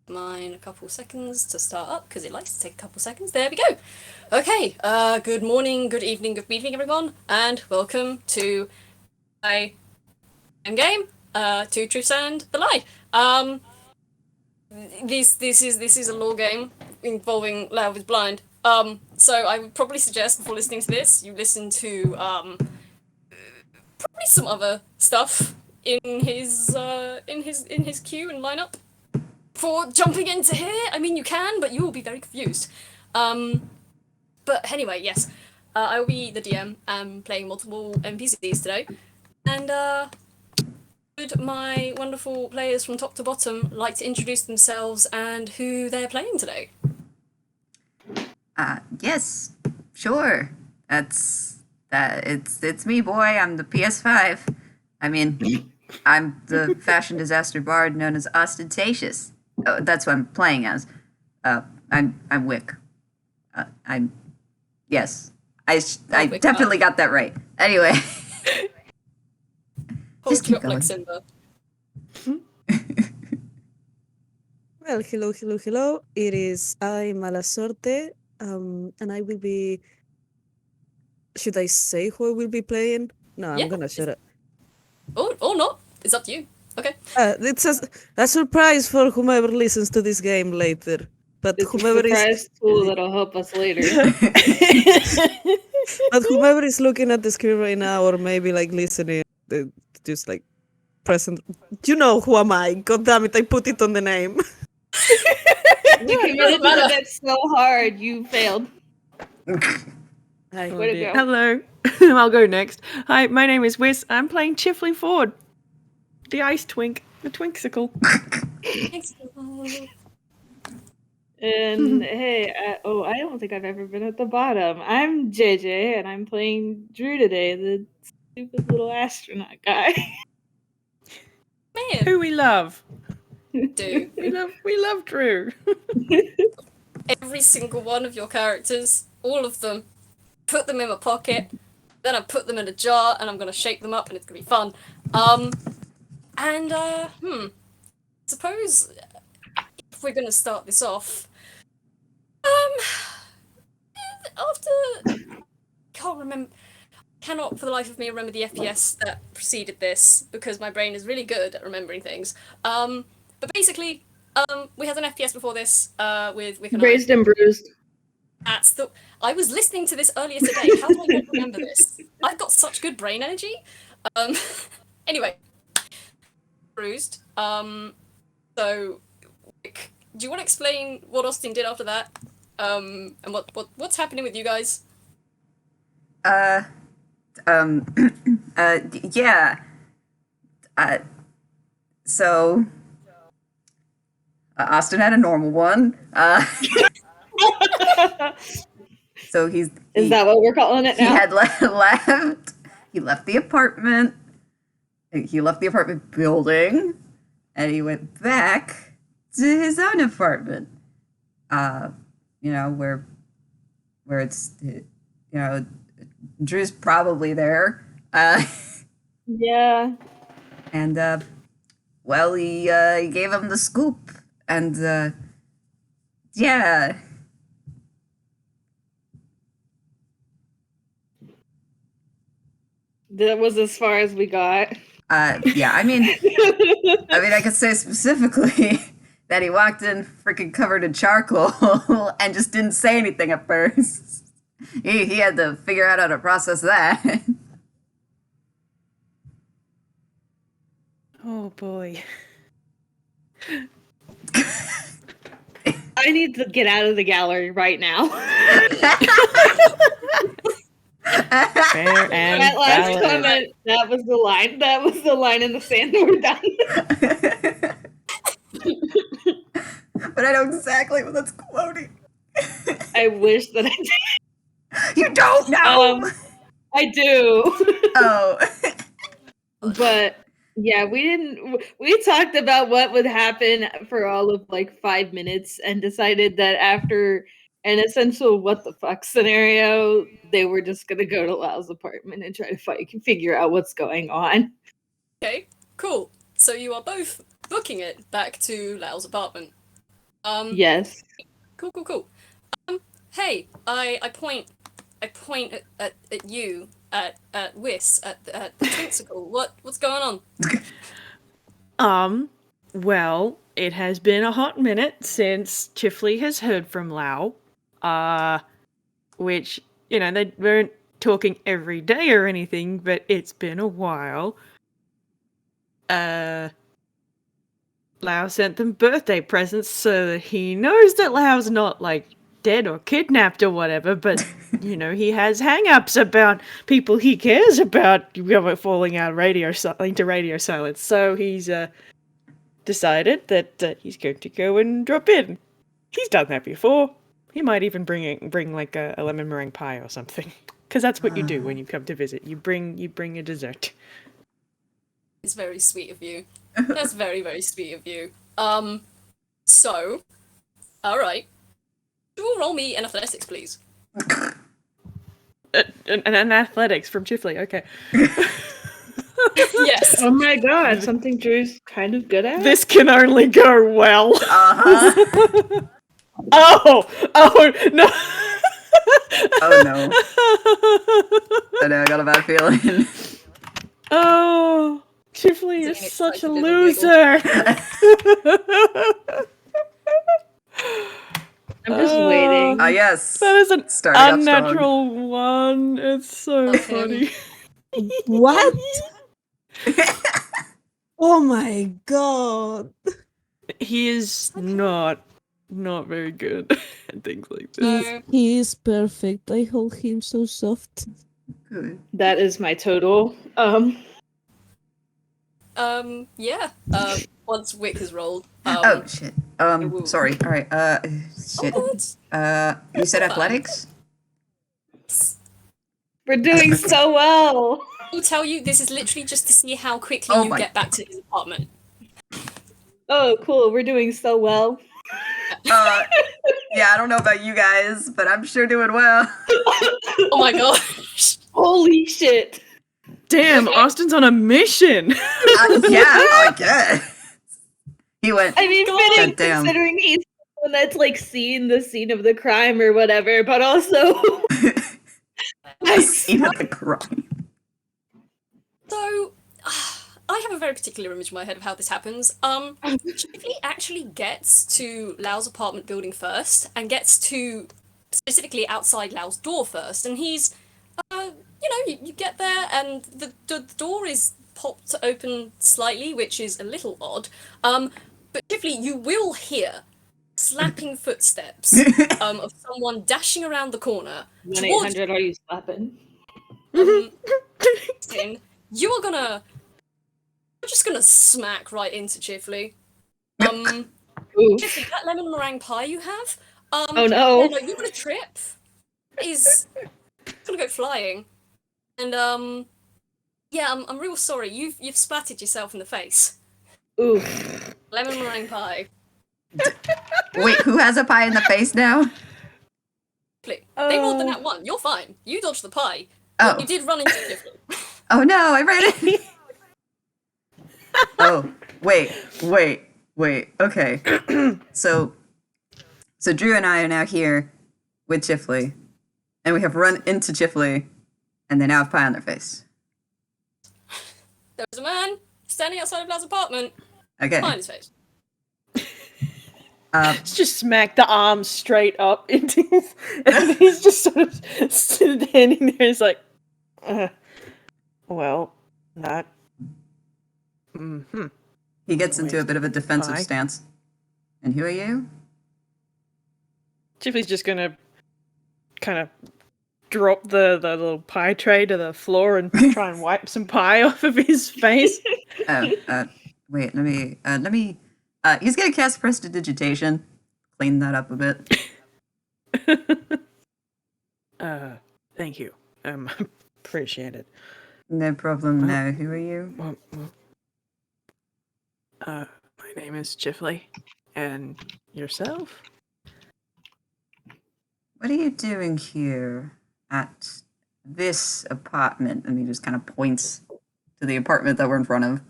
Mine a couple seconds to start up because it likes to take a couple seconds. There we go. Okay. Good morning, good evening, good evening, everyone, and welcome to my game. To Truth and the Lie. This is a lore game involving Lao Vis-Blind. So I would probably suggest before listening to this, you listen to probably some other stuff in his queue and lineup. For jumping into here, I mean, you can, but you will be very confused. But anyway, yes. I will be the DM and playing multiple NPCs today. And would my wonderful players from top to bottom like to introduce themselves and who they're playing today? Yes, sure. It's me, boy. I'm the PS5. I mean, I'm the fashion disaster bard known as Teishus. Oh, that's what I'm playing as. I'm Wick. Yes. I Wick, definitely got that right. Anyway. Just keep going. Like Simba. Well, hello. It is I, Malasorte, and I will be... Should I say who I will be playing? No, I'm gonna shut up. Or not. It's up to you. Okay. It's a surprise for whomever listens to this game later. But it's whomever a surprise tool that'll help us later. But whomever is looking at the screen right now, or maybe like listening, just like present. You know who am I? God damn it! I put it on the name. You committed to it so hard, you failed. Hi. Way to go. Hello. I'll go next. Hi, my name is Whis. I'm playing Chifley Forde. The ice twink. The twinksicle. And hey, I don't think I've ever been at the bottom. I'm JayJay, and I'm playing Drew today, the stupid little astronaut guy. Man. Who we love. Do. We love Drew. Every single one of your characters, all of them, put them in my pocket, then I put them in a jar, and I'm gonna shake them up, and it's gonna be fun. Suppose if we're gonna start this off, cannot for the life of me remember the FPS that preceded this because my brain is really good at remembering things. But basically, we had an FPS before this with Wick and Raised and bruised. I was listening to this earlier today. How do I not remember this? I've got such good brain energy. Anyway, bruised. So, Wick, do you want to explain what Austin did after that? And what's happening with you guys? Yeah. So, Austin had a normal one. So Is that what we're calling it now? He had left. He left the apartment. He left the apartment building, and he went back to his own apartment. Where it's, Drew's probably there. Yeah. And he gave him the scoop, and yeah. That was as far as we got. Yeah, I mean, I could say specifically that he walked in freaking covered in charcoal and just didn't say anything at first. He had to figure out how to process that. Oh boy. I need to get out of the gallery right now. Fair and that last valid. comment, that was the line. That was the line in the sand. We're done. But I know exactly what that's quoting. I wish that I did. You don't know. I do. Oh. But yeah, we talked about what would happen for all of like 5 minutes and decided that after an essential what the fuck scenario, they were just gonna go to Lao's apartment and try to figure out what's going on. Okay, cool. So you are both booking it back to Lao's apartment. Yes. Cool. Hey, I point at you, at Whis, at the Twinsicle. What's going on? Well, it has been a hot minute since Chifley has heard from Lao. Which, they weren't talking every day or anything, but it's been a while. Lao sent them birthday presents so that he knows that Lao's not, dead or kidnapped or whatever, but, he has hang-ups about people he cares about falling out into radio silence. So he's, decided that he's going to go and drop in. He's done that before. He might even bring a lemon meringue pie or something. Because that's what you do when you come to visit. You bring a dessert. It's very sweet of you. That's very, very sweet of you. So, alright. You will roll me an athletics, please. An athletics from Chifley, okay. Yes. Oh my god, something Drew's kind of good at? This can only go well. Uh-huh. Oh no. Oh no. I know, I got a bad feeling. Oh, Chifley Doing is it such a like a bit of a loser. I'm just waiting. Yes. That is an Starting up strong. unnatural one. It's so Okay. funny. What? Oh my god. He is not very good at things like this. So, He is perfect. I hold him so soft. Good. That is my total. yeah. Once Wick has rolled. Oh shit. will- Sorry. All right. Shit. Oh, it's You said fine. athletics? We're doing so well. I'll tell you, this is literally just to see how quickly Oh you my- get back to his apartment. Oh, cool. We're doing so well. Yeah, I don't know about you guys, but I'm sure doing well. Oh my gosh. Holy shit. Damn, Austin's on a mission. Yeah, I guess. He went. I mean, fitting Goddamn. considering he's the one that's seen the scene of the crime or whatever, but also Scene of the crime. So, I have a very particular image in my head of how this happens. Chifley actually gets to Lao's apartment building first, and gets to specifically outside Lao's door first, and he's, you get there, and the door is popped open slightly, which is a little odd. But Chifley, you will hear slapping footsteps of someone dashing around the corner. 1-800, are you slapping? You're just gonna smack right into Chifley. Oof. Chifley, that lemon meringue pie you have, Oh no. yeah, no, you're gonna trip. Is gonna go flying. And yeah, I'm real sorry. You've splattered yourself in the face. Oof. Lemon meringue pie. Wait, who has a pie in the face now? Chifley, they rolled the nat 1. You're fine. You dodged the pie. Oh. But you did run into Chifley. Oh no, I read it. Oh, wait. Okay. So Drew and I are now here with Chifley, and we have run into Chifley, and they now have pie on their face. There was a man standing outside of Lao's apartment. Okay. Pie on his face. Just smack the arm straight up into his, and he's just sort of standing there. He's like, well, that. He gets into a bit of a defensive Pie. stance. And who are you? Chifley's just gonna kind of drop the little pie tray to the floor and try and wipe some pie off of his face. Wait, let me, he's gonna cast Prestidigitation. Clean that up a bit. Thank you. Appreciate it. No problem, now. Who are you? My name is Chifley. And yourself? What are you doing here at this apartment? And he just kind of points to the apartment that we're in front of.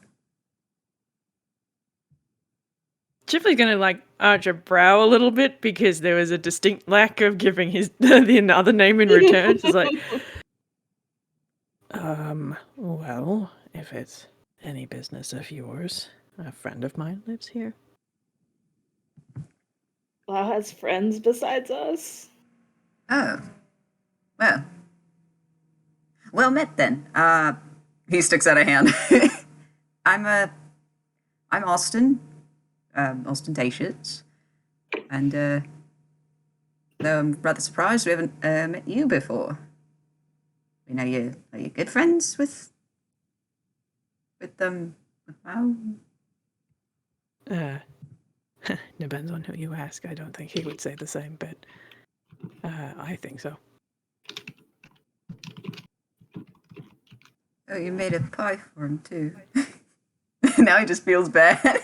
Chifley's gonna like arch a brow a little bit because there was a distinct lack of giving his the other name in return. She's like, well, if it's any business of yours, a friend of mine lives here. Lao has friends besides us. Oh. Well met then. He sticks out a hand. I'm Austin. Austin Teishus. And, though I'm rather surprised we haven't met you before. I mean, are you good friends with Lao? Depends on who you ask. I don't think he would say the same, but I think so. Oh, you made a pie for him too. Now he just feels bad.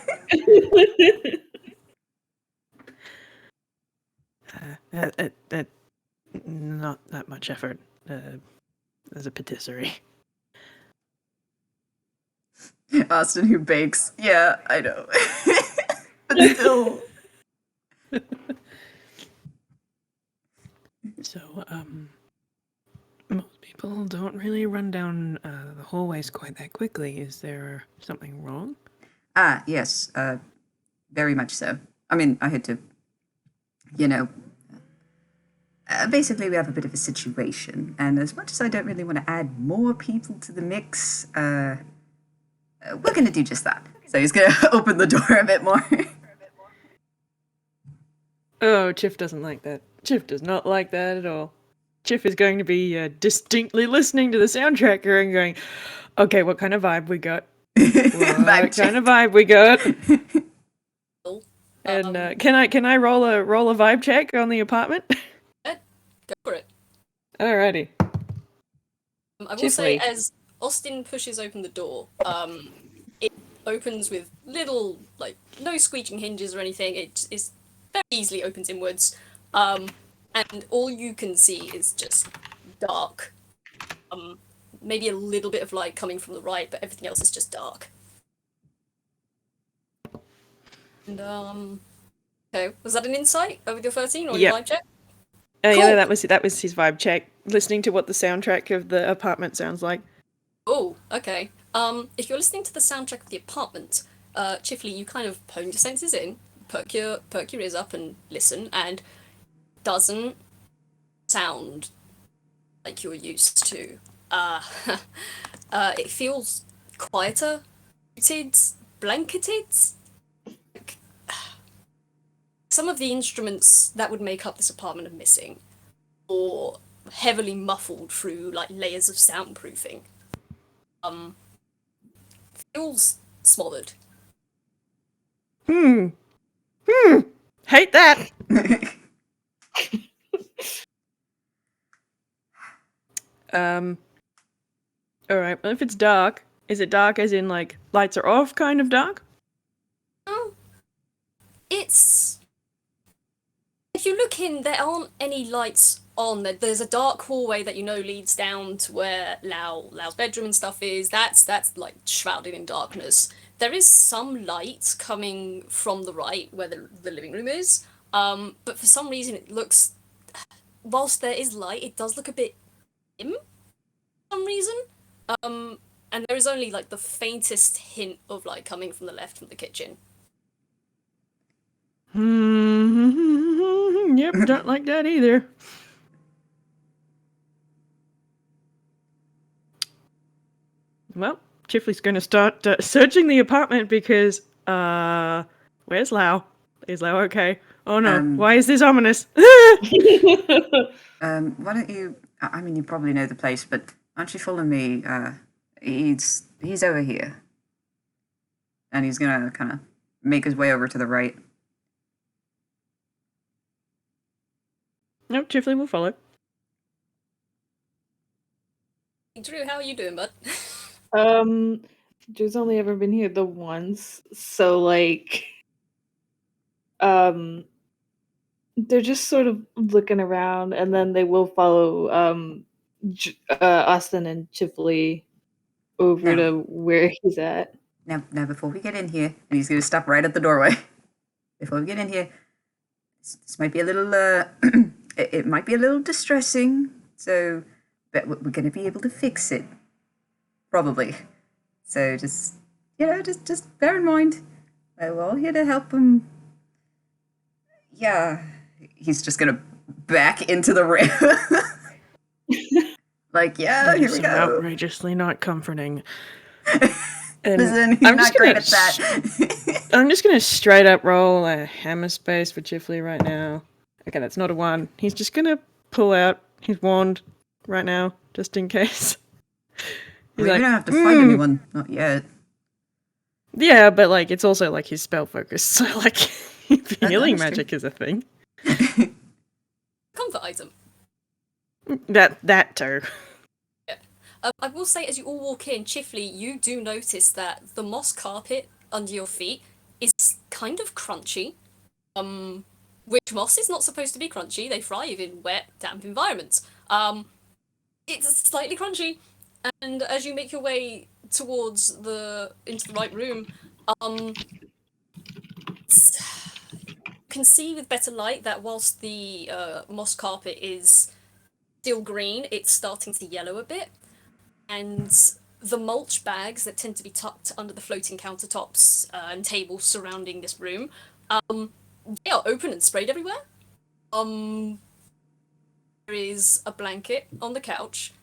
Not that much effort. As a patisserie. Austin who bakes. Yeah, I know. But still. So, most people don't really run down the hallways quite that quickly. Is there something wrong? Yes, very much so. I mean, I had to, basically we have a bit of a situation, and as much as I don't really want to add more people to the mix, we're going to do just that. So he's going to open the door a bit more. Oh, Chif doesn't like that. Chif does not like that at all. Chif is going to be distinctly listening to the soundtracker and going, okay, what kind of vibe we got? What kind of vibe we got? And can I roll a vibe check on the apartment? Go for it. Alrighty. I will say, as Austin pushes open the door, it opens with little, like, no squeaking hinges or anything. It is very easily opens inwards, and all you can see is just dark. Maybe a little bit of light coming from the right, but everything else is just dark. And okay, was that an insight with your 13 or your vibe check? Cool. Yeah, that was his vibe check. Listening to what the soundtrack of the apartment sounds like. Oh, okay. If you're listening to the soundtrack of the apartment, Chifley, you kind of hone your senses in, perk your ears up and listen, and doesn't sound like you're used to. It feels quieter, muted, blanketed. Like, some of the instruments that would make up this apartment are missing, or heavily muffled through like layers of soundproofing. Feels smothered. Hate that. Alright, well if it's dark, is it dark as in like lights are off kind of dark? It's... If you look in, there aren't any lights on. There's a dark hallway that you know leads down to where Lao's bedroom and stuff is. That's like shrouded in darkness. There is some light coming from the right where the living room is. But for some reason it looks, whilst there is light, it does look a bit dim for some reason. And there is only like the faintest hint of light coming from the left from the kitchen. Yep, don't like that either. Well, Chifley's going to start searching the apartment because, where's Lao? Is Lao okay? Oh no, why is this ominous? Why don't you, I mean, you probably know the place, but why don't you follow me? He's over here. And he's gonna kind of make his way over to the right. Nope, Chifley will follow. Drew, how are you doing, bud? Drew's only ever been here the once, so like, they're just sort of looking around, and then they will follow Austin and Chifley over to where he's at. Now, before we get in here, and he's gonna stop right at the doorway. before we get in here, this might be a little, it might be a little distressing, so, but we're going to be able to fix it. Probably. So just, just bear in mind, we're all here to help him. Yeah, he's just going to back into the room. Like, yeah, here we go. Outrageously not comforting. And listen, you're not great at that. I'm just gonna straight up roll a hammer space for Chifley right now. Okay, that's not a 1. He's just gonna pull out his wand right now, just in case. We don't have to fight anyone, not yet. Yeah, but like it's also like his spell focus, so like healing magic is a thing. Comfort item. That too. I will say, as you all walk in, Chifley, you do notice that the moss carpet under your feet is kind of crunchy. Which moss is not supposed to be crunchy. They thrive in wet, damp environments. It's slightly crunchy, and as you make your way towards into the right room, you can see with better light that whilst the moss carpet is still green, it's starting to yellow a bit. And the mulch bags that tend to be tucked under the floating countertops and tables surrounding this room, they are open and sprayed everywhere. There is a blanket on the couch.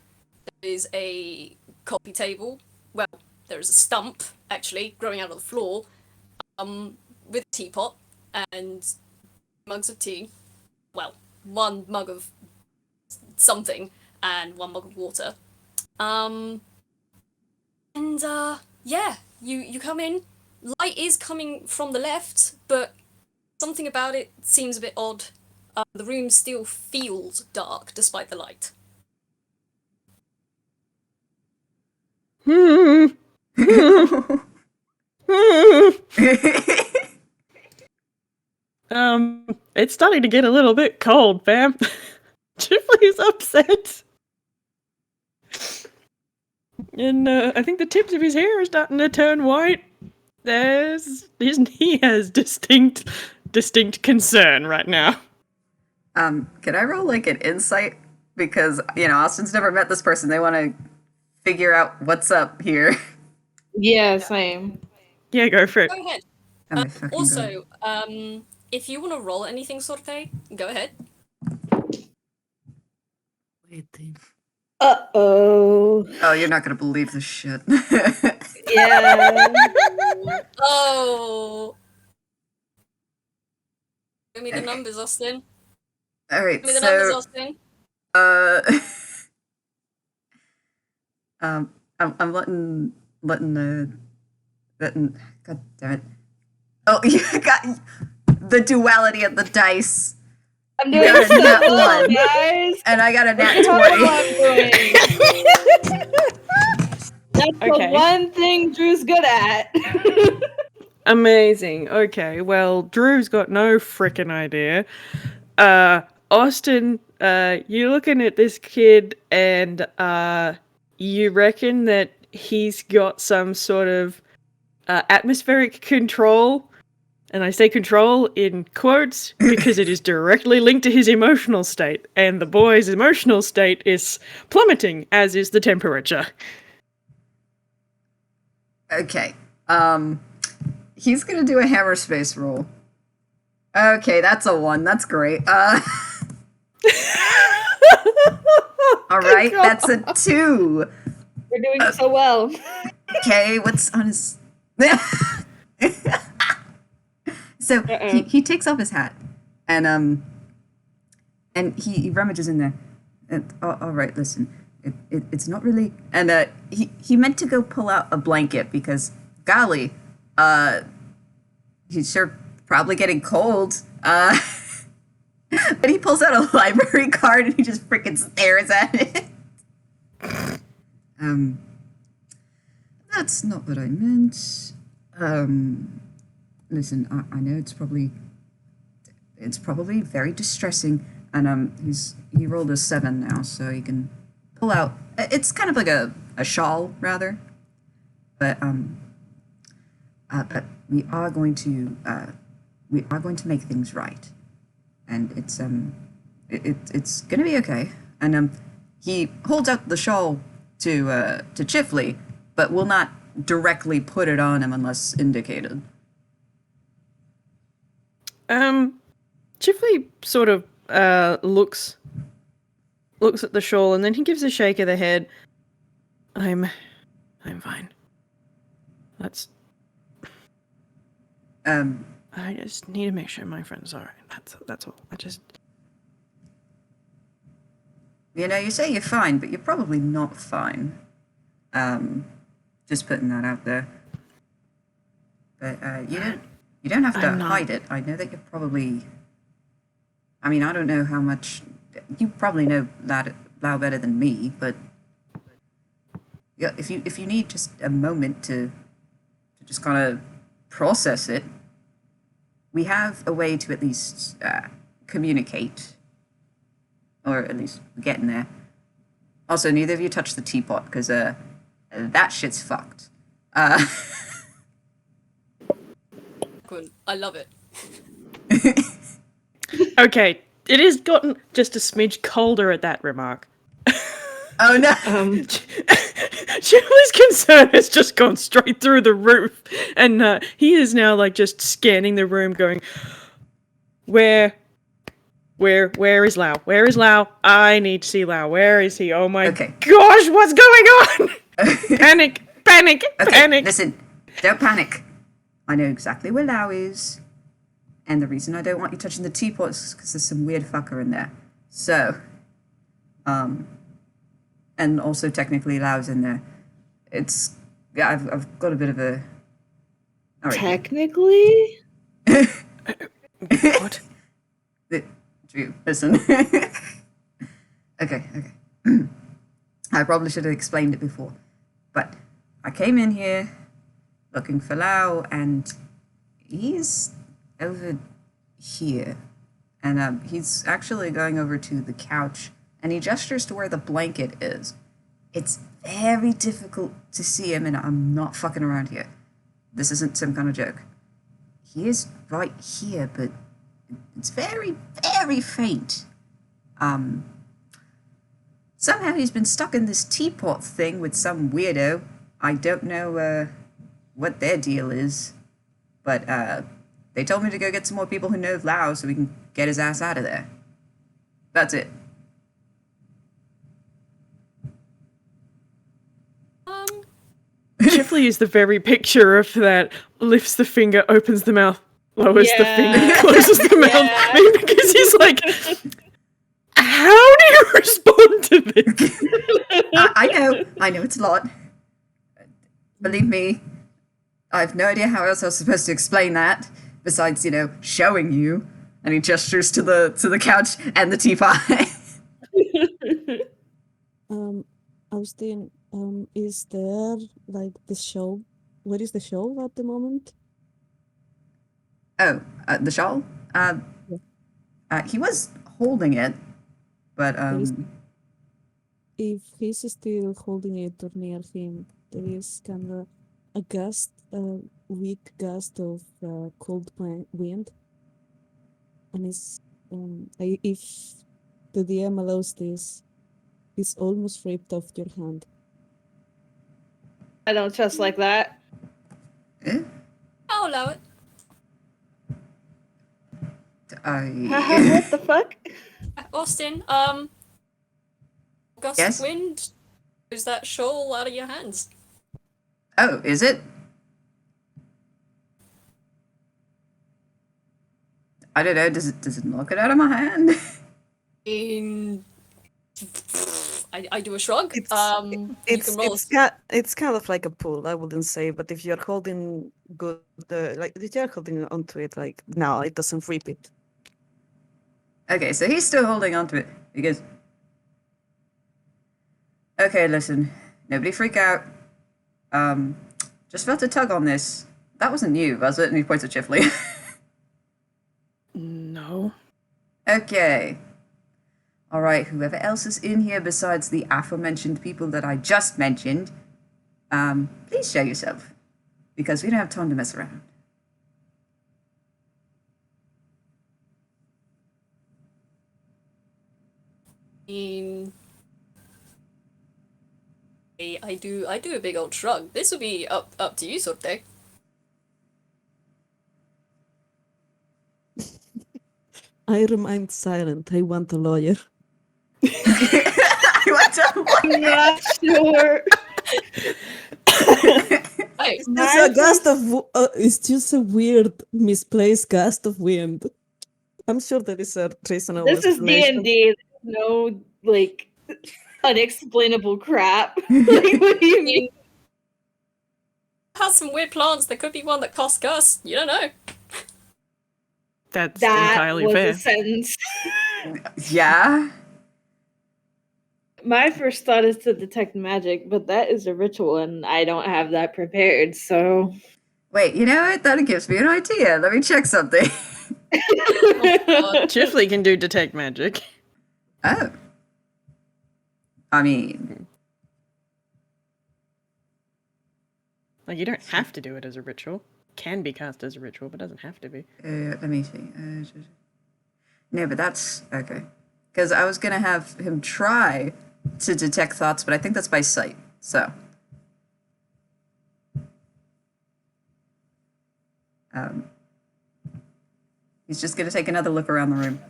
There is a coffee table. Well, there is a stump, actually, growing out of the floor, with a teapot and mugs of tea. Well, 1 mug of something and 1 mug of water. Yeah, you come in, light is coming from the left, but something about it seems a bit odd. The room still feels dark despite the light. It's starting to get a little bit cold, fam. Chifley's upset. And I think the tips of his hair are starting to turn white. He has distinct concern right now. Can I roll like an insight? Because, Austin's never met this person. They want to figure out what's up here. Yeah, same. Yeah, go for it. Go ahead. Also, if you want to roll anything, Sorte, go ahead. Uh-oh. Oh, you're not going to believe this shit. Yeah. Oh. Give me the numbers, Austin. All right, Give me the numbers, Austin. I'm letting God damn it. Oh, you got the duality of the dice. I'm doing got a so nat well, 1. guys. And I got a nat 20. That's the one thing Drew's good at. Amazing. Okay, well, Drew's got no frickin' idea. Austin, you're looking at this kid and you reckon that he's got some sort of atmospheric control. And I say control in quotes because it is directly linked to his emotional state. And the boy's emotional state is plummeting, as is the temperature. Okay. He's gonna do a hammer space roll. Okay, that's a 1. That's great. Alright, that's a 2. We're doing so well. Okay, what's on his... So he takes off his hat and he rummages in there. And, all right, listen, it's not really. And he meant to go pull out a blanket because, golly, he's sure probably getting cold. But he pulls out a library card and he just freaking stares at it. That's not what I meant. Listen, I know it's probably very distressing, and he rolled a 7 now, so he can pull out. It's kind of like a shawl, rather, but we are going to we are going to make things right, and it's gonna be okay. And he holds out the shawl to Chifley, but will not directly put it on him unless indicated. Chifley sort of looks at the shawl, and then he gives a shake of the head. I'm fine. That's. I just need to make sure my friend's alright. That's all. You know, you say you're fine, but you're probably not fine. Just putting that out there. But you don't have to hide it. I know that you're probably. I mean, I don't know how much. You probably know Lao better than me, but yeah, if you need just a moment to just kind of process it, we have a way to at least communicate, or at least getting there. Also, neither of you touch the teapot, because that shit's fucked. Good. I love it. Okay, it has gotten just a smidge colder at that remark. Oh no! Chifley's concern has just gone straight through the roof, and he is now like just scanning the room, going, "Where is Lao? Where is Lao? I need to see Lao. Where is he? Oh my gosh, what's going on? Panic! Panic! Listen, don't panic. I know exactly where Lao is, and the reason I don't want you touching the teapot is because there's some weird fucker in there. So, and also technically Lao's in there. It's I've got a bit of a. Right. Technically. What? Drew, listen. Okay. I probably should have explained it before, but I came in here looking for Lao, and he's over here, and he's actually going over to the couch, and he gestures to where the blanket is. It's very difficult to see him, and I'm not fucking around here. This isn't some kind of joke. He is right here, but it's very, very faint. Somehow he's been stuck in this teapot thing with some weirdo. I don't know what their deal is, but they told me to go get some more people who know Lao so we can get his ass out of there. That's it. Chifley is the very picture of that. Lifts the finger, opens the mouth, lowers the finger, closes the mouth. Maybe because he's like, how do you respond to this? I know it's a lot. Believe me, I have no idea how else I was supposed to explain that, besides, showing you. And he gestures to the couch and the teapot. Austin, is there like the show? What is the show at the moment? Oh, the shawl? He was holding it, but if he's still holding it or near him, there is kind of a gust, a weak gust of cold wind, and it's if the DM allows this, it's almost ripped off your hand. I don't trust like that. I'll allow it. What the fuck? Austin, gust Yes? of wind. Is that shawl out of your hands? Oh, is it? I don't know. Does it knock it out of my hand? I do a shrug. It's you can roll. it's kind of like a pull, I wouldn't say, but if you're holding good, like if you're holding onto it, like no, it doesn't rip it. Okay, so he's still holding onto it. He goes, okay, listen, nobody freak out. Just felt a tug on this. That wasn't you, was it? And he points at Chifley. No. Okay. All right, whoever else is in here besides the aforementioned people that I just mentioned, please show yourself, because we don't have time to mess around. mean, I do a big old shrug. This will be up to you, Sorte. I remain silent. I want a lawyer. I want to I'm not sure. Hey, It's a gust of. It's just a weird, misplaced gust of wind. I'm sure there is a reasonable This is explanation. D&D. No, like, unexplainable crap. Like, what do you mean? has some weird plants. There could be one that costs Gus. You don't know. That's That entirely was fair. a sentence. Yeah. My first thought is to detect magic, but that is a ritual, and I don't have that prepared, so... Wait, you know what? That gives me an idea. Let me check something. Chifley can do detect magic. Oh. I mean, Like, you don't have to do it as a ritual. Can be cast as a ritual, but doesn't have to be. let me see. No, but that's okay. Because I was gonna have him try to detect thoughts, but I think that's by sight. So, he's just gonna take another look around the room.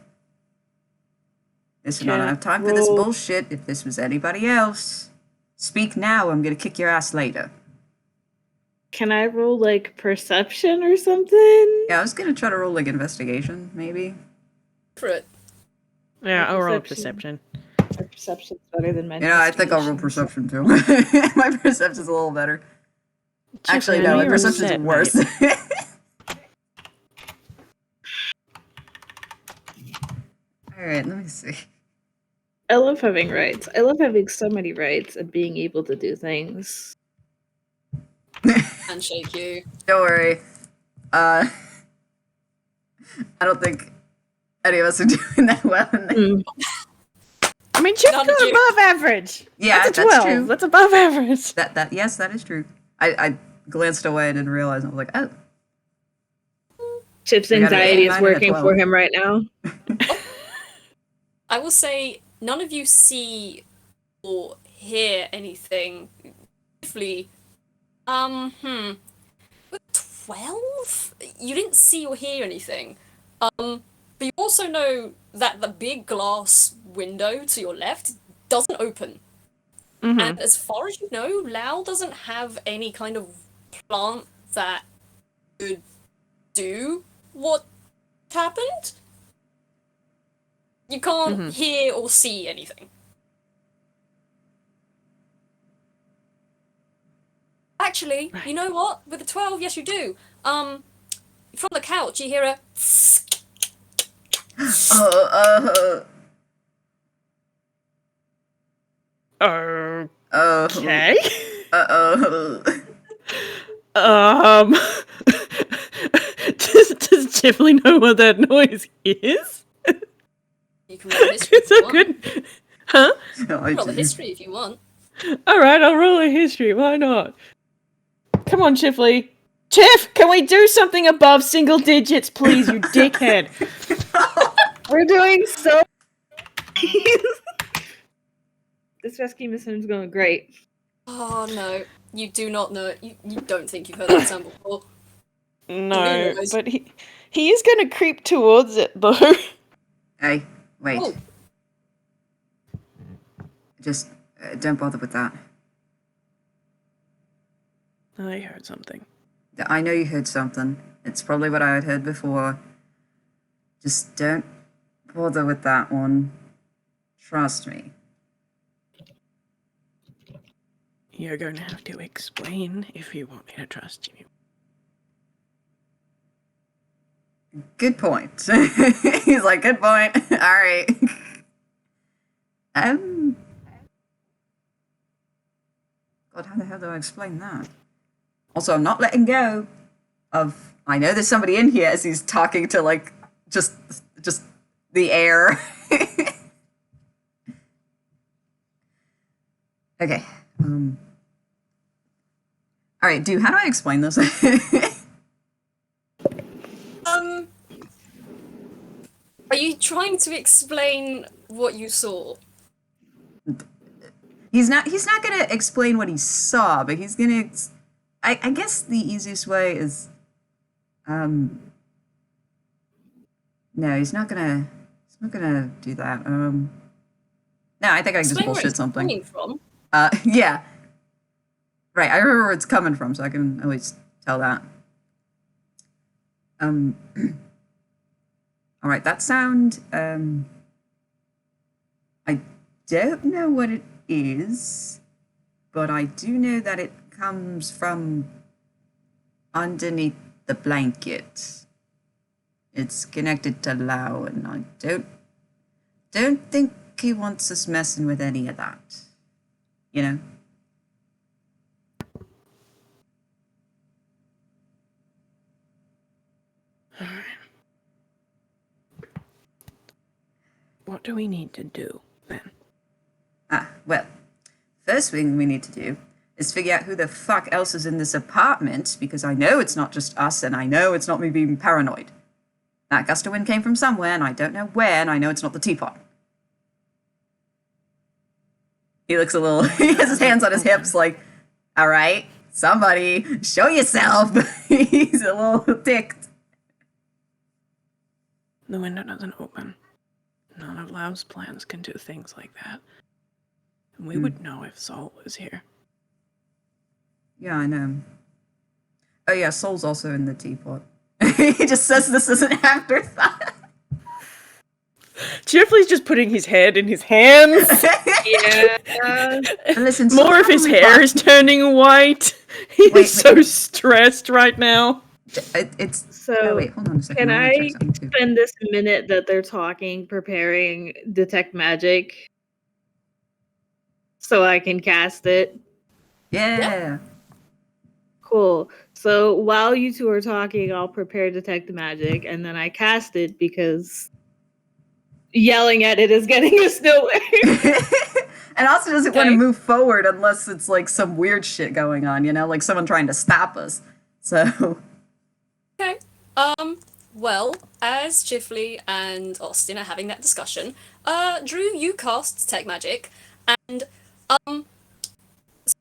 This is not Yeah, have time for this roll. bullshit. If this was anybody else, speak now. I'm gonna kick your ass later. Can I roll, like, perception or something? Yeah, I was gonna try to roll like investigation, maybe. For it. Yeah, I'll roll Perception. perception. My perception's better than my You know, I think I'll roll investigation. perception too. My perception's a little better. Actually, Chifley, I no, know my you're perception's upset, worse. mate. Alright, let me see. I love having rights. I love having so many rights and being able to do things. Handshake you. Don't worry. I don't think any of us are doing that well. I mean, Chif's None got of you. above average. Yeah, that's a that's 12. true. That's above average. Yes, that is true. I glanced away and didn't realize. I was like, oh. Chip's I got an anxiety 8, is 9, and a working 12. for him right now. I will say none of you see or hear anything. Briefly, with 12, you didn't see or hear anything. But you also know that the big glass window to your left doesn't open. Mm-hmm. And as far as you know, Lao doesn't have any kind of plant that could do what happened. You can't hear or see anything. Actually, you know what? With a 12, yes you do. From the couch you hear a Okay. Does Chifley know what that noise is? You can roll a history if It's you a want. good. Huh? No, I Roll a didn't. history if you want. Alright, I'll roll a history. Why not? Come on, Chifley. Chiff, can we do something above single digits, please, you dickhead? We're doing so. This rescue mission is going great. Oh no, you do not know. You don't think you've heard that sound before. No, Anyways. but he is going to creep towards it, though. Hey, wait. Oh, Just don't bother with that. I heard something. I know you heard something. It's probably what I had heard before. Just don't bother with that one. Trust me. You're going to have to explain if you want me to trust you. Good point. He's like, good point. All right. God, how the hell do I explain that? Also, I'm not letting go of. I know there's somebody in here as he's talking to like just the air. Okay. All right, dude. How do I explain this? are you trying to explain what you saw? He's not gonna explain what he saw, but he's gonna. I guess the easiest way is, no, he's not gonna do that. No, I think I can just Explain where bullshit it's something. coming from. Yeah. Right, I remember where it's coming from, so I can always tell that. All right, that sound. I don't know what it is, but I do know that it comes from underneath the blanket. It's connected to Lao, and I don't think he wants us messing with any of that. You know? What do we need to do then? Well, first thing we need to do is figure out who the fuck else is in this apartment, because I know it's not just us, and I know it's not me being paranoid. That gust of wind came from somewhere, and I don't know where, and I know it's not the teapot. He looks a little, he has his hands on his hips like, all right, somebody, show yourself. He's a little ticked. The window doesn't open. None of Lao's plans can do things like that. And we would know if Sol was here. Yeah, I know. Oh yeah, Sol's also in the teapot. He just says this as an afterthought. Chifley's just putting his head in his hands. Yeah. Listen, More of his hair is turning white. He's so stressed right now. It's So, oh wait, hold on a second. can wanna I check something too. spend this minute that they're talking preparing detect magic so I can cast it? Yeah. Cool. So while you two are talking, I'll prepare detect magic, and then I cast it because yelling at it is getting us nowhere. And also doesn't want to Okay. move forward unless it's like some weird shit going on, you know, like someone trying to stop us. So Okay. Well, as Chifley and Austin are having that discussion, Drew, you cast Detect Magic, and so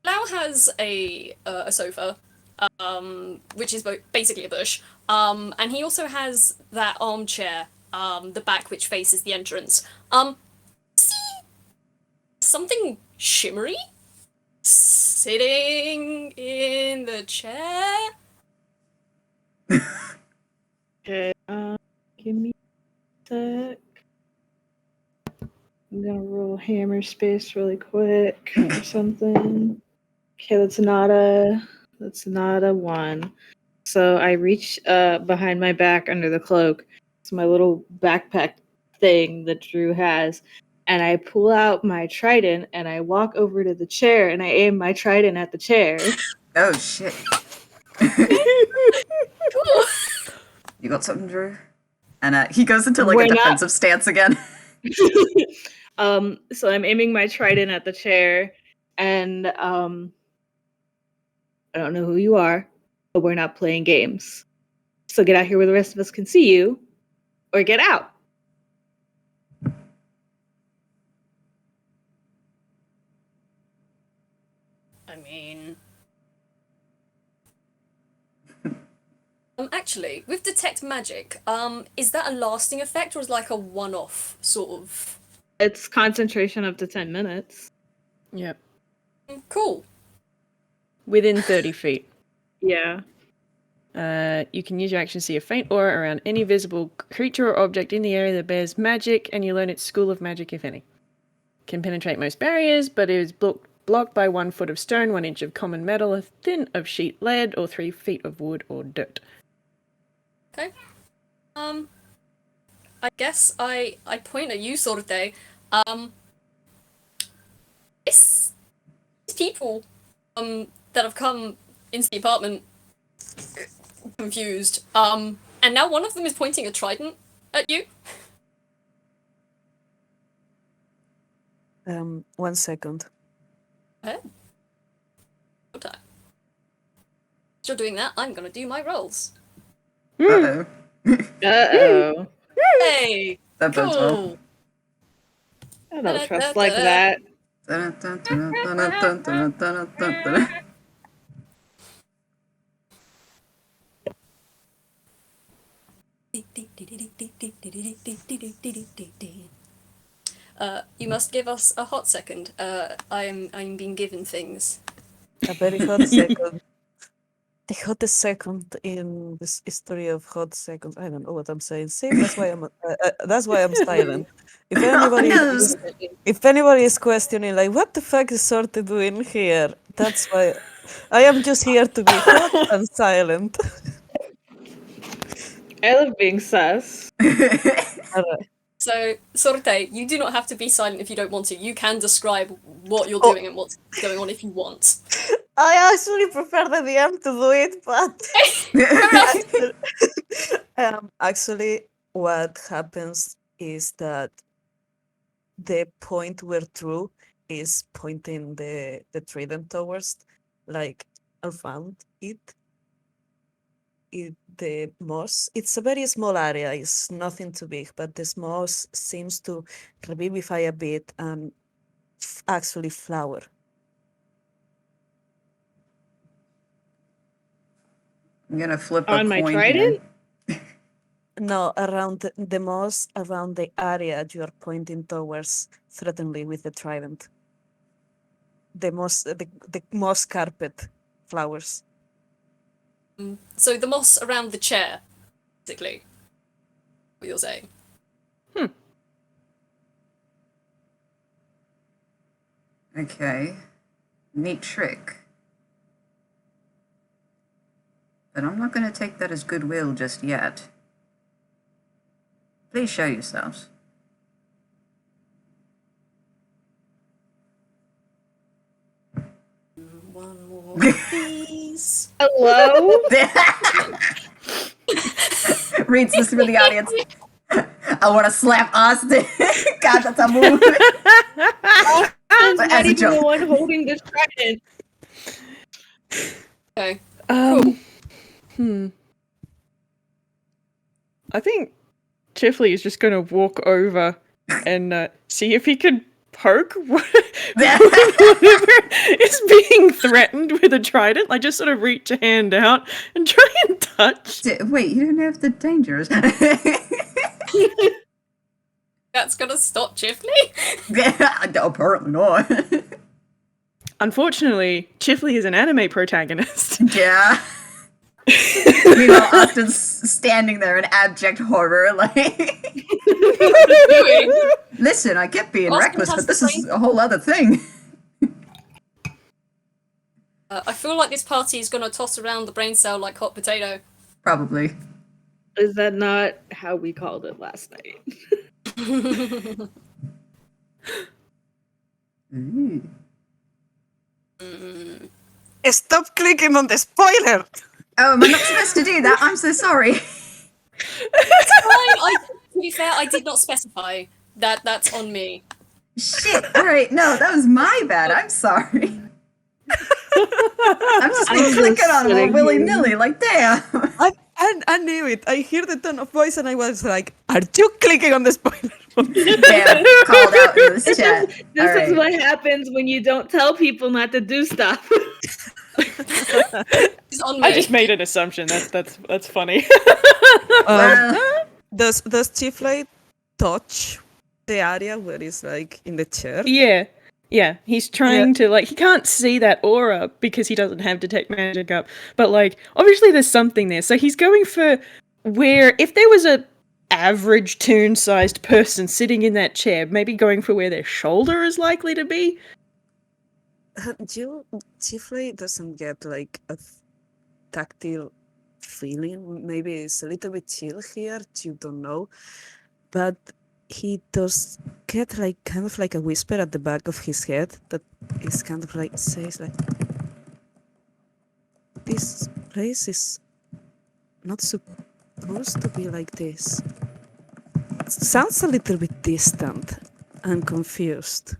Lau has a sofa, which is basically a bush, and he also has that armchair, the back which faces the entrance. See something shimmery sitting in the chair? Okay, give me a sec. I'm gonna roll hammer space really quick or something. Okay, that's not a 1. So I reach behind my back under the cloak. It's my little backpack thing that Drew has. And I pull out my trident and I walk over to the chair and I aim my trident at the chair. oh shit. Cool. You got something, Drew? And he goes into like We're a not- defensive stance again. So I'm aiming my trident at the chair, and I don't know who you are, but we're not playing games. So get out here where the rest of us can see you, or get out. I mean, actually, with Detect Magic, is that a lasting effect or is it like a one-off sort of? It's concentration up to 10 minutes. Yep. Cool. Within 30 feet. Yeah. You can use your action to see a faint aura around any visible creature or object in the area that bears magic, and you learn its school of magic, if any. Can penetrate most barriers, but it is blocked by 1 foot of stone, 1 inch of common metal, a thin of sheet lead, or 3 feet of wood or dirt. Okay. I guess I point at you sort of day. These people that have come into the apartment confused. And now one of them is pointing a trident at you. 1 second. Okay. Okay. As you're doing that, I'm gonna do my rolls. Uh-oh. Uh-oh. Hey! That bodes well. Cool! I don't trust like that. You must give us a hot second. I'm being given things. A very hot second. The hottest second in this history of hot seconds. I don't know what I'm saying. See, that's why I'm silent. If anybody is questioning, like, what the fuck is Sorte doing here? That's why I am just here to be hot and silent. I love being sus. Alright. So, Sorte, you do not have to be silent if you don't want to. You can describe what you're doing and what's going on if you want. I actually prefer the DM to do it, but actually, what happens is that the point we're through is pointing the trident towards, like, around it. The moss, it's a very small area, it's nothing too big, but this moss seems to revivify a bit and actually flower. I'm gonna flip a On my coin trident? here. No, around the moss, around the area you are pointing towards, threateningly with the trident. The moss carpet flowers. So the moss around the chair, basically. What you're saying. Okay. Neat trick. But I'm not gonna take that as goodwill just yet. Please show yourselves. One more, please. Hello? Reads this for the audience. I want to slap Austin. God, that's a move. Austin's But as not a even joke. the one holding the trident. Okay. I think Chifley is just going to walk over and see if he can poke whatever is being threatened with a trident. Like, just sort of reach a hand out and try and touch. Wait, you don't have the dangers. That's gonna stop Chifley? Apparently not. Unfortunately, Chifley is an anime protagonist. Yeah. Meanwhile, Austin's standing there in abject horror, like... Doing? Listen, I get being Austin reckless, has but this the is a whole other thing. I feel like this party is gonna toss around the brain cell like hot potato. Probably. Is that not how we called it last night? Ooh. Stop clicking on the spoiler! Oh, am I not supposed to do that? I'm so sorry. To be fair, I did not specify. That's on me. Shit. Alright, no, that was my bad. I'm sorry. I'm just been clicking on them all willy-nilly, like, damn. I knew it. I hear the tone of voice and I was like, are you clicking on the spoiler? Damn, called out in this chat. This is what happens when you don't tell people not to do stuff. It's on me. I just made an assumption. That's funny. Does Chifley touch the area where he's like in the chair? Yeah, he's trying to, like, he can't see that aura because he doesn't have Detect Magic up, but, like, obviously there's something there, so he's going for where, if there was a average toon-sized person sitting in that chair, maybe going for where their shoulder is likely to be. Chifley doesn't get, like, a tactile feeling. Maybe it's a little bit chill here, you don't know, but he does get like kind of like a whisper at the back of his head that is kind of like says like, this place is not supposed to be like this. It sounds a little bit distant and confused.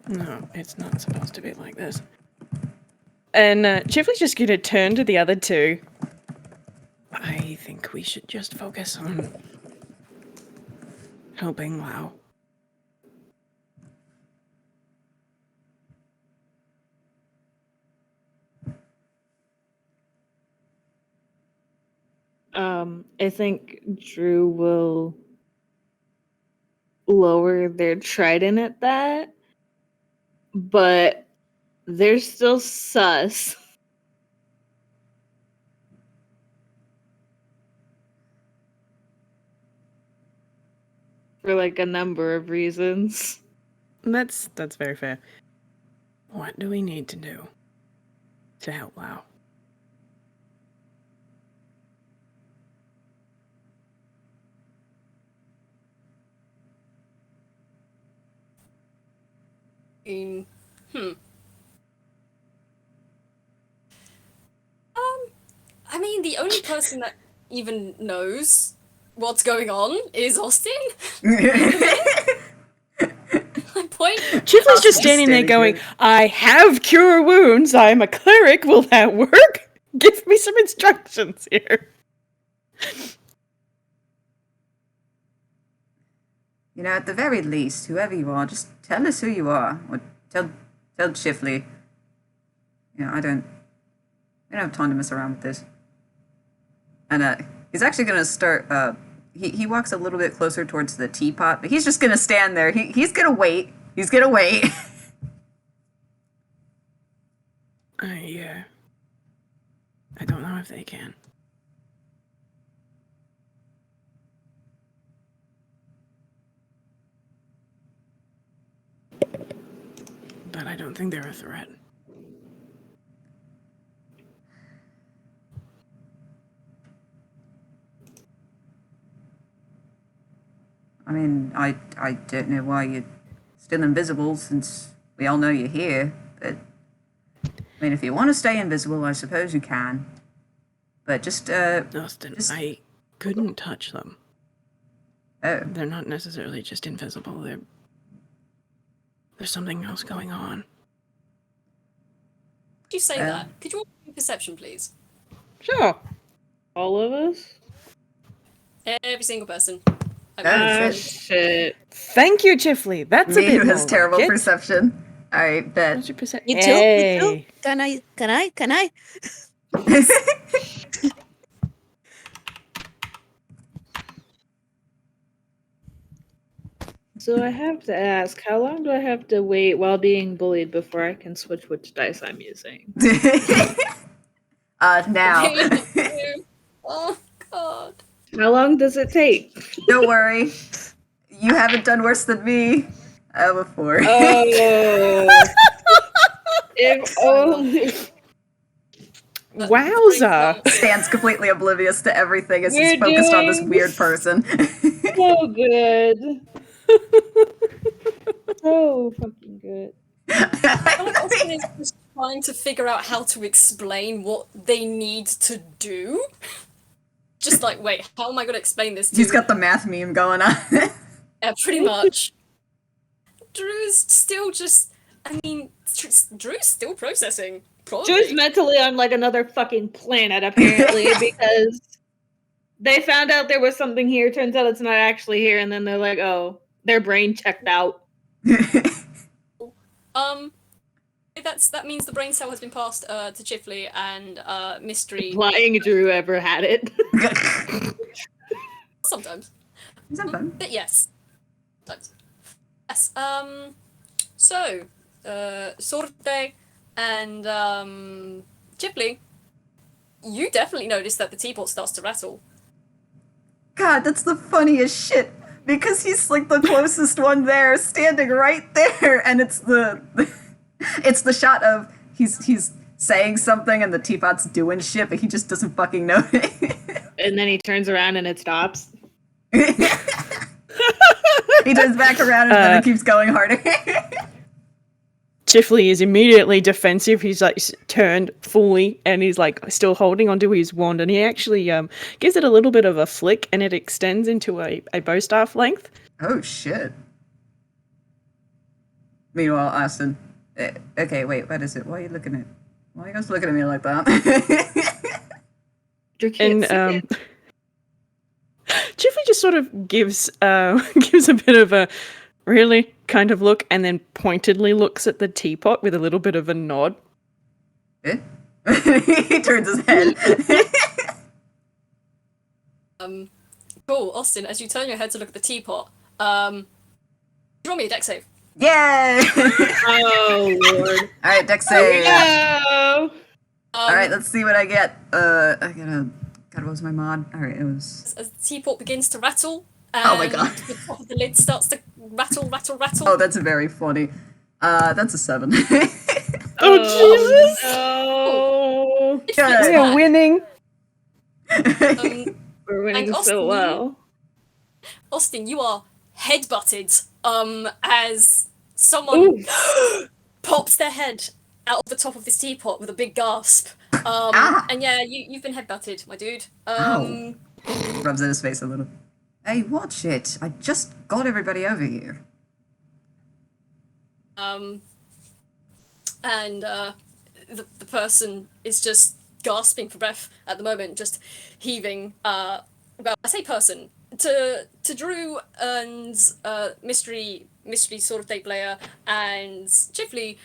No, it's not supposed to be like this. And Chifley's just gonna turn to the other two. I think we should just focus on helping Lao. I think Drew will lower their trident at that, but they're still sus. For like a number of reasons. That's very fair. What do we need to do to help Lao? I mean, the only person that even knows what's going on is Austin. My point. Chifley's just standing there going, I have cure wounds, I'm a cleric, will that work? Give me some instructions here. You know, at the very least, whoever you are, just tell us who you are. Or tell Chifley. You know, I don't have time to mess around with this. And he's actually gonna start he walks a little bit closer towards the teapot, but he's just gonna stand there. He's gonna wait. He's gonna wait. I don't know if they can. But I don't think they're a threat. I mean, I don't know why you're still invisible, since we all know you're here, but I mean, if you want to stay invisible, I suppose you can. But just, Austin, I couldn't touch them. Oh. They're not necessarily just invisible, there's something else going on. Could you say that? Could you all give me perception, please? Sure. All of us? Every single person. Oh, shit. Thank you, Chifley. That's a Me bit who has more terrible like it. perception. Alright, bet. What's your perception? You too? Hey. You too? Can I? So I have to ask, how long do I have to wait while being bullied before I can switch which dice I'm using? Now. Oh, God. How long does it take? Don't worry. You haven't done worse than me before. Oh. If only. Wowza. Stands completely oblivious to everything as he's We're focused on this doing- weird person. So good. So fucking good. I feel like Austin is just trying to figure out how to explain what they need to do. Just like, wait, how am I going to explain this to He's got the math meme going on. Yeah, pretty much. Drew's still just... I mean, Drew's still processing. Probably. Drew's mentally on like another fucking planet apparently because they found out there was something here. Turns out it's not actually here, and then they're like, "Oh, their brain checked out." That means the brain cell has been passed to Chifley and Mystery. Lying Drew ever had it. Sometimes. Sometimes. But yes. Sometimes. Yes. So, Sorte and Chifley, you definitely noticed that the teapot starts to rattle. God, that's the funniest shit. Because he's like the closest one there, standing right there, and it's the shot of he's saying something and the teapot's doing shit, but he just doesn't fucking know it. And then he turns around and it stops. He turns back around and then it keeps going harder. Chifley is immediately defensive. He's like turned fully and he's like still holding onto his wand, and he actually gives it a little bit of a flick and it extends into a bow staff length. Oh shit. Meanwhile, Austin. Okay, wait, what is it? Why are you guys looking at me like that? You can't see it. Chifley just sort of gives gives a bit of a really kind of look, and then pointedly looks at the teapot with a little bit of a nod. Eh? He turns his head. Cool, Austin, as you turn your head to look at the teapot, draw me a deck save. Yay! Oh lord. Alright, deck save. No. Alright, let's see what I get. I gotta... God, what was my mod? Alright, it was... As the teapot begins to rattle, and Oh my God. the top of the lid starts to rattle. Oh, that's very funny. That's a 7. Oh, Jesus! No. Good. We are winning. We're winning And so Austin, well. Austin, you are headbutted as someone pops their head out of the top of this teapot with a big gasp. And yeah, you've been headbutted, my dude. Ow. Rubs in his face a little. Hey, watch it. I just got everybody over here. And the person is just gasping for breath at the moment, just heaving. Well, I say person to Drew and mystery sort of day player and Chifley.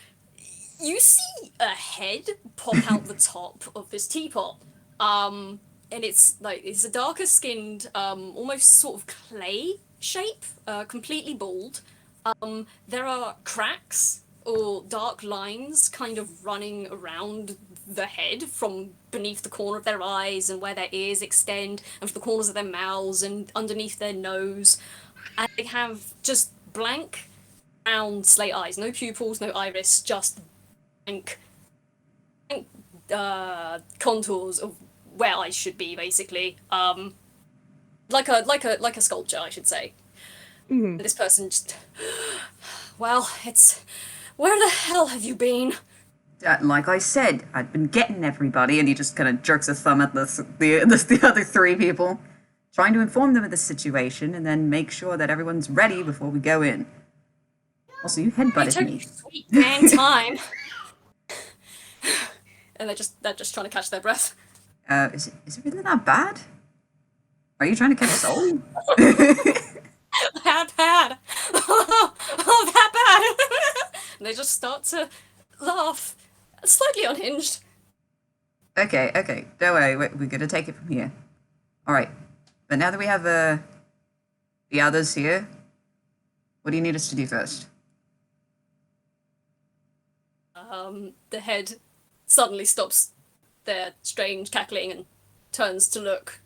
You see a head pop out the top of this teapot, and it's a darker skinned, almost sort of clay shape, completely bald. There are cracks or dark lines kind of running around the head from beneath the corner of their eyes and where their ears extend and from the corners of their mouths and underneath their nose. And they have just blank, round slate eyes, no pupils, no iris, just blank contours of where eyes should be, basically. Like a sculpture, I should say. Mm-hmm. This person just, well, it's, where the hell have you been? Like I said, I'd been getting everybody, and he just kind of jerks a thumb at the other 3 people, trying to inform them of the situation, and then make sure that everyone's ready before we go in. Also, you headbutted me. Sweet dang time. And they're just trying to catch their breath. Is it really that bad? Are you trying to catch us all? That bad. Oh, that bad. And they just start to laugh, slightly unhinged. Okay, don't worry, we're gonna take it from here. Alright, but now that we have the others here, what do you need us to do first? The head suddenly stops their strange cackling and turns to look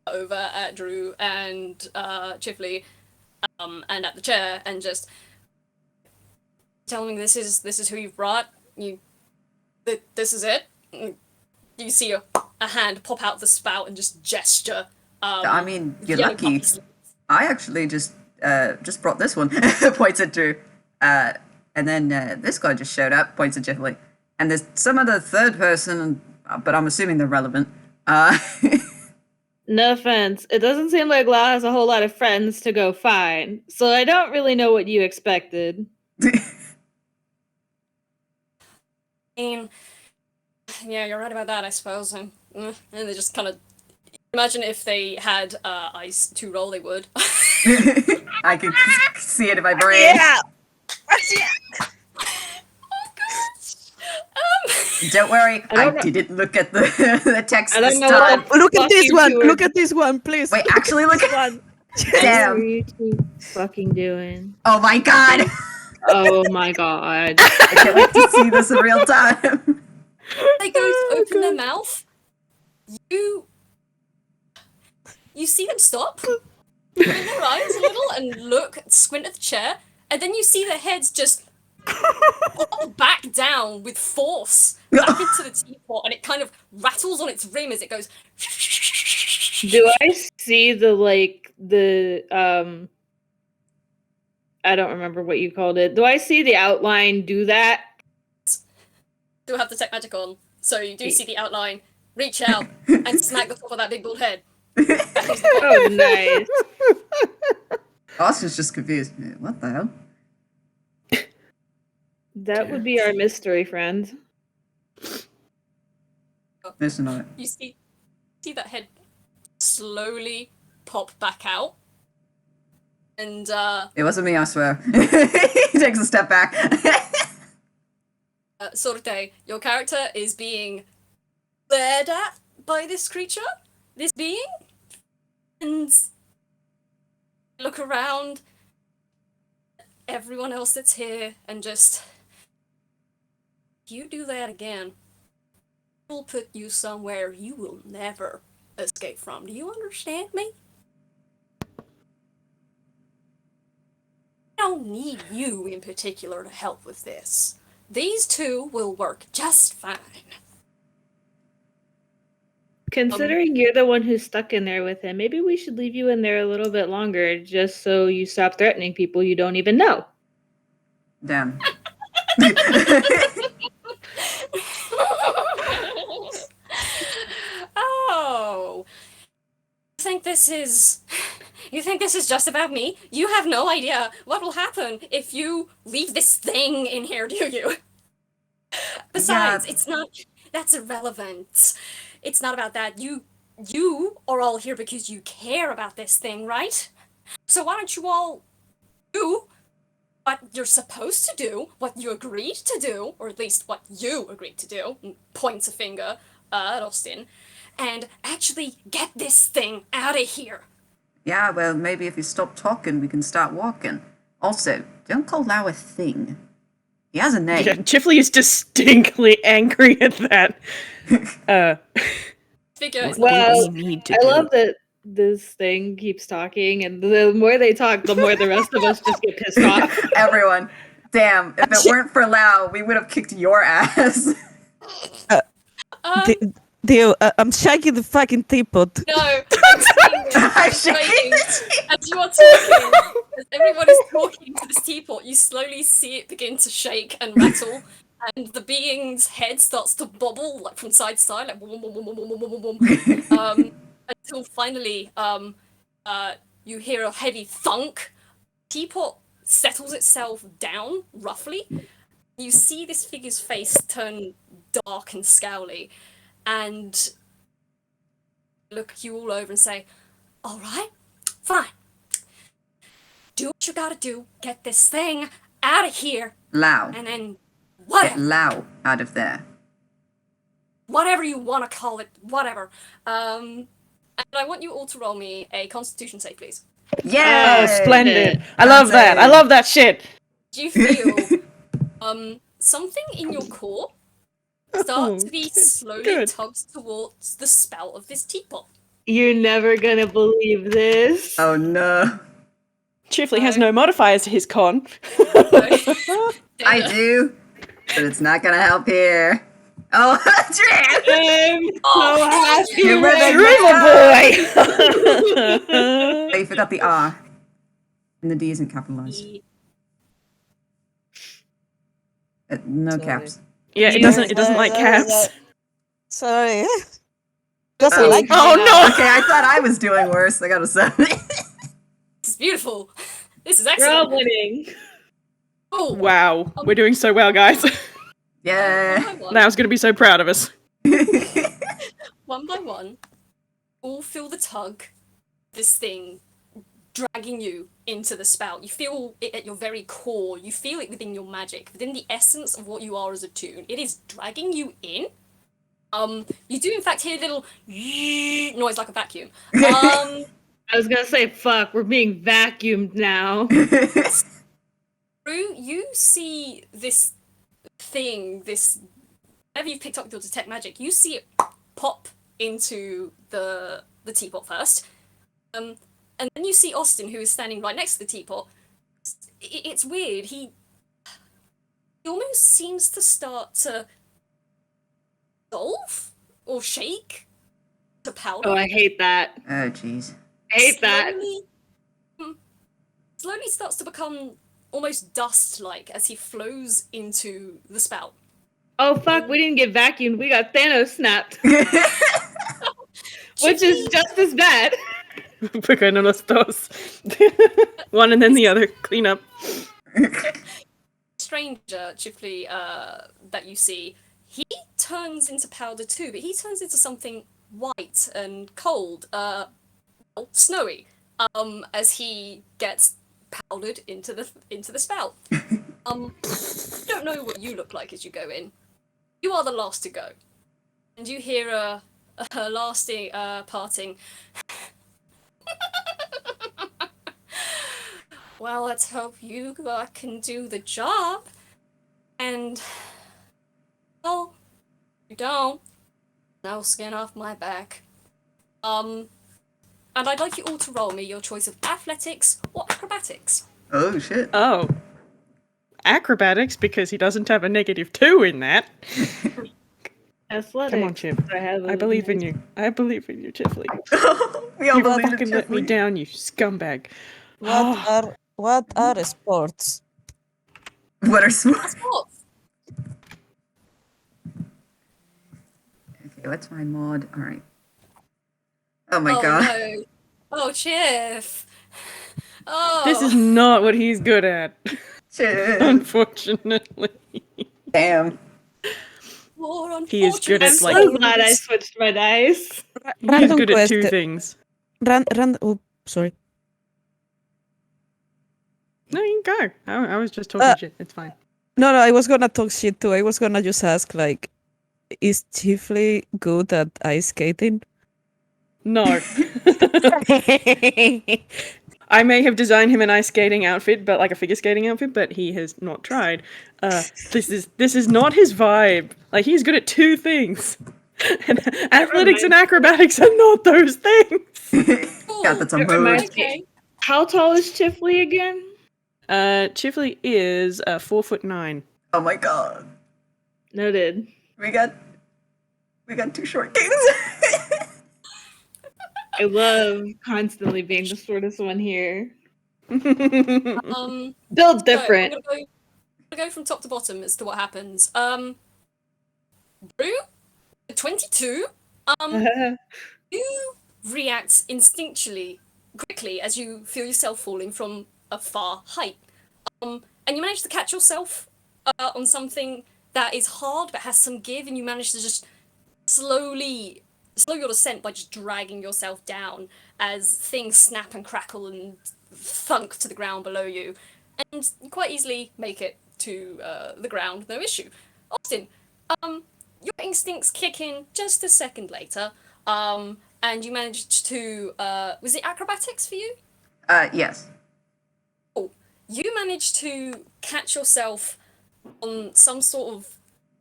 over at Drew and Chifley, and at the chair, and just tell me this is who you've brought. This is it. You see a hand pop out the spout and just gesture. I mean, you're yellow lucky. puppy sleeve. I actually just brought this one, points at Drew. And then this guy just showed up, points at Chifley. And there's some other third person, but I'm assuming they're relevant. No offense. It doesn't seem like Lao has a whole lot of friends to go find, so I don't really know what you expected. Yeah, you're right about that, I suppose. And they just kind of imagine if they had ice to roll, they would. I can see it in my brain. Yeah. Don't worry, I don't I know. didn't look at the text I don't this know time. what- Look at this Fucking one. doing. Look at this one, please. Wait, actually look at one. What are Damn. you two fucking doing? Oh my god! Oh my god. I can't wait to see this in real time. They go to open their mouth. You see them stop, open their eyes a little, and look, squint at the chair, and then you see their heads just pop back down with force back into the teapot, and it kind of rattles on its rim as it goes. Do I see the I don't remember what you called it. Do I see the outline do that? Do have the tech magic on, so you do see the outline. Reach out and smack the top of that big bald head. Oh, nice. Austin's just confused. What the hell? That would be our mystery friend. Listen on it. You see See that head slowly pop back out. And, It wasn't me, I swear. He takes a step back. Sorte, your character is being glared at by this creature, this being, and look around at everyone else that's here and just, if you do that again, we'll put you somewhere you will never escape from. Do you understand me? I don't need you in particular to help with this. These two will work just fine. Considering you're the one who's stuck in there with him, maybe we should leave you in there a little bit longer just so you stop threatening people you don't even know. Damn. Oh. You think this is just about me? You have no idea what will happen if you leave this thing in here, do you? Besides, it's not, that's irrelevant. It's not about that. You are all here because you care about this thing, right? So why don't you all do what you're supposed to do, what you agreed to do, or at least what you agreed to do, and points a finger at Austin, and actually get this thing out of here. Yeah, well, maybe if you stop talking, we can start walking. Also, don't call Lao a thing. He has a name. Yeah, Chifley is distinctly angry at that. Figure is Well, need to I do. love that this thing keeps talking, and the more they talk, the more the rest of us just get pissed off. Everyone. Damn, if it weren't for Lao, we would have kicked your ass. I'm shaking the fucking teapot. No, I'm shaking as you are talking. As everyone is talking to this teapot, you slowly see it begin to shake and rattle, and the being's head starts to bobble like from side to side, like until finally, you hear a heavy thunk. Teapot settles itself down roughly. You see this figure's face turn dark and scowly, and look you all over and say, all right, fine. Do what you gotta do. Get this thing out of here. Lao. And then Get whatever. Lao out of there. Whatever you want to call it. Whatever. And I want you all to roll me a Constitution save, please. Yeah! Oh, splendid. I love that. I love that shit. Do you feel something in your core start to be slowly good. tugged towards the spout of this teapot? You're never gonna believe this. Oh no. Chifley has no modifiers to his con. I do, but it's not gonna help here. Oh, I'm so happy. you right boy! Oh, you forgot the R. And the D isn't capitalized. No Sorry. caps. Yeah, it doesn't like caps. Sorry. Doesn't like Oh no! Okay, I thought I was doing worse. I gotta say. This is beautiful. This is We're all excellent. winning. Oh, Wow, we're doing so well, guys. Yeah. Lau's gonna be so proud of us. One by one, all feel the tug, this thing dragging you into the spout. You feel it at your very core. You feel it within your magic, within the essence of what you are as a toon. It is dragging you in. You do in fact hear a little noise like a vacuum. I was gonna say, fuck, we're being vacuumed now. Rue, you see this thing, this whatever you've picked up with your detect magic, you see it pop into the teapot first. And then you see Austin, who is standing right next to the teapot. It's weird. He almost seems to start to dissolve or shake to powder. Oh, I hate that. Oh, jeez. I hate that. Slowly starts to become almost dust-like as he flows into the spout. Oh fuck, we didn't get vacuumed, we got Thanos snapped. Which is just as bad. Porque no los dos. One and then the other. Clean up. Stranger, Chifley, that you see, he turns into powder too, but he turns into something white and cold, snowy, as he gets powdered into the spout. You don't know what you look like as you go in. You are the last to go, and you hear a lasting parting. Well, let's hope you can do the job. And well, you don't. No skin off my back. And I'd like you all to roll me your choice of athletics or acrobatics. Oh shit. Oh. Acrobatics, because he doesn't have a -2 in that. Athletics. Come on, Chip. I believe in you. I believe in you, Chifley. We all You believe in fucking let me Chifley. down, you scumbag. What are sports? What are sports? Sports. Okay, what's my mod? All right. Oh my Oh god. no. Oh, Chiff. Oh. This is not what he's good at, Shit. unfortunately. Damn. more He is good I'm at, unfortunate like- so souls. glad I switched my dice. He's Random good at 2 question. things. Oh, sorry. No, you can go. I was just talking shit. It's fine. No, I was gonna talk shit too. I was gonna just ask, like, is Chifley good at ice skating? No. I may have designed him an ice skating outfit, but like a figure skating outfit, but he has not tried. This is not his vibe. Like, he's good at 2 things. And athletics and acrobatics are not those things. Got that's a It mood. reminds Okay. How tall is Chifley again? Chifley is 4'9". Oh my god. Noted. We got 2 short kings. I love constantly being the shortest one here. Built Built different. I'm gonna go from top to bottom as to what happens. Brew, 22. You react instinctually, quickly, as you feel yourself falling from a far height. And you manage to catch yourself on something that is hard but has some give, and you manage to just slow your descent by just dragging yourself down as things snap and crackle and thunk to the ground below you. And you quite easily make it to the ground, no issue. Austin, your instincts kick in just a second later, and you managed to, was it acrobatics for you? Yes. You managed to catch yourself on some sort of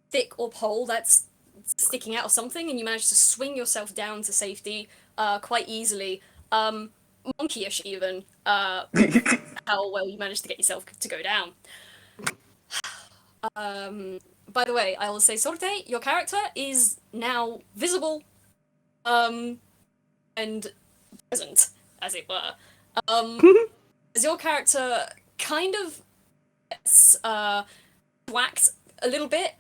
stick or pole that's sticking out of something, and you managed to swing yourself down to safety quite easily. Monkeyish even, how well you managed to get yourself to go down. By the way, I will say, Sorte, your character is now visible and present, as it were. As your character kind of gets whacked a little bit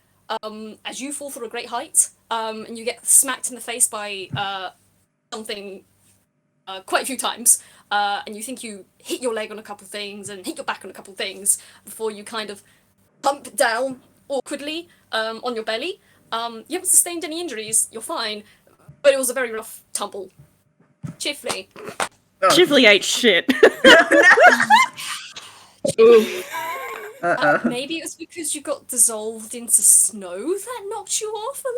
as you fall through a great height, and you get smacked in the face by something quite a few times, and you think you hit your leg on a couple things and hit your back on a couple things before you kind of bump down awkwardly on your belly. You haven't sustained any injuries, you're fine, but it was a very rough tumble. Chifley. Oh. Chifley ate shit. Ooh. Maybe it was because you got dissolved into snow that knocked you off a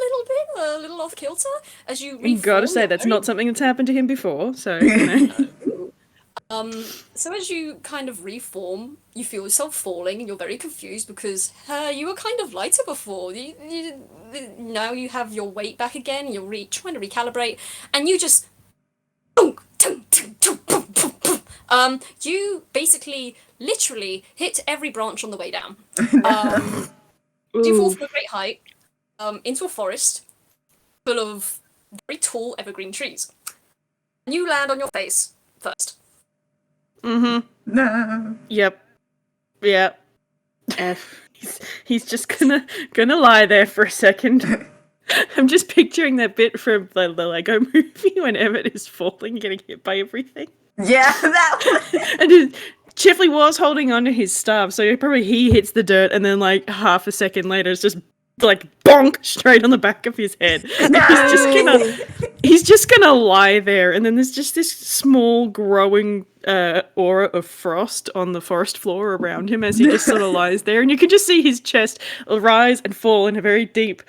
little off kilter as you You gotta reform say, your that's very- not something that's happened to him before, so, you know. So as you kind of reform, you feel yourself falling, and you're very confused because you were kind of lighter before. Now you have your weight back again. You're trying to recalibrate, and you just you basically literally hit every branch on the way down. You fall from a great height into a forest full of very tall evergreen trees. And you land on your face first. Mm-hmm. No. Yep. He's just gonna lie there for a second. I'm just picturing that bit from the Lego movie when Emmett is falling, getting hit by everything. Yeah, that one. And Chifley was holding onto his staff, so he hits the dirt, and then like half a second later, it's just like bonk straight on the back of his head. And he's just gonna lie there, and then there's just this small growing aura of frost on the forest floor around him as he just sort of lies there, and you can just see his chest rise and fall in a very deep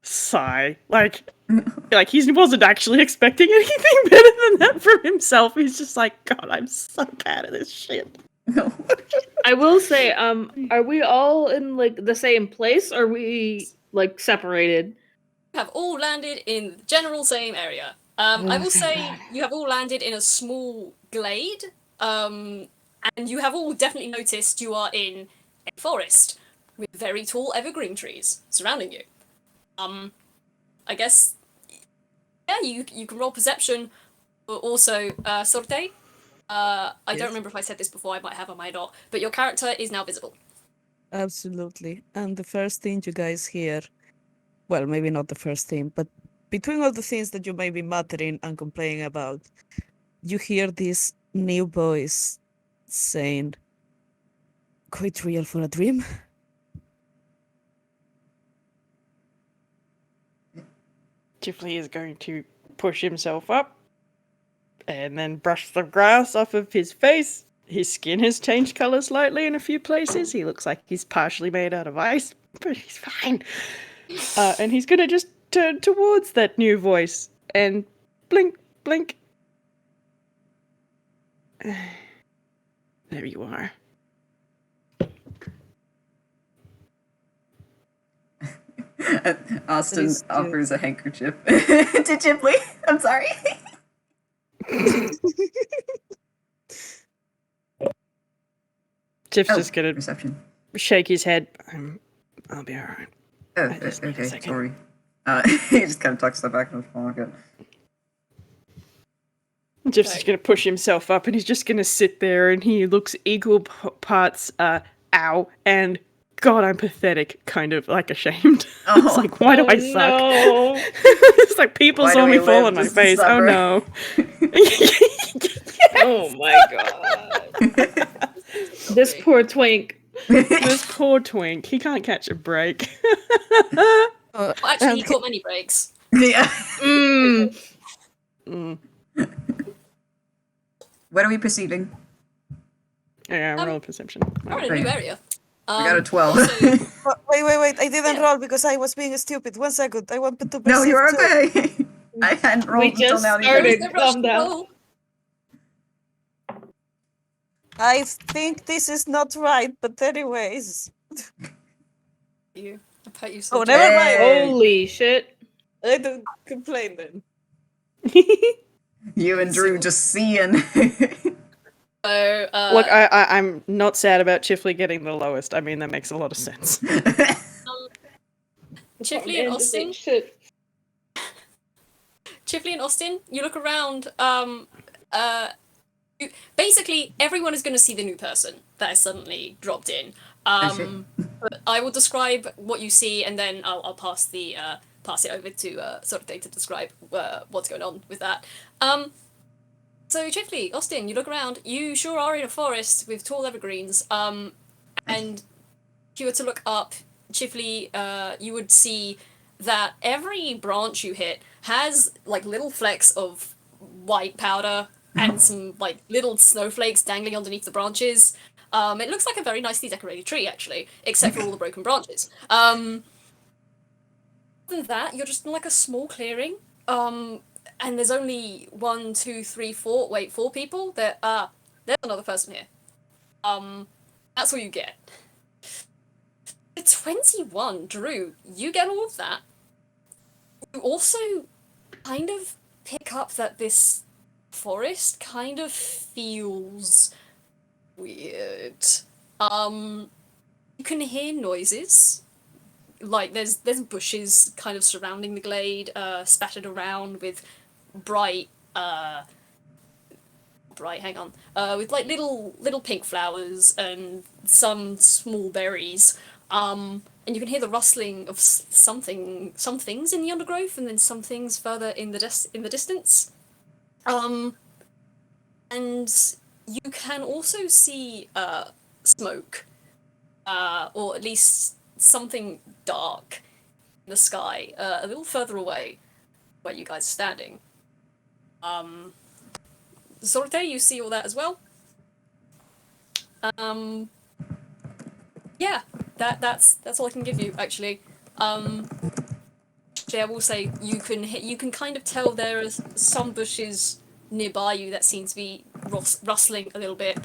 sigh, like he wasn't actually expecting anything better than that from himself. He's just like, God, I'm so bad at this shit. I will say, are we all in like the same place? Or are we like separated? You have all landed in the general same area. I will say you have all landed in a small glade, and you have all definitely noticed you are in a forest with very tall evergreen trees surrounding you. I guess, yeah, you can roll perception, but also sorte. I don't remember if I said this before, I might have, I might not, but your character is now visible. Absolutely. And the first thing you guys hear, well, maybe not the first thing, but between all the things that you may be muttering and complaining about, you hear this new voice saying, quite real for a dream. Chifley is going to push himself up and then brush the grass off of his face. His skin has changed colour slightly in a few places. He looks like he's partially made out of ice, but he's fine. And he's going to just turn towards that new voice and blink, blink. There you are. Austin offers a handkerchief to Chifley. I'm sorry. Tiff's just gonna Perception. shake his head. I'll be alright. Oh, I just need a okay, second. sorry. He just kind of tucks that back in his pocket. Jeff's just gonna push himself up, and he's just gonna sit there, and he looks equal parts ow and God, I'm pathetic, kind of like ashamed. Oh. It's like, why do I suck? No. It's like people Why saw do me we fall live on my just to face. Oh suffer? no. Oh my god. This poor twink. This poor twink. He can't catch a break. Well, actually, he caught many breaks. Yeah. What are we perceiving? Yeah, roll a perception. We're in a new area. We got a 12. So, Wait. I didn't Yeah. roll because I was being stupid. 1 second. I wanted to No, perceive you're too. okay. I hadn't rolled We until just now. there is started. no rush Calm to down. roll. I think this is not right, but anyways. You. I bet you Oh, said never mind. Hey. Holy shit. I don't complain then. You and Drew just seeing. So, Look, I'm not sad about Chifley getting the lowest. I mean, that makes a lot of sense. Chifley and Austin. Shit. Chifley and Austin, you look around. Basically, everyone is going to see the new person that has suddenly dropped in. But I will describe what you see, and then I'll pass it over to Sorte to describe what's going on with that. So Chifley, Austin, you look around. You sure are in a forest with tall evergreens. And if you were to look up, Chifley, you would see that every branch you hit has like little flecks of white powder and some like little snowflakes dangling underneath the branches. It looks like a very nicely decorated tree, actually, except for all the broken branches. Other than that, you're just in like a small clearing. And there's only 1, 2, 3, 4. Wait, 4 people. There's another person here. That's all you get. 21, Drew. You get all of that. You also kind of pick up that this forest kind of feels weird. You can hear noises. Like there's bushes kind of surrounding the glade, spattered around with bright, with like little pink flowers and some small berries. And you can hear the rustling of some things in the undergrowth, and then some things further in the distance. And you can also see smoke, or at least something dark the sky, a little further away, where you guys are standing. Sorte, you see all that as well. Yeah, that's all I can give you actually. I will say you can kind of tell there are some bushes nearby you that seem to be rustling a little bit.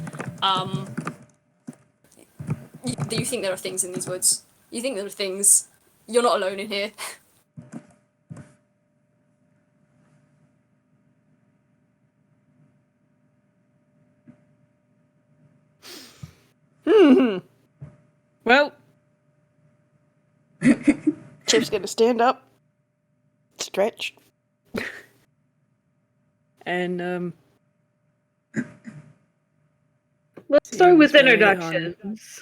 You think there are things in these woods. You think there are things. You're not alone in here. Well, Chip's gonna stand up, stretch, and Let's start with Seems very introductions.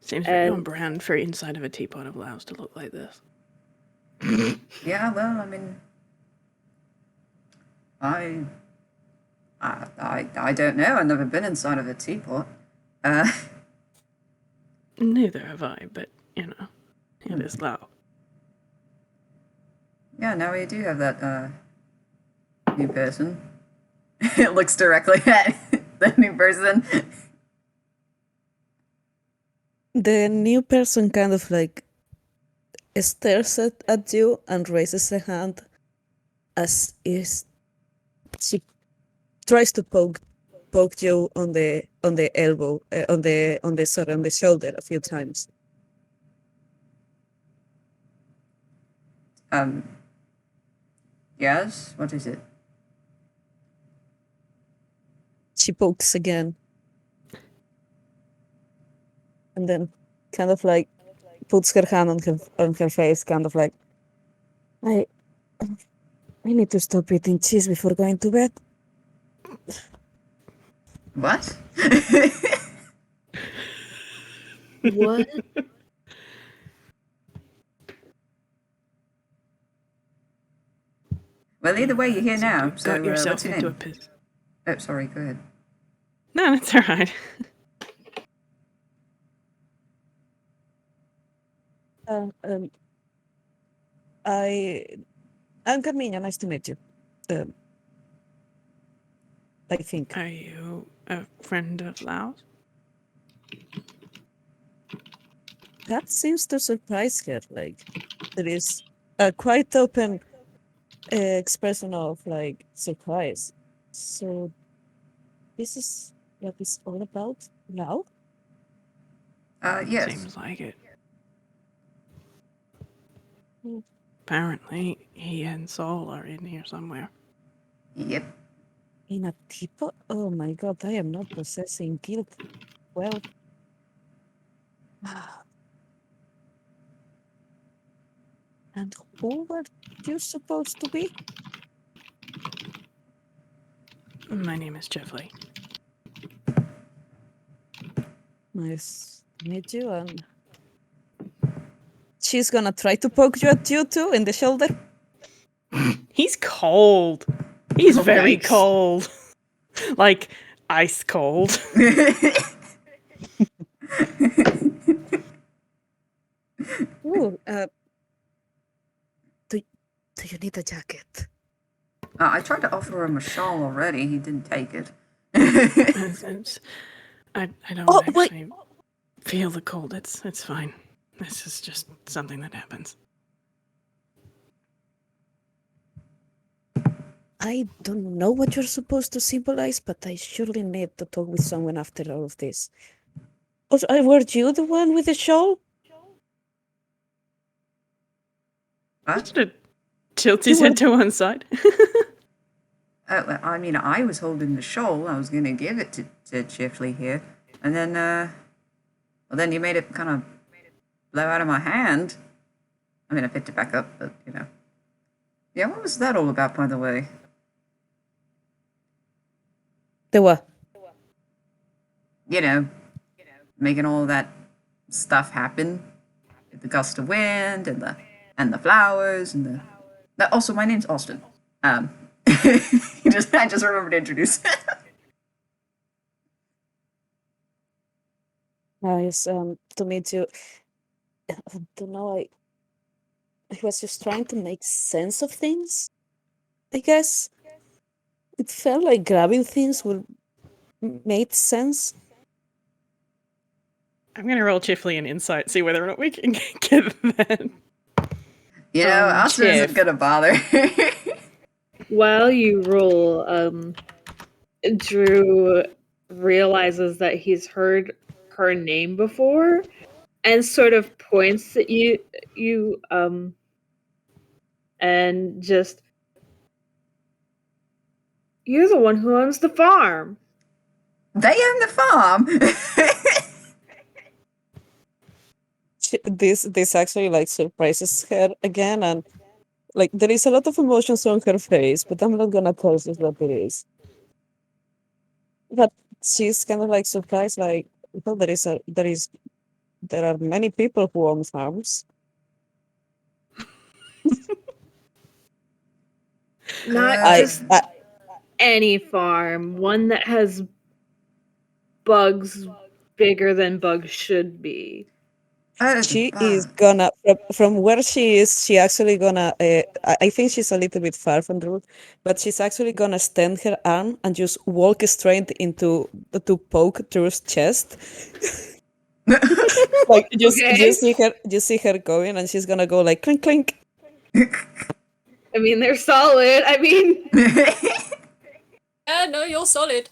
seems very on And- brand for inside of a teapot of Laos to look like this. Yeah, well, I mean, I don't know. I've never been inside of a teapot. Neither have I, but you know, it is Lao. Yeah, now we do have that new person. It looks directly at the new person. The new person kind of like stares at you and raises a hand as is she tries to poke you on the elbow, on the shoulder a few times. Yes. What is it? She pokes again, and then kind of like puts her hand on her face, kind of like, I need to stop eating cheese before going to bed. What? What? Well, either way, you're here now. You So got yourself what's your into a name? piss. Oh, sorry. Go ahead. No, that's alright. I'm Carmiña. Nice to meet you. I think. Are you a friend of Laos? That seems to surprise her. Like, there is a quite open expression of like surprise. So, this is what it's all about now. Yes. Seems like it. Hmm. Apparently, he and Soul are in here somewhere. Yep. In a teapot? Oh my god, I am not possessing guilt. Well. And who were you supposed to be? My name is Chifley. Nice to meet you. And she's gonna try to poke you at you too in the shoulder. He's cold. He's Oh, very yikes. cold. Like, ice cold. Ooh, do you need a jacket? I tried to offer him a shawl already. He didn't take it. I don't Oh, wait. actually feel the cold. It's fine. This is just something that happens. I don't know what you're supposed to symbolize, but I surely need to talk with someone after all of this. Also, were you the one with the shawl? What? Sort of tilts his head to one side. I mean, I was holding the shawl. I was going to give it to Chifley here. And then, then you made it kind of blow out of my hand. I mean, I picked it back up, but, you know. Yeah, what was that all about, by the way? The what? You know, making all that stuff happen. The gust of wind and the flowers and the... Also, my name's Austin. I just remembered to introduce. Nice to meet you. I don't know. he was just trying to make sense of things. I guess it felt like grabbing things made sense. I'm gonna roll Chifley an insight, see whether or not we can get that. You know, Austin isn't Chiff. gonna bother. While you roll, Drew realizes that he's heard her name before and sort of points at you and just, you're the one who owns the farm. They own the farm. This actually like surprises her again, and like there is a lot of emotions on her face, but I'm not gonna tell you what it is. But she's kind of like surprised, like, well, there are many people who own farms. Not just any farm, one that has bugs bigger than bugs should be. She is gonna from where she is. She actually gonna. I think she's a little bit far from the road, but she's actually gonna stand her arm and just walk straight into to poke Drew's chest. Like just see her going, and she's gonna go like clink clink. I mean, they're solid. I mean, Yeah, no, you're solid.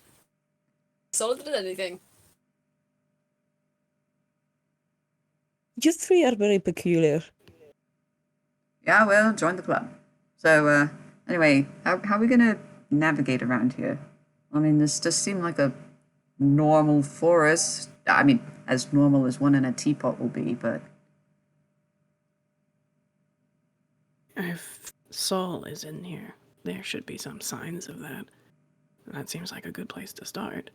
Solid as anything. You three are very peculiar. Yeah, well, join the club. So, anyway, how are we gonna navigate around here? I mean, this does seem like a normal forest. I mean, as normal as one in a teapot will be, but... If Saul is in here, there should be some signs of that. That seems like a good place to start.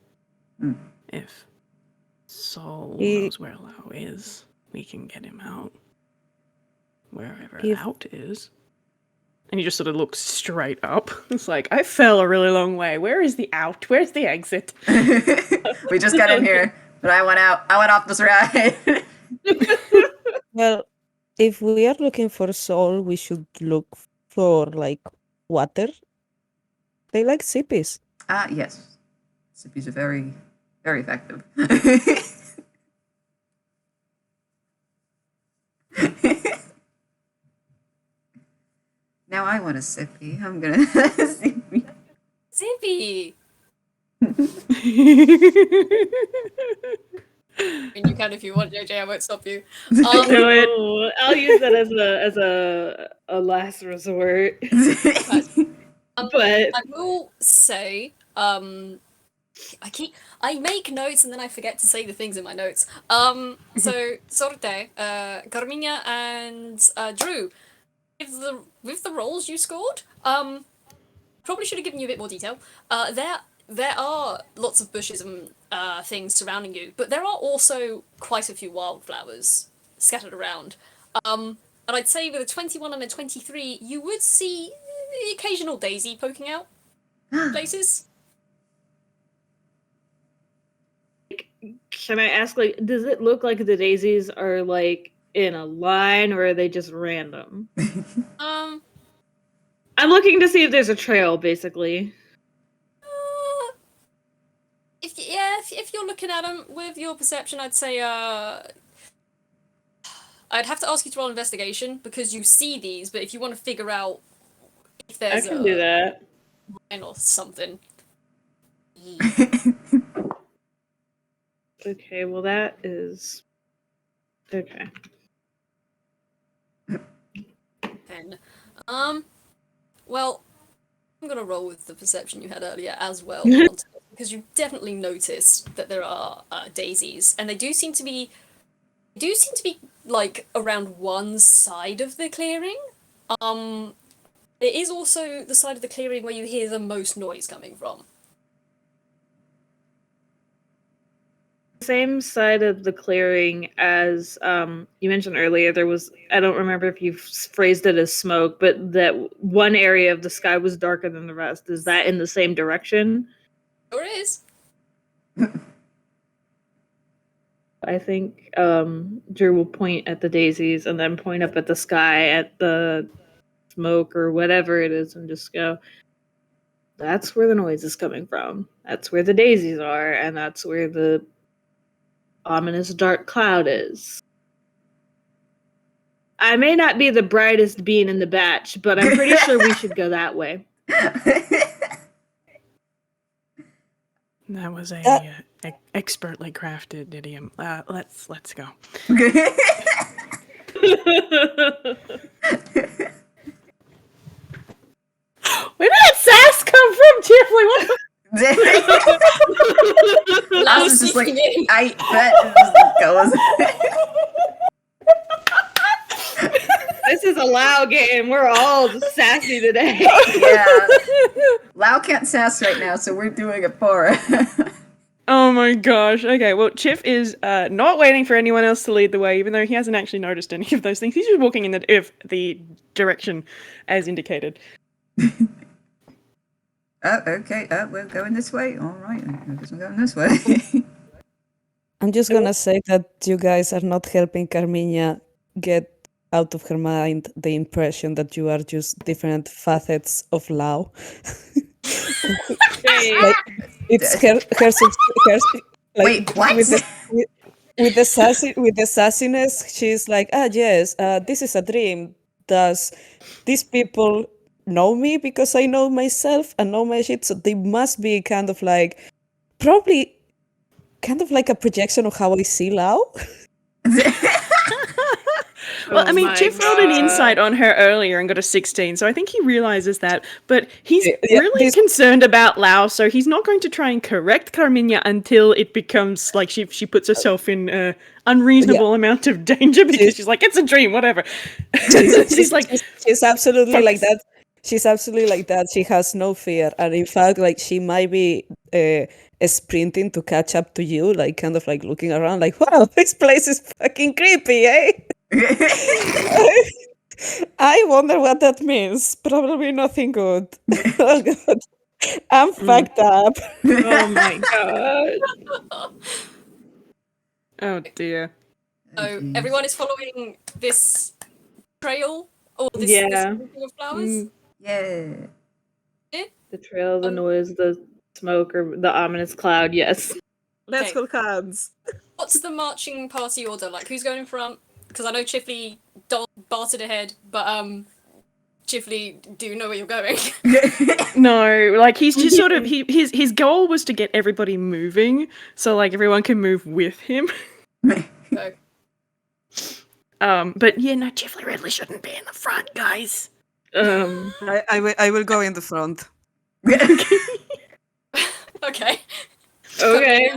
If Saul knows where Lao is, we can get him out. Wherever out is. And he just sort of looks straight up. It's like, I fell a really long way. Where is the out? Where's the exit? We just got in here, but I went out. I went off this ride. Well, if we are looking for Saul, we should look for like water. They like sippies. Yes. Sippies are very, very effective. Now I want a sippy. I'm gonna sippy. Zippy! I mean, you can if you want, JayJay, I won't stop you. Do it. oh, I'll use that as a last resort. But I will say, I make notes and then I forget to say the things in my notes. So Sorte, Carmiña, and Drew, with the rolls you scored, probably should have given you a bit more detail. There are lots of bushes and things surrounding you, but there are also quite a few wildflowers scattered around. And I'd say with a 21 and a 23, you would see the occasional daisy poking out places. can I ask, like, does it look like the daisies are like in a line, or are they just random? I'm looking to see if there's a trail, basically. If you're looking at them with your perception, I'd say I'd have to ask you to roll investigation because you see these, but if you want to figure out if there's I can do that. line or something. Okay, well that is okay. Then, well, I'm gonna roll with the perception you had earlier as well, because you definitely noticed that there are daisies, and they do seem to be like around one side of the clearing. It is also the side of the clearing where you hear the most noise coming from. Same side of the clearing as you mentioned earlier. There was, I don't remember if you phrased it as smoke, but that one area of the sky was darker than the rest. Is that in the same direction? Sure is. I think Drew will point at the daisies and then point up at the sky at the smoke or whatever it is and just go, that's where the noise is coming from. That's where the daisies are, and that's where the ominous dark cloud is. I may not be the brightest bean in the batch, but I'm pretty sure we should go that way. That was a expertly crafted idiom. Let's go. Where did that sass come from, Chifley? What the I was just like, that goes. This is a Lao game. We're all sassy today. Yeah. Lao can't sass right now, so we're doing it for her. Oh my gosh. Okay, well, Chif is not waiting for anyone else to lead the way, even though he hasn't actually noticed any of those things. He's just walking in the direction as indicated. Oh, okay. We're going this way. All right. I guess we're going this way. I'm just gonna say that you guys are not helping Carmiña get out of her mind the impression that you are just different facets of Lao. Like, it's her like, Wait, what? With the sassiness, she's like, yes, this is a dream. Does these people know me because I know myself and know my shit? So they must be kind of like, probably kind of like a projection of how I see Lao. Well, I mean, Chif rolled an insight on her earlier and got a 16, so I think he realizes that. But he's really concerned about Lao, so he's not going to try and correct Carmiña until it becomes like she puts herself in an unreasonable amount of danger because she's like, it's a dream, whatever. She's absolutely like that. She's absolutely like that. She has no fear, and in fact, like she might be sprinting to catch up to you, like kind of like looking around, like, wow, this place is fucking creepy, eh? I wonder what that means. Probably nothing good. Oh god, I'm fucked up. Oh my god. Oh dear. So everyone is following this trail or this grouping of flowers. Yeah. The trail, the noise, the smoke, or the ominous cloud. Yes. Let's Okay. hold hands. What's the marching party order like? Who's going in front? Because I know Chifley darted ahead, but Chifley, do you know where you're going? No, like he's just sort of his goal was to get everybody moving, so like everyone can move with him. So, But yeah, no, Chifley really shouldn't be in the front, guys. I will go in the front. okay. Okay.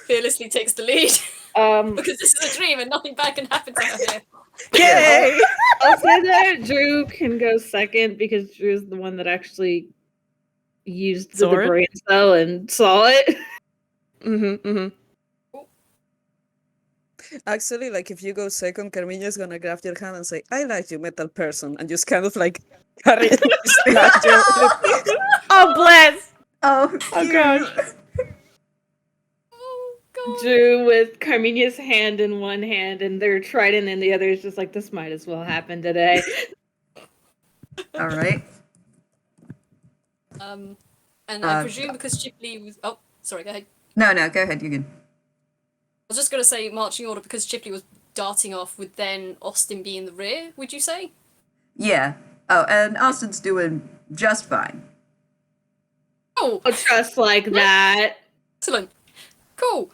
Fearlessly takes the lead. Because this is a dream and nothing bad can happen to her here. Yay! I'll say that Drew can go second because Drew's the one that actually used the brain cell and saw it. Actually, like if you go second, Carmiña's gonna grab your hand and say, "I like you, metal person," and just kind of like carry you. Oh bless! Oh gosh. Oh god. Drew with Carmina's hand in one hand and their trident in the other is just like, this might as well happen today. All right. And I presume because Chifley was... Oh, sorry, go ahead. No, go ahead. You're good. I was just going to say marching order because Chifley was darting off, would then Austin be in the rear, would you say? Yeah. Oh, and Austin's doing just fine. Oh, Just like that. excellent. Cool.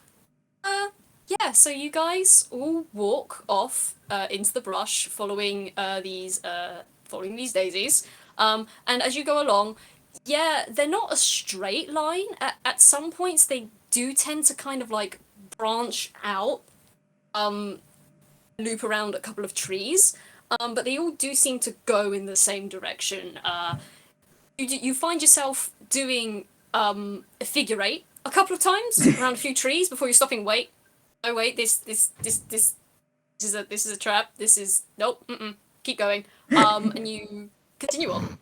Yeah, so you guys all walk off into the brush following these daisies. And as you go along, yeah, they're not a straight line. At some points they do tend to kind of like branch out, loop around a couple of trees. But they all do seem to go in the same direction. You find yourself doing a figure eight a couple of times around a few trees before you're stopping. Wait, oh wait, this is a trap. This is nope. Keep going. And you continue on.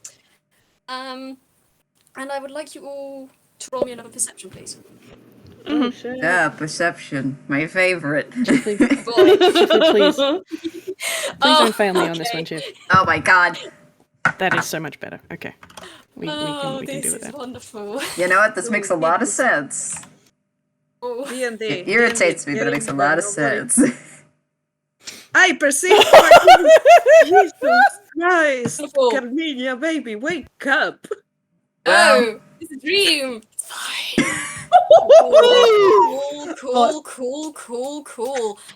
And I would like you all to roll me another perception, please. Oh shit. Ah, perception. My favorite. Chifley, Boy. Chifley, please Oh, don't fail me on this okay. one, Chif. Oh my god. That is so much better. Okay. We Oh, can this do it is then. wonderful. You know what? This makes a lot of sense. Oh. D&D. It irritates me, but it makes a lot of sense. I perceive fucking Jesus Christ. Wonderful. Carmiña, baby, wake up. Oh, it's a dream. It's fine. Cool.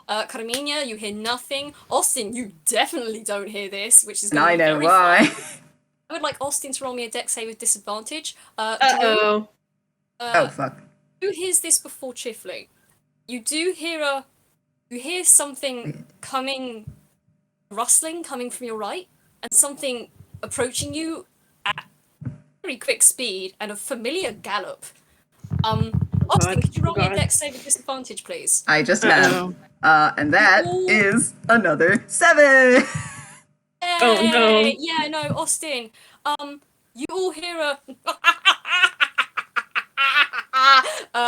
Carmina, you hear nothing. Austin, you definitely don't hear this, which is And going I to be know very why. fun. I would like Austin to roll me a dex save with disadvantage. Uh-oh. Oh fuck. Who hears this before Chifley? You do hear something coming, rustling coming from your right, and something approaching you at very quick speed and a familiar gallop. Austin, could you roll me a dex save with disadvantage, please? I just have. Uh-oh. And that is another 7. Oh, no. Yay! Yeah, no, Austin. You all hear a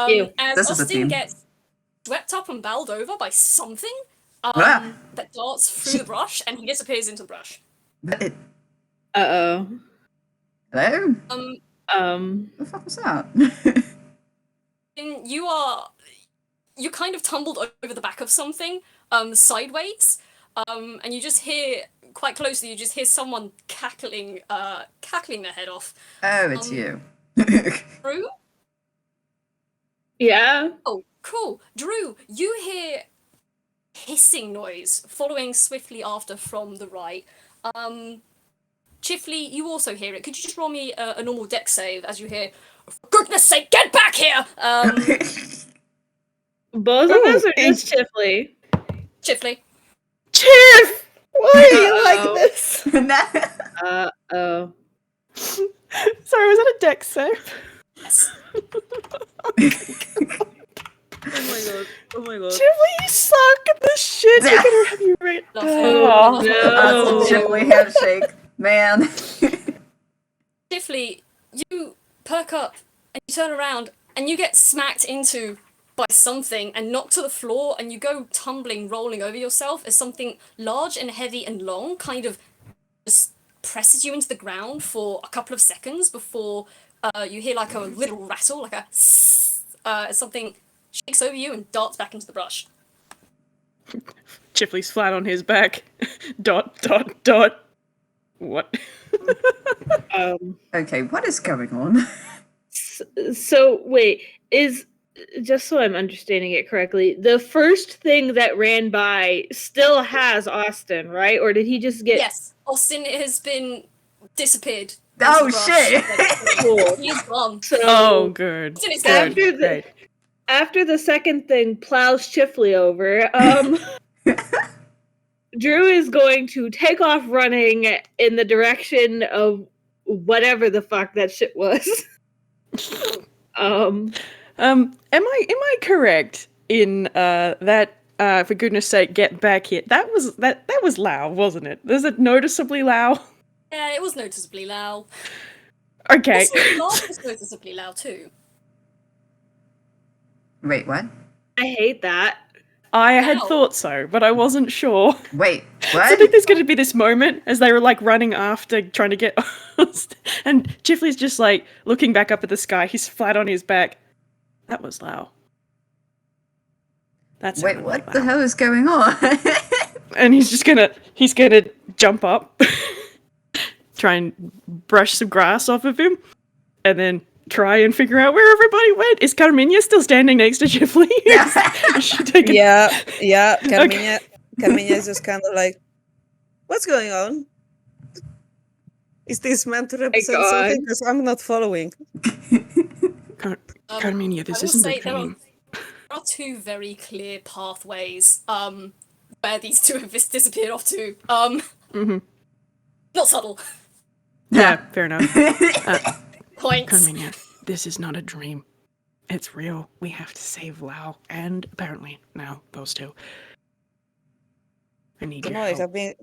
Ew. as This is a Austin theme. gets swept up and bowled over by something Ah. that darts through the brush, and he disappears into the brush. Hello? Uh-oh. What Um. the fuck was that? And you kind of tumbled over the back of something, sideways, and you just hear quite closely. You just hear someone cackling their head off. Oh, it's you. Drew? Yeah. Oh, cool. Drew, you hear hissing noise following swiftly after from the right. Chifley, you also hear it. Could you just roll me a normal dex save as you hear, for goodness sake, get back here! Both of us are just Chifley. Chifley. Chif! Why are you Uh-oh. like this? Uh-oh. Sorry, was that a dex save? Yes. Oh my god. Chifley, you suck at this shit. You're gonna have you right. Love Oh. it. No. That's a Chifley handshake. Man. Chifley, you perk up and you turn around and you get smacked into by something and knocked to the floor, and you go tumbling, rolling over yourself as something large and heavy and long kind of just presses you into the ground for a couple of seconds before you hear like a little rattle, like a as something shakes over you and darts back into the brush. Chifley's flat on his back. ... What? Okay, what is going on? So wait, is just so I'm understanding it correctly, the first thing that ran by still has Austin, right? Or did he just get Yes, Austin has been disappeared. into Oh, the brush. shit. cool? He's gone. So Oh, good. Austin is Good. After the- Great. after the second thing plows Chifley over, Drew is going to take off running in the direction of whatever the fuck that shit was. Am I correct in that for goodness sake, get back here? That was Lao, wasn't it? Was it noticeably Lao? Yeah, it was noticeably loud. Okay. Also, the laugh was noticeably loud too. Wait, what? I hate that. I had Ow. thought so, but I wasn't sure. Wait, So I what? think there's going to be this moment as they were like running after, trying to get, and Chifley's just like looking back up at the sky. He's flat on his back. That was Lao. That's Wait, what the hell is going on? And he's gonna jump up, try and brush some grass off of him, and then try and figure out where everybody went. Is Carmiña still standing next to Chifley? Is she taking... Yeah. Carmiña is just kind of like, what's going on? Is this meant to represent God. something? Because I'm not following. Carmiña, this I will isn't say a dream. there are two very clear pathways where these two have disappeared off to. Not subtle. Yeah, fair enough. Points. Carmiña, this is not a dream. It's real. We have to save Lao, and apparently now those two. I need your help.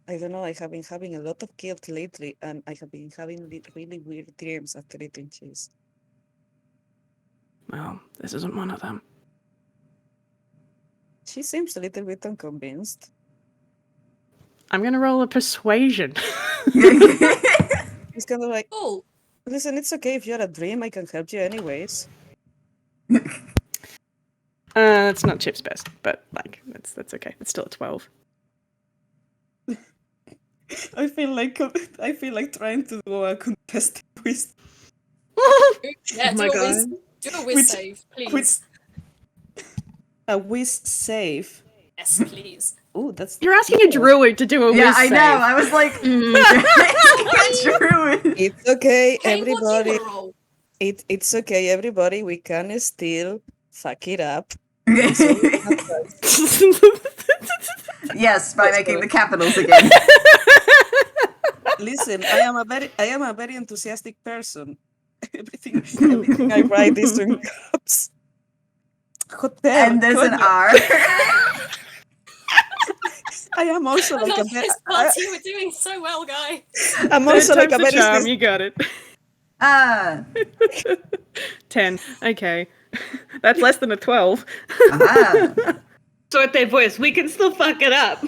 I don't know, I have been having a lot of guilt lately, and I have been having really weird dreams after eating cheese. Well, this isn't one of them. She seems a little bit unconvinced. I'm gonna roll a persuasion. It's kind of like, Oh, listen, it's okay if you're a dream. I can help you anyways. That's not Chip's best, but like that's okay. It's still a 12. I feel like trying to do a contested quiz. yeah, Oh my God. do a whiz Which- save, please. A whiz save. Yes, please. Oh, that's. You're asking a druid to do a Yeah, whiz I save. know. I was like, druid. It's okay, Hey, what do you everybody. want to roll? It's okay, everybody. We can still fuck it up. Yes, by making the capitals again. Listen, I am a very enthusiastic person. Everything I write is in caps. Hotel. And there's an R. I am also I like a love very. this party. We're doing so well, guy. I'm also like a Time's the very. charm, you got it. Ah. 10. Okay. That's less than a 12. Aha. Sorte voice, we can still fuck it up.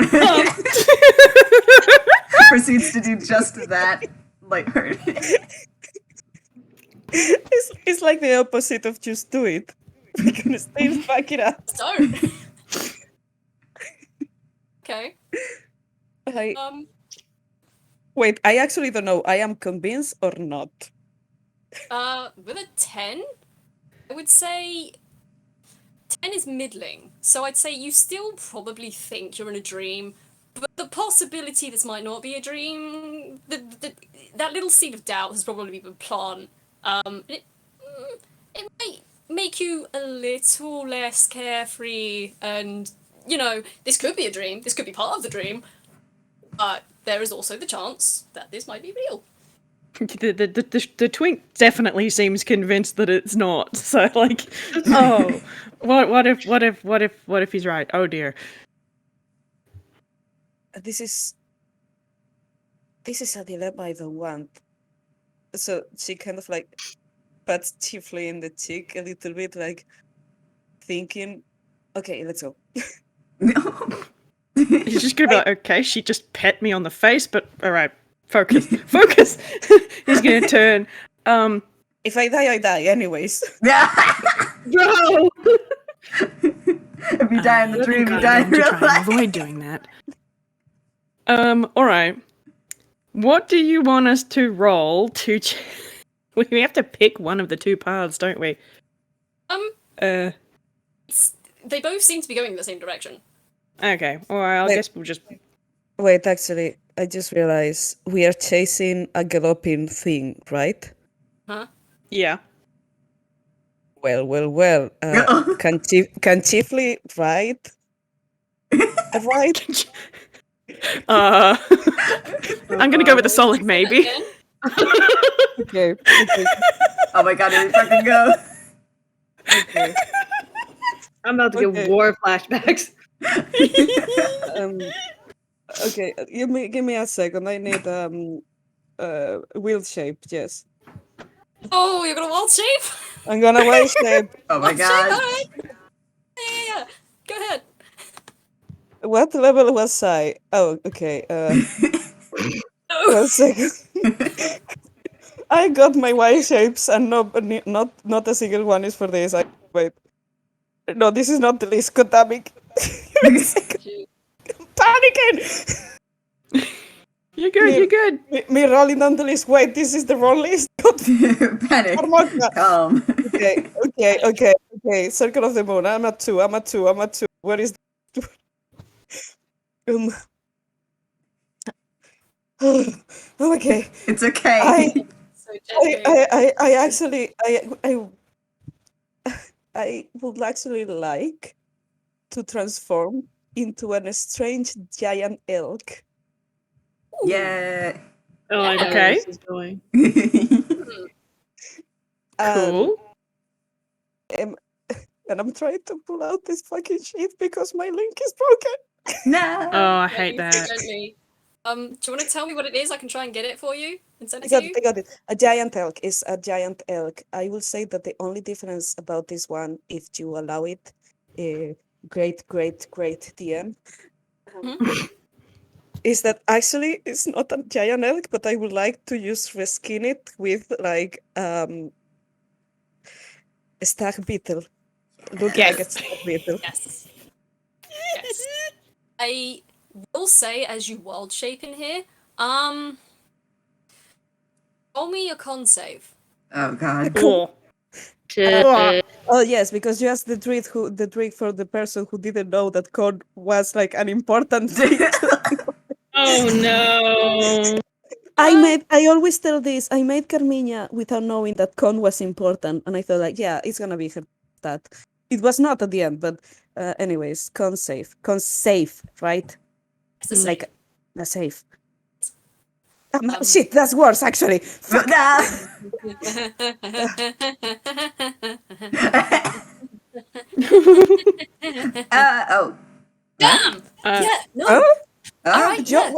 Proceeds to do just that. Lighthearted. It's like the opposite of just do it. We can still fuck it up. Don't. Okay. Wait, I actually don't know. I am convinced or not. With a 10, I would say 10 is middling. So I'd say you still probably think you're in a dream, but the possibility this might not be a dream, that little seed of doubt has probably been planted. It might make you a little less carefree, and this could be a dream. This could be part of the dream, but there is also the chance that this might be real. The twink definitely seems convinced that it's not. So like, oh, what if he's right? Oh dear. This is a dilemma I don't want. So she kind of like pats Chifley in the cheek a little bit, like thinking, okay, let's go. He's just gonna be like, okay, she just pet me on the face, but all right, focus. He's gonna turn. If I die, I die anyways. Bro! If you die in the dream, you die in to real try and life. avoid doing that. All right. What do you want us to roll to? We have to pick one of the two paths, don't we? They both seem to be going in the same direction. Okay. Well, I Wait. guess we'll just. Wait, actually, I just realized we are chasing a galloping thing, right? Huh? Yeah. Well. Can Chifley ride? Right? I'm gonna go with a solid maybe. Again? Okay. Oh my god, here we fucking go. Okay. I'm about to Okay. get war flashbacks. Okay. Give me a second. I need wheel shape. Yes, Oh, you're gonna wild shape? I'm gonna wheel shape. Oh my Wild shape, god. alright. Yeah. Go ahead. What level was I? Oh, okay. One second. I got my Y shapes, and not a single one is for this. Wait. No, this is not the list. God damn it. Give me a second. I'm panicking. You're good. You're good. Me rolling down the list. Wait, this is the wrong list. God, Panic. Carmiña. Calm. Okay. Circle of the Moon. I'm at two. Where is the... Oh, okay. It's okay. So gently. I actually I would actually like to transform into an strange giant elk. Yeah. Oh, I know Okay. where this is going. Cool. And I'm trying to pull out this fucking sheet because my link is broken. No. Oh, I hate Gently, that. gently. Do you want to tell me what it is? I can try and get it for you and send I it got to it, you. I got it. A giant elk is a giant elk. I will say that the only difference about this one, if you allow it, great DM, is that actually it's not a giant elk, but I would like to use reskin it with like a stag beetle. Look like a stag beetle. Yes. Yes. I will say, as you wild shape in here, roll me a con save. Oh god. Cool. Oh yes, because you asked the trick for the person who didn't know that code was like an important thing. Oh no. I always tell this. I made Carmiña without knowing that con was important, and I thought like, yeah, it's gonna be her stat. It was not at the end, but anyways, con save, right? It's a save. Like a save. Shit, that's worse actually. Fuck. Oh. Damn! Yeah, no. Oh? Alright, yeah.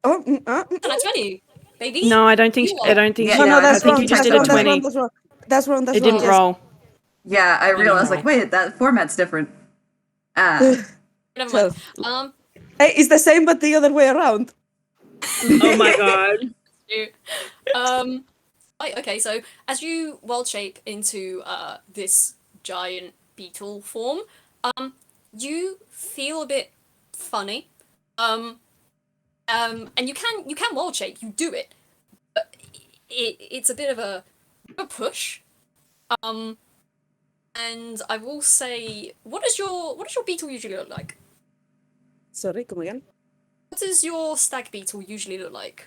Oh, Can I 20, baby? No, I don't think. You I don't think. Yeah, she- no, I that's I think wrong. you just That's did a wrong. 20. That's wrong. It didn't Yes. roll. Yeah, I realized roll. like, wait, that format's different. Never mind. So- Hey, it's the same, but the other way around. Oh my god. Right, okay, so as you wild shape into this giant beetle form, you feel a bit funny. And you can wild shape, you do it, but it's a bit of a push. And I will say, what does your beetle usually look like? Sorry, come again. What does your stag beetle usually look like?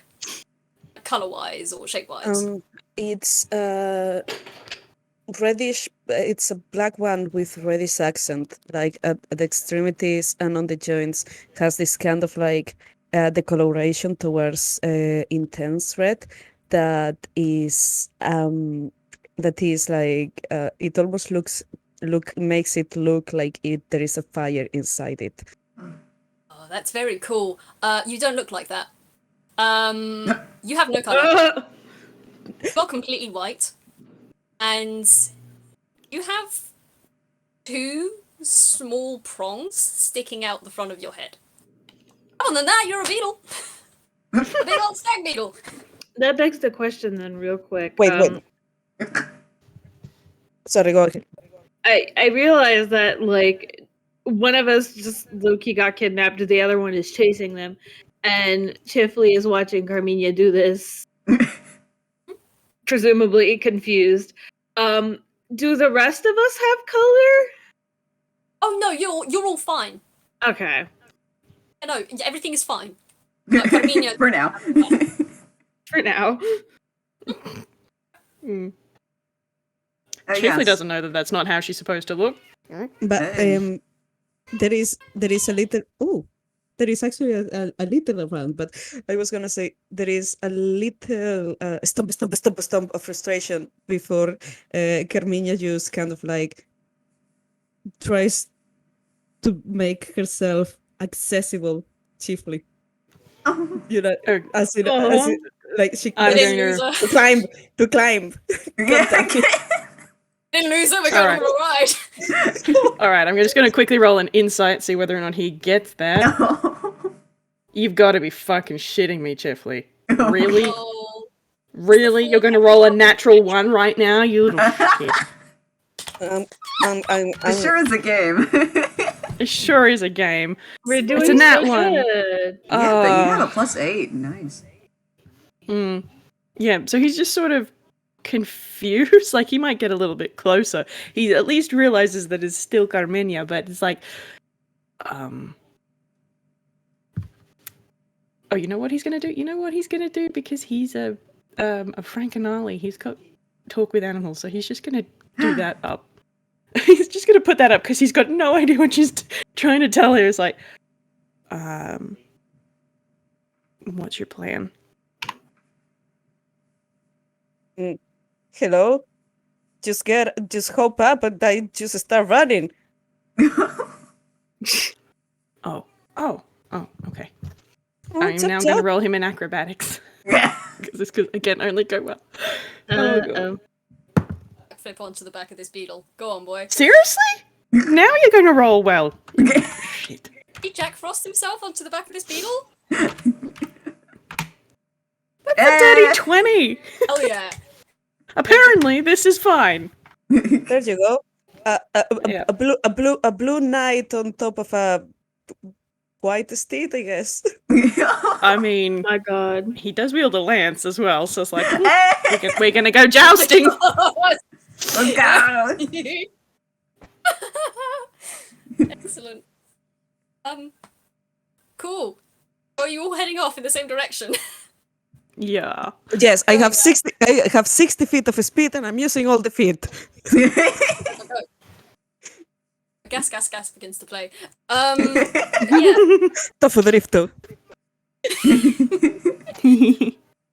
Color-wise or shape-wise? It's reddish. It's a black one with reddish accent, like at the extremities and on the joints. Has this kind of like decoloration towards intense red that is like it almost makes it look like there is a fire inside it. Oh, that's very cool. You don't look like that. You have no color. You're completely white, and you have 2 small prongs sticking out the front of your head. Other than that, you're a beetle. A big old stag beetle. That begs the question then, real quick. Wait. Sorry, go ahead. I realized that like one of us just low-key got kidnapped, the other one is chasing them, and Chifley is watching Carmiña do this, presumably confused. Do the rest of us have color? Oh no, you're all fine. Okay. No, everything is fine. Carmiña, For now. For now. Chifley Yes. doesn't know that that's not how she's supposed to look. But Hey. there is a little. Oh, there is actually a little around. But I was gonna say there is a little stomp of frustration before Carmiña just kind of like tries to make herself accessible chiefly. Oh. You know, Oh, as in like she I'm didn't going lose to. her. to climb. Yeah. Didn't lose her, we're going for a ride. All right, I'm just going to quickly roll an insight, see whether or not he gets that. No. You've got to be fucking shitting me, Chifley. Really? Oh. Really? You're going to roll a natural 1 right now, you little shit. It sure is a game. It sure is a game. We're doing It's a nat so 1. good. Yeah, but you have a +8. Nice. Yeah, so he's just sort of confused. Like, he might get a little bit closer. He at least realizes that it's still Carmiña, but it's like, oh, you know what he's gonna do? You know what he's gonna do? Because he's a Frankenali. He's got talk with animals, so he's just gonna do that up. He's just gonna put that up because he's got no idea what she's trying to tell her. It's like, what's your plan? Hello, just hop up and I just start running. Oh, okay. I'm now going to roll him in acrobatics. Because this could, again, only go well. Oh. Flip onto the back of this beetle. Go on, boy. Seriously? Now you're going to roll well. Shit. He Jack Frost himself onto the back of this beetle? That's a dirty 20! Oh yeah. Apparently, this is fine. There you go. Yeah. A blue knight on top of a white steed, I guess. I mean, My God. he does wield a lance as well, so it's like, we're gonna go jousting! Oh god. Excellent. Cool. Are you all heading off in the same direction? Yeah. Yes, I have 60. I have 60 feet of speed, and I'm using all the feet. Gas begins to play. Yeah. Tough drifto.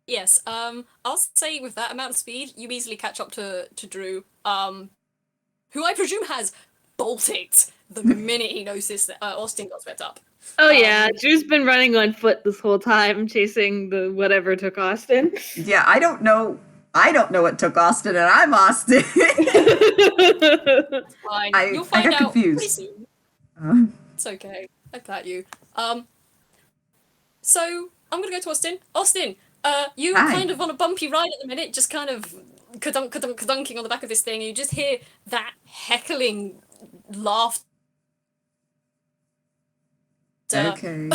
Yes. I'll say with that amount of speed, you easily catch up to Drew. Who I presume has bolted the minute he noticed that Austin got swept up. Oh yeah, Drew's been running on foot this whole time, chasing the whatever took Austin. Yeah, I don't know what took Austin, and I'm Austin. Fine. You'll I find got out pretty confused. soon. It's okay. I pat you. So I'm gonna go to Austin. Austin, you Hi. kind of on a bumpy ride at the minute, just kind of kadunking on the back of this thing. You just hear that heckling laugh. Okay.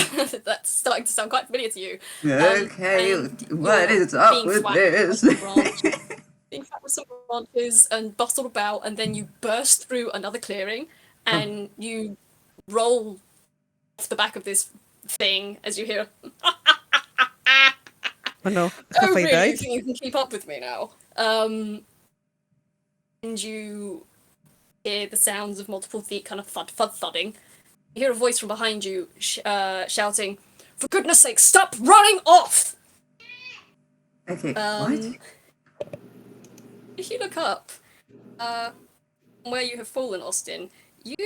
That's starting to sound quite familiar to you. Okay, and what you're is up being with thwacked this? with a branch, being thwacked with some branches and bustled about, and then you burst through another clearing, and you roll off the back of this thing as you hear. Oh no, Oh, have I really? You died? think you can keep up with me now? And you hear the sounds of multiple feet kind of thudding. You hear a voice from behind you shouting, "For goodness sake, stop running off!" Okay, what? If you look up where you have fallen, Austin, you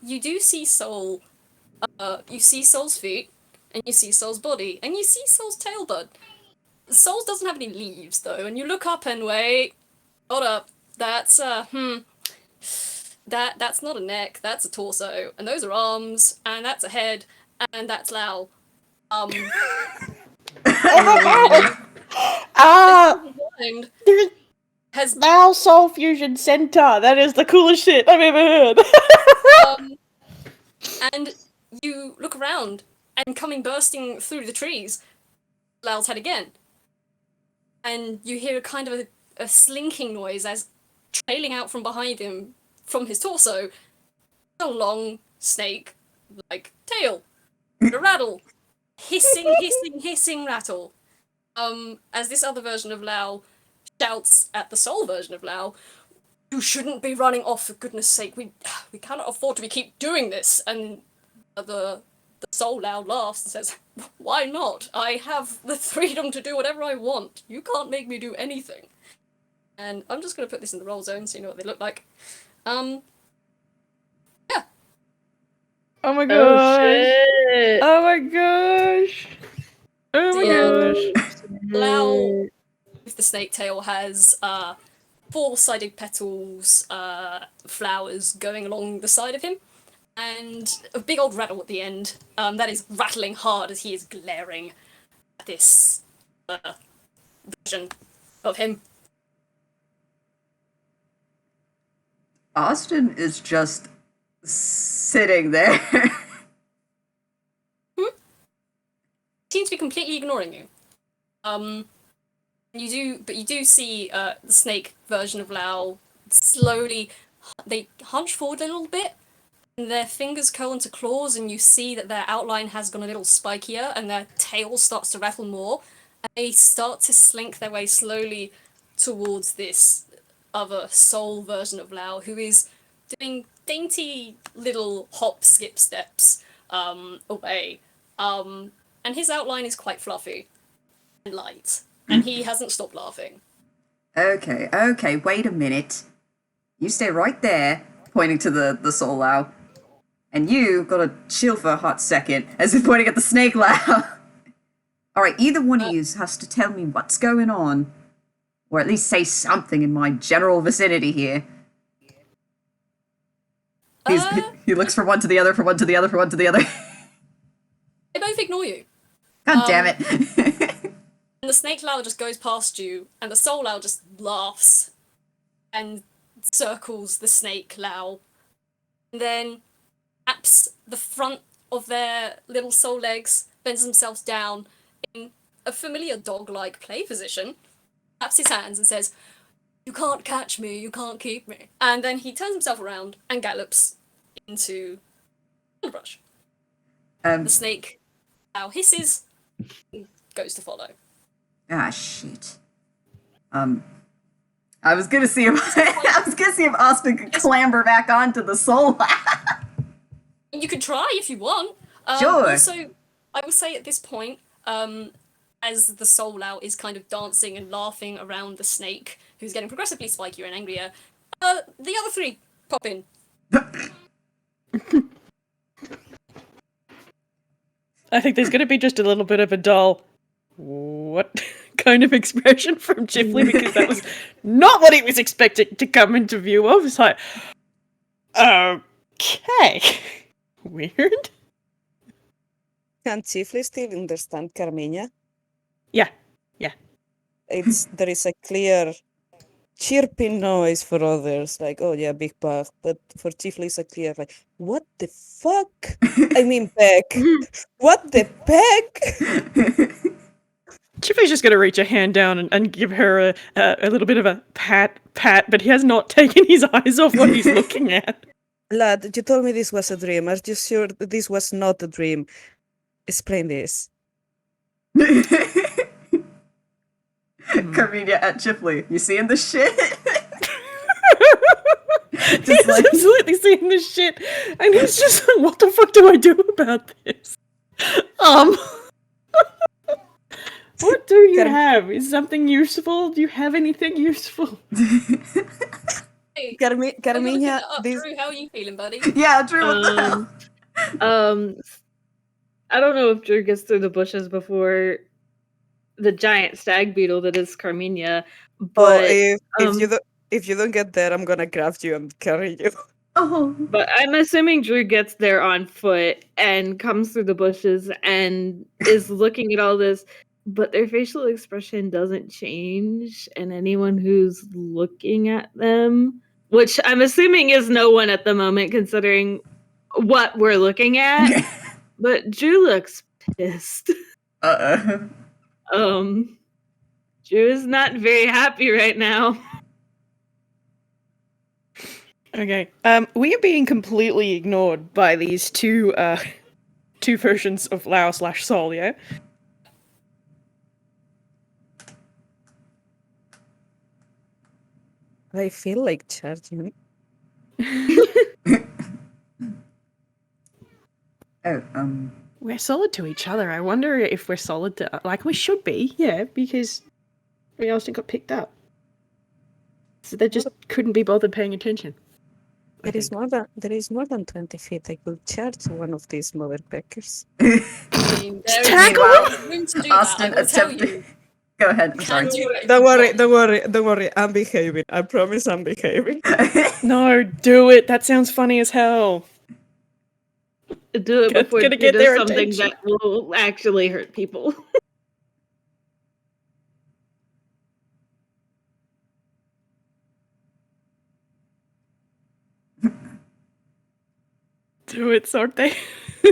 you do see Soul. You see Soul's feet, and you see Soul's body, and you see Soul's tail bud. Soul doesn't have any leaves though, and you look up and wait. Hold up, that's That's not a neck, that's a torso, and those are arms, and that's a head, and that's Lao. Oh my god! There's has Lao Soul Fusion Center. That is the coolest shit I've ever heard. and you look around, and coming bursting through the trees, Lao's head again. And you hear kind of a slinking noise as trailing out from behind him, from his torso, a long snake-like tail. A rattle. Hissing rattle. As this other version of Lao shouts at the Soul version of Lao, "You shouldn't be running off, for goodness sake. We cannot afford to keep doing this." And the Soul Lao laughs and says, "Why not? I have the freedom to do whatever I want. You can't make me do anything." And I'm just going to put this in the roll zone so you know what they look like. Yeah. Oh my Oh gosh! shit! Oh my gosh! Oh my Yeah. gosh! Lao with the snake tail has four-sided petals, flowers going along the side of him, and a big old rattle at the end that is rattling hard as he is glaring at this version of him. Austin is just sitting there. Seems to be completely ignoring you. You do see the snake version of Lao slowly. They hunch forward a little bit, and their fingers curl into claws, and you see that their outline has gone a little spikier, and their tail starts to rattle more, and they start to slink their way slowly towards this other soul version of Lao, who is doing dainty little hop, skip steps away. And his outline is quite fluffy and light, and he hasn't stopped laughing. Okay, wait a minute. You stay right there, pointing to the Soul Lao. And you gotta chill for a hot second, as if pointing at the snake Lao. Alright, either one of you has to tell me what's going on. Or at least say something in my general vicinity here. He looks from one to the other, from one to the other, from one to the other. They both ignore you. God damn it. And the snake Lao just goes past you, and the soul Lao just laughs and circles the snake Lao. And then taps the front of their little soul legs, bends themselves down in a familiar dog-like play position, taps his hands and says, "You can't catch me, you can't keep me." And then he turns himself around and gallops into the brush. The snake Lao hisses and goes to follow. Ah, shit. I was gonna see if Austin could clamber back onto the soul. You can try if you want. Sure. Also, I will say at this point, as the soul Lao is kind of dancing and laughing around the snake, who's getting progressively spikier and angrier, the other three pop in. I think there's going to be just a little bit of a dull, what kind of expression from Chifley, because that was not what he was expecting to come into view of. It's like, okay, weird. Can Chifley still understand Carmiña? Yeah. There is a clear chirping noise for others, like, oh yeah, big bug, but for Chifley it's a clear, like, what the fuck? I mean, Beck. What the Beck? Chifley's just going to reach a hand down and give her a little bit of a pat, but he has not taken his eyes off what he's looking at. Lad, you told me this was a dream. Are you sure that this was not a dream? Explain this. Carmina at Chifley. You seeing this shit? He's like, absolutely seeing this shit. And he's just like, what the fuck do I do about this? What do you have? Is something useful? Do you have anything useful? Hey, Carmiña, Drew, how are you feeling, buddy? Yeah, Drew, what the hell? I don't know if Drew gets through the bushes before the giant stag beetle that is Carmiña, but if you don't get there, I'm gonna grab you and carry you. Oh. But I'm assuming Drew gets there on foot and comes through the bushes and is looking at all this, but their facial expression doesn't change, and anyone who's looking at them, which I'm assuming is no one at the moment considering what we're looking at, but Drew looks pissed. Drew is not very happy right now. Okay. We are being completely ignored by these two versions of Lao/Sol, yeah? I feel like charging. We're solid to each other. I wonder if we're solid to... Like, we should be, yeah, because we else got picked up. So they just couldn't be bothered paying attention. There is more than 20 feet. I could charge one of these motherpeckers. I mean, there is room to do Austin that, I will tell you. attempted. Go ahead. I'm sorry. Don't worry. I'm behaving. I promise I'm behaving. No, do it. That sounds funny as hell. Do it before Gonna you get do their something attention. that will actually hurt people. Do it, Sorte. Do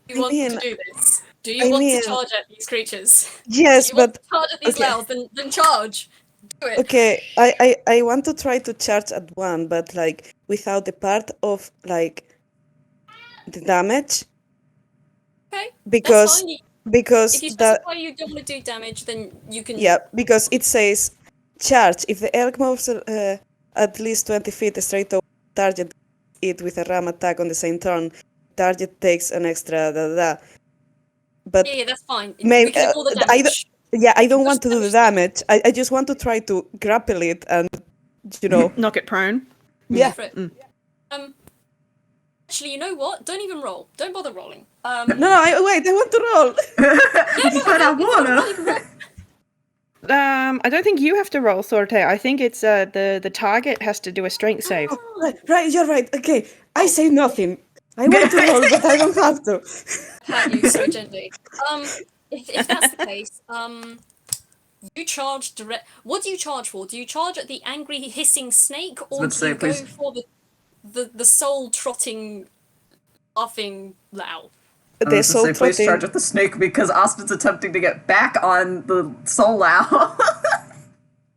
you want to do this? Do you want to charge at these creatures? Yes, Do you want but to charge at these Laos? Then charge. Do it. okay. I want to try to charge at one, but like without the part of like the damage. Okay. Because that's fine. because If you that specify you don't want to do damage, then you can. yeah, because it says charge. If the elk moves at least 20 feet straight toward target it with a ram attack on the same turn, target takes an extra But Yeah, that's fine. Maybe, We can ignore the damage. I don't want to do the damage. I just want to try to grapple it and, Knock it prone. yeah. For it. Actually, you know what? Don't even roll. Don't bother rolling. No, I want to roll. But I wanna. I don't think you have to roll, Sorte. I think it's the target has to do a strength save. Right, you're right. Okay, I say nothing. I want to roll, but I don't have to. Pat you so gently. If that's the case, you charge direct. What do you charge for? Do you charge at the angry hissing snake, or Let's do you say, go please. for the soul trotting, laughing Lao? They're so please trotting. charge at the snake because Austin's attempting to get back on the soul owl.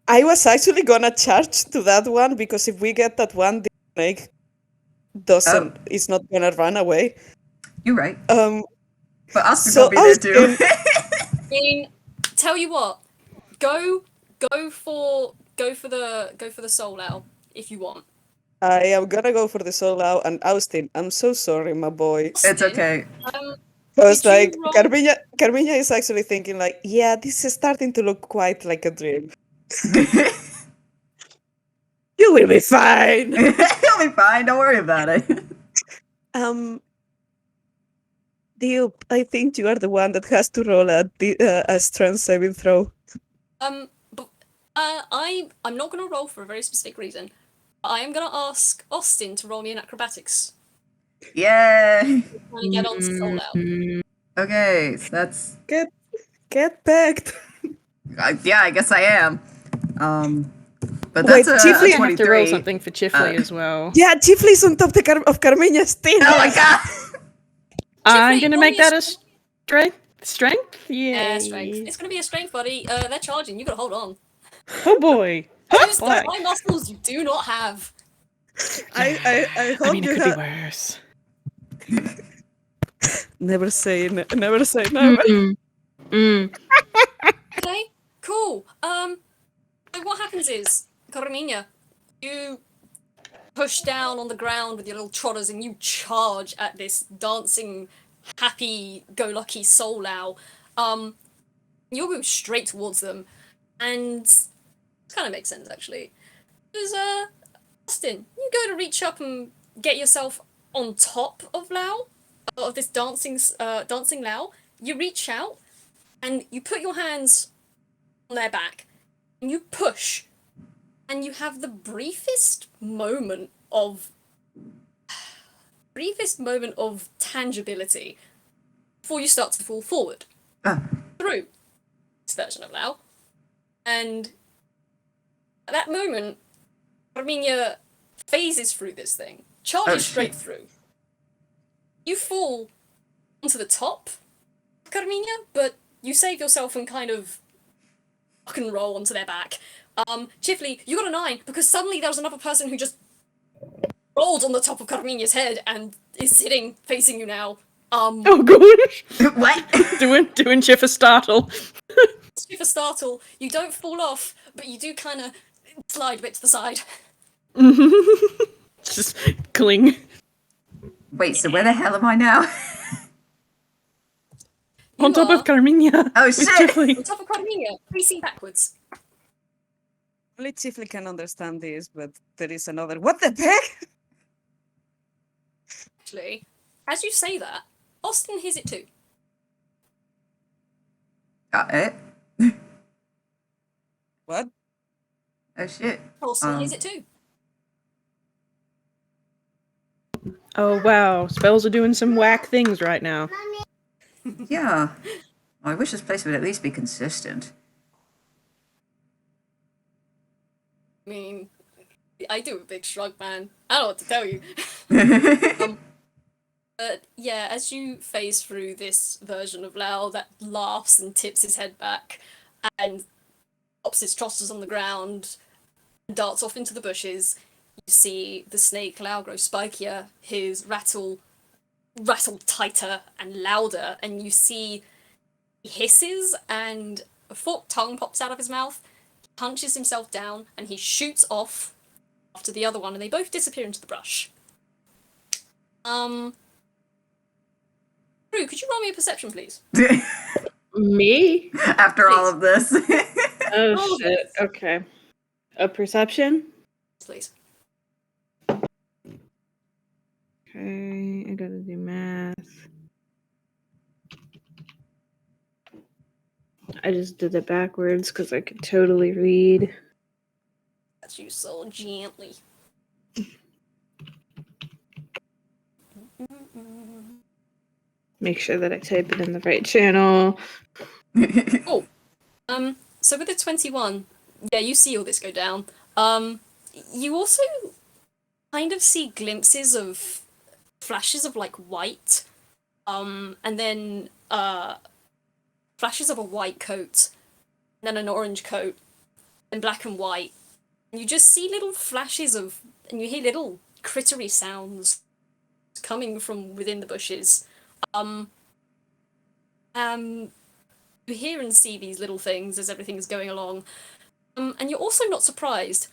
I was actually gonna charge to that one because if we get that one, the snake doesn't. It's not gonna run away. You're right. But Austin's so gonna be there too. I mean, tell you what, go for the soul owl if you want. I am gonna go for the soul owl. And Austin, I'm so sorry, my boy. It's okay. Because Did you like roll- Carmiña is actually thinking like, yeah, this is starting to look quite like a dream. You will be fine. He'll be fine. Don't worry about it. Dio, I think you are the one that has to roll a strength saving throw. But I'm not gonna roll for a very specific reason. I am gonna ask Austin to roll me an acrobatics. Yay! Trying to get on to soul owl. Okay, so that's Get backed. yeah. I guess I am. But Wait, that's Chifley, a I have to roll 23. something for Chifley as well. Yeah, Chifley's on top of Carmiña's team. Oh my god! I'm Chifley, gonna roll make me that a a strength. Strength? Yeah, Yeah. strength. It's gonna be a strength, buddy. They're charging. You gotta hold on. Oh boy. Use the Black. high muscles you do not have. I hope I mean, it you could have. be worse. Never say never. Okay, cool. So what happens is, Carmina, you push down on the ground with your little trotters and you charge at this dancing, happy-go-lucky soul owl. You'll go straight towards them, and it kind of makes sense actually. Because Austin, you go to reach up and get yourself on top of Lao, of this dancing Lao. You reach out and you put your hands on their back and you push, and you have the briefest moment of tangibility before you start to fall forward through this version of Lao. And at that moment, Carmiña phases through this thing, charges straight through. You fall onto the top of Carmiña, but you save yourself and kind of rock and roll onto their back. Chifley, you got a 9 because suddenly there was another person who just rolled on the top of Carmiña's head and is sitting facing you now. Oh gosh. What? doing Chiffer startle. Super startle. You don't fall off, but you do kind of slide a bit to the side. Just cling. Wait, so where the hell am I now? On top of Carmiña. Oh with shit! Chifley. On top of Carmiña, facing backwards. Only Chifley can understand this, but there is another. What the heck? Actually, as you say that, Austin hears it too. Got it. What? Oh shit. Austin hears it too. Oh wow, spells are doing some whack things right now. Yeah. Well, I wish this place would at least be consistent. I mean, I do a big shrug, man. I don't know what to tell you. But yeah, as you phase through this version of Lao that laughs and tips his head back and pops his trotters on the ground and darts off into the bushes, you see the snake Lao grow spikier, his rattle tighter and louder, and you see he hisses and a forked tongue pops out of his mouth, he punches himself down, and he shoots off after the other one, and they both disappear into the brush. Drew, could you roll me a perception, please? Me? After all of this. Oh Roll shit. this. Okay. A perception? Please. Okay, I gotta do math. I just did it backwards because I could totally read. That's you so gently. Make sure that I type it in the right channel. Oh, so with the 21, yeah, you see all this go down. You also kind of see glimpses of flashes of like white, and then flashes of a white coat, and then an orange coat, and black and white. And you just see little flashes of, and you hear little crittery sounds coming from within the bushes. You hear and see these little things as everything's going along. And you're also not surprised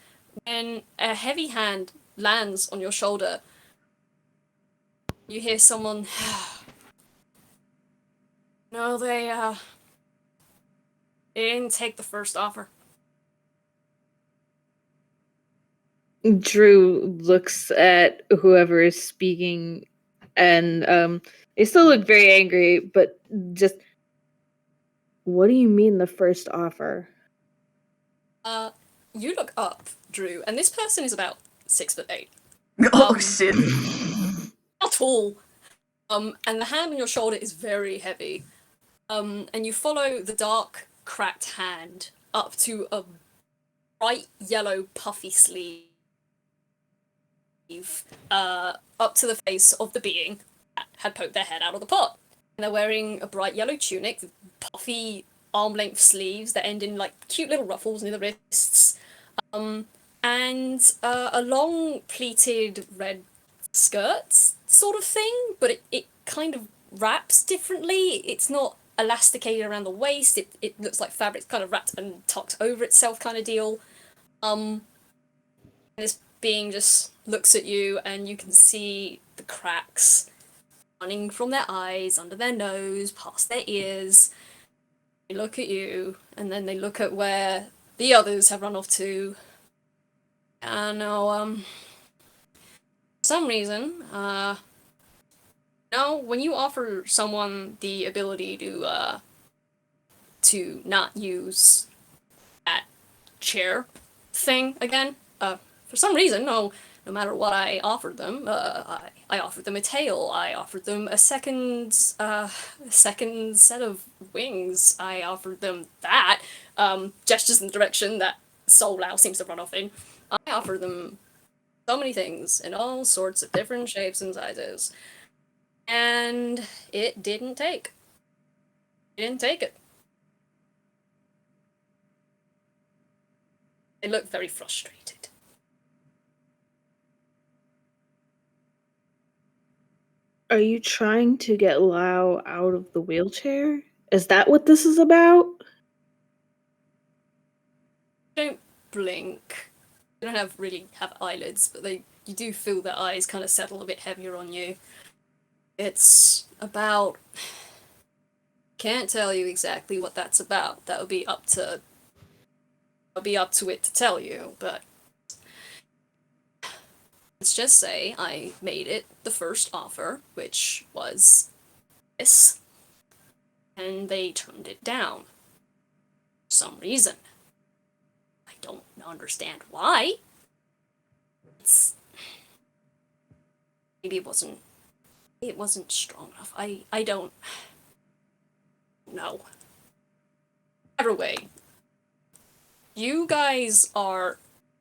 when a heavy hand lands on your shoulder. You hear someone. No, they didn't take the first offer. Drew looks at whoever is speaking, and they still look very angry, but just, what do you mean the first offer? You look up, Drew, and this person is about 6'8". Oh shit. Not tall. And the hand on your shoulder is very heavy. And you follow the dark, cracked hand up to a bright yellow puffy sleeve, up to the face of the being that had poked their head out of the pot. And they're wearing a bright yellow tunic with puffy arm-length sleeves that end in like cute little ruffles near the wrists, and a long pleated red skirt sort of thing, but it kind of wraps differently. It's not elasticated around the waist. It looks like fabric's kind of wrapped and tucked over itself kind of deal. And this being just looks at you, and you can see the cracks running from their eyes, under their nose, past their ears. They look at you, and then they look at where the others have run off to. I know, for some reason, when you offer someone the ability to not use that chair thing again, for some reason, no matter what I offered them, I offered them a tail, I offered them a second set of wings, I offered them that, gestures in the direction that Soul Lao seems to run off in. I offered them so many things in all sorts of different shapes and sizes. And it didn't take. It didn't take it. They looked very frustrated. Are you trying to get Lao out of the wheelchair? Is that what this is about? Don't blink. They don't really have eyelids, but you do feel their eyes kind of settle a bit heavier on you. It's about... Can't tell you exactly what that's about. That would be up to it to tell you, but let's just say I made it the first offer, which was this, and they turned it down. For some reason. I don't understand why. Maybe it wasn't strong enough. I don't know. Either way, you guys are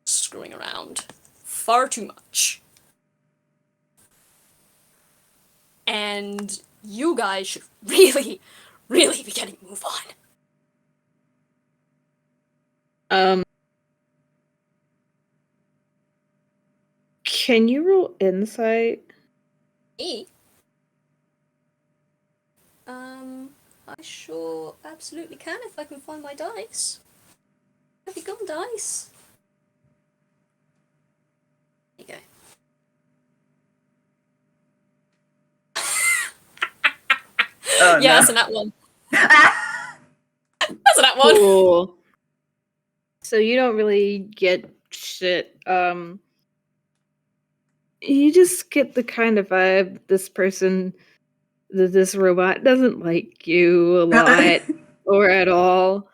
screwing around far too much. And you guys should really, really be getting a move on. Can you roll insight? Me? I sure absolutely can if I can find my dice. Have you got dice? There you go. Oh, yeah, no. that's a nat one. That's a nat one. Cool. So you don't really get shit. you just get the kind of vibe that this robot doesn't like you a lot or at all.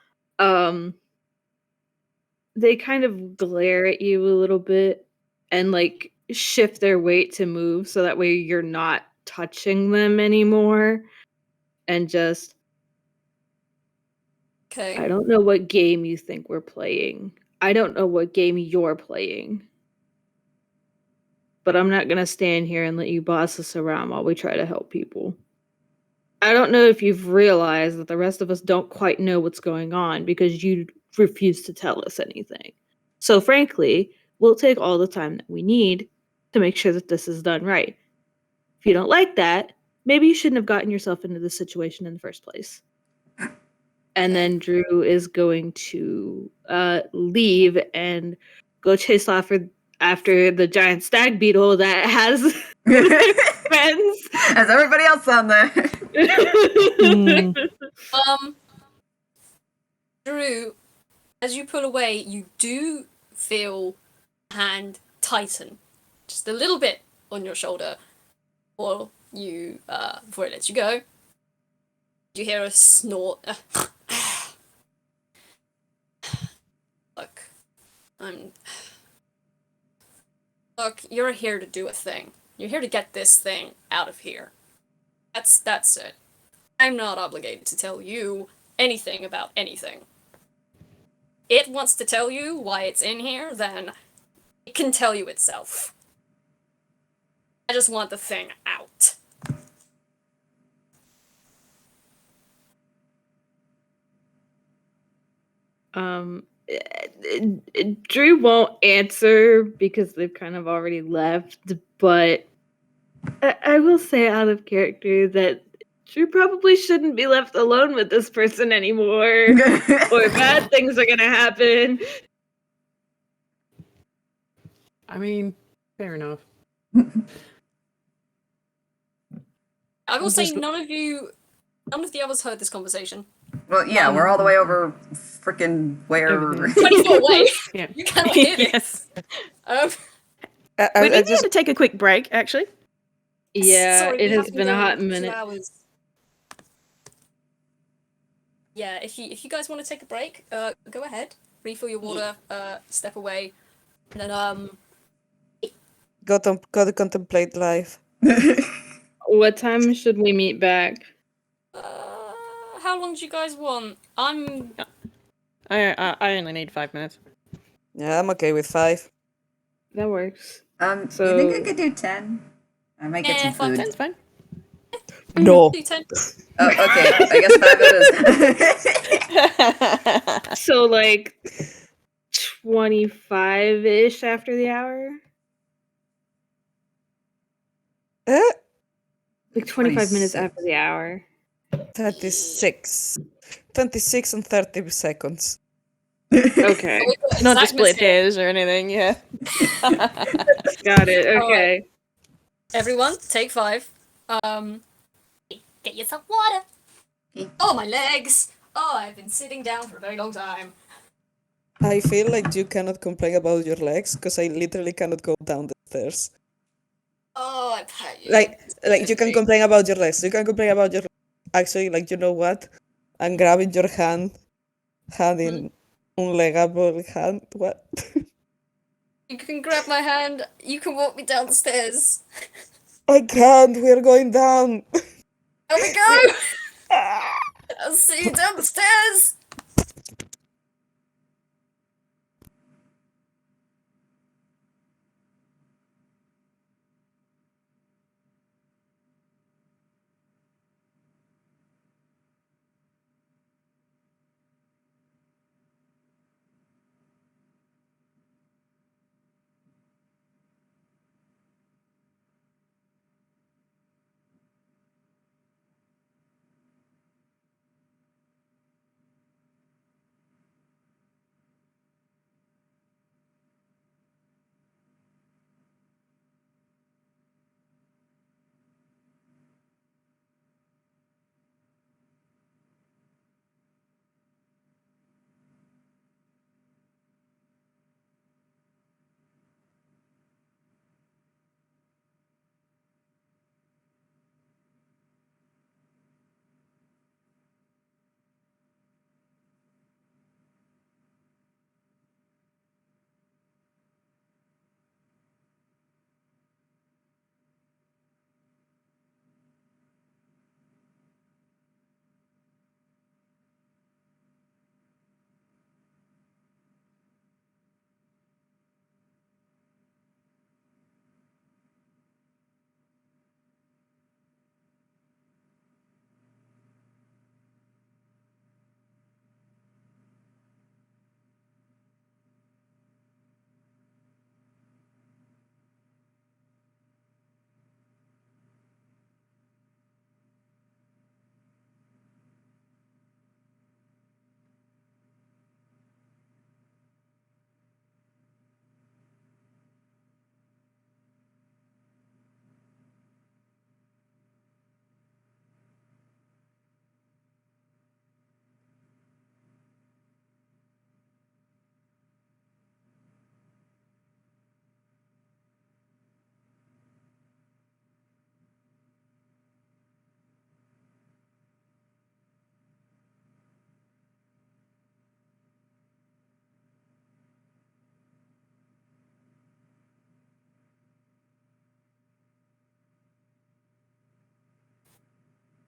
They kind of glare at you a little bit and like shift their weight to move so that way you're not touching them anymore. And just, Okay. I don't know what game you think we're playing. I don't know what game you're playing. But I'm not going to stand here and let you boss us around while we try to help people. I don't know if you've realized that the rest of us don't quite know what's going on because you refuse to tell us anything. So frankly, we'll take all the time that we need to make sure that this is done right. If you don't like that, maybe you shouldn't have gotten yourself into this situation in the first place. And then Drew is going to leave and go chase after the giant stag beetle that has friends. As everybody else on there. Drew, as you pull away, you do feel a hand tighten just a little bit on your shoulder, or you before it lets you go. You hear a snort. Look, you're here to do a thing. You're here to get this thing out of here. That's it. I'm not obligated to tell you anything about anything. It wants to tell you why it's in here, then it can tell you itself. I just want the thing out. Drew won't answer because they've kind of already left, but I will say out of character that Drew probably shouldn't be left alone with this person anymore, or bad things are gonna happen. I mean, fair enough. I will say none of the others heard this conversation. Well, yeah, we're all the way over freaking where... Over 20 feet away. Yeah. You cannot hear this. Yes. I We need just to take a quick break, actually. Yeah, Sorry, it we has have been a going hot for 2 minute. hours. Yeah, if you guys want to take a break, go ahead. Refill your water, step away, and then go to contemplate life. What time should we meet back? how long do you guys want? I'm I only need 5 minutes. Yeah, I'm okay with 5. That works. you So- think I could do 10? I might get some 5 food. 10's fine. No. do 10. Oh, okay. I guess 5 it is. So like 25-ish after the hour? Like 25 minutes 26. after the hour. 36. 26 and 30 seconds. Okay. Not to Exact split mistake. hairs or anything, yeah. Got it. Okay. Everyone, take 5. Get yourself water. Oh, my legs. Oh, I've been sitting down for a very long time. I feel like you cannot complain about your legs because I literally cannot go down the stairs. Oh, I pat you. Like you can complain about your legs. You can complain about your actually, like, you know what? I'm grabbing your hand in unlegable hand. What? You can grab my hand. You can walk me down the stairs. I can't. We're going down. There we go. I'll see you down the stairs.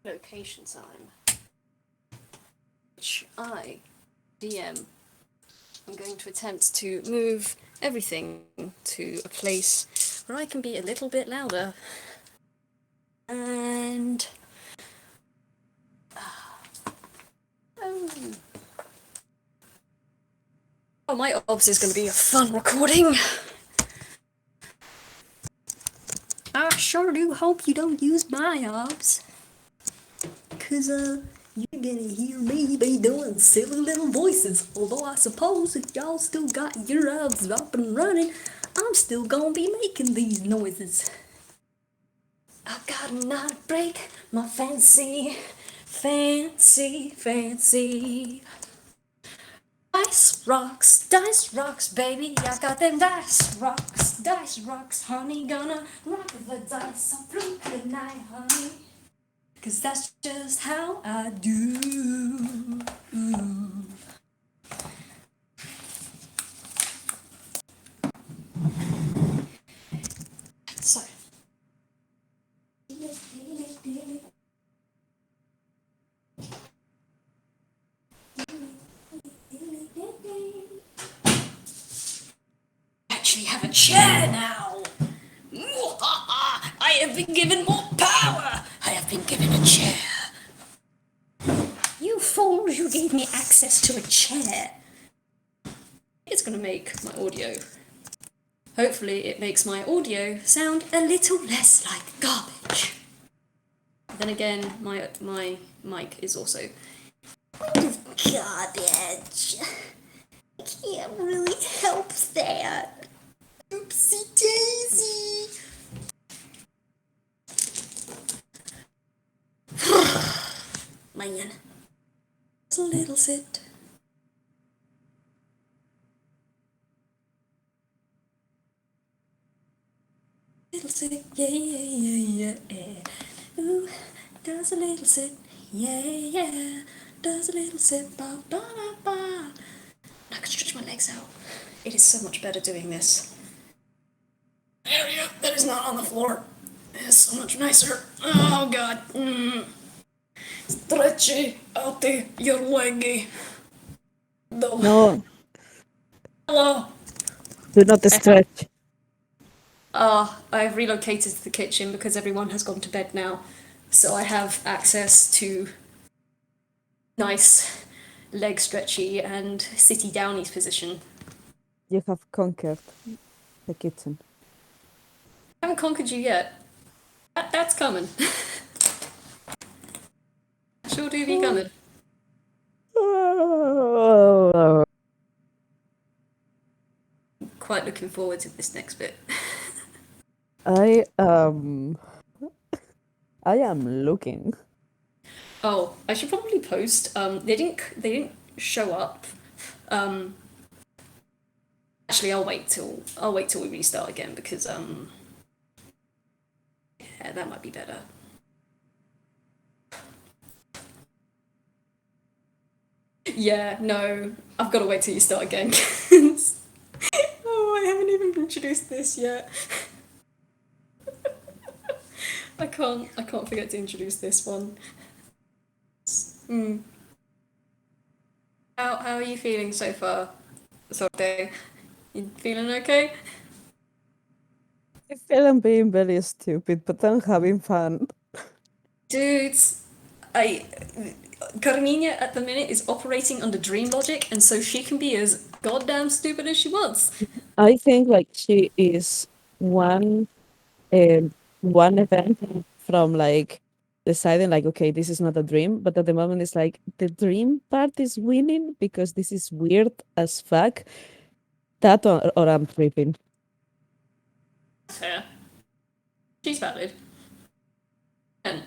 location time, which I, DM, am going to attempt to move everything to a place where I can be a little bit louder. And oh, my obs is going to be a fun recording. I sure do hope you don't use my obs, cause you're gonna hear me be doing silly little voices. Although I suppose if y'all still got your obs up and running, I'm still gonna be making these noises. I got a heartbreak, my fancy, fancy, fancy. Dice rocks, baby. I got them dice rocks, honey. Gonna rock the dice all through the night, honey. Cause that's just how I do. So. Actually have a chair now. I have been given more power. I have been given a chair. You fools, you gave me access to a chair. It's gonna make my audio. Hopefully it makes my audio sound a little less like garbage. Then again, my mic is also garbage. I can't really help that. Oopsie daisy. Man. Just a little sit. Little sit, yeah. Ooh, does a little sit, yeah. Does a little sit, ba ba ba ba. I can stretch my legs out. It is so much better doing this. Area that is not on the floor. It is so much nicer. Oh god. Stretchy out your leggy. No, Hello. do not stretch. I've relocated to the kitchen because everyone has gone to bed now. So I have access to nice leg stretchy and sitty downies position. You have conquered the kitchen. I haven't conquered you yet. That's coming. Sure do be coming. Quite looking forward to this next bit. I am looking. Oh, I should probably post. They didn't show up. Actually, I'll wait till we restart again because yeah, that might be better. Yeah, no, I've got to wait till you start again. Oh, I haven't even introduced this yet. I can't forget to introduce this one. How are you feeling so far, Sorte? You feeling okay? I feel I'm being very stupid, but I'm having fun. Dudes, Carmiña at the minute is operating under dream logic, and so she can be as goddamn stupid as she wants. I think like she is one event from like deciding like, okay, this is not a dream, but at the moment it's like the dream part is winning because this is weird as fuck. That or I'm tripping. Fair. She's valid. And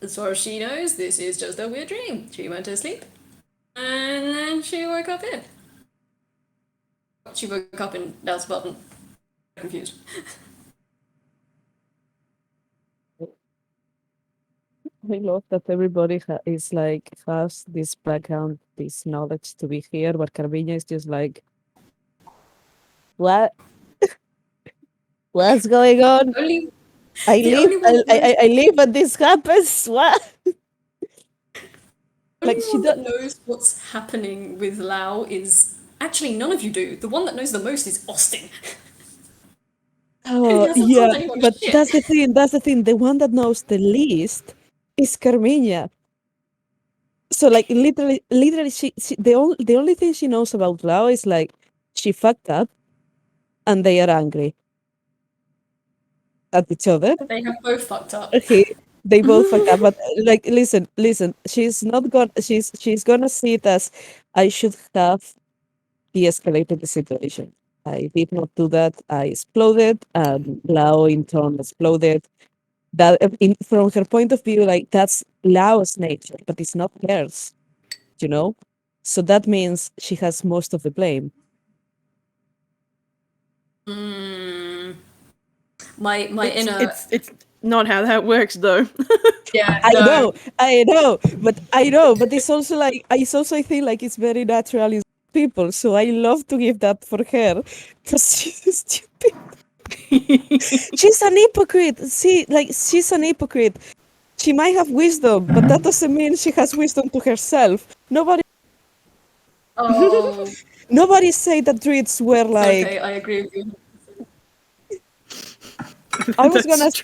as far as she knows, this is just a weird dream. She went to sleep, and then she woke up in. She woke up in that's button. Confused. I love that everybody is like has this background, this knowledge to be here, but Carmiña is just like, what? What's going on? Only I the live, only one I live, and this happens. What? Like she Anyone that does. knows what's happening with Lao is actually none of you do. The one that knows the most is Austin. He hasn't Yeah, told anyone but shit. that's the thing. That's the thing. The one that knows the least is Carmiña. So like literally, the only thing she knows about Lao is like she fucked up, and they are angry at each other. They have both fucked up. Okay, they both fucked up. But like, listen. She's not gonna. She's gonna see it as I should have de-escalated the situation. I did not do that. I exploded, and Lao in turn exploded. That from her point of view, like that's Lao's nature, but it's not hers. You know, so that means she has most of the blame. My inner It's not how that works though. yeah. I no. know, but it's also like I think like it's very natural in people. So I love to give that for her because she's stupid. She's an hypocrite. See, like she's an hypocrite. She might have wisdom, but that doesn't mean she has wisdom to herself. Oh, Nobody say that druids were like. okay, I agree with you. I was gonna. That's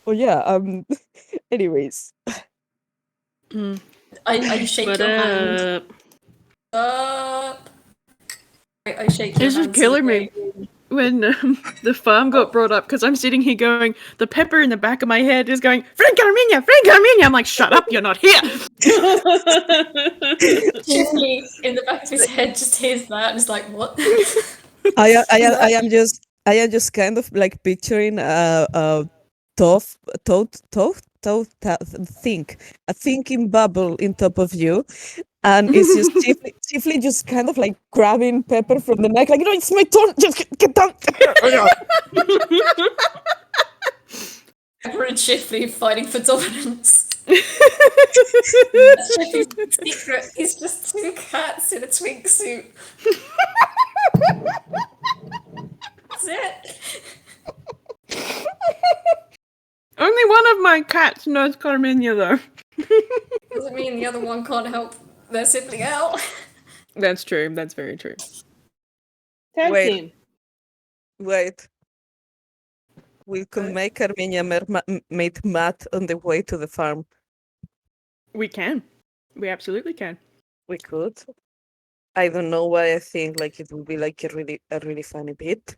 Oh yeah. Anyways. I shake What your hand. up? Up. I shake your It's just hand. killing me when the farm got brought up because I'm sitting here going, the pepper in the back of my head is going, Frank Carmiña! I'm like, shut up, you're not here! Chifley in the back of his head just hears that and is like, what? I am just kind of like picturing a thinking bubble in top of you, and it's just Chifley just kind of like grabbing Pepper from the neck, like, no, it's my turn, just get down. Pepper and Chifley fighting for dominance. Chifley's secret is just two cats in a twink suit. That's it. Only one of my cats knows Carmiña though. Doesn't mean the other one can't help their sibling out. That's true, that's very true. Tag Wait. team. Wait. We could make Carmiña made Matt on the way to the farm. We can. We absolutely can. We could. I don't know why I think like it would be like a really funny bit.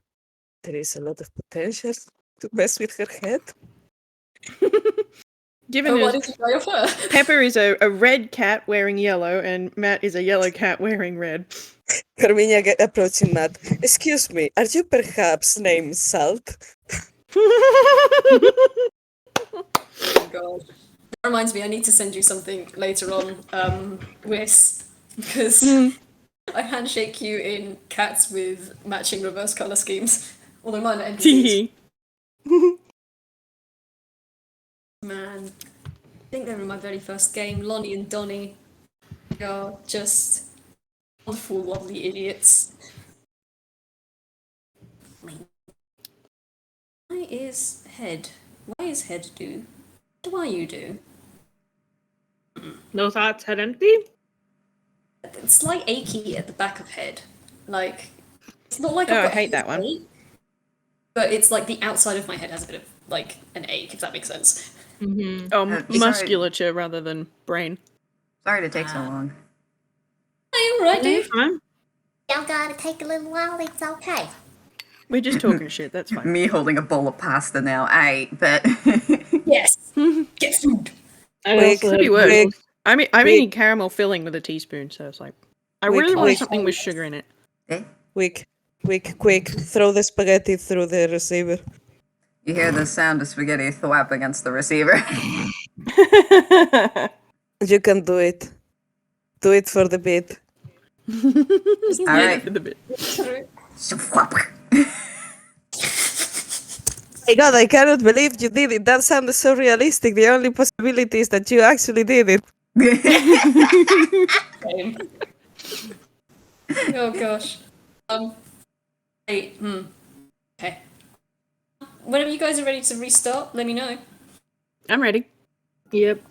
There is a lot of potential to mess with her head. Given But why as did you go off her? Pepper is a red cat wearing yellow and Matt is a yellow cat wearing red. Carmiña approaching Matt. Excuse me, are you perhaps named Salt? Oh god. That reminds me, I need to send you something later on, Whis, because I handshake you in cats with matching reverse colour schemes. Although mine are NPCs. Man. I think they were in my very first game. Lonnie and Donnie are just wonderful, lovely idiots. Why is head do? What do you do? No thoughts, head empty? It's like achy at the back of head. Like, it's not like Oh, I've got I hate that one. ache, but it's like the outside of my head has a bit of like an ache, if that makes sense. Mm-hmm. Oh, sorry. musculature rather than brain. Sorry to take so long. Hey, alright, dude. Fine. Y'all gotta take a little while, it's okay. We're just talking shit, that's fine. Me holding a bowl of pasta now. I bet. Yes. Get food. Wait, Could be worse. I'm eating caramel filling with a teaspoon, so it's like I Wick, really want Wick. something with sugar in it. Eh? Quick, throw the spaghetti through the receiver. You hear the sound of spaghetti thwap against the receiver. You can do it. Do it for the bit. All right. For the bit. My God, I cannot believe you did it. That sounded so realistic. The only possibility is that you actually did it. Same. Oh gosh. Wait, Okay. Whenever you guys are ready to restart, let me know. I'm ready. Yep.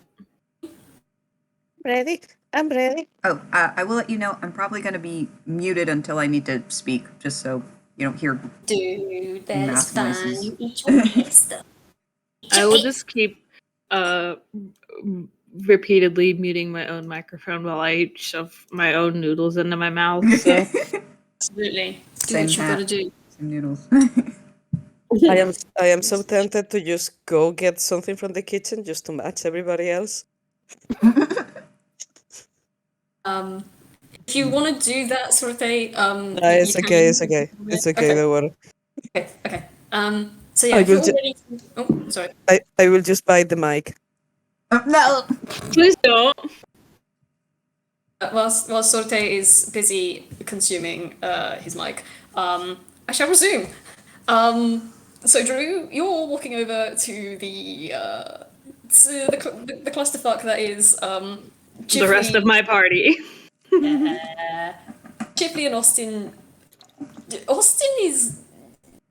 ready. I'm ready. Oh, I will let you know. I'm probably going to be muted until I need to speak, just so you don't hear. Dude, that is Mouth fine. noises. You eat your pasta. I will just keep repeatedly muting my own microphone while I shove my own noodles into my mouth. So Absolutely. Do Same what you hat. gotta do. Some noodles. I am so tempted to just go get something from the kitchen just to match everybody else. If you want to do that sort of thing, It's you okay, can. it's okay. It's okay, don't worry. Okay. So yeah, I if you're will ju- ready. Oh, sorry. I will just buy the mic. Oh, no! please don't. Whilst Sorte is busy consuming his mic, I shall resume. So Drew, you're walking over to the clusterfuck that is The rest of my party. Chifley and Austin. Austin is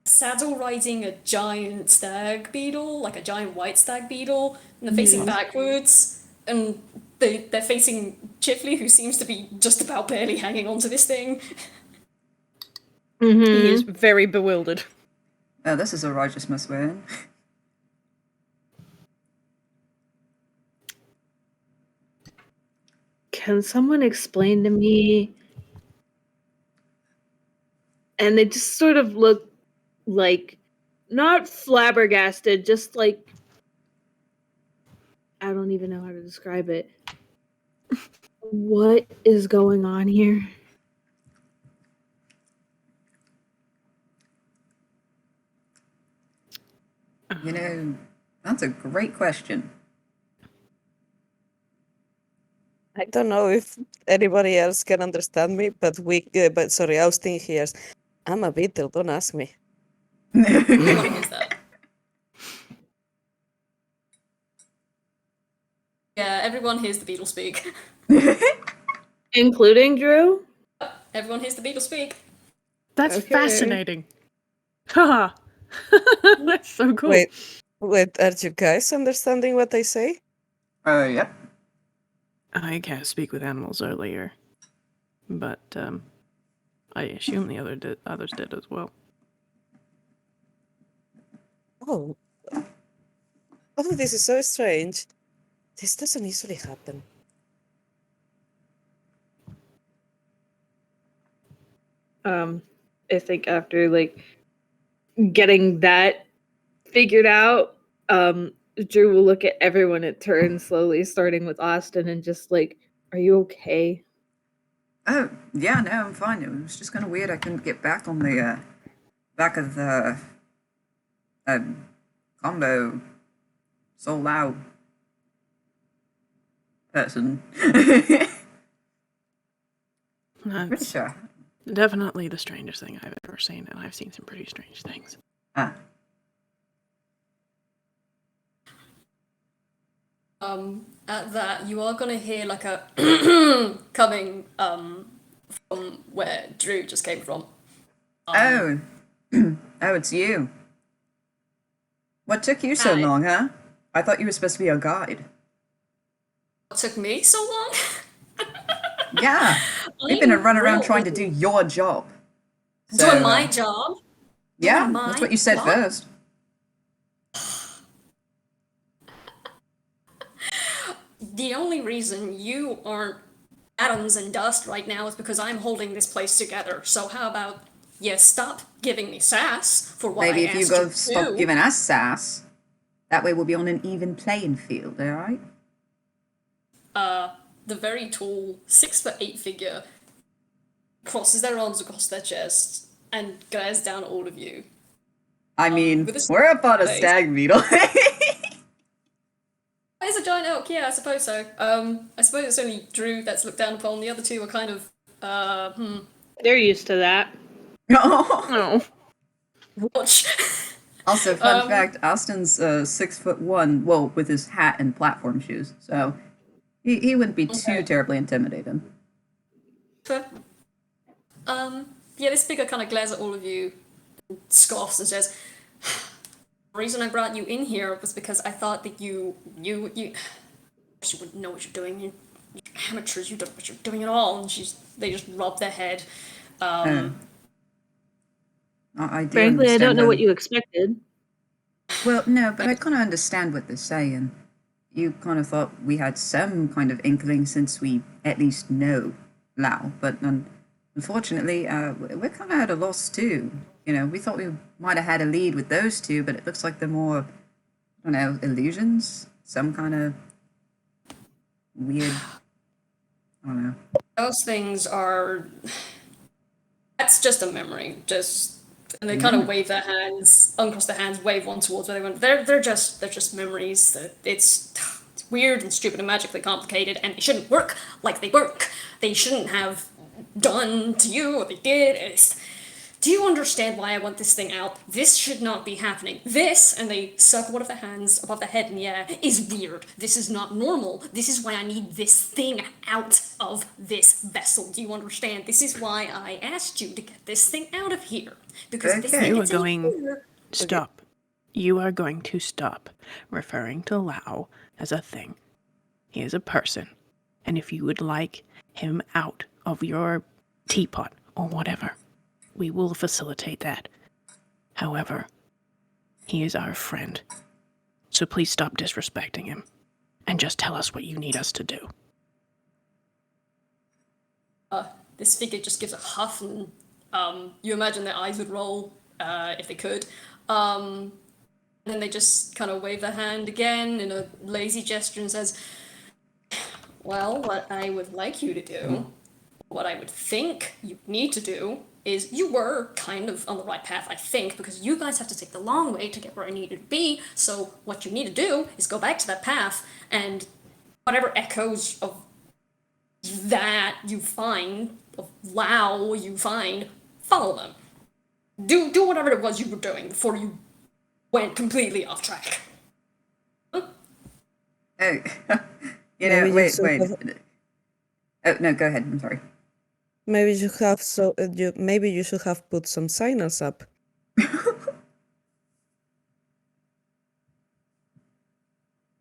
saddle riding a giant stag beetle, like a giant white stag beetle, and they're facing backwards, and they're facing Chifley, who seems to be just about barely hanging onto this thing. He is very bewildered. Oh, this is a righteous misway. Can someone explain to me? And they just sort of look like not flabbergasted, just like I don't even know how to describe it. What is going on here? You know, that's a great question. I don't know if anybody else can understand me, but Austin hears. I'm a beetle, don't ask me. Everyone hears that. Yeah, everyone hears the beetle speak. Including Drew? Everyone hears the beetle speak. That's Okay. fascinating. Haha. That's so cool. Wait, are you guys understanding what I say? Yep. I can't speak with animals earlier, but I assume the others did as well. Oh, this is so strange. This doesn't usually happen. I think after like getting that figured out, Drew will look at everyone in turn slowly, starting with Austin, and just like, are you okay? Oh, yeah, no, I'm fine. It was just kind of weird. I couldn't get back on the back of the combo so loud person. Pretty That's sure. definitely the strangest thing I've ever seen, and I've seen some pretty strange things. Ah. At that, you are gonna hear like a coming from where Drew just came from. Oh. Oh, it's you. What took you so Hi. long, huh? I thought you were supposed to be a guide. What took me so long? Yeah. We've been I'm running around real trying to do your job. So, doing my job. Yeah, doing that's my what you said job? first. The only reason you aren't atoms and dust right now is because I'm holding this place together. So how about you stop giving me sass for what Maybe I if you asked go you to stop do. giving us sass, that way we'll be on an even playing field, alright? The very tall 6'8" figure crosses their arms across their chest and glares down at all of you. I mean, with a we're up on a face. stag beetle. It's a giant elk, yeah, I suppose so. I suppose it's only Drew that's looked down upon. The other two are kind of, They're used to that. Oh, watch. Also, fun fact, Austin's 6'1", well, with his hat and platform shoes, so he wouldn't be too terribly intimidated. Yeah, this figure kind of glares at all of you, scoffs and says, the reason I brought you in here was because I thought that you wouldn't know what you're doing. You amateurs, you don't know what you're doing at all. And they just rub their head. I do Frankly, I don't understand know how- what you expected. Well, no, but I kind of understand what they're saying. You kind of thought we had some kind of inkling since we at least know Lao, but unfortunately, we're kind of at a loss too. You know, we thought we might have had a lead with those two, but it looks like they're more, I don't know, illusions? Some kind of weird, I don't know. Those things are. That's just a memory. And they kind of wave their hands, uncross their hands, wave one towards where they went. They're just memories. It's weird and stupid and magically complicated, and they shouldn't work like they work. They shouldn't have done to you what they did. Do you understand why I want this thing out? This should not be happening. This, and they circle one of their hands above their head in the air, is weird. This is not normal. This is why I need this thing out of this vessel. Do you understand? This is why I asked you to get this thing out of here. Because this Okay. thing You are is in going. here. Stop. You are going to stop referring to Lao as a thing. He is a person. And if you would like him out of your teapot or whatever, we will facilitate that. However, he is our friend. So please stop disrespecting him. And just tell us what you need us to do. This figure just gives a huff, and you imagine their eyes would roll if they could. And then they just kind of wave their hand again in a lazy gesture and says, well, what I would like you to do, what I would think you need to do, is you were kind of on the right path, I think, because you guys have to take the long way to get where I needed to be. So what you need to do is go back to that path, and whatever echoes of that you find, of Lao you find, follow them. Do whatever it was you were doing before you went completely off track. Oh, Maybe you wait. should have- Oh, no, go ahead. I'm sorry. Maybe maybe you should have put some signals up.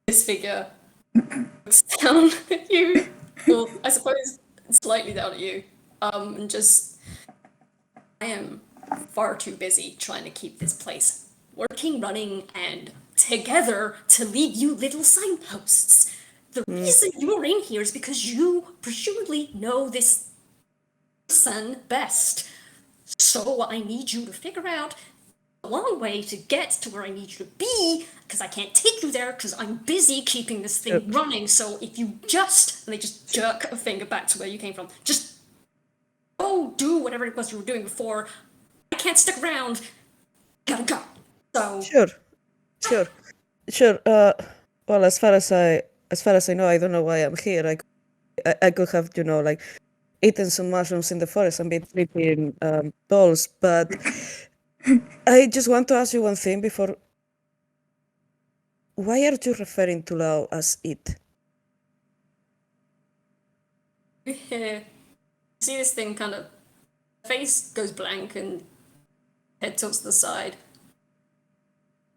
This figure looks down at you. Well, I suppose slightly down at you. And just, I am far too busy trying to keep this place working, running, and together to leave you little signposts. The reason you're in here is because you presumably know this person best. So I need you to figure out a long way to get to where I need you to be, because I can't take you there because I'm busy keeping this thing running. So if you and they just jerk a finger back to where you came from, just go do whatever it was you were doing before. I can't stick around. Gotta go. So Sure. Well, as far as I know, I don't know why I'm here. I could have, like, eaten some mushrooms in the forest and been flipping dolls, but I just want to ask you one thing before. Why are you referring to Lao as it? see this thing kind of face goes blank and head tilts to the side.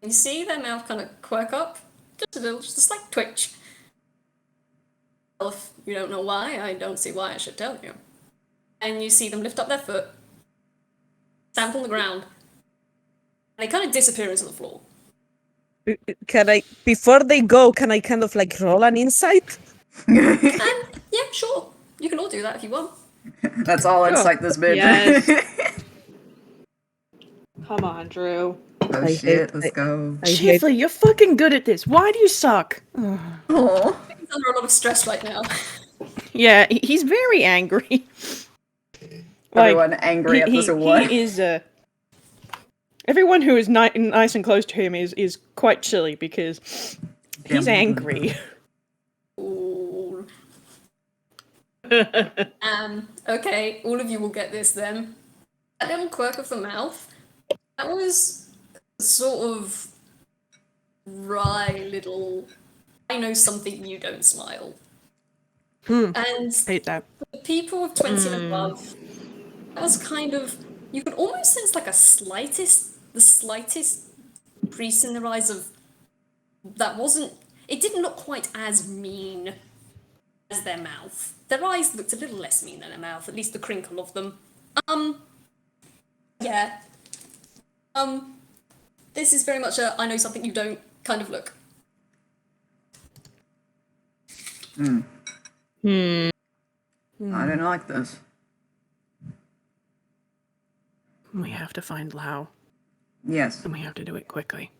You see their mouth kind of quirk up, just a slight twitch. Well, if you don't know why, I don't see why I should tell you. And you see them lift up their foot, stamp on the ground, and they kind of disappear into the floor. Can I, before they go, can I kind of like roll an insight? And yeah, sure, you can all do that if you want. That's all insight this bit. Yes. Come on, Drew. Oh I shit, hate- let's go. I hate- Chifley, you're fucking good at this. Why do you suck? Oh, He's under a lot of stress right now. Yeah, he's very angry. everyone angry at this award. He is. Everyone who is nice and close to him is quite chilly because he's Damn. angry. Ooh. Okay, all of you will get this then. That little quirk of the mouth, that was sort of wry little, I know something you don't smile. And Hate that. the people of 20 and above, that was kind of, you could almost sense like the slightest crease in their eyes of, it didn't look quite as mean as their mouth. their eyes looked a little less mean than their mouth, at least the crinkle of them. Yeah. This is very much a I know something you don't kind of look. I Hmm. don't like this. We have to find Lao, Yes. and we have to do it quickly.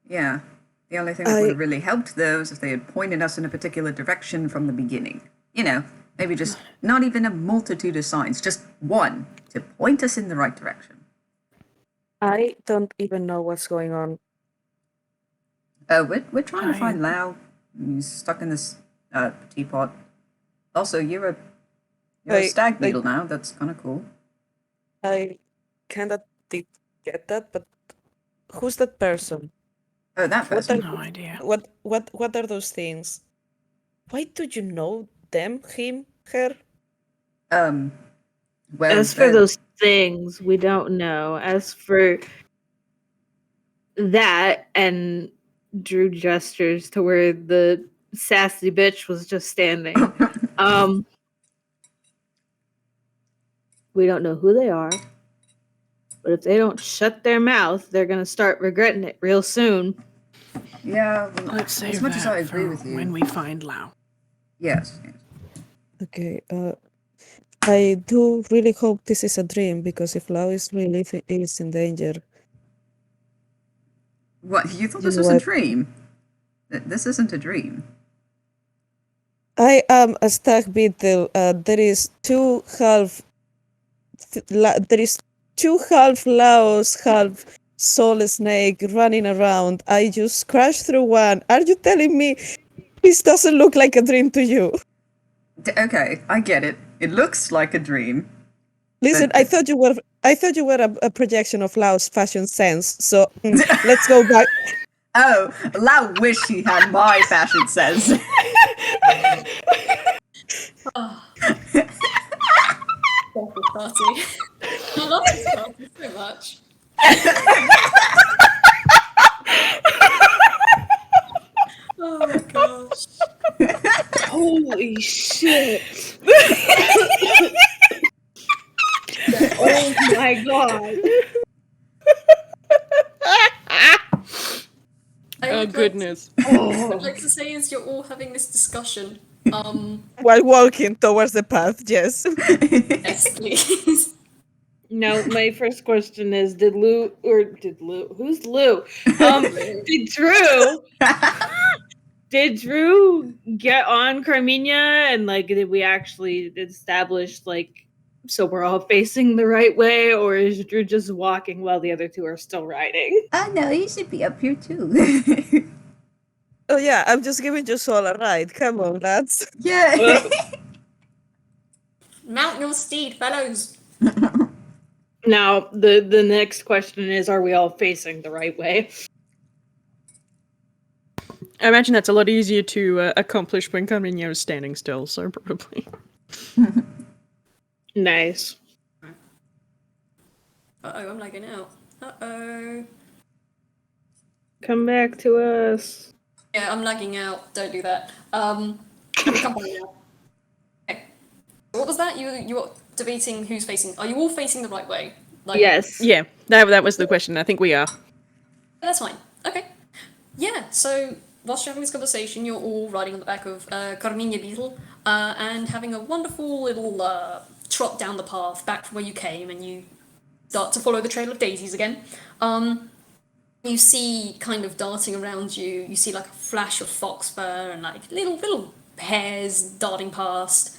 Yeah. The only thing that would have really helped, though, is if they had pointed us in a particular direction from the beginning. You know, maybe just not even a multitude of signs, just one to point us in the right direction. I don't even know what's going on. We're trying to find Lao. He's stuck in this teapot. Also, you're a stag beetle now. That's kind of cool. I kind of did get that, but who's that person? Oh, that person. No idea. What are those things? Why do you know them? Him? Her? Well, As for those things, we don't know. As for that, and Drew gestures to where the sassy bitch was just standing. We don't know who they are, but if they don't shut their mouth, they're gonna start regretting it real soon. Yeah, Let's save as much as I that agree for with you. when we find Lao. Yes. Okay, I do really hope this is a dream, because if Lao is really is in danger. What, you thought You this know was a what? dream? This isn't a dream. I am a stag beetle. There is two half Laos, half soul snake running around. I just crashed through one. Are you telling me this doesn't look like a dream to you? Okay, I get it. It looks like a dream. Listen, But- I thought you were a projection of Lao's fashion sense. So let's go back. Oh, Lao wish he had my fashion sense. Awful party. I love this party so much. Oh my gosh. Holy shit! Oh my god! Oh goodness. What I'd like to say is you're all having this discussion. While walking towards the path, yes. Yes, please. No, my first question is: Who's Lou? Did Drew get on Carmiña, and like, did we actually establish like, so we're all facing the right way, or is Drew just walking while the other two are still riding? No, he should be up here too. Oh yeah, I'm just giving you all a ride. Come on, lads. Yeah. Mount your steed, fellows. Now, the next question is: Are we all facing the right way? I imagine that's a lot easier to accomplish when Carmina is standing still, so probably. Nice. Uh-oh, I'm lagging out. Uh-oh. Come back to us. Yeah, I'm lagging out. Don't do that. Come back now. Okay. What was that? You were debating who's facing... Are you all facing the right way? Like, Yes. Yeah, that was the question. I think we are. That's fine. Okay. Yeah, so whilst you're having this conversation, you're all riding on the back of Carmiña Beetle and having a wonderful little trot down the path back from where you came, and you start to follow the trail of daisies again. You see kind of darting around you, you see like a flash of foxfur and like little hares darting past.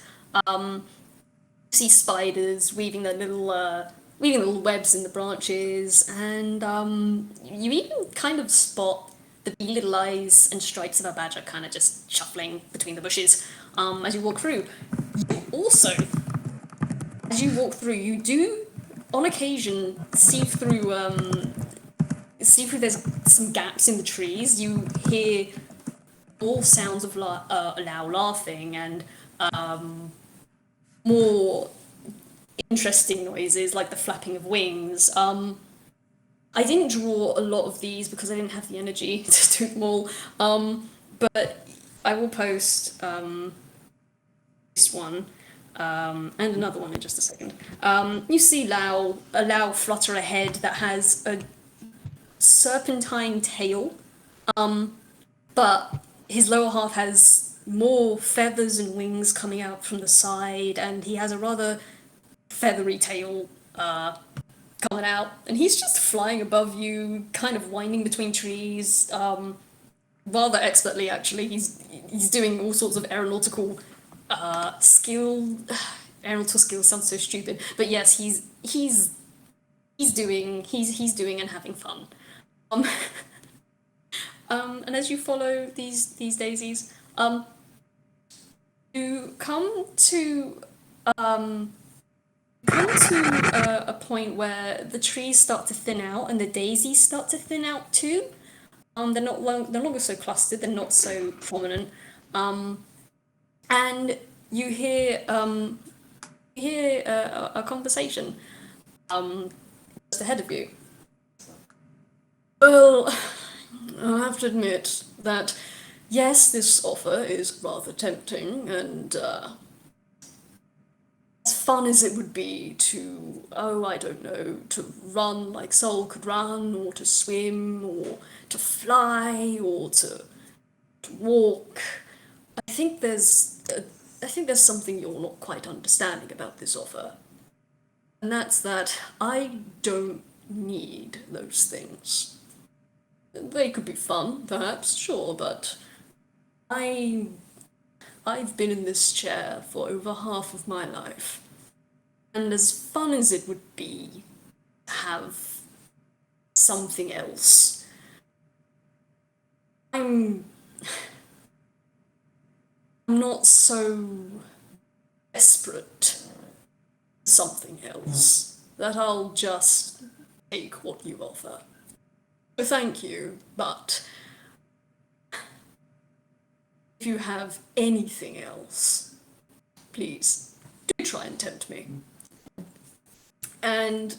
You see spiders weaving their little webs in the branches, and you even kind of spot the wee little eyes and stripes of a badger kind of just shuffling between the bushes as you walk through. Also, as you walk through, you do on occasion see through there's some gaps in the trees. You hear all sounds of Lao laughing and more interesting noises like the flapping of wings. I didn't draw a lot of these because I didn't have the energy to do them all, but I will post this one, and another one in just a second. You see a Lao flutter ahead that has a serpentine tail, but his lower half has more feathers and wings coming out from the side, and he has a rather feathery tail coming out, and he's just flying above you, kind of winding between trees, rather expertly actually. He's doing all sorts of aeronautical aeronautical skills sounds so stupid, but yes, he's doing and having fun. And as you follow these daisies, you come to a point where the trees start to thin out and the daisies start to thin out too. They're no longer so clustered. They're not so prominent. And you hear a conversation just ahead of you. Well, I have to admit that yes, this offer is rather tempting, and as fun as it would be to, I don't know, to run like Soul could run, or to swim, or to fly, or to walk. I think there's something you're not quite understanding about this offer, and that's that I don't need those things. They could be fun, perhaps, sure, but I've been in this chair for over half of my life, and as fun as it would be to have something else, I'm not so desperate for something else that I'll just take what you offer. So thank you, but if you have anything else, please do try and tempt me. And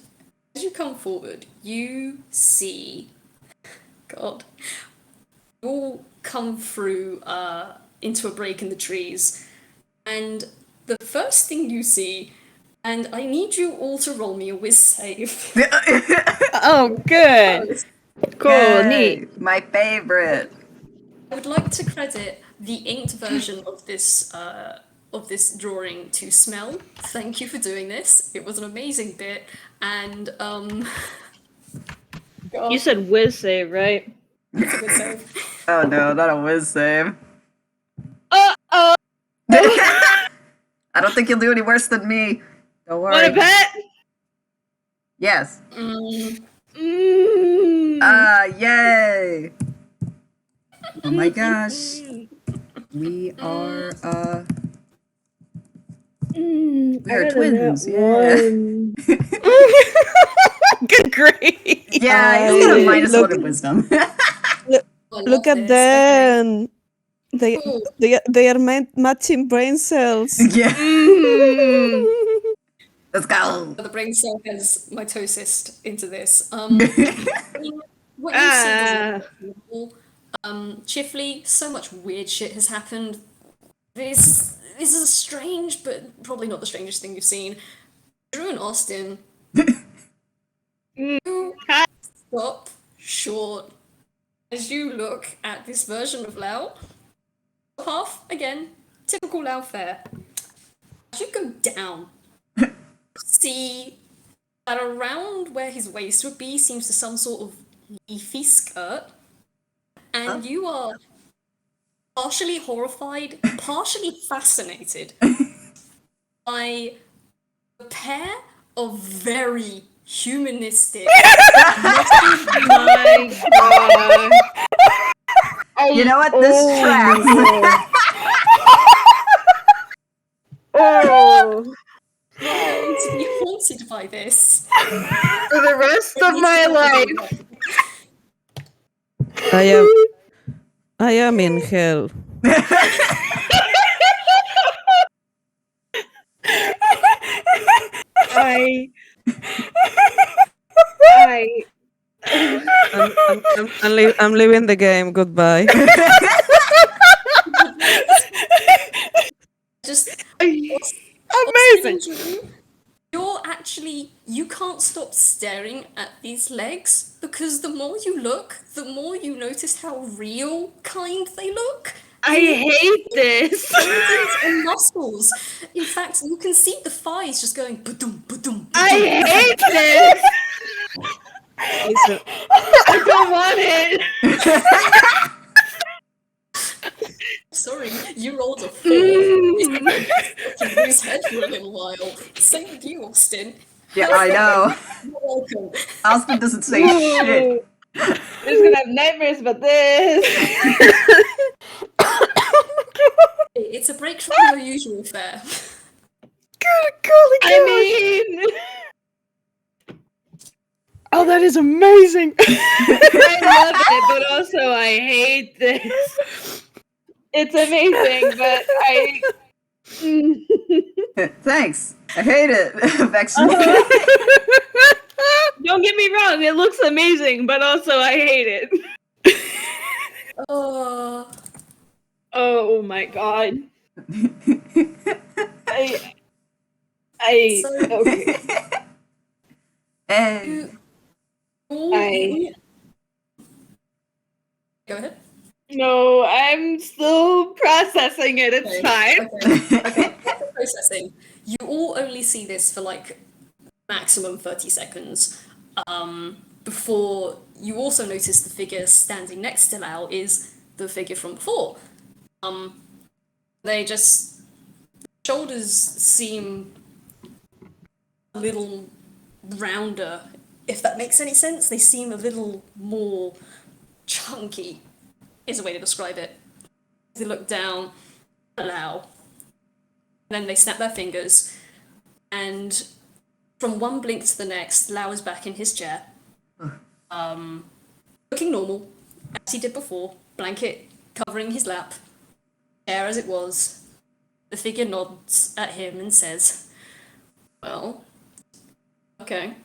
as you come forward, you see, God, you all come through into a break in the trees, and the first thing you see, and I need you all to roll me a whiz save. Oh, good. Cool, Yay, neat. my favorite. I would like to credit the inked version of this drawing to Smell. Thank you for doing this. It was an amazing bit, and You said whiz save, right? it's a good save. Oh no, not a whiz save. Uh-oh! I don't think you'll do any worse than me. Don't worry. Want a bet? Yes. Mm. Yay! Oh my gosh. We are we are twins. Yeah. Good grade. Yeah, he's got a -1 in wisdom. Look at them. They are matching brain cells. Yeah. Mm. Let's go. The brain cell has mitosis into this. What you see is Chifley, so much weird shit has happened. This is a strange, but probably not the strangest thing you've seen. Drew and Austin, you stop short as you look at this version of Lao. Half, again, typical Lao fare. As you go down, see that around where his waist would be seems to some sort of leafy skirt, and you are partially horrified, partially fascinated by a pair of very humanistic. My God. You know what? This tracks. Oh. To be haunted by this For the rest of my life. I am in hell. I'm leaving the game. Goodbye. just Amazing. Austin and Drew, you can't stop staring at these legs because the more you look, the more you notice how real kind they look. I hate this. Tendons and muscles. In fact, you can see the thighs just going ba-dum, ba-dum, ba-dum. I hate this. Listen, I don't want it. Sorry, you rolled a 4. His head for a little while. Same with you, Austin. Yeah, I know. You're welcome. Austin doesn't say shit. Who's gonna have nightmares about this? It's a break from your usual fare. I mean, Oh, that is amazing. I love it, but also I hate this. It's amazing, but I. Thanks. I hate it. Vexing. Don't get me wrong, it looks amazing, but also I hate it. Oh my god. Okay. And Go ahead. No, I'm still processing it. It's fine. Okay. Processing. You all only see this for like maximum 30 seconds. Before you also notice the figure standing next to Lao is the figure from before. They just shoulders seem a little rounder, if that makes any sense. They seem a little more chunky, is a way to describe it. They look down at Lao, and then they snap their fingers, and from one blink to the next, Lao is back in his chair, looking normal, as he did before, blanket covering his lap, chair as it was. The figure nods at him and says, well, okay.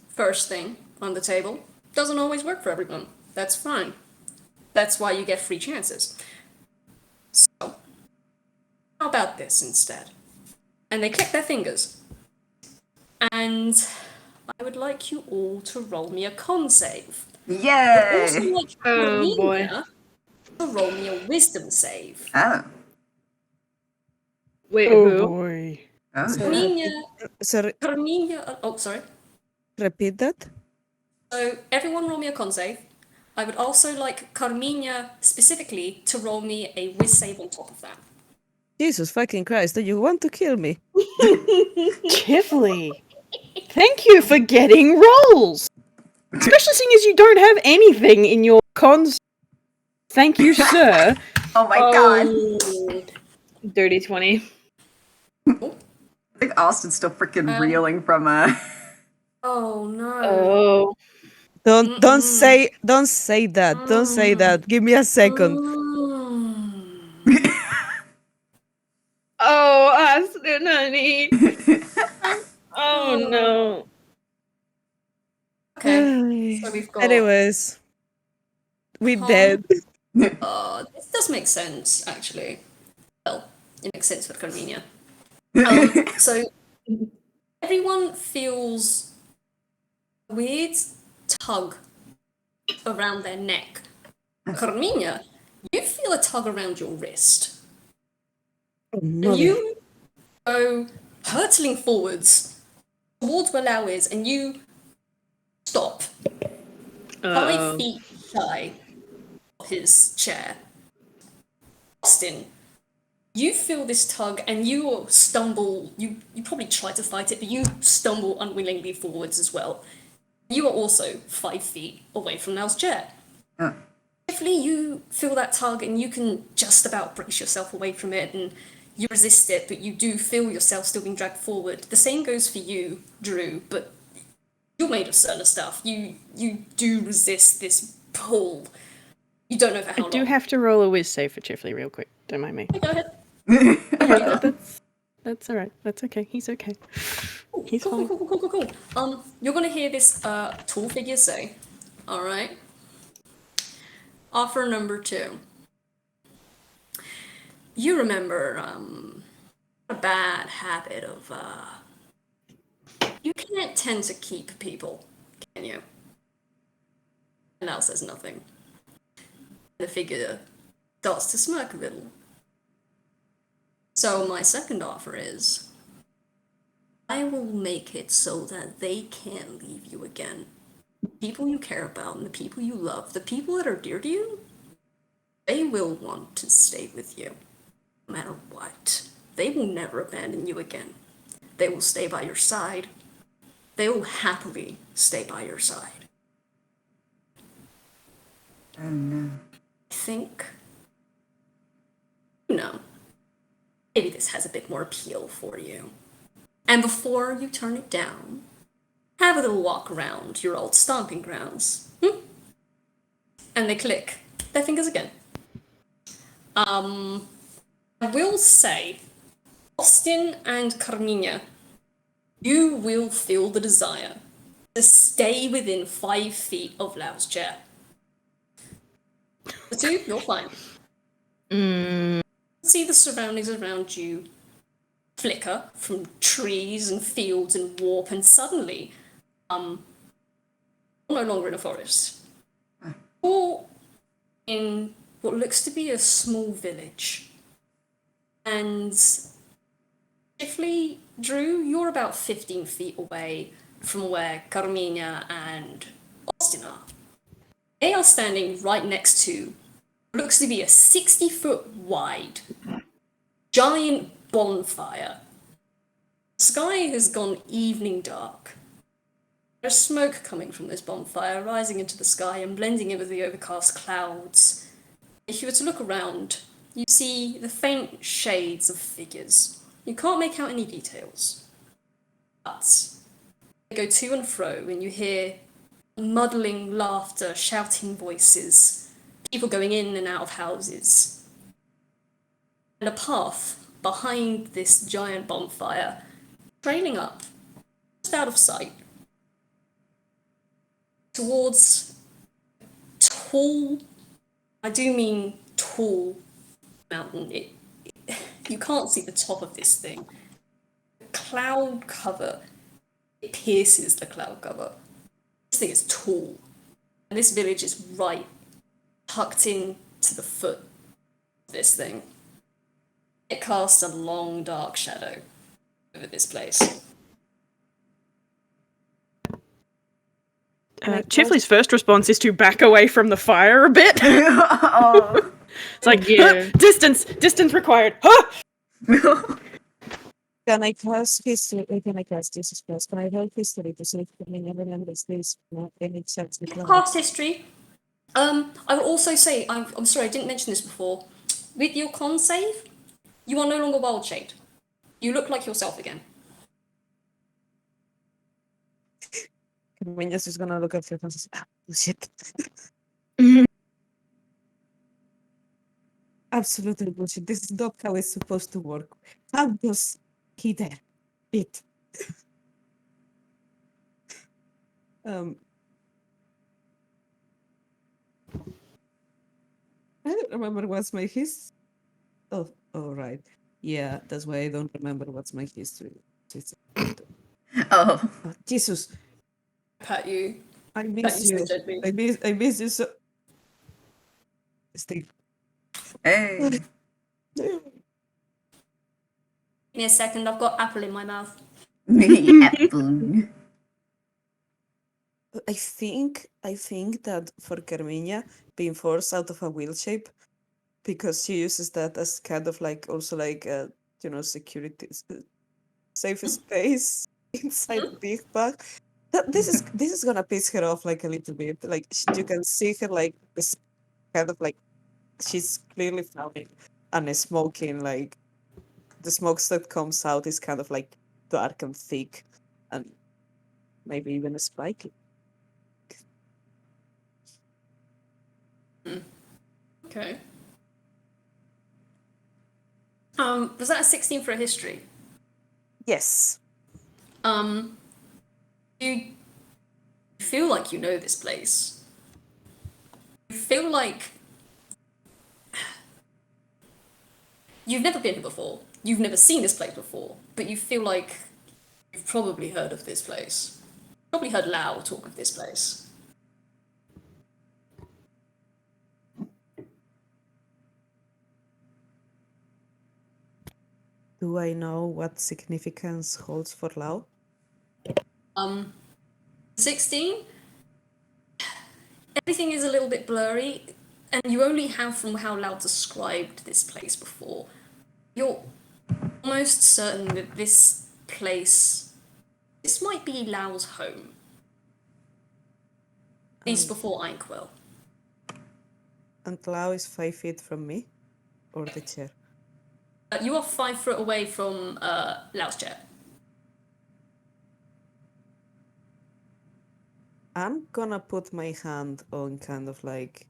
First thing on the table doesn't always work for everyone. That's fine. That's why you get free chances. So, how about this instead? And they click their fingers. And I would like you all to roll me a con save. I'd also yay! like Oh, boy. Carmina to roll me a wisdom save. Oh. Wait, Oh who? boy. Oh. sorry, Carmina, oh, sorry. repeat that. So everyone roll me a con save. I would also like Carmiña specifically to roll me a whiz save on top of that. Jesus fucking Christ, do you want to kill me? Chifley. Thank you for getting rolls. Especially seeing as you don't have anything in your cons. Thank you, sir. Oh my god. Dirty 20. I think Austin's still freaking reeling from Oh no. Oh. Don't say that. Don't say that. Give me a second. Oh, Austin, honey. Oh, no. Okay. So we've got. Anyways, we Huh? dead. This does make sense, actually. Well, it makes sense with Carmina. So everyone feels a weird tug around their neck. Carmina, you feel a tug around your wrist. Oh, And mother. you go hurtling forwards towards where Lao is, and you stop 5 feet shy of his chair. Austin, you feel this tug and you stumble, you probably try to fight it, but you stumble unwillingly forwards as well. You are also 5 feet away from Lao's chair. Chifley, you feel that tug and you can just about brace yourself away from it and you resist it, but you do feel yourself still being dragged forward. The same goes for you, Drew, but you're made of certain stuff. You do resist this pull. You don't know for how long. I do have to roll a whiz save for Chifley real quick. Don't mind me. Go ahead. That's alright. That's okay. He's okay. He's Cool, fine. cool, cool, cool, cool, cool. You're gonna hear this tall figure say, alright. Offer number 2. You remember, a bad habit of, you can't tend to keep people, can you? And Al says nothing. The figure starts to smirk a little. So my second offer is, I will make it so that they can't leave you again. The people you care about and the people you love, the people that are dear to you, they will want to stay with you, no matter what. They will never abandon you again. They will stay by your side. They will happily stay by your side. Oh no. I think, you know, maybe this has a bit more appeal for you. And before you turn it down, have a little walk around your old stomping grounds. And they click their fingers again. I will say, Austin and Carmiña, you will feel the desire to stay within 5 feet of Lao's chair. The two, you're fine. See the surroundings around you flicker from trees and fields and warp, and suddenly, you're no longer in a forest. Or in what looks to be a small village. And Chifley, Drew, you're about 15 feet away from where Carmina and Austin are. They are standing right next to what looks to be a 60-foot wide giant bonfire. The sky has gone evening dark. There's smoke coming from this bonfire, rising into the sky and blending in with the overcast clouds. If you were to look around, you see the faint shades of figures. You can't make out any details. But they go to and fro, and you hear muddling laughter, shouting voices, people going in and out of houses. And a path behind this giant bonfire, trailing up, just out of sight, towards tall, I do mean tall, mountain. You can't see the top of this thing. The cloud cover, it pierces the cloud cover. This thing is tall, and this village is right tucked in to the foot of this thing. It casts a long dark shadow over this place. Chifley's first response is to back away from the fire a bit. Oh. It's like, Yeah. distance required. Huh! Can I cast history? Can I cast this spell? Can I help history to see if Carmina remembers this? Not any chance with Past history. I will also say, I'm sorry, I didn't mention this before. With your con save, you are no longer wild shaped. You look like yourself again. Carmina's just gonna look at your and say, shit. Absolutely bullshit. This is not how it's supposed to work. How does he dare it? I don't remember what's my history. Oh, right. Yeah, that's why I don't remember what's my history. Oh. Oh, Jesus, Pat you. I Pat miss you you. so gently. I miss you so. Steve. Hey. Give me a second, I've got apple in my mouth. Apple. I think that for Carmiña being forced out of a wheel shape, because she uses that as kind of like also like security safe space inside the big bag. This is gonna piss her off like a little bit. Like you can see her like this kind of like she's clearly frowning and smoking. Like the smoke that comes out is kind of like dark and thick, and maybe even spiky. Okay. Was that a 16 for a history? Yes. You feel like you know this place. You feel like you've never been here before. you've never seen this place before, but you feel like you've probably heard of this place. Probably heard Lao talk of this place. Do I know what significance holds for Lao? 16, everything is a little bit blurry, and you only have from how Lao described this place before. You're almost certain that this place, this might be Lao's home. At least before Inkwell. And Lao is 5 feet from me? Or the chair? You are 5 foot away from Lao's chair. I'm gonna put my hand on kind of like,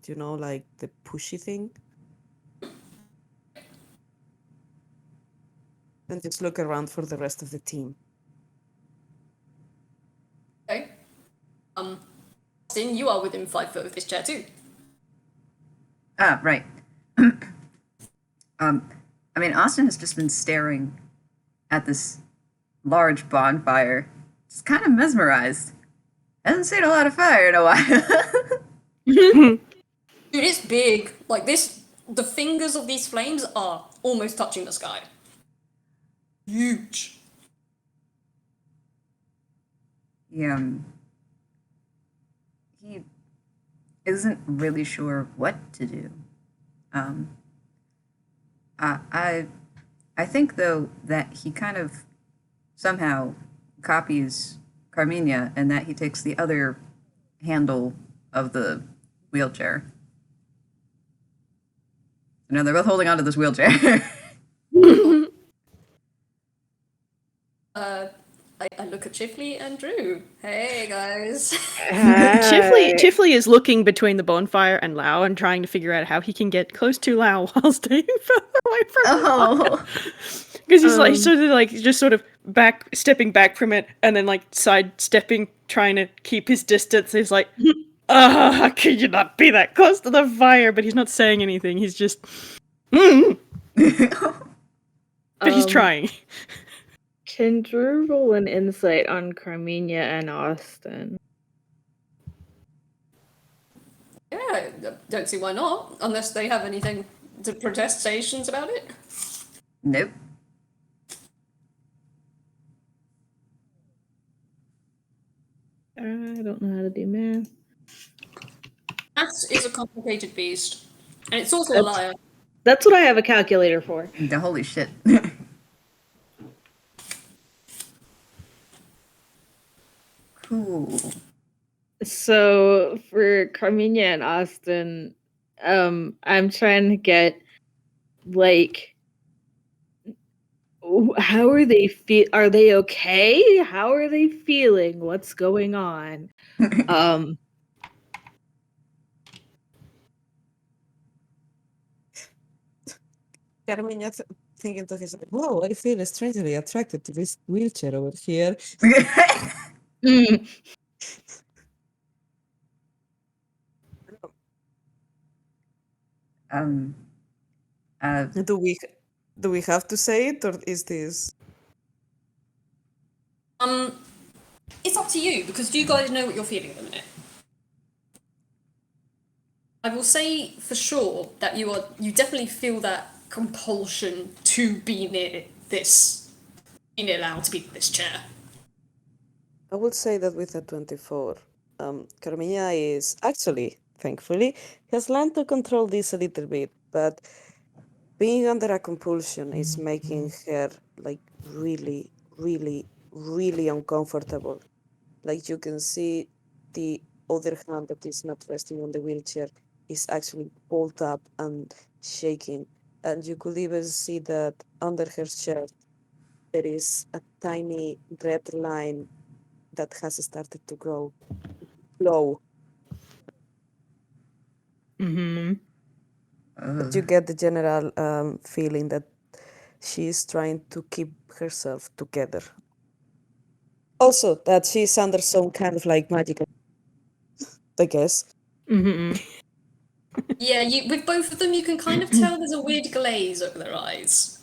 you know, like the pushy thing. And just look around for the rest of the team. Okay. Austin, you are within 5 foot of this chair too. Ah, right. I mean, Austin has just been staring at this large bonfire, just kind of mesmerized. Hasn't seen a lot of fire in a while. Dude, it's big. Like this, the fingers of these flames are almost touching the sky. Huge. He isn't really sure what to do. I think though that he kind of somehow copies Carmiña and that he takes the other handle of the wheelchair. No, they're both holding onto this wheelchair. I look at Chifley and Drew. Hey guys. Chifley is looking between the bonfire and Lao and trying to figure out how he can get close to Lao while staying further away from Oh. because he's like sort of stepping back from it and then like sidestepping, trying to keep his distance. He's like, how could you not be that close to the fire? But he's not saying anything. He's just, but he's trying. Can Drew roll an insight on Carmiña and Austin? Yeah, I don't see why not, unless they have anything to protestations about it. Nope. I don't know how to do math. Maths is a complicated beast, and it's also a liar. That's what I have a calculator for. The holy shit. Cool. So for Carmiña and Austin, I'm trying to get like, how are they feel? Are they okay? How are they feeling? What's going on? Carmiña thinking to herself, whoa, I feel strangely attracted to this wheelchair over here. Do we have to say it, or is this? It's up to you, because do you guys know what you're feeling at the minute? I will say for sure that you definitely feel that compulsion to be near this, be near Lao, to be in this chair. I would say that with a 24, Carmiña is actually, thankfully, has learned to control this a little bit, but being under a compulsion is making her like really, really, really uncomfortable. Like you can see the other hand that is not resting on the wheelchair is actually pulled up and shaking. And you could even see that under her shirt there is a tiny red line that has started to grow low. Mm-hmm. But you get the general feeling that she is trying to keep herself together. Also, that she's under some kind of like magical, I guess. Mm-hmm. Yeah, with both of them, you can kind of tell there's a weird glaze over their eyes.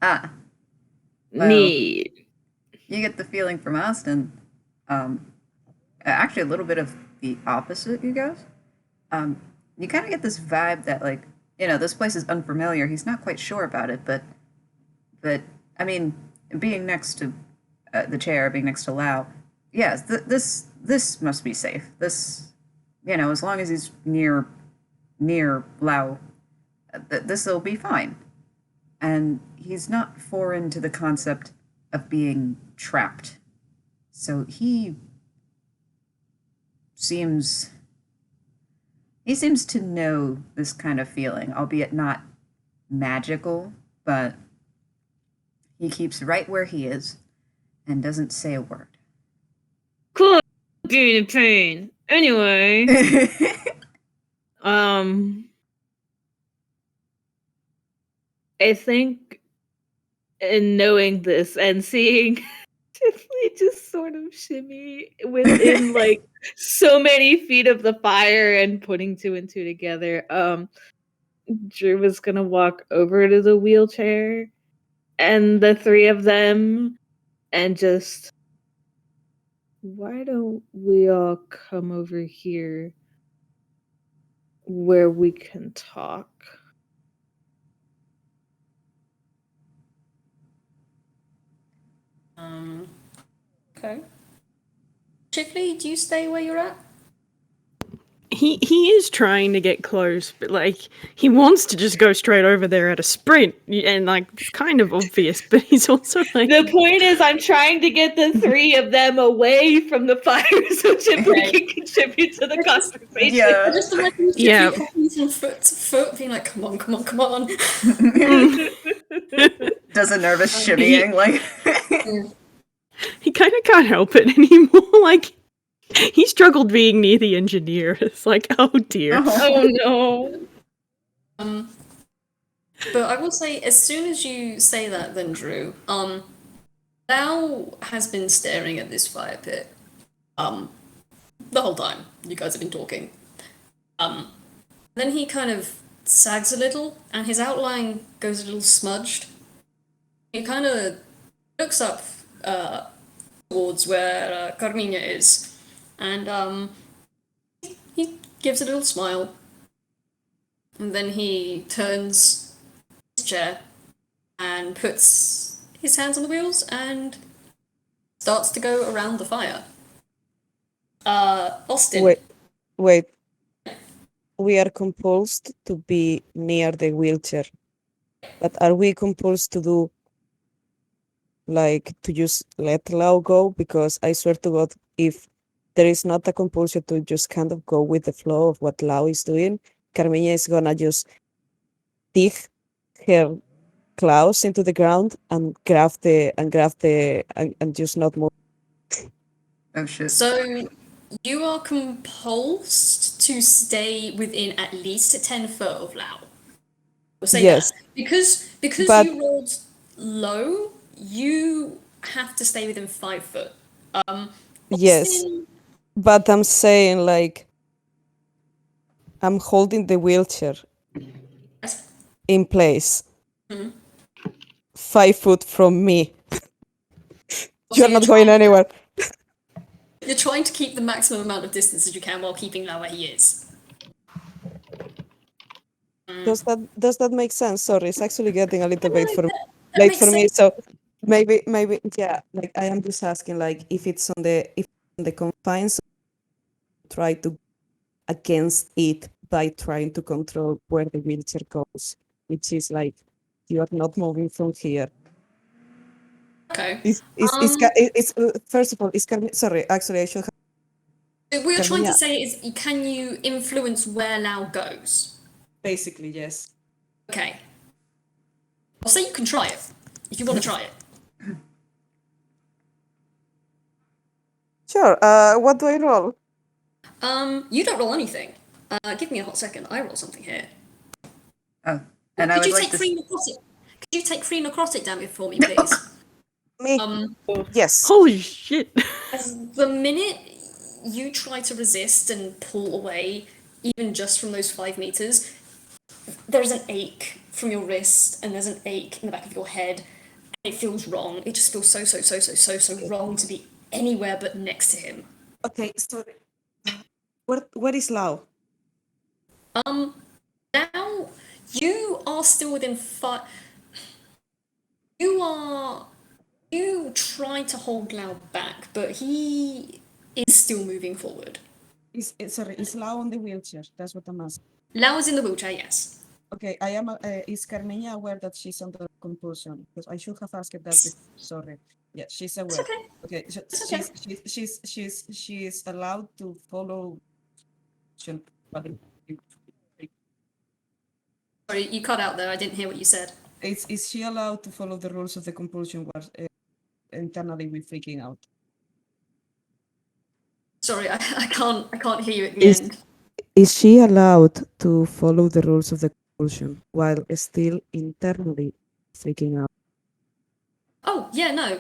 Ah, well, Neat. you get the feeling from Austin. Actually, a little bit of the opposite, you guys. You kind of get this vibe that, like, this place is unfamiliar. He's not quite sure about it, but I mean, being next to the chair, being next to Lao, yes, this must be safe. This, as long as he's near Lao, this'll be fine. And he's not foreign to the concept of being trapped. So he seems to know this kind of feeling, albeit not magical, but he keeps right where he is and doesn't say a word. Cool being in pain. Anyway. I think in knowing this and seeing Chifley just sort of shimmy within like so many feet of the fire and putting two and two together, Drew was gonna walk over to the wheelchair and the three of them and just, why don't we all come over here where we can talk? Okay. Chifley, do you stay where you're at? He is trying to get close, but like he wants to just go straight over there at a sprint, and like it's kind of obvious. But he's also like, the point is, I'm trying to get the three of them away from the fire so Chifley can contribute to the conversation. Yeah. Just imagine Yeah. Chifley from foot to foot, being like, "Come on, come on, come on." Does a nervous shimmying, like. he kind of can't help it anymore. Like he struggled being near the engineer. It's like, oh dear. Oh no. But I will say, as soon as you say that, then Drew, Lao has been staring at this fire pit, the whole time you guys have been talking. Then he kind of sags a little, and his outline goes a little smudged. He kind of looks up towards where Carmiña is, and he gives a little smile. And then he turns his chair and puts his hands on the wheels and starts to go around the fire. Austin. Wait. We are compulsed to be near the wheelchair. But are we compulsed to do, like, to just let Lao go? Because I swear to God, if there is not a compulsion to just kind of go with the flow of what Lao is doing, Carmiña is gonna just dig her claws into the ground and grab and just not move. Oh shit. So you are compulsed to stay within at least 10 foot of Lao. We'll say Yes. that. Because But- you rolled low, you have to stay within 5 foot. Yes. Austin- But I'm saying, like, I'm holding the wheelchair in place. 5 foot from me. You're not going anywhere. You're trying to keep the maximum amount of distance as you can while keeping Lao where he is. Does that make sense? Sorry, it's actually getting a little bit No, for that late makes for me. sense. So maybe yeah. Like I am just asking, like, if it's on the confines, try to against it by trying to control where the wheelchair goes, which is like you are not moving from here. Okay. It's first of all, sorry, actually I should have What you're trying to Carmina. say is, can you influence where Lao goes? Basically, yes. Okay. I'll say you can try it, if you want to try it. Sure. What do I roll? You don't roll anything. Give me a hot second. I roll something here. Oh, and I Could would you like take to. 3 necrotic? Could you take 3 necrotic damage for me, please? Me? Yes. Holy shit. As the minute you try to resist and pull away, even just from those 5 meters, there's an ache from your wrist and there's an ache in the back of your head. It feels wrong. It just feels so wrong to be anywhere but next to him. Okay, so where is Lao? Now you are still within 5. You try to hold Lao back, but he is still moving forward. Is Lao on the wheelchair? That's what I'm asking. Lao is in the wheelchair, yes. Okay, I am. Is Carmiña aware that she's under compulsion? Because I should have asked that. Sorry. Yeah, she's aware. It's okay. Okay, so It's okay. she's allowed to follow. Sorry, you cut out there. I didn't hear what you said. Is she allowed to follow the rules of the compulsion while internally we're freaking out? Sorry, I can't hear you at the end. Is she allowed to follow the rules of the compulsion while still internally freaking out? Oh, yeah, no.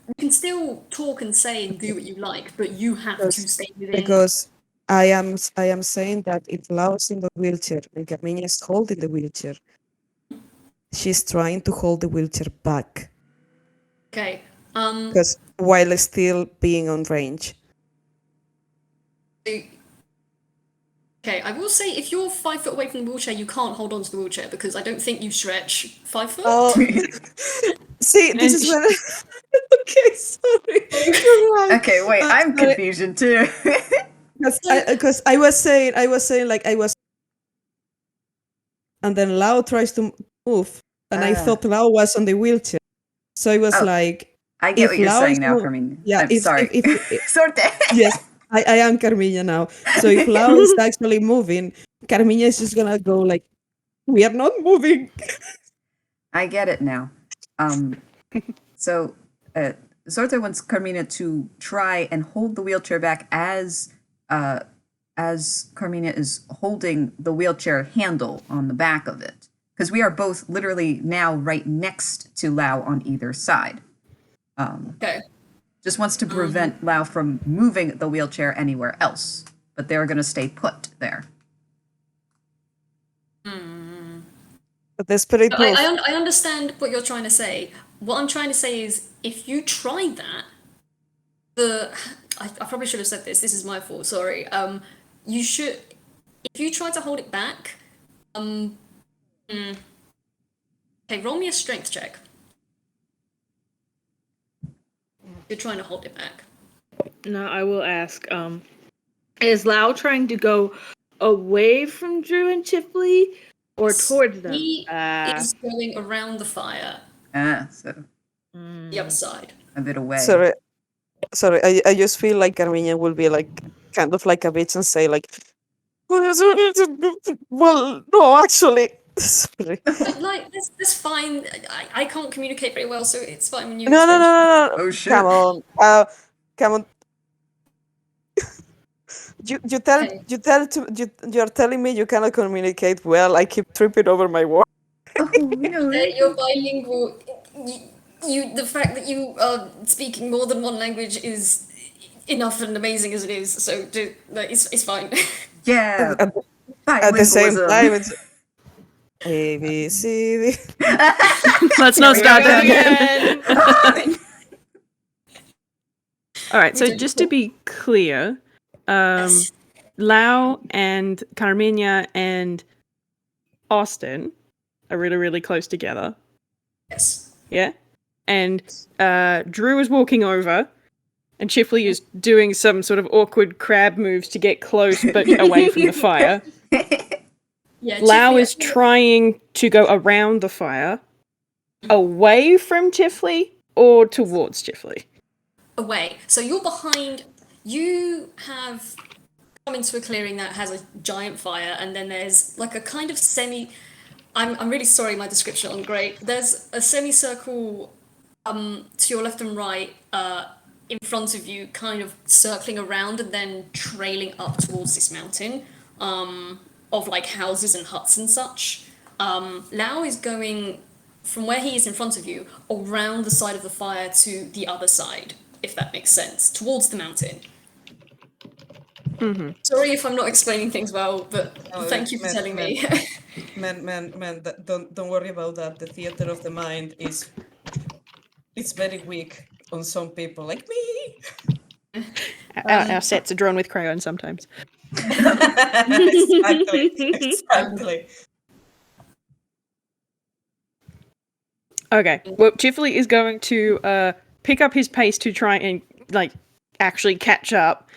You can still talk and say and do what you like, but you have to stay within. Because I am saying that if Lao's in the wheelchair and Carmiña is holding the wheelchair, she's trying to hold the wheelchair back. Okay. Because while still being on range. Okay, I will say if you're 5 foot away from the wheelchair, you can't hold on to the wheelchair because I don't think you stretch 5 foot. Oh, see, this is when. Okay, sorry. You're right. Okay, wait, I'm confusion too. Because I was saying like I was, and then Lao tries to move, and I thought Lao was on the wheelchair, so it was like. I get what you're saying now, Carmina. Carmina. Yeah, I'm sorry. Sorte. Yes, I am Carmina now. So if Lao is actually moving, Carmina is just gonna go like, we are not moving. I get it now. So Sorte wants Carmina to try and hold the wheelchair back as Carmina is holding the wheelchair handle on the back of it. Because we are both literally now right next to Lao on either side. Okay. Just wants to prevent Lao from moving the wheelchair anywhere else. But they're going to stay put there. But the spirit I understand what you're trying to say. What I'm trying to say is, if you tried that, I probably should have said this. This is my fault. Sorry. You should, if you try to hold it back. Okay, roll me a strength check. You're trying to hold it back. No, I will ask. Is Lao trying to go away from Drew and Chifley or towards them? He is going around the fire. So The other side. a bit away. Sorry, I just feel like Carmina will be like kind of like a bitch and say like, well, no, actually. Sorry. Like, that's fine. I can't communicate very well, so it's fine when you. No. Oh shit. Come on. Come on. You're telling me you cannot communicate well. I keep tripping over my words. Oh, no. You're bilingual. The fact that you are speaking more than one language is enough and amazing as it is. So it's fine. Yeah. At the same Bilingualism. time, it's A, B, C, D. Let's not start that again. All right, so just to be clear, Yes. Lao and Carmiña and Austin are really, really close together. Yes. Yeah? And Drew is walking over, and Chifley is doing some sort of awkward crab moves to get close but away from the fire. Yeah. Lao Chifley- is trying to go around the fire, away from Chifley or towards Chifley. away. So you're behind. You have come into a clearing that has a giant fire, and then there's like a kind of semi. I'm really sorry, my description isn't great. There's a semicircle to your left and right in front of you, kind of circling around and then trailing up towards this mountain of like houses and huts and such. Lao is going from where he is in front of you around the side of the fire to the other side, if that makes sense, towards the mountain. Sorry if I'm not explaining things well, but No, thank you for telling me. Man, don't worry about that. The theater of the mind it's very weak on some people like me. Our sets are drawn with crayons sometimes. Exactly. Okay. Well, Chifley is going to pick up his pace to try and actually catch up,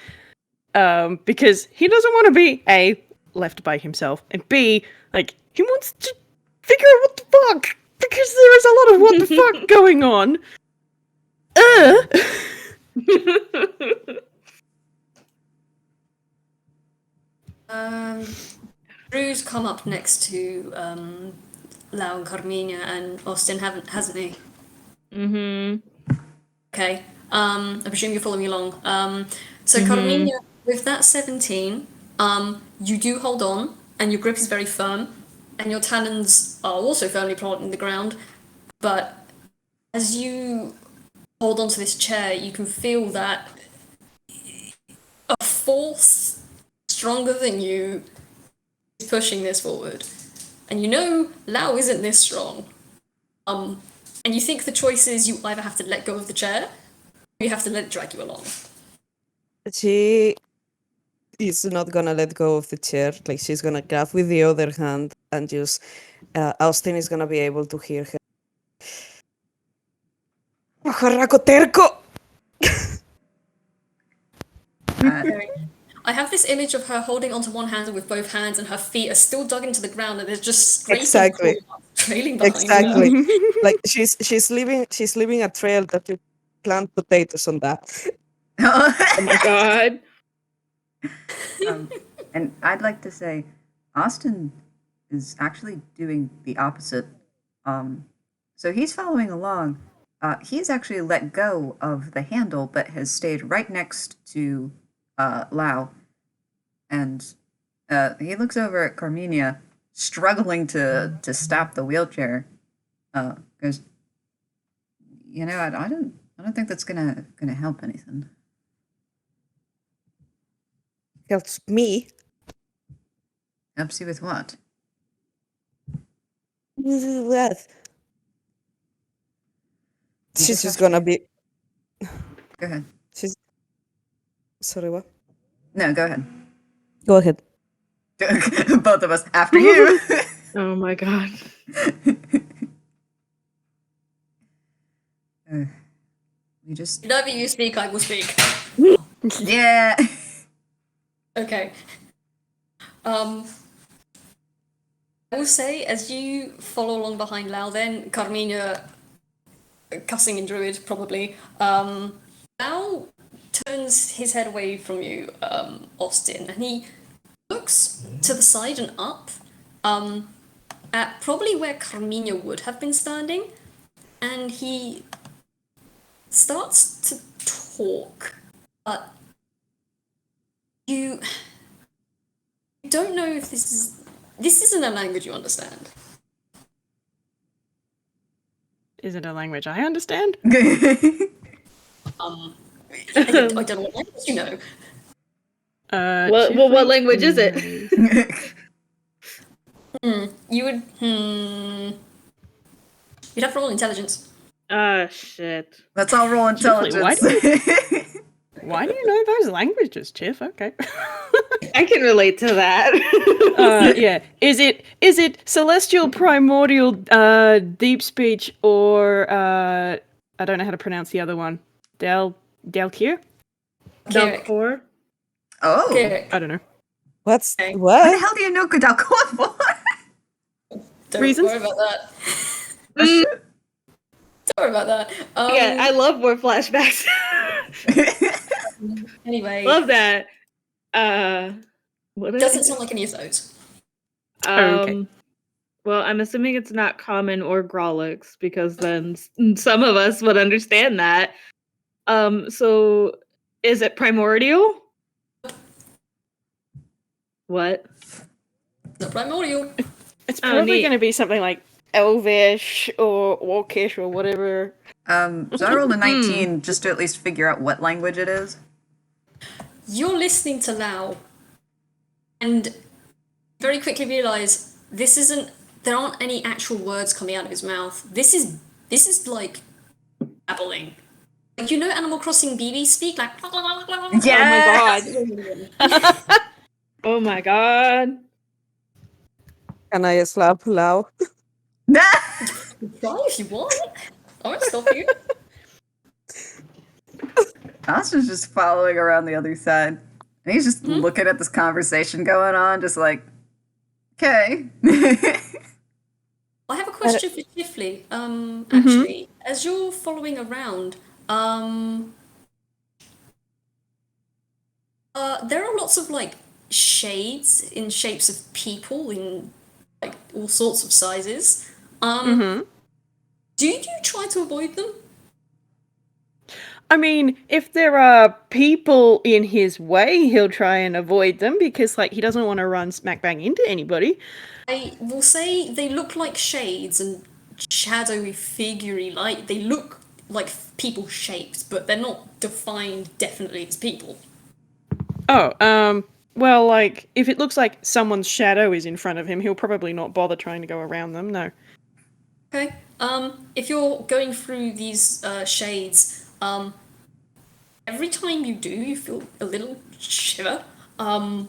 because he doesn't want to be A, left by himself, and B, he wants to figure out what the fuck, because there is a lot of what the fuck going on. Drew's come up next to Lao and Carmina and Austin, hasn't he? Okay. I presume you're following along. So Carmina, with that 17, you do hold on, and your grip is very firm, and your talons are also firmly planted in the ground. But as you hold onto this chair, you can feel that a force stronger than you is pushing this forward. And you know Lao isn't this strong. And you think the choice is you either have to let go of the chair, or you have to let it drag you along. She is not gonna let go of the chair. She's gonna grab with the other hand and just Austin is gonna be able to hear her. ¡Pajarraco terco! I have this image of her holding onto one hand with both hands, and her feet are still dug into the ground, and there's just scraping Exactly. trailing behind Exactly. her. she's leaving a trail that you plant potatoes on that. Oh my god. And I'd like to say, Austin is actually doing the opposite. So he's following along. He's actually let go of the handle, but has stayed right next to Lao. And he looks over at Carmiña, struggling to stop the wheelchair. Because, I don't think that's gonna help anything. Helps me. Helps you with what? What? You She's just just have gonna be. Go ahead. Sorry, what? No, go ahead. Go ahead. Both of us after you. Oh my god. We just Whenever you speak, I will speak. yeah. Okay. I will say, as you follow along behind Lao, then Carmina, cussing in Druid probably, Lao turns his head away from you, Austin, and he looks to the side and up, at probably where Carmina would have been standing, and he starts to talk, but you don't know if this isn't a language you understand. Is it a language I understand? I don't know what language you know. What language is it? You'd have to roll intelligence. Ah, shit. Let's all roll intelligence. Why do you know those languages, Chiff? Okay. I can relate to that. Yeah. Is it celestial, primordial, deep speech, or I don't know how to pronounce the other one. Dalkir? Dalkor? Oh. Okay. I don't know. What's Okay. What the what? hell do you know Kodalkor for? Don't Reasons? worry about that. Don't worry about that. Yeah, I love war flashbacks. Anyway, Love that. What doesn't sound like any of those. Okay. Well, I'm assuming it's not common or Grolix, because then some of us would understand that. So is it primordial? What? The primordial. It's Oh, probably neat. going to be something like Elvish or Orcish or whatever. So I rolled a 19 just to at least figure out what language it is. you're listening to Lao, and very quickly realise there aren't any actual words coming out of his mouth. This is like babbling. Like, you know Animal Crossing BB speak? Like, Yes! Oh my god. Oh my god. Can I slap Lao? try if you want. I won't stop you. Austin's just following around the other side. And he's just looking at this conversation going on, just like, okay. I have a question for Chifley. Actually, as you're following around, there are lots of like shades in shapes of people in like all sorts of sizes. Do you try to avoid them? I mean, if there are people in his way, he'll try and avoid them because, like, he doesn't want to run smack bang into anybody. I will say they look like shades and shadowy, figurey, like they look like people shaped, but they're not defined definitely as people. Oh, well, like, if it looks like someone's shadow is in front of him, he'll probably not bother trying to go around them, no. Okay. If you're going through these shades, every time you do, you feel a little shiver. But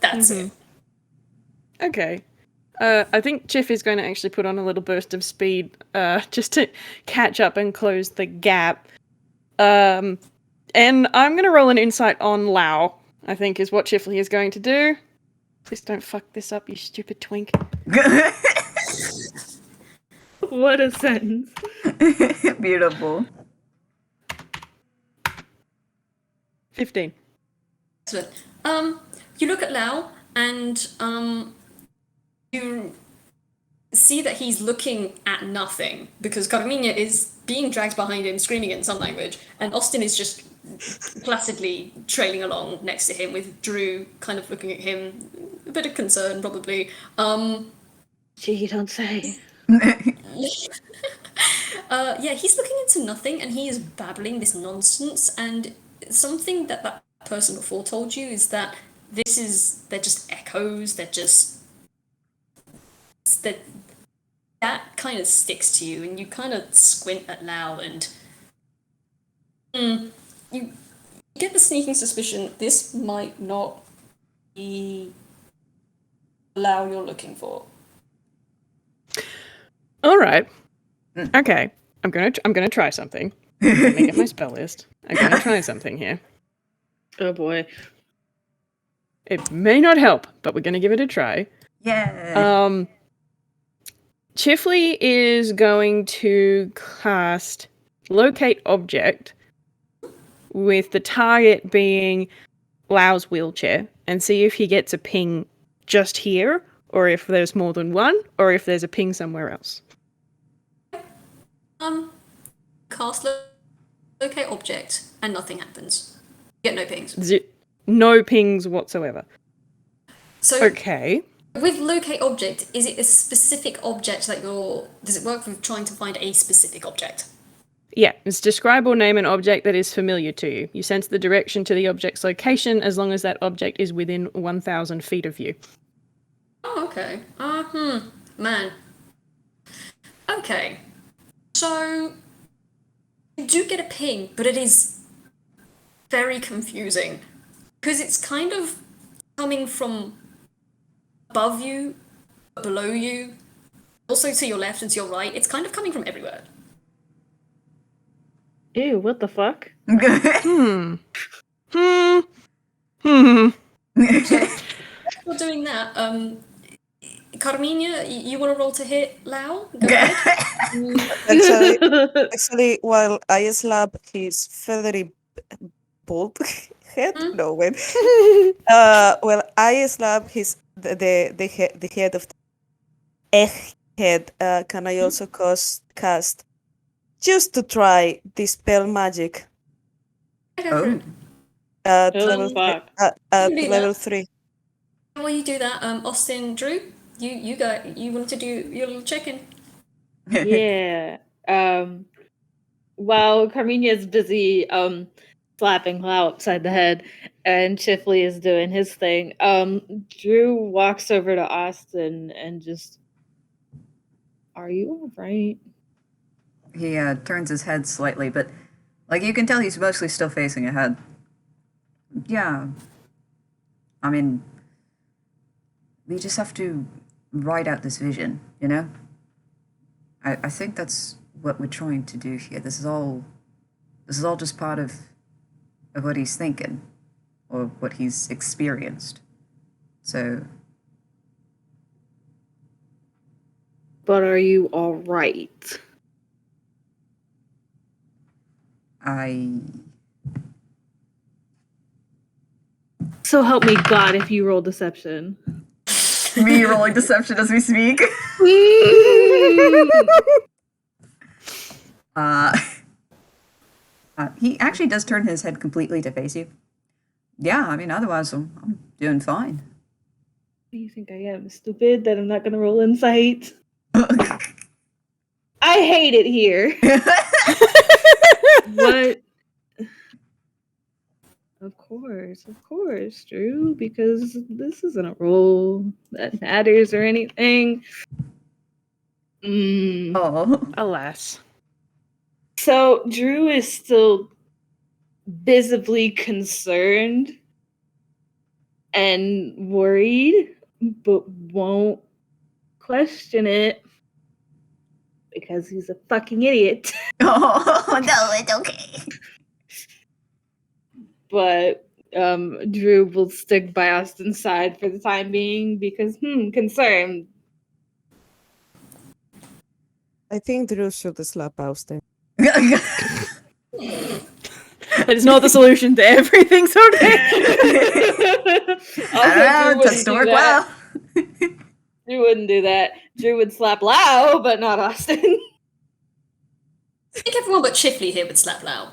that's it. Okay. I think Chiff is going to actually put on a little burst of speed, just to catch up and close the gap. And I'm going to roll an insight on Lao, I think is what Chifley is going to do. Please don't fuck this up, you stupid twink. What a sentence. Beautiful. 15. Excellent. You look at Lao and you see that he's looking at nothing because Carmiña is being dragged behind him, screaming in some language, and Austin is just placidly trailing along next to him with Drew kind of looking at him, a bit of concern probably. Gee, you don't say. Yeah, he's looking into nothing and he is babbling this nonsense, and something that person before told you is that they're just echoes, that kind of sticks to you, and you kind of squint at Lao and you get the sneaking suspicion this might not be Lao you're looking for. All right. Okay. I'm gonna try something. Let me get my spell list. I'm gonna try something here. Oh boy. It may not help, but we're gonna give it a try. Yeah. Chifley is going to cast Locate Object with the target being Lao's wheelchair and see if he gets a ping just here, or if there's more than one, or if there's a ping somewhere else. Cast Locate Object and nothing happens. You get no pings. No pings whatsoever. So Okay. with Locate Object, is it a specific object that does it work with trying to find a specific object? Yeah, it's describe or name an object that is familiar to you. You sense the direction to the object's location as long as that object is within 1,000 feet of you. Oh, okay. Man. Okay. So, you do get a ping, but it is very confusing. Because it's kind of coming from above you, below you, also to your left and to your right. It's kind of coming from everywhere. Ew, what the fuck? While doing that, Carmiña, you want to roll to hit Lao? Go ahead. Actually, while I slap his feathery bald head, no wait. Well, I slap the head of the head. Can I also cast just to try dispel magic? Oh. At Oh, level fuck. at You can do level that. 3. While you do that, Austin, Drew, you wanted to do your little check-in. Yeah. While Carmiña is busy slapping Lao upside the head, and Chifley is doing his thing. Drew walks over to Austin and just, "Are you all right?" He turns his head slightly, but like you can tell he's mostly still facing ahead. Yeah. I mean, we just have to ride out this vision, you know? I think that's what we're trying to do here. This is all just part of what he's thinking or what he's experienced. So But are you all right? So help me God if you roll deception. Me rolling deception as we speak. He actually does turn his head completely to face you. Yeah, I mean, otherwise I'm doing fine. Do you think I am stupid that I'm not gonna roll insight? I hate it here. What? Of course, Drew, because this isn't a roll that matters or anything. Oh. Alas. So Drew is still visibly concerned and worried, but won't question it because he's a fucking idiot. Oh, no, it's okay. But Drew will stick by Austin's side for the time being because concerned. I think Drew should slap Austin. That is not the solution to everything, okay? I don't know, tends to work well. Drew wouldn't do that. Drew would slap Lao, but not Austin. I think everyone but Chifley here would slap Lao.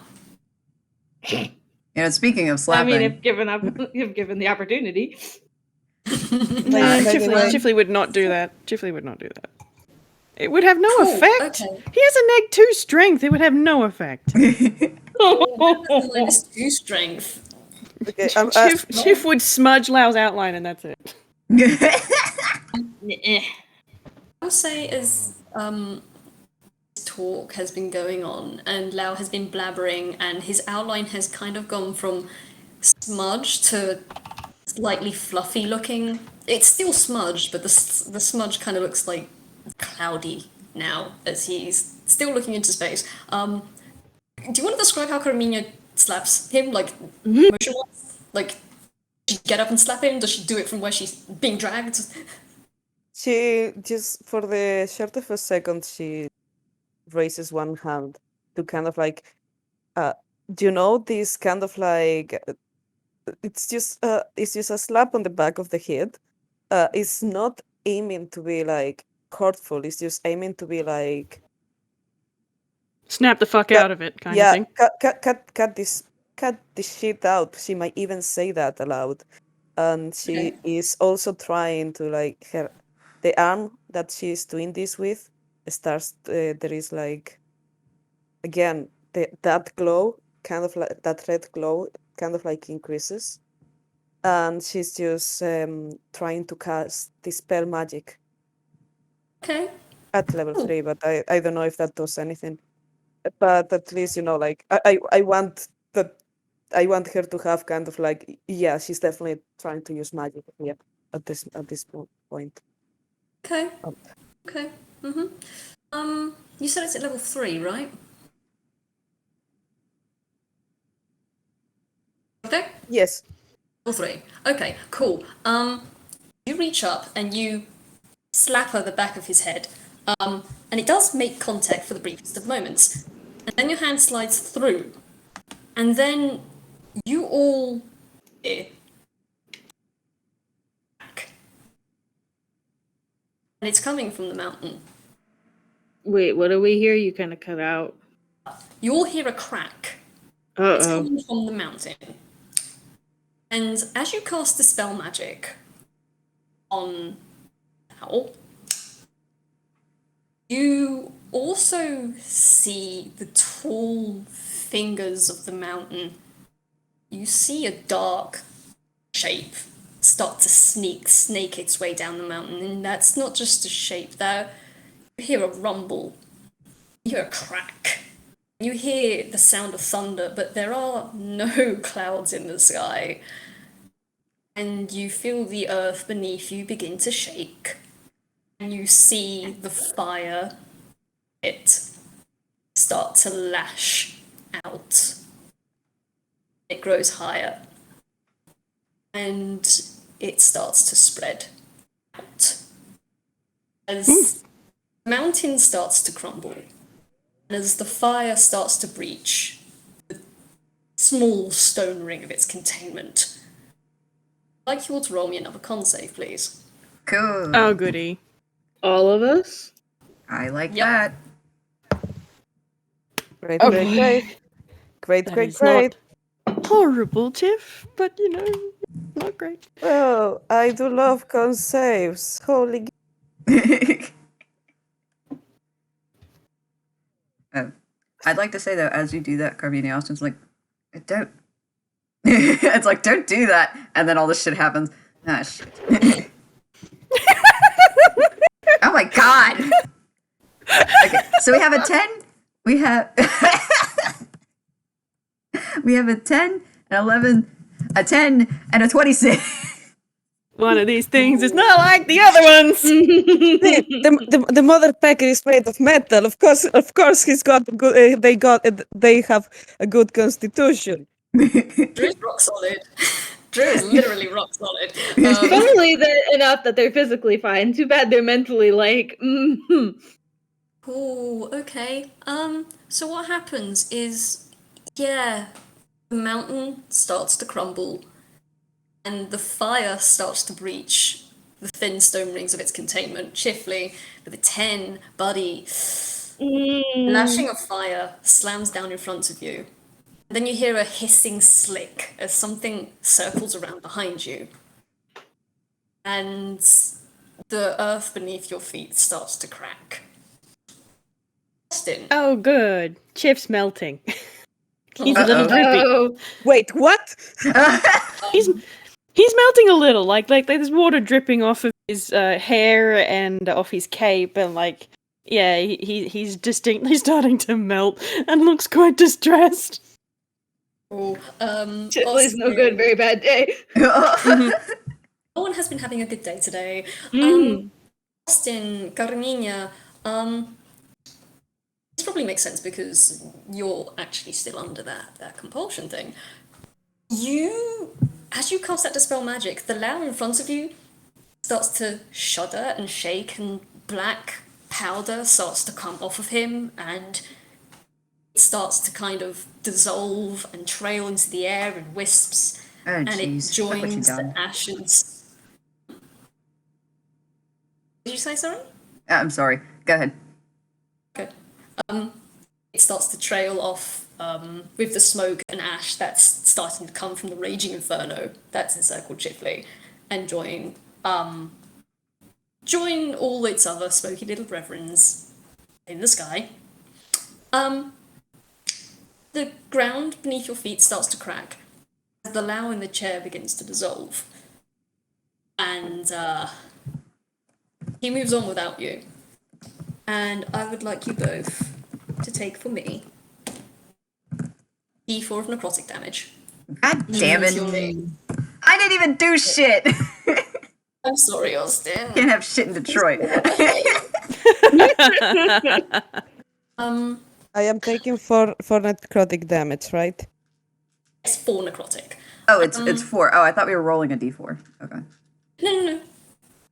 You know, speaking of slapping. I mean, if given the opportunity. Chifley would not do that. Chifley would not do that. It would have no Cool, effect. okay. He has a -2 strength. It would have no effect. -2 strength. Okay, Chif would smudge Lao's outline and that's it. I'll say as talk has been going on and Lao has been blabbering and his outline has kind of gone from smudged to slightly fluffy looking. It's still smudged, but the smudge kind of looks like cloudy now as he's still looking into space. Do you want to describe how Carmiña slaps him, like motion-wise? Like, does she get up and slap him? Does she do it from where she's being dragged? She just, for the short of a second, she raises one hand to kind of like, this kind of like, it's just a slap on the back of the head. It's not aiming to be like hurtful. It's just aiming to be like, snap the fuck out of it, kind of thing. cut this shit out. She might even say that aloud, and she is also trying to like the arm that she's doing this with starts. There is like, again, that glow, kind of like that red glow, kind of like increases, and she's just trying to cast dispel magic. Okay. At level 3, but I don't know if that does anything. But at least, like I want her to have kind of like, yeah, she's definitely trying to use magic here at this point. Okay. Okay. You said it's at level 3, right? Okay. Yes. Level 3. Okay, cool. You reach up and you slap her the back of his head. And it does make contact for the briefest of moments. And then your hand slides through. And then you all hear. And it's coming from the mountain. Wait, what do we hear? You kind of cut out. You all hear a crack. It's coming from the mountain. And as you cast Dispel Magic on Owl, you also see the tall fingers of the mountain you see a dark shape start to snake its way down the mountain, and that's not just a shape. There, you hear a rumble, you hear a crack, you hear the sound of thunder, but there are no clouds in the sky. And you feel the earth beneath you begin to shake, and you see the fire it start to lash out. It grows higher, and it starts to spread out. As the mountain starts to crumble, and as the fire starts to breach the small stone ring of its containment, I'd like you all to roll me another con save, please. Cool. Oh, goody. All of us? I like Yep. that. Great, Oh, great, boy. great. Great, That great, is great. not horrible, Tiff, but not great. Oh, I do love con saves. Holy I'd like to say though, as you do that, Carmina Austin's like, don't. It's like, don't do that, and then all this shit happens. Ah, shit. Oh my god. Okay, so we have a 10. We have we have a 10, an 11, a 10, and a 26. One of these things is not like the other ones. the mother pecker is made of metal. Of course, he's got good. They have a good constitution. Drew's rock solid. Drew is literally rock solid. Funnily enough that they're physically fine. Too bad they're mentally like, Cool, okay. So what happens is, the mountain starts to crumble, and the fire starts to breach the thin stone rings of its containment. Chifley, with a 10, buddy, lashing of fire slams down in front of you. And then you hear a hissing slick as something circles around behind you. And the earth beneath your feet starts to crack. Austin. Oh, good. Chip's melting. He's a little drippy. oh, Wait, what? He's melting a little. Like there's water dripping off of his hair and off his cape, and he's distinctly starting to melt and looks quite distressed. Cool. Chifley's no good, very bad day. No one has been having a good day today. Austin, Carmiña, this probably makes sense because you're actually still under that compulsion thing. As you cast that Dispel Magic, the Lao in front of you starts to shudder and shake, and black powder starts to come off of him, and it starts to kind of dissolve and trail into the air in wisps, Oh, and it jeez. Look what you joins the done. ashes. Did you say sorry? I'm sorry. Go ahead. Okay. It starts to trail off with the smoke and ash that's starting to come from the raging inferno that's encircled Chifley, and join all its other smoky little brethrens in the sky. The ground beneath your feet starts to crack as the Lao in the chair begins to dissolve, and he moves on without you. And I would like you both to take for me D4 of necrotic damage. God damn it. Use your name. I didn't even do shit. I'm sorry, Austin. Can't have shit in Detroit. I am taking for necrotic damage, right? It's 4 necrotic. Oh, it's 4. Oh, I thought we were rolling a d4. Okay.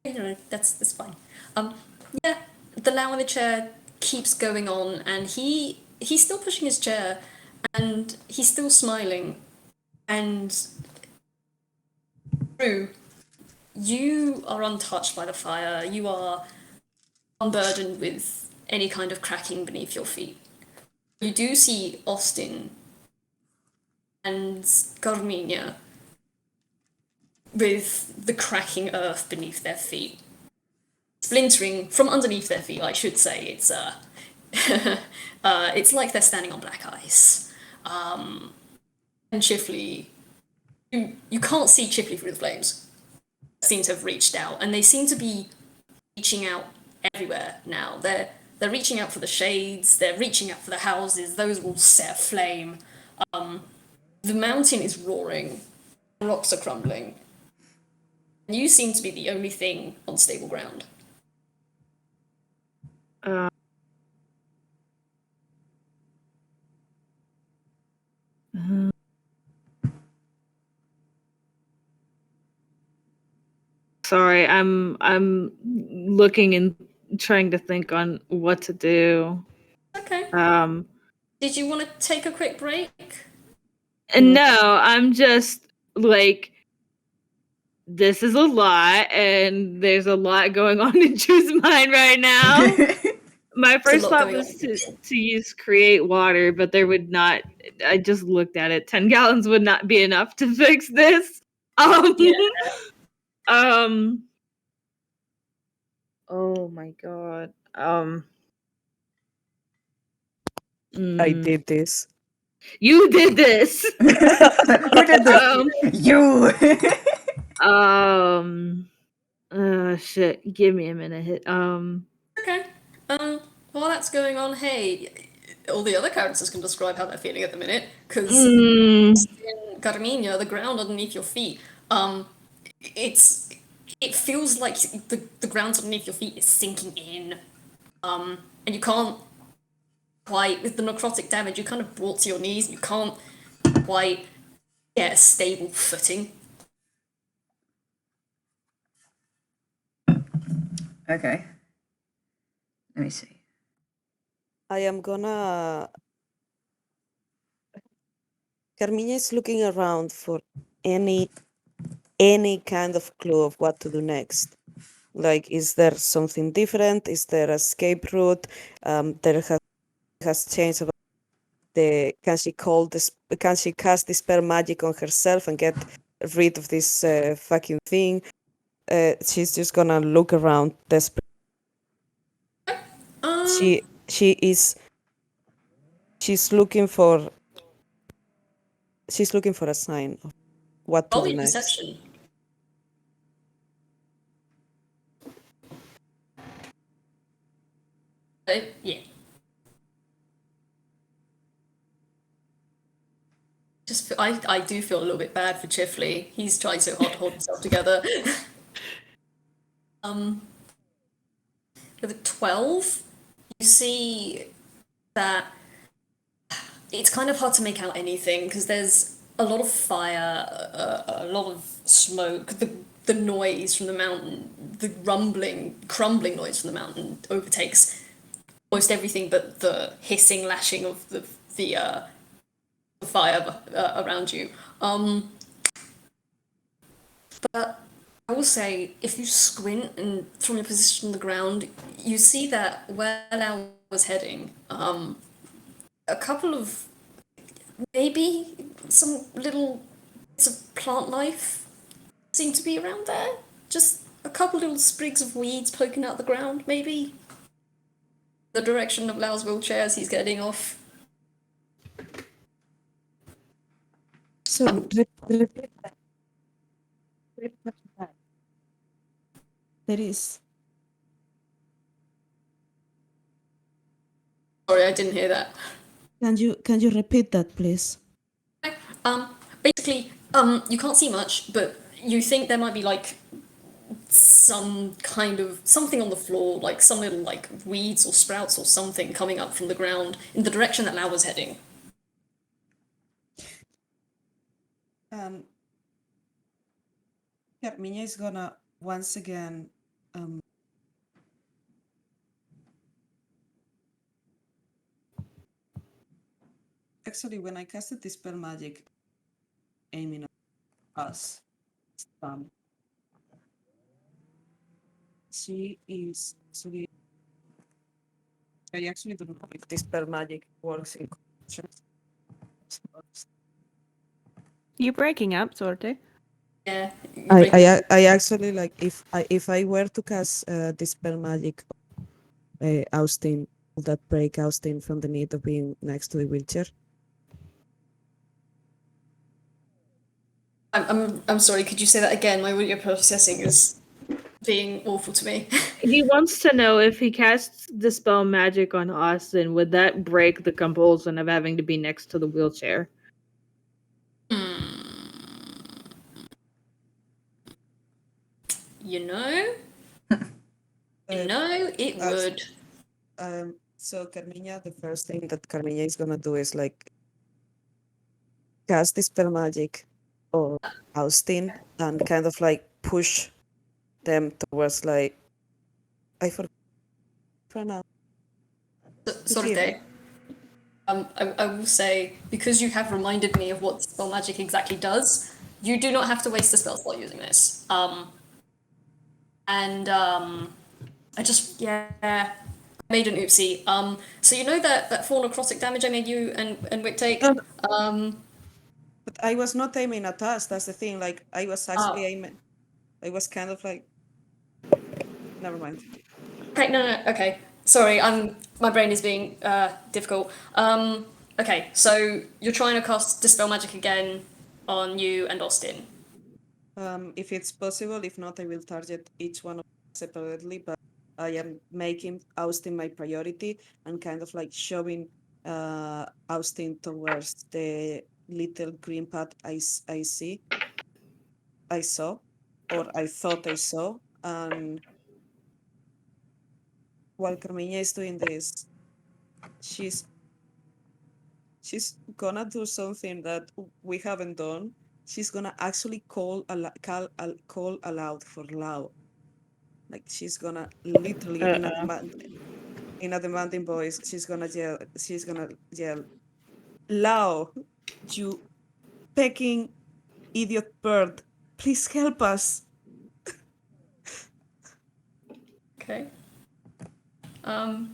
No, that's fine. The Lao in the chair keeps going on, and he's still pushing his chair, and he's still smiling. And Drew, you are untouched by the fire. You are unburdened with any kind of cracking beneath your feet. You do see Austin and Carmiña with the cracking earth beneath their feet. Splintering from underneath their feet, I should say. It's it's like they're standing on black ice. And Chifley You can't see Chifley through the flames. Seem to have reached out, and they seem to be reaching out everywhere now. They're reaching out for the shades. They're reaching out for the houses. Those will set aflame. The mountain is roaring. Rocks are crumbling. And you seem to be the only thing on stable ground. Sorry, I'm looking and trying to think on what to do. Okay. Did you want to take a quick break? No, I'm just like, this is a lot, and there's a lot going on in Drew's mind right now. My first thought was to use create water, but there would not. I just looked at it. 10 gallons would not be enough to fix this. Yeah. Oh my god. I did this. You did this. Who did this? You. Shit. Give me a minute. Okay. While that's going on, hey, all the other characters can describe how they're feeling at the minute, because in Carmiña, the ground underneath your feet, it feels like the ground underneath your feet is sinking in, and you can't quite, with the necrotic damage, you kind of brought to your knees, you can't quite get a stable footing. Okay. Let me see. I am gonna. Carmina is looking around for any kind of clue of what to do next. Like, is there something different? Is there an escape route? There has changed about can she cast dispel magic on herself and get rid of this fucking thing? She's just gonna look around desperately. She's looking for a sign of what to do next. Perception. Yeah. I do feel a little bit bad for Chifley. He's trying so hard to hold himself together. With a 12, you see that it's kind of hard to make out anything because there's a lot of fire, a lot of smoke, the noise from the mountain, the crumbling noise from the mountain overtakes almost everything but the hissing, lashing of the fire around you. But I will say, if you squint and from your position on the ground, you see that where Lao was heading, a couple of maybe some little bits of plant life seem to be around there. Just a couple little sprigs of weeds poking out the ground, maybe. The direction of Lao's wheelchair as he's getting off. So, repeat that. There is. Sorry, I didn't hear that. Can you repeat that, please? Basically, you can't see much, but you think there might be like some kind of something on the floor, like some little like weeds or sprouts or something coming up from the ground in the direction that Lao was heading. Carmiña is gonna once again actually, when I casted Dispel Magic aiming at us, she is actually. I actually don't know if Dispel Magic works in conditions. You're breaking up, Sorte. Yeah. I actually like if I were to cast Dispel Magic, Austin, will that break Austin from the need of being next to the wheelchair? I'm sorry. Could you say that again? My audio processing is being awful to me. He wants to know if he casts Dispel Magic on Austin, would that break the compulsion of having to be next to the wheelchair? You know, it Uh, would. So Carmiña, the first thing that Carmiña is gonna do is like cast Dispel Magic or Austin and kind of like push them towards like I forgot now. Sorte. I will say, because you have reminded me of what spell magic exactly does, you do not have to waste a spell slot using this. I just, I made an oopsie. So you know that 4 necrotic damage I made you and Wick take? No, But I was not aiming at us. That's the thing. Like I was actually aiming. I was kind of like. Never mind. Okay, no, okay. Sorry, my brain is being difficult. Okay, so you're trying to cast Dispel Magic again on you and Austin. If it's possible, if not, I will target each one of them separately. But I am making Austin my priority and kind of like shoving Austin towards the little green path I saw, or I thought I saw, and while Carmiña is doing this, she's gonna do something that we haven't done. She's gonna actually call aloud for Lao. Like she's gonna literally in a demanding voice, she's gonna yell, Lao, you pecking idiot bird, please help us. Okay. Is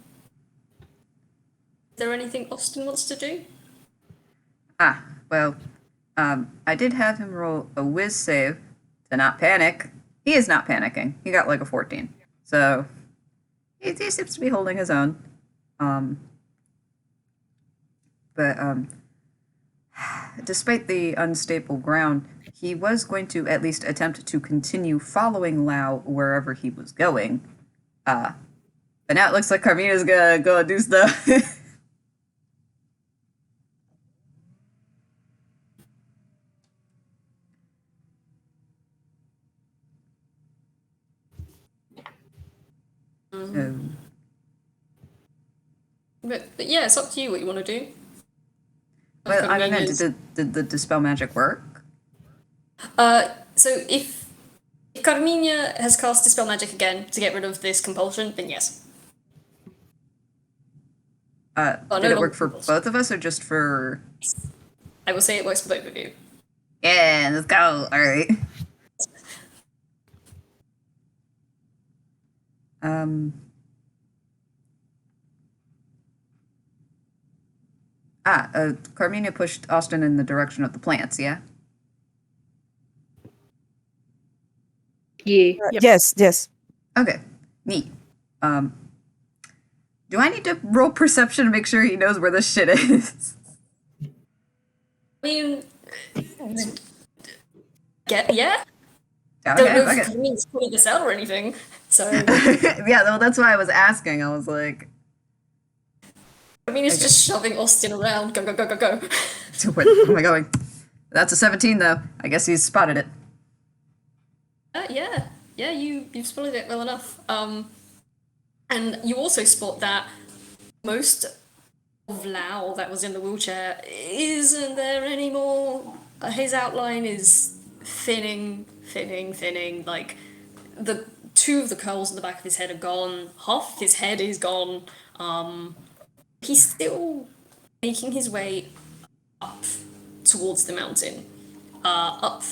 there anything Austin wants to do? Well, I did have him roll a whiz save to not panic. He is not panicking. He got like a 14. So he seems to be holding his own. But despite the unstable ground, he was going to at least attempt to continue following Lao wherever he was going. But now it looks like Carmina's gonna go and do stuff. But yeah, it's up to you what you want to do. Well, I meant, did the dispel magic work? So if Carmiña has cast Dispel Magic again to get rid of this compulsion, then yes. Did it work for both of us or just for... I will say it works for both of you. Yeah, let's go. All right. Carmina pushed Austin in the direction of the plants, yeah? Yeah. Yep. Yes. Okay, neat. Do I need to roll perception to make sure he knows where this shit is? I mean, yeah. Okay, Don't know if okay. Carmiña's putting this out or anything. So Yeah, well, that's why I was asking. I was like, Carmiña's just shoving Austin around. Go. where am I going? That's a 17, though. I guess he's spotted it. Yeah, you've spotted it well enough. And you also spot that most of Lao that was in the wheelchair isn't there anymore. His outline is thinning. Like, the 2 of the curls in the back of his head are gone. Half of his head is gone. He's still making his way up towards the mountain, up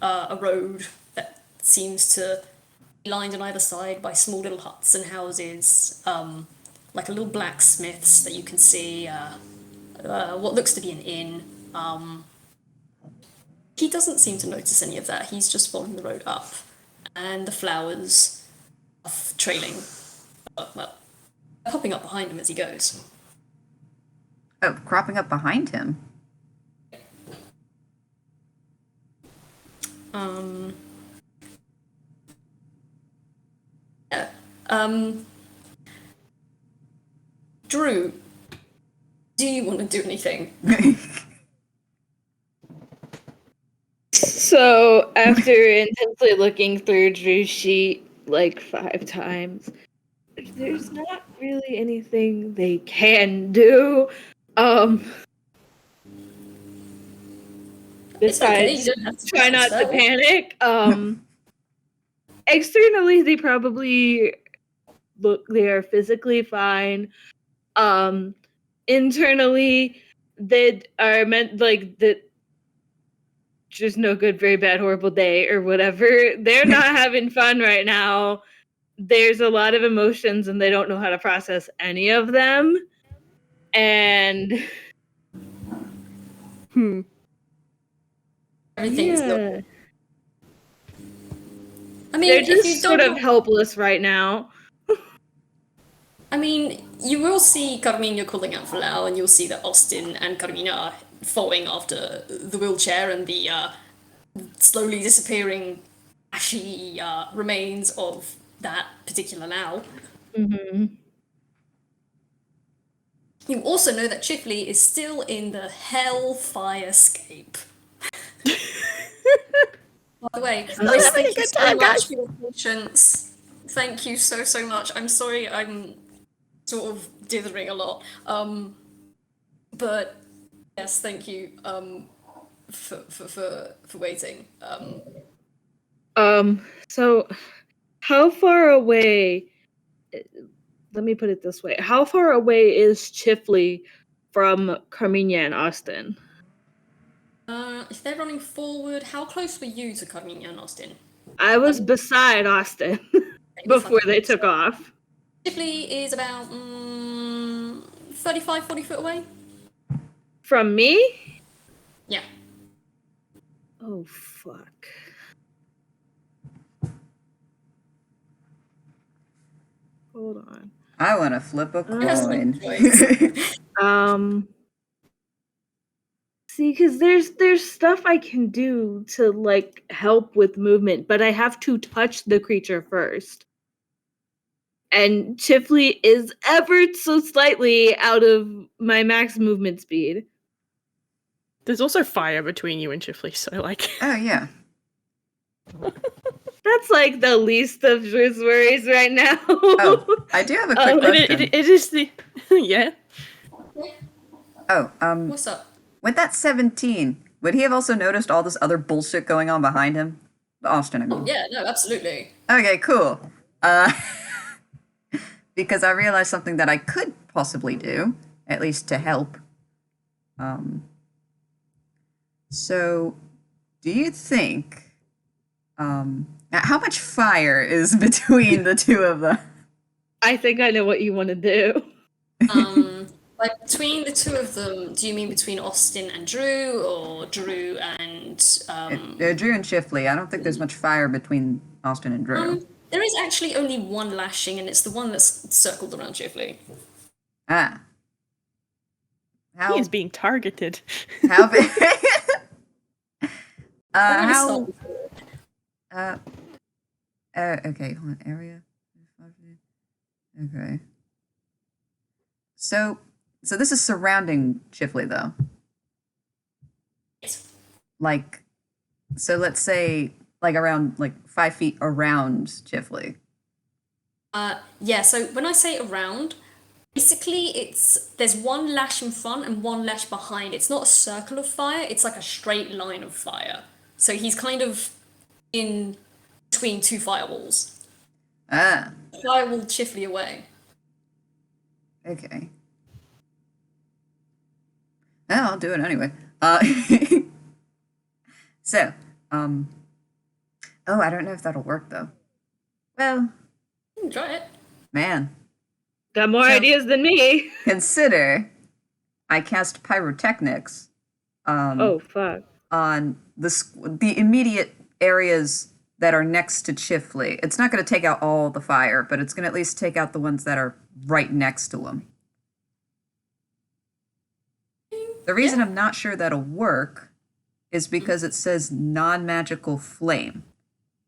a road that seems to be lined on either side by small little huts and houses, like a little blacksmiths that you can see, what looks to be an inn. He doesn't seem to notice any of that. He's just following the road up, and the flowers are trailing, popping up behind him as he goes. Oh, cropping up behind him. Yeah. Drew, do you want to do anything? So after intensely looking through Drew's sheet like 5 times, there's not really anything they can do. It's okay, you Besides, don't have to try not to spell. panic. Externally, they probably look they are physically fine. Internally, they are meant like that. Just no good, very bad, horrible day or whatever. They're not having fun right now. There's a lot of emotions, and they don't know how to process any of them. And Everything's not. yeah, I mean, they're if you just don't sort of have- helpless right now. I mean, you will see Carmiña calling out for Lao, and you'll see that Austin and Carmina are following after the wheelchair and the slowly disappearing ashy remains of that particular Lao. You also know that Chifley is still in the Hellfire Scape. By the way, guys, thank you so much for your patience. Thank you so much. I'm sorry I'm sort of dithering a lot. But yes, thank you for waiting. So how far away, let me put it this way. How far away is Chifley from Carmiña and Austin? If they're running forward, how close were you to Carmina and Austin? I was beside Austin before they took off. Chifley is about 35, 40 foot away. From me? Yeah. Oh, fuck. Hold on. I want to flip a Yes, coin. See, because there's stuff I can do to like help with movement, but I have to touch the creature first. And Chifley is ever so slightly out of my max movement speed. There's also fire between you and Chifley, so like. Oh, yeah. That's like the least of his worries right now. Oh, I do have a quick question. It is the yeah. Oh, What's up? with that 17, would he have also noticed all this other bullshit going on behind him? Austin, I mean. Yeah, no, absolutely. Okay, cool. Because I realized something that I could possibly do, at least to help. So, do you think, how much fire is between the two of them? I think I know what you want to do. Like between the two of them, do you mean between Austin and Drew, or Drew and Drew and Chifley. I don't think there's much fire between Austin and Drew. there is actually only one lashing, and it's the one that's circled around Chifley. Ah. How He is being targeted. how big? Already How? started. Okay, hold on. Area. Okay. So this is surrounding Chifley, though. Yes. Like, so let's say like around 5 feet around Chifley. Yeah, so when I say around, basically there's one lash in front and one lash behind. It's not a circle of fire, it's like a straight line of fire. So he's kind of in between two firewalls. Ah. Firewall Chifley away. Okay. Well, I'll do it anyway. So, oh, I don't know if that'll work though. Well, You can try it. man, Got more So- ideas than me. consider I cast pyrotechnics Oh, fuck. on the immediate areas that are next to Chifley. It's not going to take out all the fire, but it's going to at least take out the ones that are right next to him. The reason I'm not sure that'll work is because it says non-magical flame.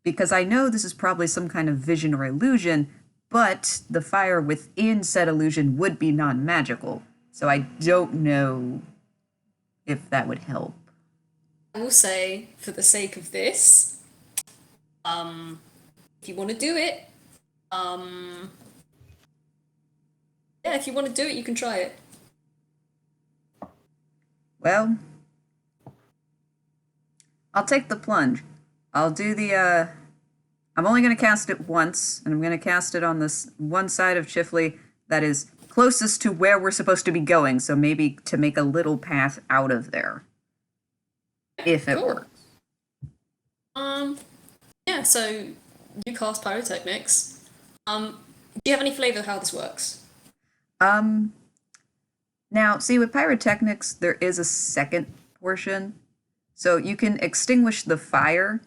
Because I know this is probably some kind of vision or illusion, but the fire within said illusion would be non-magical. So I don't know if that would help. I will say, for the sake of this, if you want to do it, yeah, if you want to do it, you can try it. Well, I'll take the plunge. I'll do the, I'm only going to cast it once, and I'm going to cast it on this one side of Chifley that is closest to where we're supposed to be going, so maybe to make a little path out of there. If it works. Yeah, so you cast pyrotechnics. Do you have any flavor of how this works? Now, see, with pyrotechnics, there is a second portion. So you can extinguish the fire,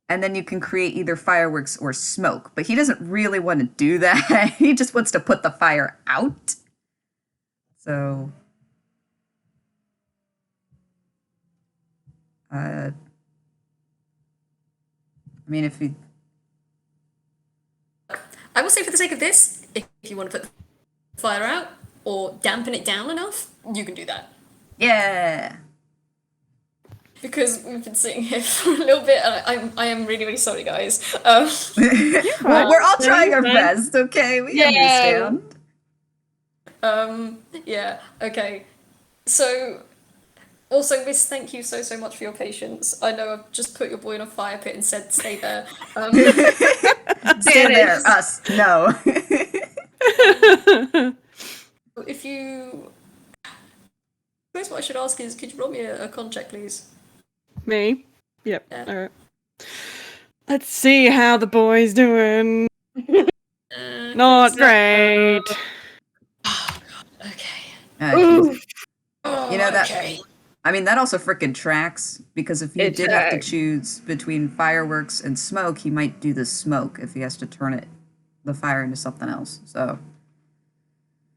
and then you can create either fireworks or smoke. But he doesn't really want to do that. He just wants to put the fire out. So... I mean, if you... I will say, for the sake of this, if you want to put the fire out or dampen it down enough, you can do that. Yeah! Because we've been sitting here for a little bit, and I am really, really sorry, guys. We're all trying our best, okay? We understand. Yeah, okay. So... Also, Miss, thank you so much for your patience. I know I've just put your boy in a fire pit and said stay there. Stay there, us, no. If you... I suppose what I should ask is, could you roll me a con check, please? Me? Yep, Yeah. alright. Let's see how the boy's doing. Not great. Oh, God, okay. You know that... Okay. I mean, that also frickin' tracks, because if you did have to choose between fireworks and smoke, he might do the smoke if he has to turn the fire into something else, so...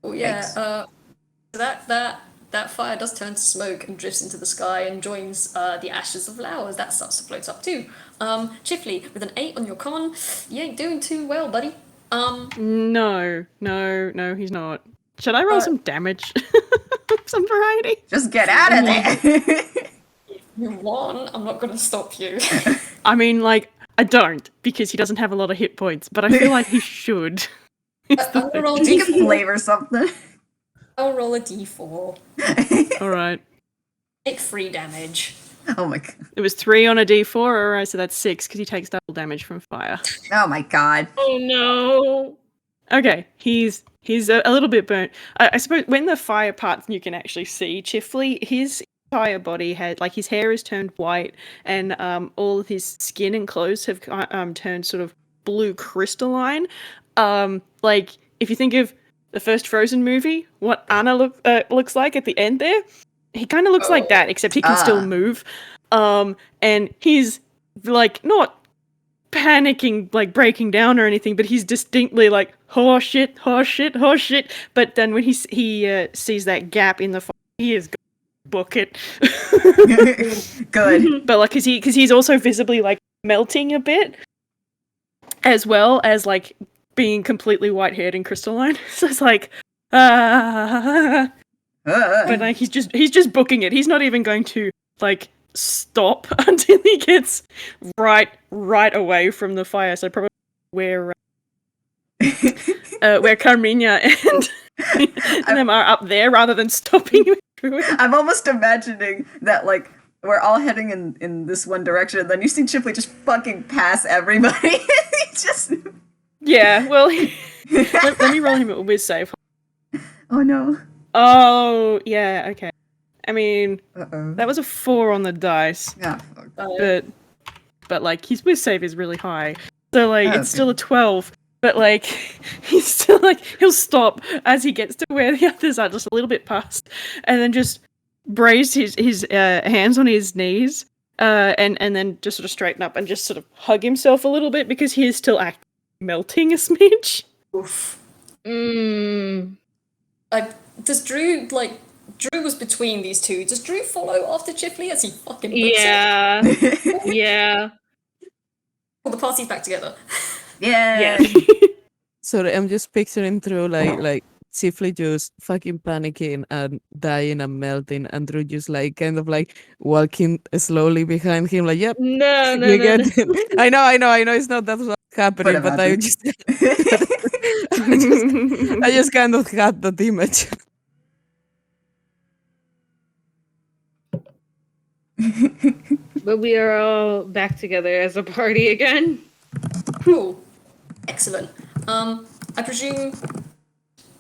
Oh, yeah, that fire does turn to smoke and drifts into the sky and joins the ashes of Lao as that starts to float up too. Chifley, with an 8 on your con, you ain't doing too well, buddy. No, he's not. Should I roll some damage? Some variety? Just get out of there! If you want, I'm not gonna stop you. I mean, like, I don't, because he doesn't have a lot of hit points, but I feel like he should. I'll roll a You can d4. flavor something. I'll roll a d4. Alright. Take 3 damage. Oh my god. It was 3 on a d4, alright, so that's 6, because he takes double damage from fire. Oh my god. Oh no. Okay, he's a little bit burnt. I suppose when the fire parts, you can actually see Chifley, his entire body had, like, his hair is turned white, and all of his skin and clothes have turned sort of blue crystalline. Like, if you think of the first Frozen movie, what Anna looks like at the end there, he kind of looks like that, except he can still move. And he's, like, not panicking, like breaking down or anything, but he's distinctly like, oh shit. But then when he sees that gap in the fire, he is going to book it. Good. But like, because he's also visibly like melting a bit, as well as like being completely white-haired and crystalline. So it's like, but like he's just booking it. He's not even going to like stop until he gets right away from the fire. So probably where Carmina and them are up there rather than stopping through it. I'm almost imagining that, like, we're all heading in this one direction, and then you see Chifley just fucking pass everybody. He just... Yeah, well, let me roll him a whiz save. Oh no. Oh, yeah, okay. I mean, Uh-oh. that was a 4 on the dice. Ah, fuck. But like, his whiz save is really high. So like, Oh, it's still a 12. But like, he's still like, he'll stop as he gets to where the others are, just a little bit past. And then just brace his hands on his knees. And then just sort of straighten up and just sort of hug himself a little bit because he is still melting a smidge. Oof. Mm. Does Drew, like, Drew was between these two. Does Drew follow after Chifley as he fucking books it? Yeah. Yeah. Well, the party's back together. Yeah. Sorry, I'm just picturing through like Chifley just fucking panicking and dying and melting, and Drew just like kind of like walking slowly behind him, like, yep, No, we get no. it. I know, it's not that's what's happening, but I imagine. just, I just kind of had that image. But we are all back together as a party again. Cool. Excellent. I presume,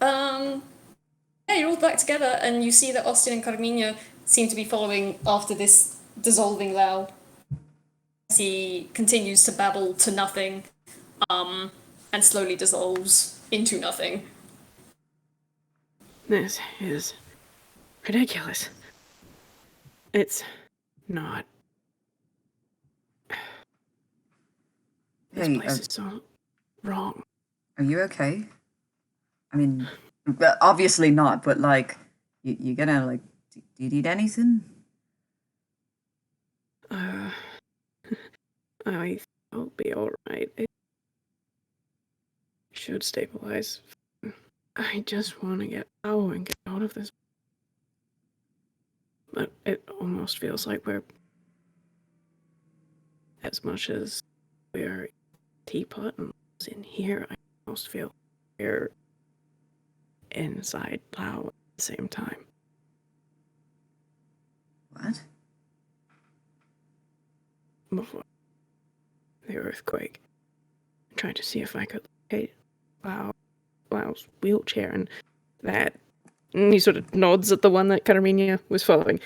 yeah, you're all back together, and you see that Austin and Carmiña seem to be following after this dissolving Lao. As he continues to babble to nothing, and slowly dissolves into nothing. This is ridiculous. It's not. This Hey, place is so wrong. are you okay? I mean, obviously not, but like, you gonna like, do you need anything? I'll be alright. It should stabilize. I just want to get out and get out of this. But it almost feels like we're, as much as we're teapot and in here, I almost feel we're inside Lao at the same time. What? Before the earthquake, I tried to see if I could locate Lau's wheelchair, and he sort of nods at the one that Carmiña was following.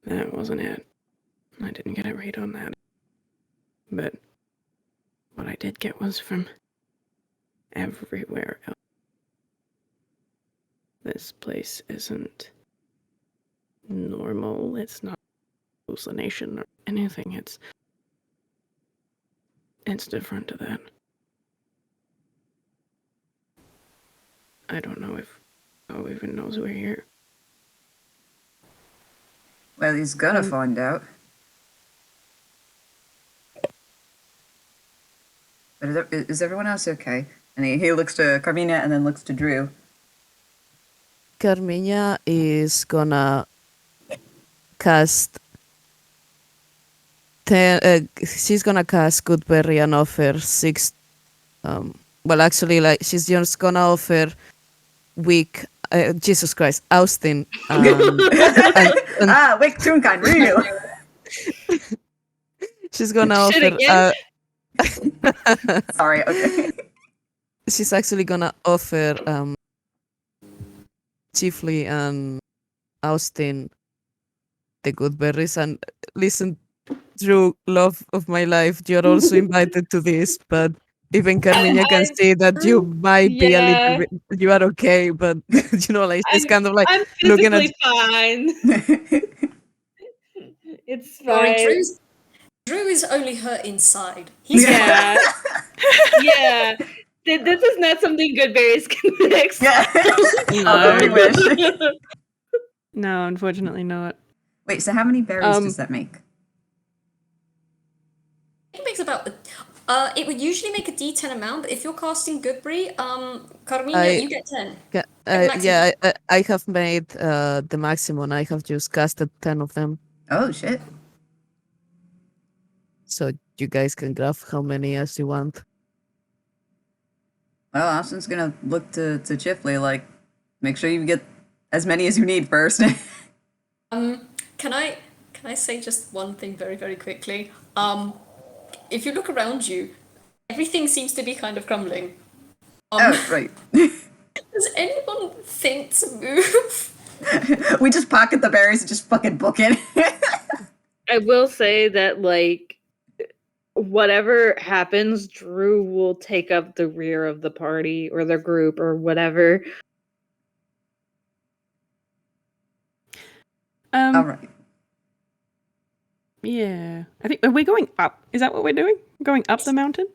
That wasn't it. I didn't get a read on that. But what I did get was from everywhere else. This place isn't normal. It's not hallucination or anything. It's different to that. I don't know if Lao even knows we're here. Well, he's gonna find out. But is everyone else okay? And he looks to Carmina and then looks to Drew. Carmiña is gonna cast she's gonna cast Goodberry and offer 6. Well, actually, like she's just gonna offer Wick. Jesus Christ, Austin. And Wick Toonkind, real. She's gonna Shit offer. again? Sorry. Okay. She's actually gonna offer Chifley and Austin the Goodberries, and listen, Drew, love of my life, you're also invited to this, but even Carmiña can see that you might be a little bit, you are okay, but you know, like she's kind of like I'm looking at. physically fine. It's Sorry, fine. Drew is only hurt inside. Yeah. Yeah. This is not something Goodberries can fix. Although we wish. No, unfortunately not. Wait, so how many berries does that make? It makes about. It would usually make a D10 amount, but if you're casting Goodberry, Carmina, you get 10. I have made the maximum. I have just casted 10 of them. Oh shit. So you guys can grab how many as you want. Well, Austin's gonna look to Chifley, like, make sure you get as many as you need first. Can I say just one thing very, very quickly? If you look around you, everything seems to be kind of crumbling. Oh, right. Does anyone think to move? We just pocket the berries and just fucking book it. I will say that, like, whatever happens, Drew will take up the rear of the party or the group or whatever. All right. Yeah. I think, are we going up? Is that what we're doing? Going up the mountain?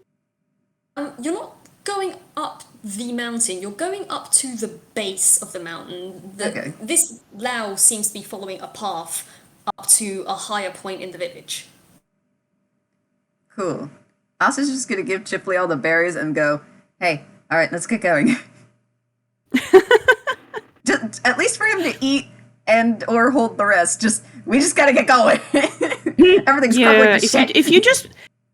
You're not going up the mountain. You're going up to the base of the mountain. Okay. This Lao seems to be following a path up to a higher point in the village. Cool. Asa's just gonna give Chifley all the berries and go, hey, alright, let's get going. Just, at least for him to eat and or hold the rest. We just gotta get going. Everything's crumbling to shit. If you just...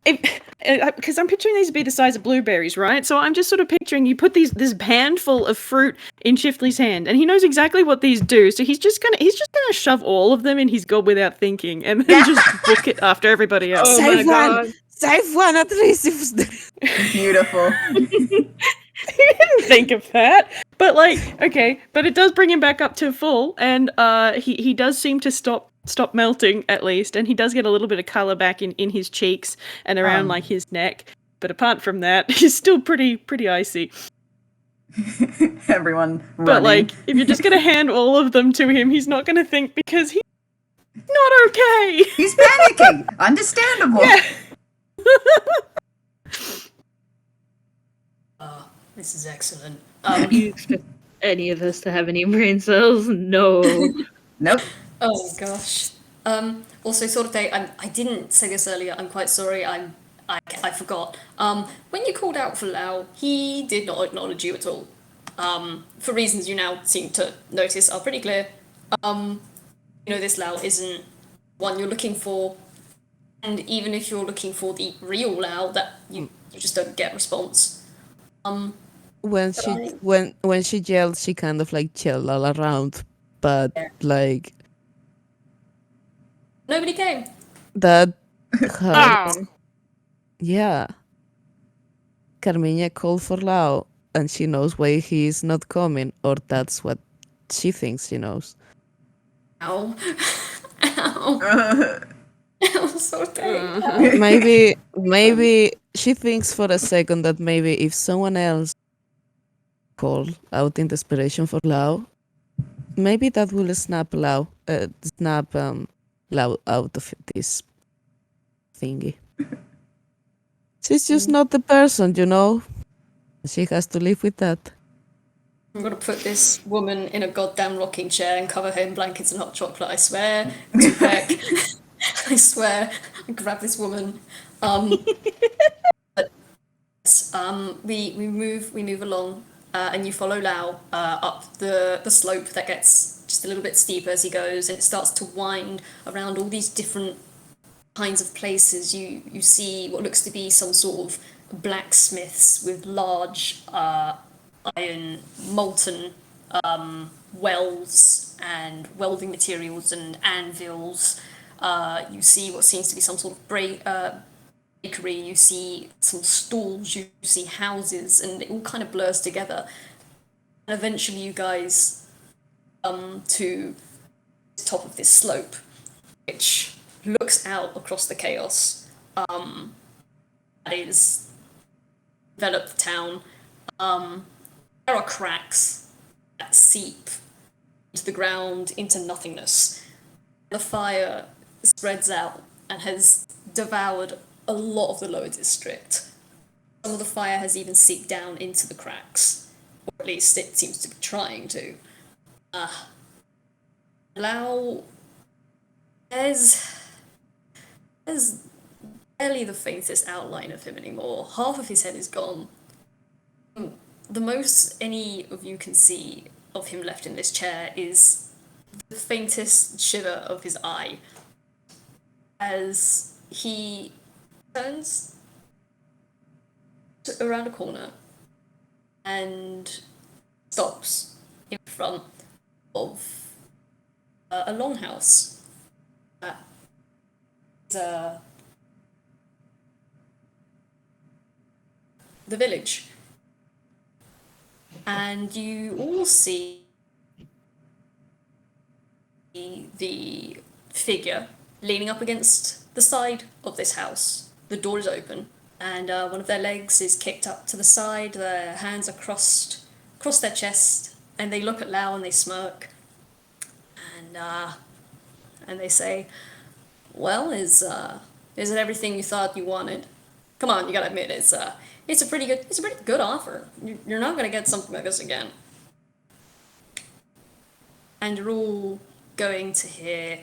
Because I'm picturing these to be the size of blueberries, right? So I'm just sort of picturing you put this handful of fruit in Chifley's hand, and he knows exactly what these do. So he's just gonna shove all of them in his gob without thinking, and then just book it after everybody else. Oh my god. Save one at least. If Beautiful. He didn't think of that. But but it does bring him back up to full, and he does seem to stop melting at least, and he does get a little bit of colour back in his cheeks and around his neck. But apart from that, he's still pretty icy. Everyone running. But if you're just gonna hand all of them to him, he's not gonna think because he's not okay. He's panicking. Understandable. Yeah. This is excellent. Do you expect any of us to have any brain cells? No. Nope. Oh gosh. Also, Sorte, I didn't say this earlier. I'm quite sorry. I forgot. When you called out for Lao, he did not acknowledge you at all. For reasons you now seem to notice are pretty clear. This Lao isn't one you're looking for, and even if you're looking for the real Lao, that you just don't get response. when she yelled, she kind of yelled all around, but nobody came. That hurt. Yeah. Carmiña called for Lao, and she knows why he's not coming, or that's what she thinks she knows. Ow. Ow. Sorte. Maybe she thinks for a second that maybe if someone else called out in desperation for Lao, maybe that will snap Lao out of this thingy. She's just not the person, She has to live with that. I'm gonna put this woman in a goddamn rocking chair and cover her in blankets and hot chocolate, I swear. Tupac. I swear. I grab this woman. But we move along, and you follow Lao up the slope that gets just a little bit steeper as he goes, and it starts to wind around all these different kinds of places. You see what looks to be some sort of blacksmiths with large iron molten wells and welding materials and anvils. You see what seems to be some sort of bakery. You see some stalls. You see houses, and it all kind of blurs together. And eventually, you guys come to the top of this slope, which looks out across the chaos that is enveloped the town. There are cracks that seep into the ground, into nothingness. The fire spreads out and has devoured a lot of the lower district. Some of the fire has even seeped down into the cracks, or at least it seems to be trying to. Lao, there's barely the faintest outline of him anymore. Half of his head is gone. The most any of you can see of him left in this chair is the faintest shiver of his eye as he turns around a corner and stops in front of a longhouse that is the village. And you all see the figure leaning up against the side of this house. The door is open, and one of their legs is kicked up to the side. Their hands are crossed across their chest, and they look at Lao and they smirk, and they say, "Well, is it everything you thought you wanted? Come on, you gotta admit, It's a pretty good offer. You're not gonna get something like this again. And you're all going to hear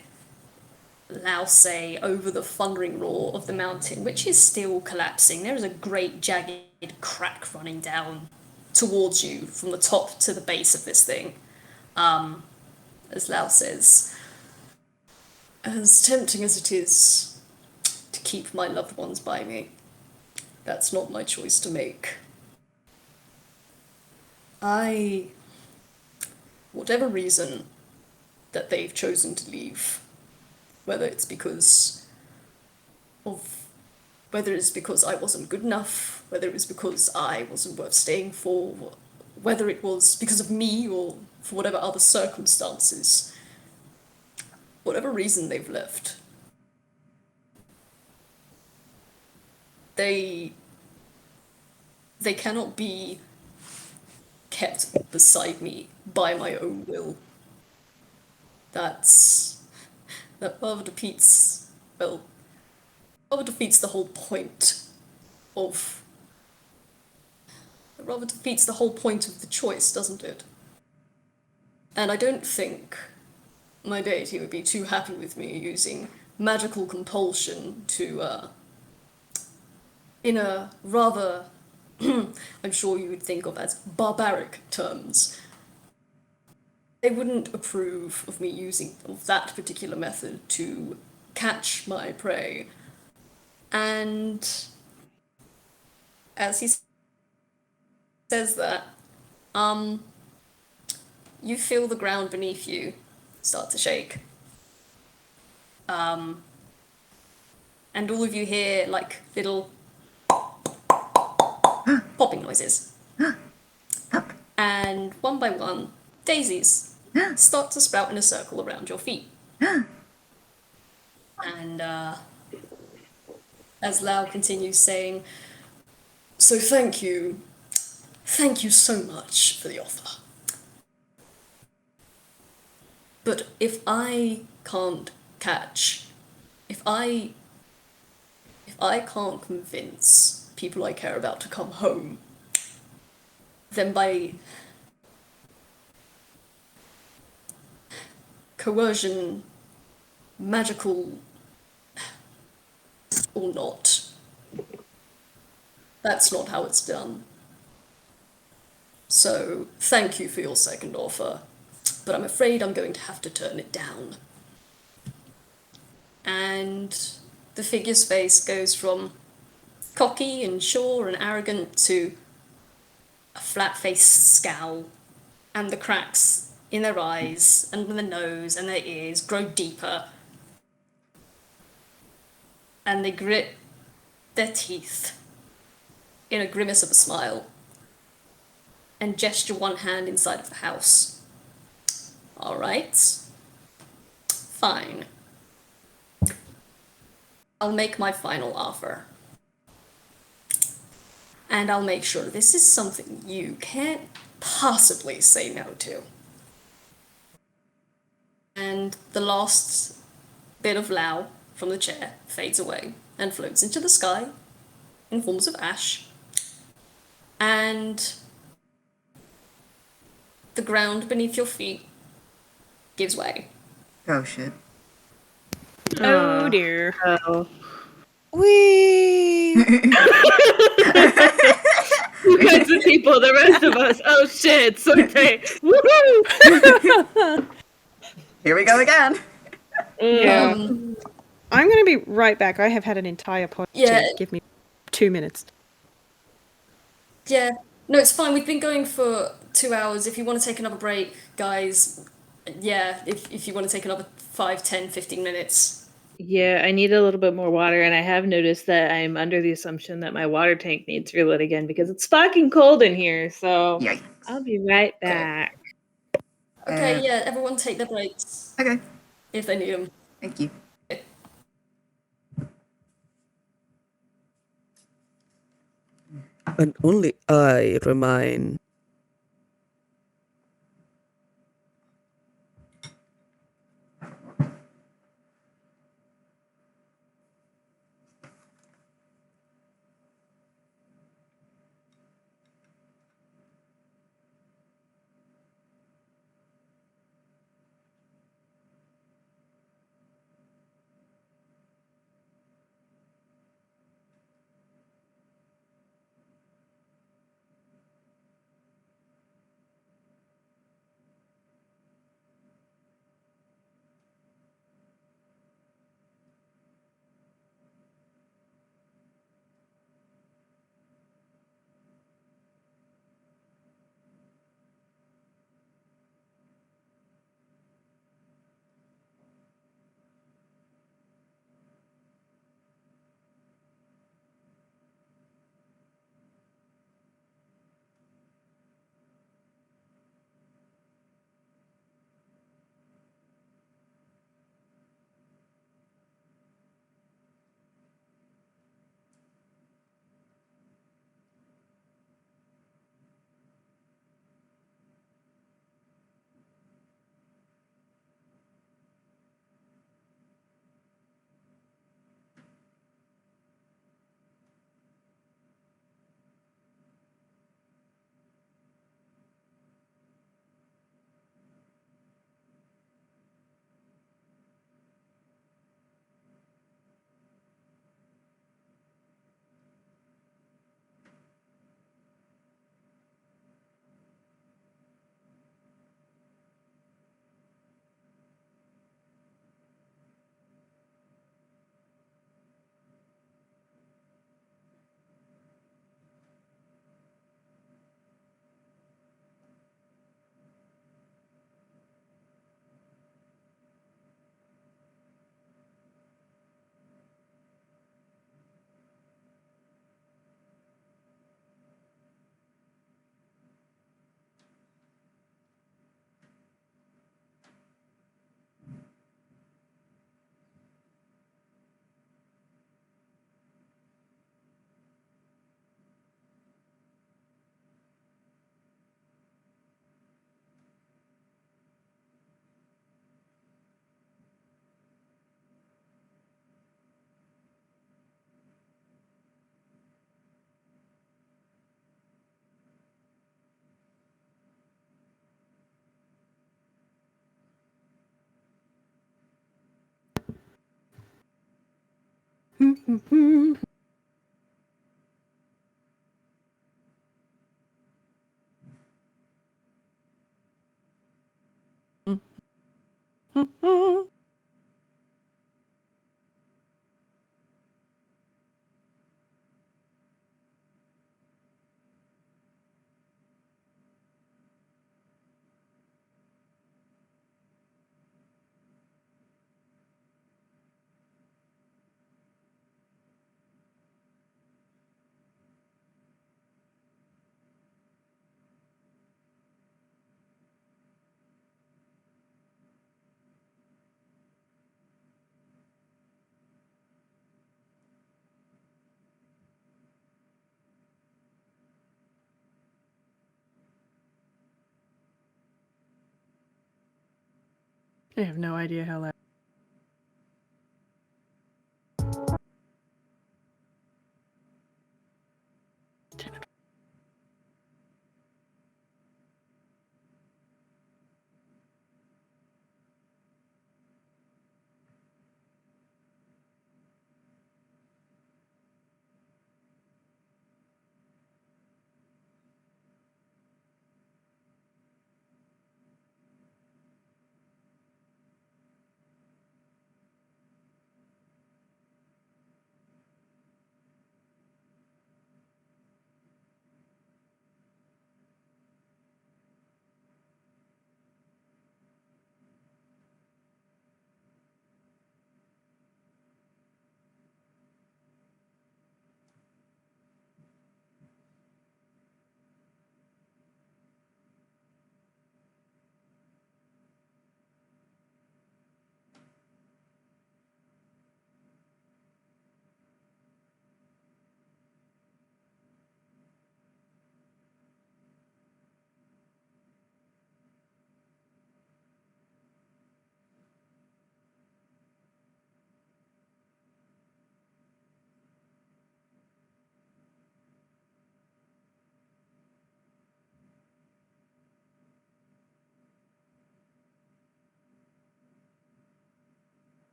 Lao say over the thundering roar of the mountain, which is still collapsing. There is a great jagged crack running down towards you from the top to the base of this thing. As Lao says, as tempting as it is to keep my loved ones by me, that's not my choice to make. Whatever reason that they've chosen to leave, whether it's because I wasn't good enough, whether it was because I wasn't worth staying for, whether it was because of me or for whatever other circumstances, whatever reason they've left, they cannot be kept beside me by my own will. That rather defeats the whole point of the choice, doesn't it? And I don't think my deity would be too happy with me using magical compulsion to, in a rather, I'm sure you would think of as barbaric terms. They wouldn't approve of me using that particular method to catch my prey. And as he says that, you feel the ground beneath you start to shake. And all of you hear like little popping noises. And one by one, daisies start to sprout in a circle around your feet. And as Lao continues saying, so thank you so much for the offer. But if I can't convince people I care about to come home, then by coercion, magical or not, that's not how it's done. So, thank you for your second offer, but I'm afraid I'm going to have to turn it down. And the figure's face goes from cocky and sure and arrogant to a flat-faced scowl, and the cracks in their eyes and in their nose and their ears grow deeper, and they grit their teeth in a grimace of a smile and gesture one hand inside of the house. All right, fine. I'll make my final offer. And I'll make sure this is something you can't possibly say no to. And the last bit of Lao from the chair fades away and floats into the sky in forms of ash. And the ground beneath your feet gives way. Oh shit. Oh dear. Oh. Whee! You guys are people, the rest of us. Oh shit, Sorte. Woohoo! Here we go again. Yeah. I'm going to be right back. I have had an entire podcast. Yeah. Give me 2 minutes. Yeah, no, it's fine. We've been going for 2 hours. If you want to take another break, guys, yeah, if you want to take another 5, 10, 15 minutes. Yeah, I need a little bit more water, and I have noticed that I'm under the assumption that my water tank needs relit again because it's fucking cold in here, so Yikes. I'll be right back. Okay, yeah, everyone take their breaks Okay. if they need them. Thank you. And only I remain. I have no idea how loud.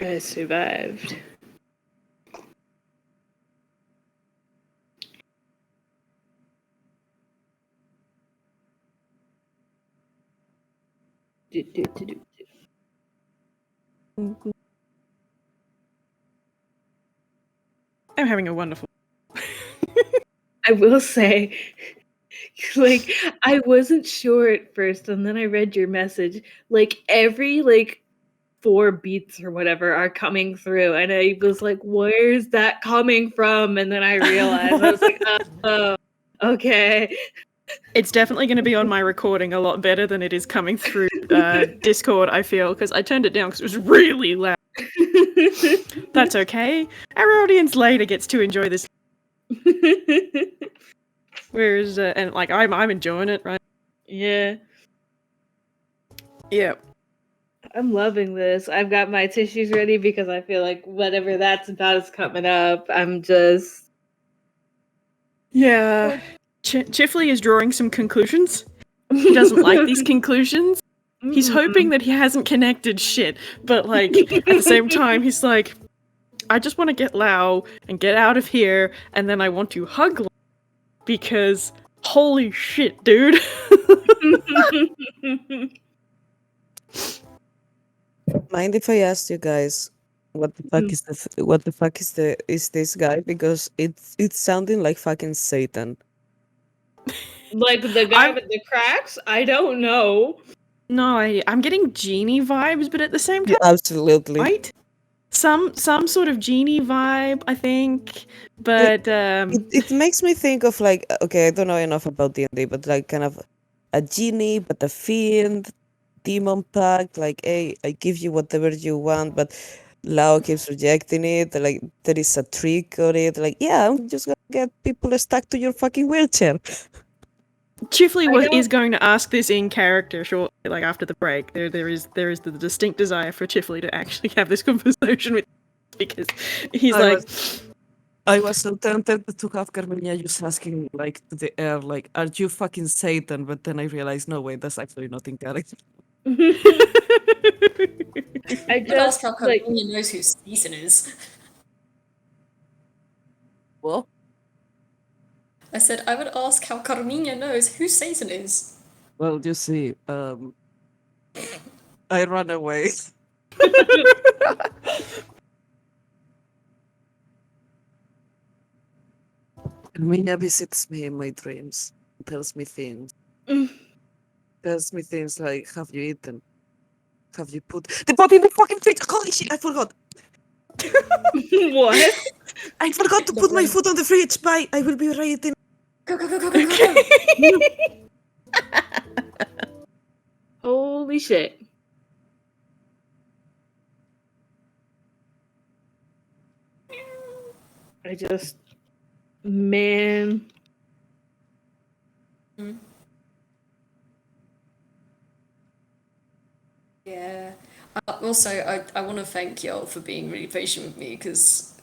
I survived. I'm having a wonderful. I will say, like, I wasn't sure at first, and then I read your message. Like, every, 4 beats or whatever are coming through, and I was like, where's that coming from? And then I realized, I was like, oh, okay. It's definitely going to be on my recording a lot better than it is coming through Discord, I feel, because I turned it down because it was really loud. That's okay. Our audience later gets to enjoy this. Whereas, and like, I'm enjoying it, right? Yeah. Yeah. I'm loving this. I've got my tissues ready because I feel like whatever that's about is coming up. I'm just... Yeah. Chifley is drawing some conclusions. He doesn't like these conclusions. He's hoping that he hasn't connected shit, but like at the same time he's like, I just want to get Lao and get out of here, and then I want to hug Lao because holy shit, dude. Mind if I ask you guys what the fuck is this guy? Because it's sounding like fucking Satan. Like the guy with the cracks? I don't know. No, I'm getting genie vibes, but at the same time, Yeah, absolutely. right? Some sort of genie vibe, I think. But It makes me think of like, okay, I don't know enough about D&D, but like kind of a genie, but a fiend, demon pact, like, hey, I give you whatever you want, but Lao keeps rejecting it. Like, there is a trick on it. Like, yeah, I'm just gonna get people stuck to your fucking wheelchair. Chifley is going to ask this in character shortly, like after the break. There is the distinct desire for Chifley to actually have this conversation with, because he's I was so tempted to have Carmiña just asking like to the air, like, "Are you fucking Satan?" But then I realized, no, wait, that's actually not in character. I But ask just how like Carmiña knows who Season is. Well, I said I would ask how Carmiña knows who Satan is. well, you see, I ran away. Carmiña visits me in my dreams, tells me things. Mm. Tells me things like, "Have you eaten? Have you put the pot in the fucking fridge?" Holy shit! I forgot. what? I forgot to put my foot on the fridge. Bye. I will be right in. Go, go, go, go, go, go, go. Holy shit. I just man. Yeah. Also, I want to thank y'all for being really patient with me because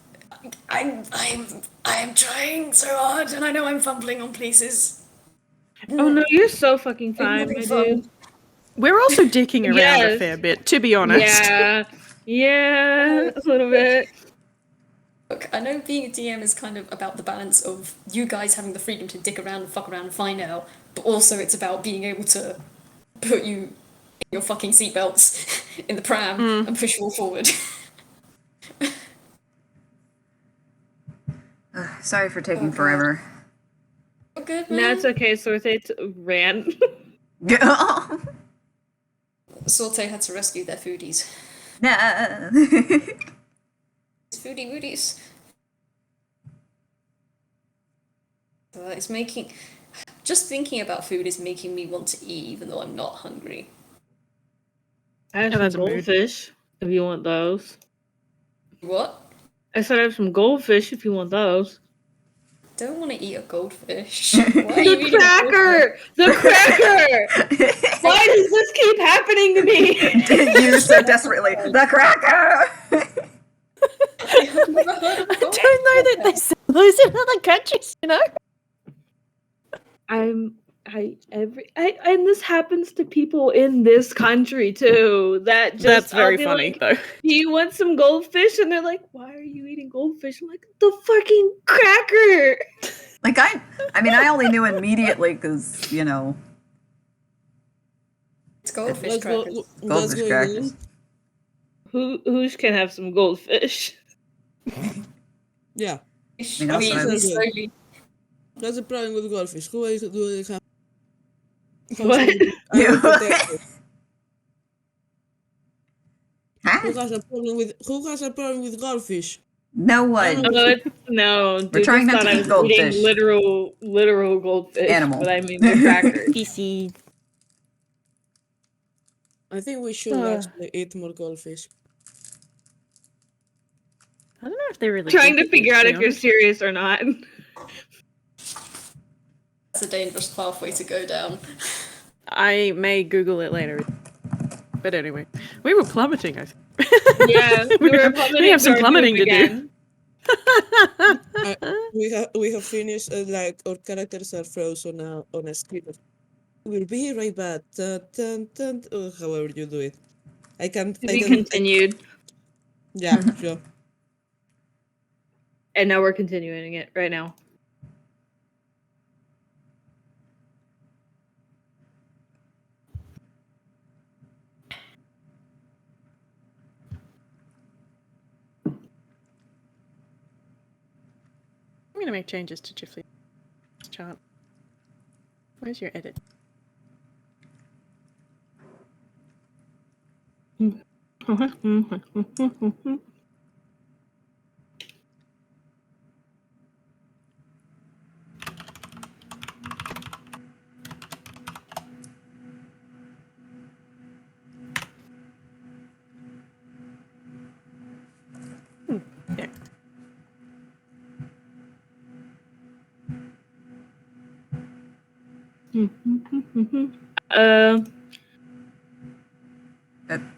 I'm trying so hard and I know I'm fumbling on places. Oh no, you're so fucking fine, having my fun. dude. We're also dicking around a Yes. fair bit, to be honest. Yeah, a little bit. Look, I know being a DM is kind of about the balance of you guys having the freedom to dick around and fuck around and find out, but also it's about being able to put you in your fucking seatbelts in the pram and push you all forward. Sorry for taking God. forever. You're good, No, man. it's okay. Sorte ran. Sorte had to rescue their foodies. Nah. Foodie woodies. It's making... Just thinking about food is making me want to eat even though I'm not hungry. I have Oh, that's some a mood. goldfish if you want those. What? I said I have some goldfish if you want those. Don't want to eat a goldfish. Why are you The eating a cracker! The cracker! Why does this keep happening to me? You so desperately. The cracker! I have never heard of I goldfish. don't know that they sell those in other countries, you know? And this happens to people in this country too. That just That's very I'll be funny, like, though. do you want some goldfish? And they're like, why are you eating goldfish? I'm like, the fucking cracker. Like, I mean, I only knew immediately because, you know, It's goldfish Let's go. crackers. Let's goldfish go. crackers. Who can have some goldfish? Yeah, Fish I mean, that's eat what me I- slowly. that's the problem with goldfish. Who is doing have? What? I will protect it. Huh? Who has a problem with goldfish? No one. No, dude, trying just not thought to I eat was goldfish. eating literal goldfish. Animal. But I mean the crackers. PC. I think we should actually eat more goldfish. I don't know if they're really Trying good to figure out be if you're honest. serious or not. That's a dangerous pathway to go down. I may Google it later. But anyway, we were plummeting, I think. Yeah, we have some plummeting to do. We have finished like our characters are frozen now on a screen. We'll be right back. Dun, dun, dun, or however you do it. I can't. To I be don't. continued. Yeah, sure. And now we're continuing it right now. I'm gonna make changes to Chifley chart. Where's your edit? There.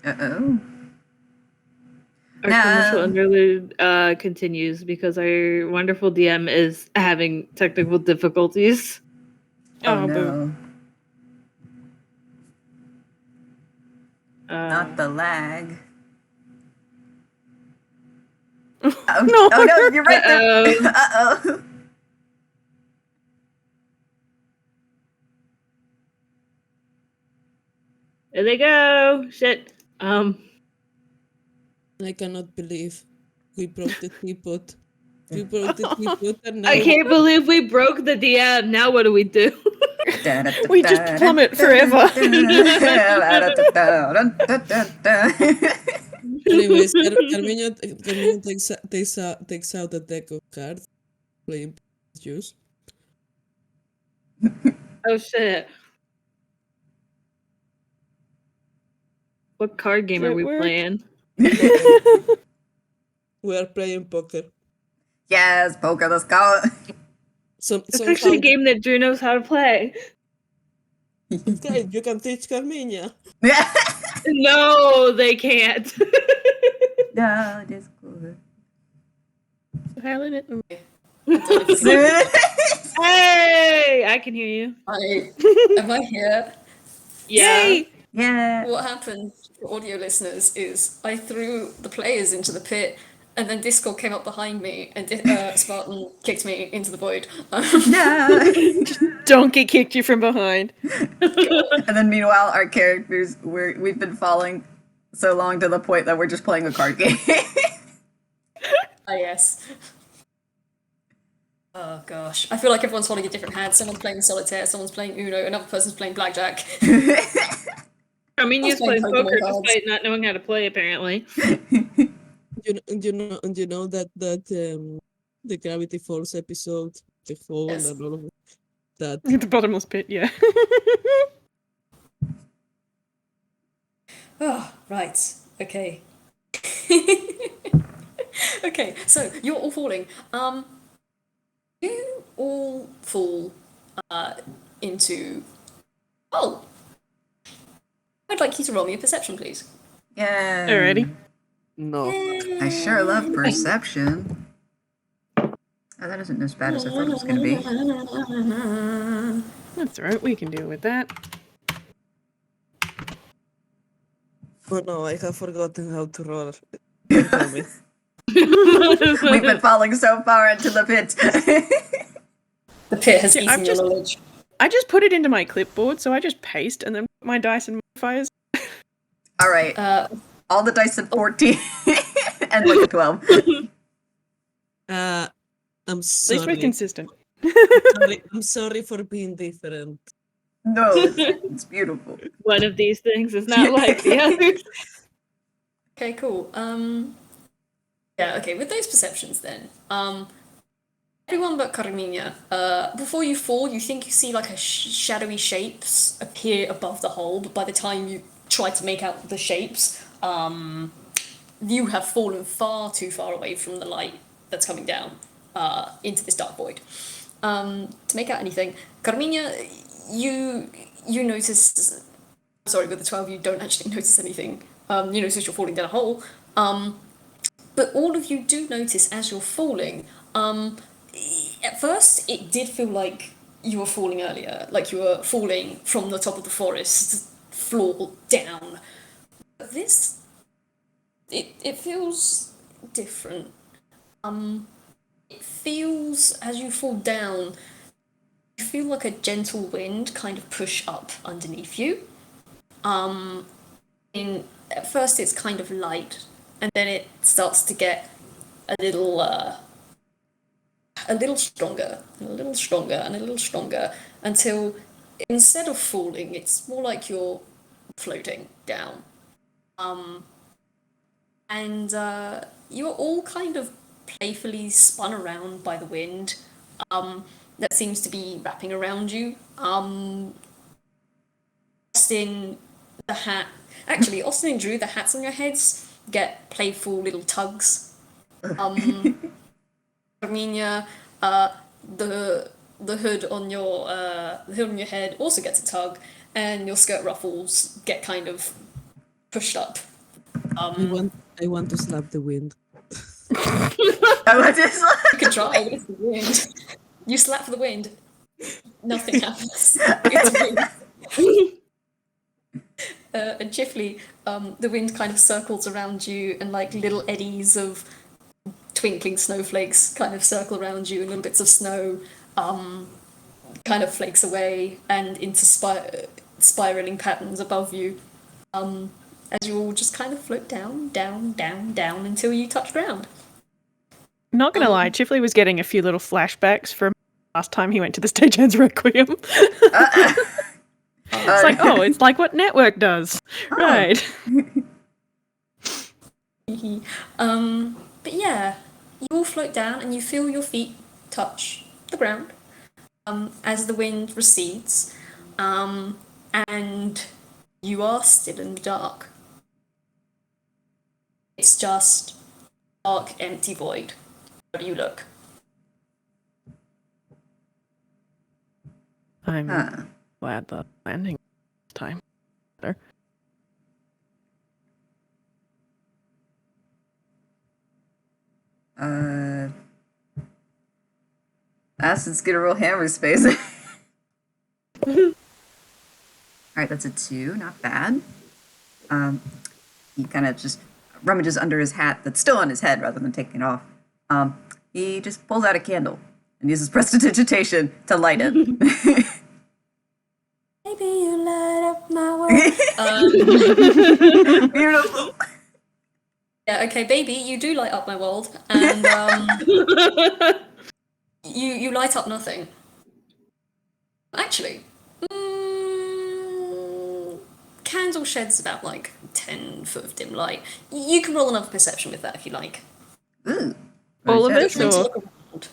Uh-oh. Our No. commercial interlude continues because our wonderful DM is having technical difficulties. Oh, boo. no. Not the lag. Oh No. oh no, you're right there. Uh-oh. Uh-oh. There they go. Shit. I cannot believe we broke the teapot. We broke the teapot and now I can't believe we broke the DM. Now what do we do? We just plummet forever. Anyways, Carmiña takes out a deck of cards, playing juice. Oh shit. What card game Does are it we work? playing? We are playing poker. Yes, poker, let's go. It's actually a game that Drew knows how to play. Okay, you can teach Carmiña. No, they can't. No, Discord. Helen, Hey, I can hear you. Am I here? Yeah. Yay! Yeah. What happened for audio listeners is I threw the players into the pit, and then Discord came up behind me, and Spartan kicked me into the void. No. Donkey kicked you from behind. And then meanwhile, our characters, we've been falling so long to the point that we're just playing a card game. Ah, yes. Oh gosh. I feel like everyone's holding a different hand. Someone's playing solitaire, someone's playing Uno, another person's playing blackjack. I mean, you're Let's play playing poker Pokemon cards. despite not knowing how to play, apparently. You know that the Gravity Falls episode, the fall Yes. and all of that. The bottomless pit, yeah. Oh, right. Okay. Okay, so you're all falling. You all fall into. Oh! I'd like you to roll me a perception, please. Yeah. Alrighty. No. I sure love perception. Oh, that isn't as bad as I thought it was going to be. That's right, we can deal with that. Oh no, I have forgotten how to roll. Don't tell me. We've been falling so far into the pit. The pit has Yeah, eaten I've your just- knowledge. I just put it into my clipboard, so I just paste and then put my dice and modifiers. All right. All the dice at 14 and like a 12. I'm At least we're sorry. consistent. I'm sorry for being different. No, it's beautiful. One of these things is not like the others. Okay, cool. Yeah, okay, with those perceptions then, everyone but Carmiña, before you fall, you think you see like a shadowy shapes appear above the hole, but by the time you try to make out the shapes, you have fallen far too far away from the light that's coming down into this dark void. To make out anything, Carmiña, you notice. Sorry, with the 12, you don't actually notice anything. You notice you're falling down a hole. But all of you do notice as you're falling. At first, it did feel like you were falling earlier, like you were falling from the top of the forest floor down. But this, it feels different. It feels, as you fall down, you feel like a gentle wind kind of push up underneath you. At first it's kind of light, and then it starts to get a little stronger, and a little stronger, and a little stronger, until instead of falling, it's more like you're floating down. And you're all kind of playfully spun around by the wind that seems to be wrapping around you. Austin, the hat. Actually, Austin and Drew, the hats on your heads get playful little tugs. Carmiña, the hood on your head also gets a tug, and your skirt ruffles get kind of pushed up. I want to slap the wind. I was just You could try, but it's the wind. You slap the wind. Nothing happens. It's wind. And Chifley, the wind kind of circles around you, and like little eddies of twinkling snowflakes kind of circle around you, and little bits of snow kind of flakes away and into spiraling patterns above you, as you all just kind of float down, down, down, down until you touch ground. Not gonna lie, Chifley was getting a few little flashbacks from last time he went to the Stage Hands Requiem. It's like, oh, it's like what Network does. Oh. Right. But yeah, you all float down and you feel your feet touch the ground as the wind recedes, and you are still in the dark. It's just dark, empty void. Where do you look? I'm glad the landing this time. Better. Acid's gonna roll hammer space. Alright, that's a 2, not bad. He kind of just rummages under his hat that's still on his head rather than taking it off. He just pulls out a candle and uses prestidigitation to light it. Maybe you light up my world. Beautiful. Yeah, okay, baby, you do light up my world, and you light up nothing. Actually, candle sheds about like 10 foot of dim light. You can roll another perception with that if you like. Ooh. All of Perception. us, or Look around.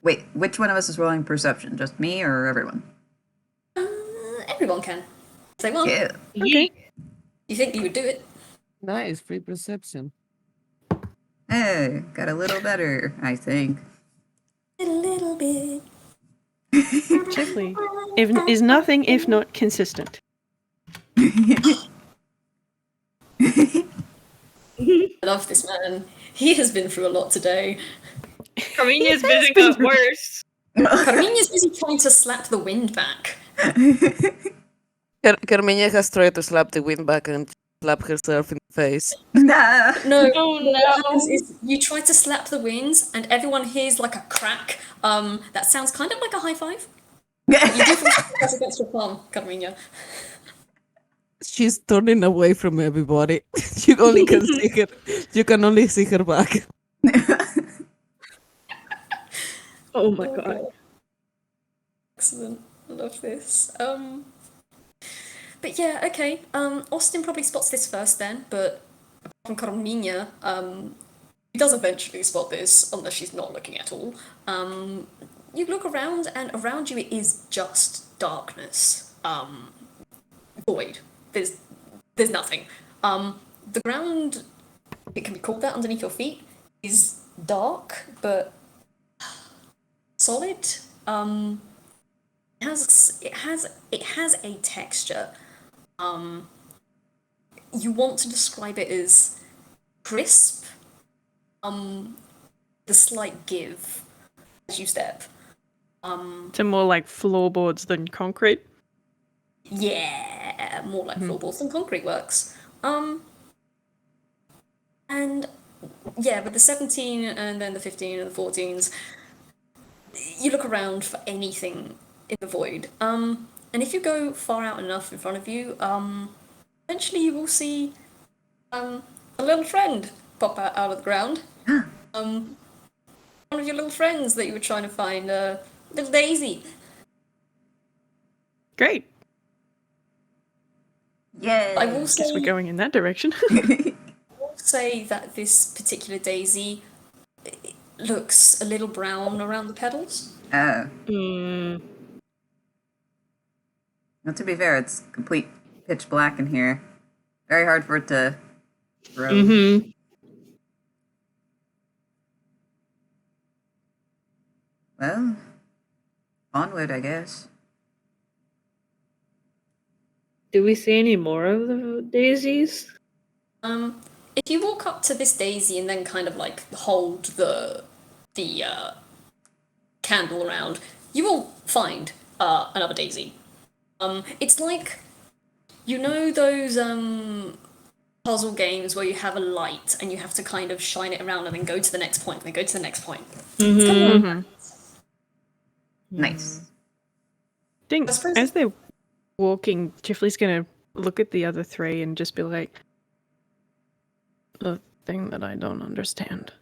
Wait, which one of us is rolling perception? Just me or everyone? Everyone can. Say one. Yeah. okay. You think you would do it? Nice, free perception. Hey, got a little better, I think. A little bit. Chifley is nothing if not consistent. I love this man. He has been through a lot today. Carmiña's busy got worse. Carmiña's busy trying to slap the wind back. Carmiña has tried to slap the wind back and slap herself in the face. Nah. No, Oh, what happens no. is you try to slap the winds and everyone hears like a crack. That sounds kind of like a high five. You do feel press against your palm, Carmiña. She's turning away from everybody. You only can see her. You can only see her back. Oh my god. Excellent. I love this. But yeah, okay. Austin probably spots this first then, but apart from Carmiña, who does eventually spot this, unless she's not looking at all, you look around, and around you it is just darkness. Void. There's nothing. The ground, it can be called that underneath your feet, is dark, but solid. It has a texture. You want to describe it as crisp, the slight give as you step. So more like floorboards than concrete. Yeah, more like floorboards than concrete works. And yeah, with the 17 and then the 15 and the 14s, you look around for anything in the void. And if you go far out enough in front of you, eventually you will see a little friend pop out of the ground. One of your little friends that you were trying to find, little Daisy. Great. Yay. I will Guess we're say, going in that direction. that this particular Daisy looks a little brown around the petals. Oh. Hmm. Well, to be fair, it's complete pitch black in here. Very hard for it to grow. Mm-hmm. Well, onward, I guess. Do we see any more of the daisies? If you walk up to this daisy and then kind of like hold the candle around, you will find another daisy. It's like, you know those puzzle games where you have a light and you have to kind of shine it around and then go to the next point, and then go to the next point. It's kind of Nice. Think I suppose- as they're walking, Chifley's gonna look at the other three and just be like, the thing that I don't understand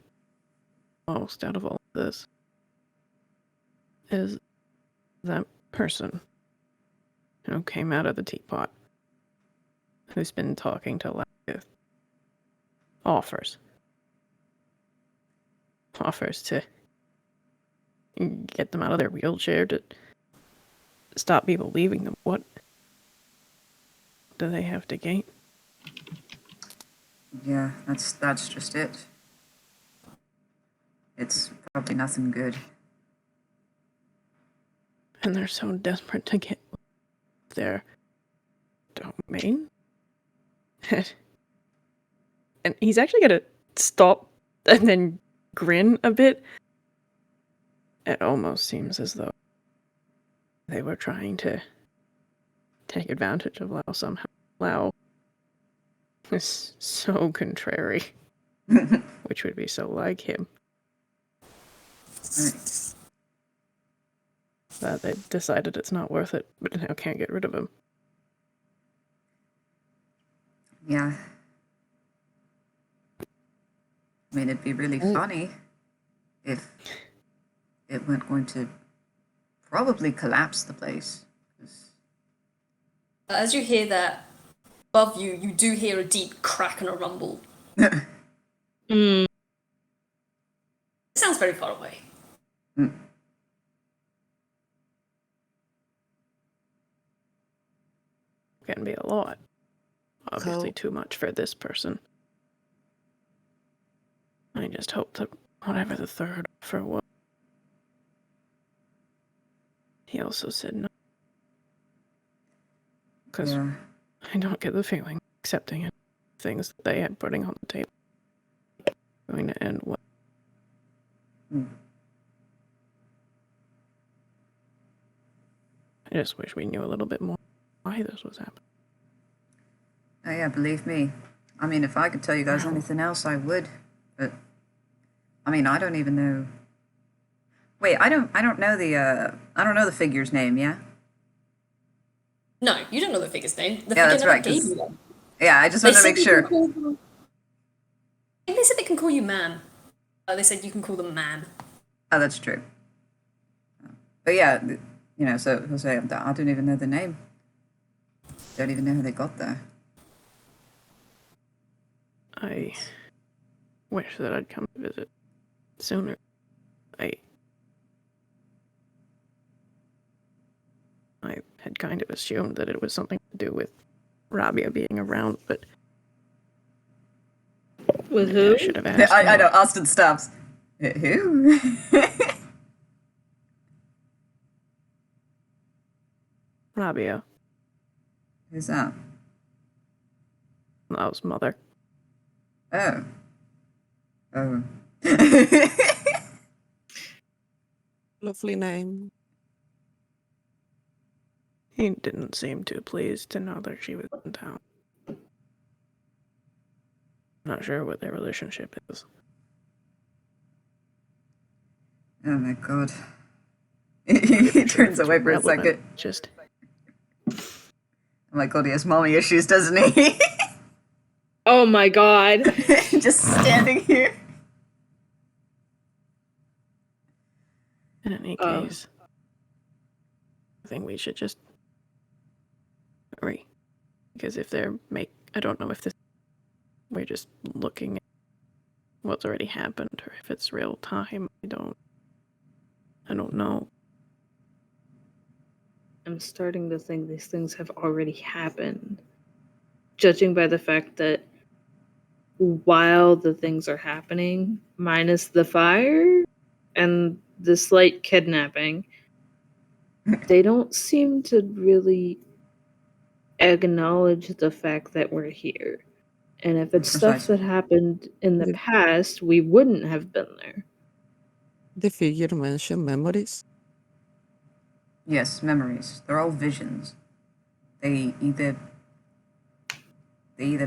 most out of all of this is that person who came out of the teapot, who's been talking to Lao Vis, offers to get them out of their wheelchair, to stop people leaving them. What do they have to gain? Yeah, that's just it. It's probably nothing good. And they're so desperate to get their domain. And he's actually gonna stop and then grin a bit. It almost seems as though they were trying to take advantage of Lao somehow. Lao is so contrary, which would be so like him, Right. that they decided it's not worth it, but now can't get rid of him. Yeah. I mean, it'd be really funny if it weren't going to probably collapse the place. 'Cause- As you hear that, above you, you do hear a deep crack and a rumble. Mm. It sounds very far away. Can be a lot. Obviously How- too much for this person. I just hope that whatever the third offer was, he also said no. Because Yeah. I don't get the feeling accepting it. Things that they had putting on the table going to end well. I just wish we knew a little bit more why this was happening. Oh yeah, believe me. I mean, if I could tell you guys anything else, I would. But I mean, I don't even know. Wait, I don't know the figure's name. Yeah. No, you don't know the figure's name. The Yeah, figure that's never right, gave 'cause- you one. Yeah, I just They wanted to said make you sure. can call them- I think they said they can call you man. They said you can call them man. Oh, that's true. But yeah, you know, so Jose, I don't even know the name. Don't even know how they got there. I wish that I'd come to visit sooner. I had kind of assumed that it was something to do with Rabia being around, but With maybe who? I should have asked. I know. more. Austin stops. Who? Rabia, Who's that? Lao's mother. Oh. Oh. Lovely name. He didn't seem too pleased to know that she was in town. Not sure what their relationship is. Oh my god. He turns away for a Relevant, second. Just Oh my god, he has mommy issues, doesn't he? Oh my god. Just standing here. in any Oh. case, I think we should just hurry. Because if they're I don't know if we're just looking at what's already happened or if it's real time. I don't know. I'm starting to think these things have already happened. Judging by the fact that while the things are happening, minus the fire and the slight kidnapping, they don't seem to really acknowledge the fact that we're here. And if it's stuff Precisely. that happened in the The- past, we wouldn't have been there. The figure mentioned memories. Yes, memories. They're all visions. They either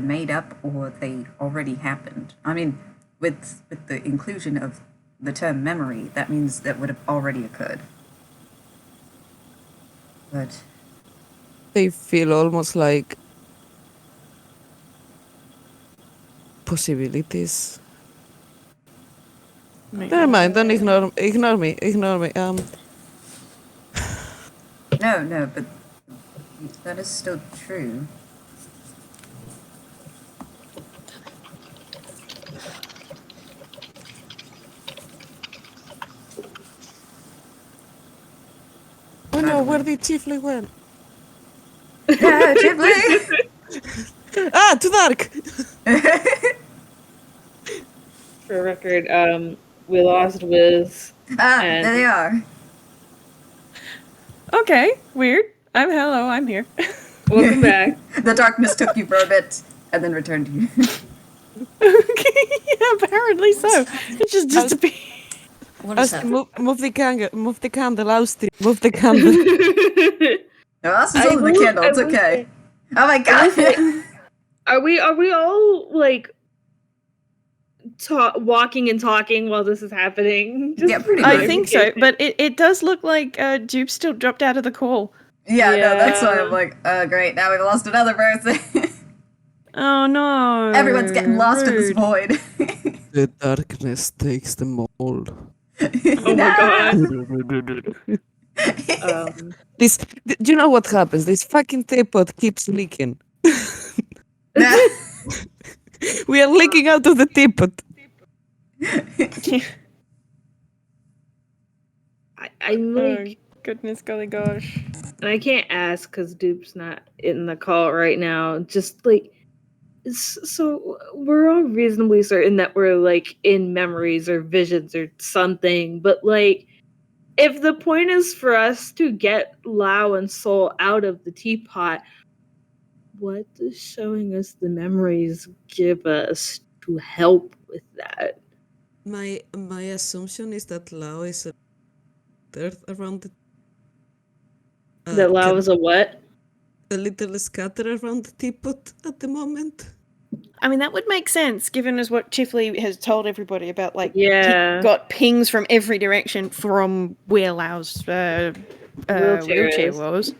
made up or they already happened. I mean, with the inclusion of the term memory, that means that would have already occurred. But They feel almost like possibilities. Never mind, don't ignore me. no, but that is still true. Oh no, where did Chifley went? Yeah, Chifley! Ah, too dark! For record, we lost Wiz. There they are. Okay, weird. I'm here. Welcome back. The darkness took you for a bit and then returned you. Okay, yeah, apparently so. It just disappeared. What is that? Move the candle, Austria, move the candle. No, us is holding the candle, it's okay. Oh my god! Are we all like walking and talking while this is happening? Yeah, pretty much. I think so, but it does look like Dupe still dropped out of the call. Yeah, no, that's why I'm Yeah. like, oh great, now we've lost another person. Oh no. Everyone's getting lost in this Rude. void. The darkness takes them all. Oh my god. Do you know what happens? This fucking teapot keeps leaking. Nah. We are leaking out of the teapot. I'm like, Goodness golly gosh. and I can't ask because Dupe's not in the call right now. Just like, so we're all reasonably certain that we're like in memories or visions or something, but like, if the point is for us to get Lao and Soul out of the teapot, what does showing us the memories give us to help with that? My assumption is that Lao is a earth around the That Lao is a what? a little scattered around the teapot at the moment. I mean, that would make sense, given as what Chifley has told everybody about, like, Yeah. he got pings from every direction from where Lau's wheelchair is. was.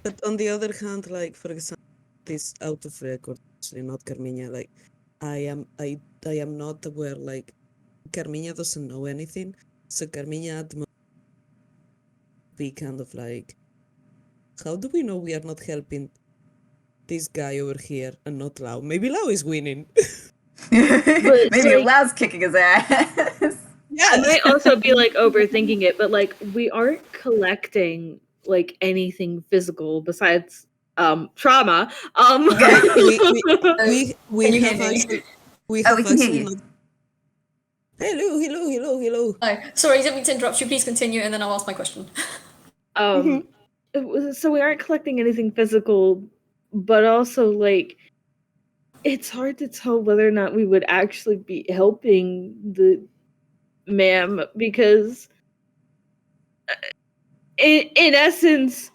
But on the other hand, like for example, this out of record, actually not Carmiña. Like, I am not aware. Like, Carmiña doesn't know anything, so Carmiña at the moment be kind of like, how do we know we are not helping this guy over here and not Lao? Maybe Lao is winning. Maybe like- Lau's kicking his ass. I might also be like overthinking it, but like we aren't collecting like anything physical besides trauma. we Can you have hear me? actually we Oh, have we can hear actually you. not. Hello. Hi. Sorry, I didn't mean to interrupt you. Please continue, and then I'll ask my question. So we aren't collecting anything physical, but also like it's hard to tell whether or not we would actually be helping the ma'am because in essence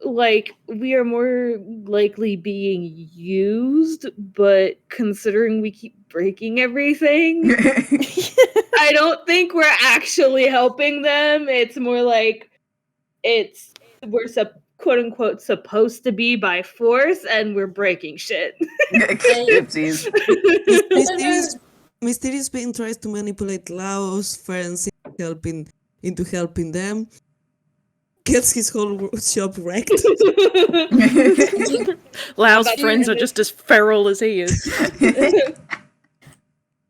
like we are more likely being used, but considering we keep breaking everything, I don't think we're actually helping them. It's more like we're quote unquote supposed to be by force and we're breaking shit. Oopsies. Mysterious being tries to manipulate Lao's friends into helping them. Gets his whole shop wrecked. Lau's About friends you are and just as feral as he is.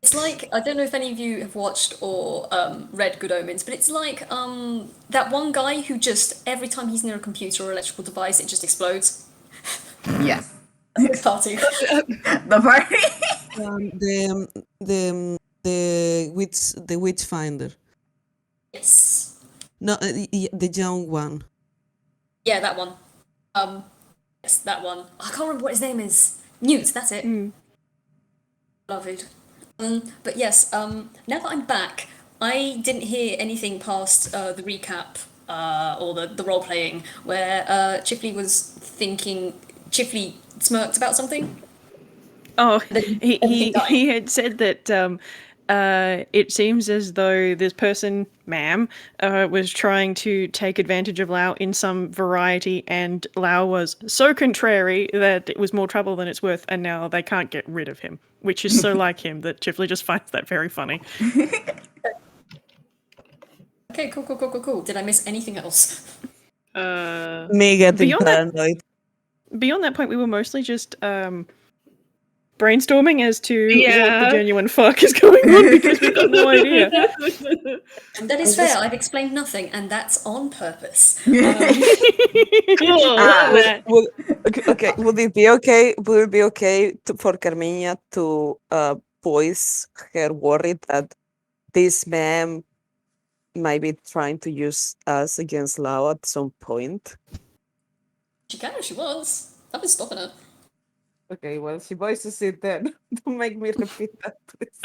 It's like, I don't know if any of you have watched or read Good Omens, but it's like that one guy who just, every time he's near a computer or electrical device, it just explodes. Yes. That's cartoon. The party. The witch finder. Yes. No, the young one. Yeah, that one. Yes, that one. I can't remember what his name is. News, that's it. Mm. Beloved. But yes, now that I'm back, I didn't hear anything past the recap or the role playing where Chifley was thinking. Chifley smirked about something. Oh, Everything he died. had said that it seems as though this person, ma'am, was trying to take advantage of Lao in some variety, and Lao was so contrary that it was more trouble than it's worth, and now they can't get rid of him, which is so like him that Chifley just finds that very funny. Okay, cool. Did I miss anything else? Me getting Beyond that- paranoid. Beyond that point, we were mostly just brainstorming as to what the Yeah. genuine fuck is going on because we've got no idea. And that is fair. I've explained nothing, and that's on purpose. Cool. Love that. Okay, would it be okay? Would it be okay for Carmiña to voice her worry that this man might be trying to use us against Lao at some point? She can if she wants. I've been stopping her. Okay, well, she voices it then. Don't make me repeat that, please.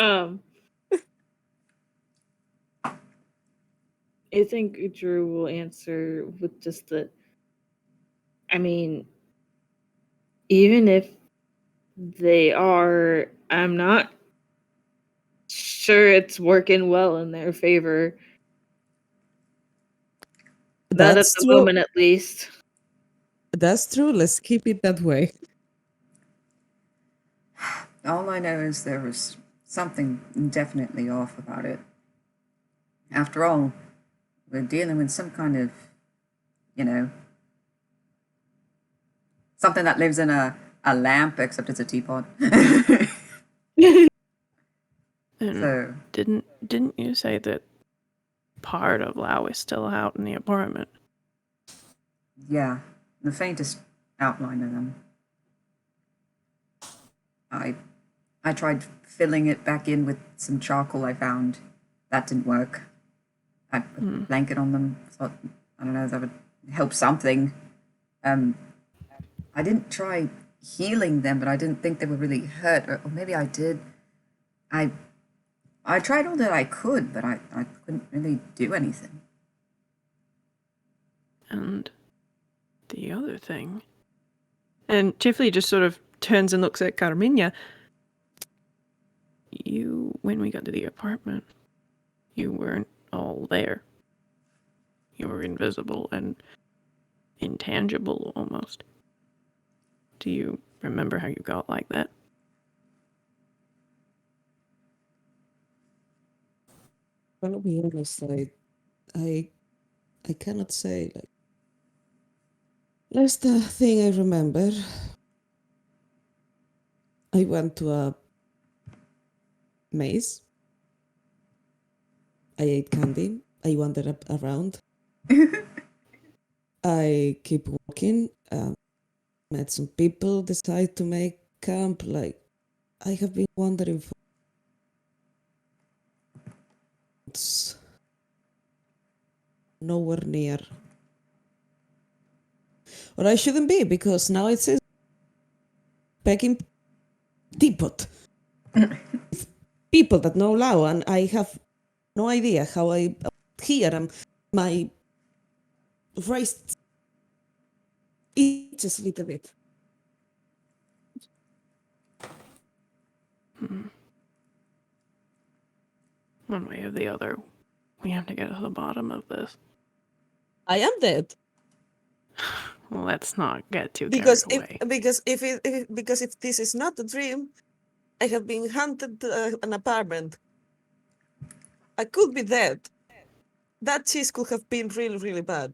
I think Drew will answer with just the. I mean, even if they are, I'm not sure it's working well in their favor. Not at That's the true. moment, at least. That's true. Let's keep it that way. All I know is there was something definitely off about it. After all, we're dealing with some kind of, something that lives in a lamp, except it's a teapot. And So, didn't you say that part of Lao is still out in the apartment? yeah, the faintest outline of them. I tried filling it back in with some charcoal I found. That didn't work. I put a blanket on them. Thought, I don't know, that would help something. I didn't try healing them, but I didn't think they were really hurt. Or maybe I did. I tried all that I could, but I couldn't really do anything. And the other thing... And Chifley just sort of turns and looks at Carmiña. When we got to the apartment, you weren't all there. You were invisible and intangible almost. Do you remember how you got like that? I'm gonna be honest, I cannot say. Like, last thing I remember, I went to a maze. I ate candy. I wandered around. I keep walking. Met some people. Decided to make camp. Like, I have been wandering for months. Nowhere near. Or I shouldn't be, because now it says packing teapot. People that know Lao, and I have no idea how I here and my wrist itches a little bit. One way or the other, we have to get to the bottom of this. I am dead. Let's not get too Because carried away. if this is not a dream, I have been hunted to an apartment. I could be dead. That cheese could have been really, really bad.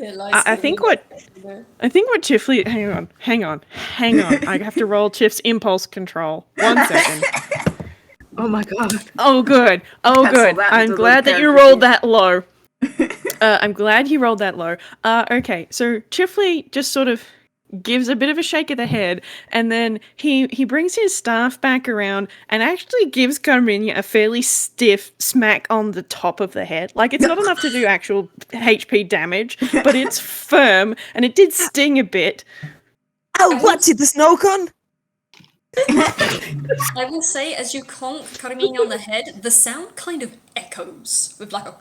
I think what Chifley... Hang on. I have to roll Chif's impulse control. 1 second. Oh my god. Oh, good. I'm glad that you rolled that low. I'm glad he rolled that low. Okay, so Chifley just sort of gives a bit of a shake of the head, and then he brings his staff back around and actually gives Carmiña a fairly stiff smack on the top of the head. Like, it's not enough to do actual HP damage, but it's firm, and it did sting a bit. Oh, what's it, the snow cone? I will say, as you conk Carmina on the head, the sound kind of echoes with like a.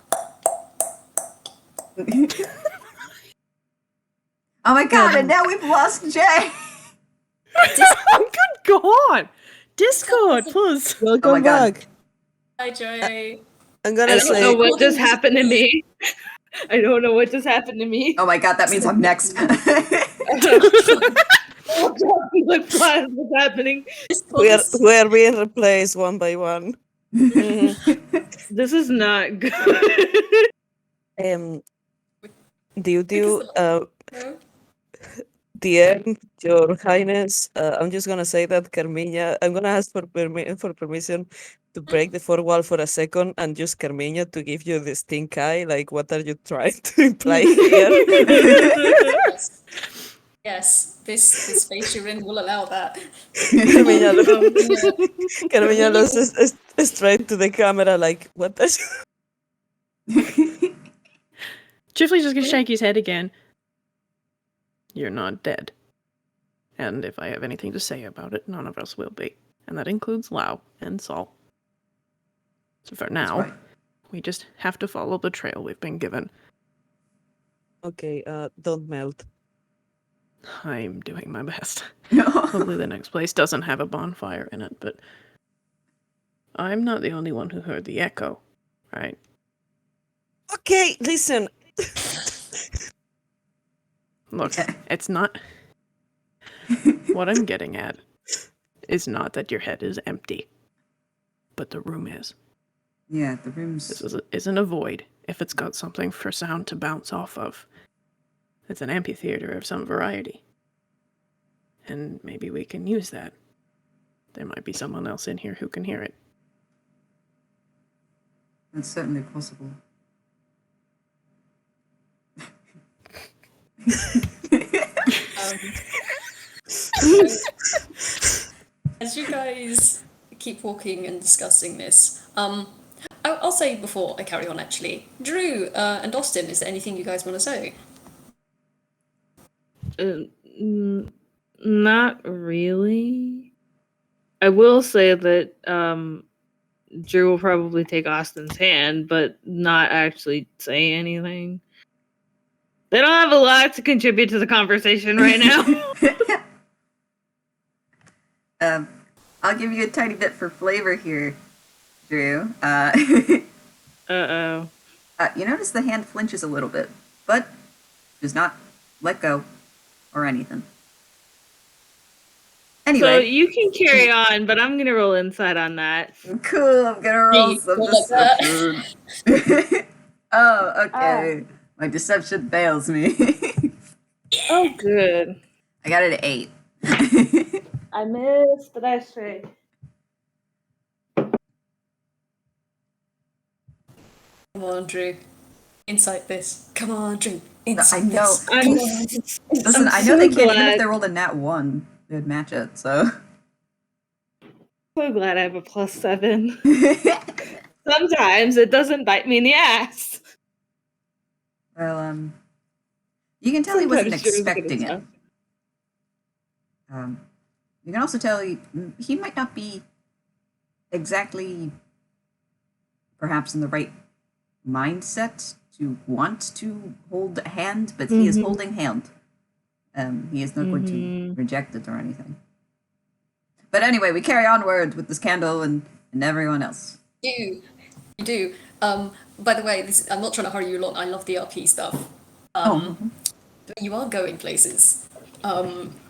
Oh my god, and now we've lost Jay! Good God! Discord, please. Welcome my God. back. Hi, Jay. I'm I gonna don't say, know what just happened to me. I don't know what just happened to me. Oh my god, that means I'm next. What's happening? we're being replaced one by one. This is not good. Dear Your Highness, I'm just gonna say that Carmiña, I'm gonna ask for permission to break the fourth wall for a second and just Carmiña to give you the stink eye. Like, what are you trying to imply here? Yes, this space you're in will allow that. Carmiña looks straight to the camera like, what the Chifley's just gonna shake his head again. You're not dead. And if I have anything to say about it, none of us will be. And that includes Lao and Sol. So for now, right. we just have to follow the trail we've been given. Okay, don't melt. I'm doing my best. No. Hopefully the next place doesn't have a bonfire in it, but I'm not the only one who heard the echo, right? Okay, listen. Look, it's not... What I'm getting at is not that your head is empty, but the room is. Yeah, the room's... This isn't a void if it's got something for sound to bounce off of. It's an amphitheater of some variety. And maybe we can use that. There might be someone else in here who can hear it. That's certainly possible. As you guys keep walking and discussing this, I'll say before I carry on actually, Drew and Austin, is there anything you guys want to say? Not really. I will say that Drew will probably take Austin's hand, but not actually say anything. They don't have a lot to contribute to the conversation right now. I'll give you a tiny bit for flavor here, Drew. Uh-oh. You notice the hand flinches a little bit, but does not let go or anything. Anyway. So you can carry on, but I'm gonna roll insight on that. Cool, I'm gonna roll some deception. Oh, okay. My deception fails me. Oh, good. I got an 8. I missed the dice tray. Come on, Drew. Insight this. Come on, Drew. I Insight know. this. Come on. Listen, I know so they can't, even glad. if they rolled a nat 1, they'd match it, so. So glad I have a +7. Sometimes it doesn't bite me in the ass. Well, you can tell he wasn't Sometimes Drew's good at expecting it. stuff. You can also tell he might not be exactly perhaps in the right mindset to want to hold a hand, but he is holding hand. He is not going to reject it or anything. But anyway, we carry onward with this candle and everyone else. You do. By the way, I'm not trying to hurry you along. I love the RP stuff. But you are going places.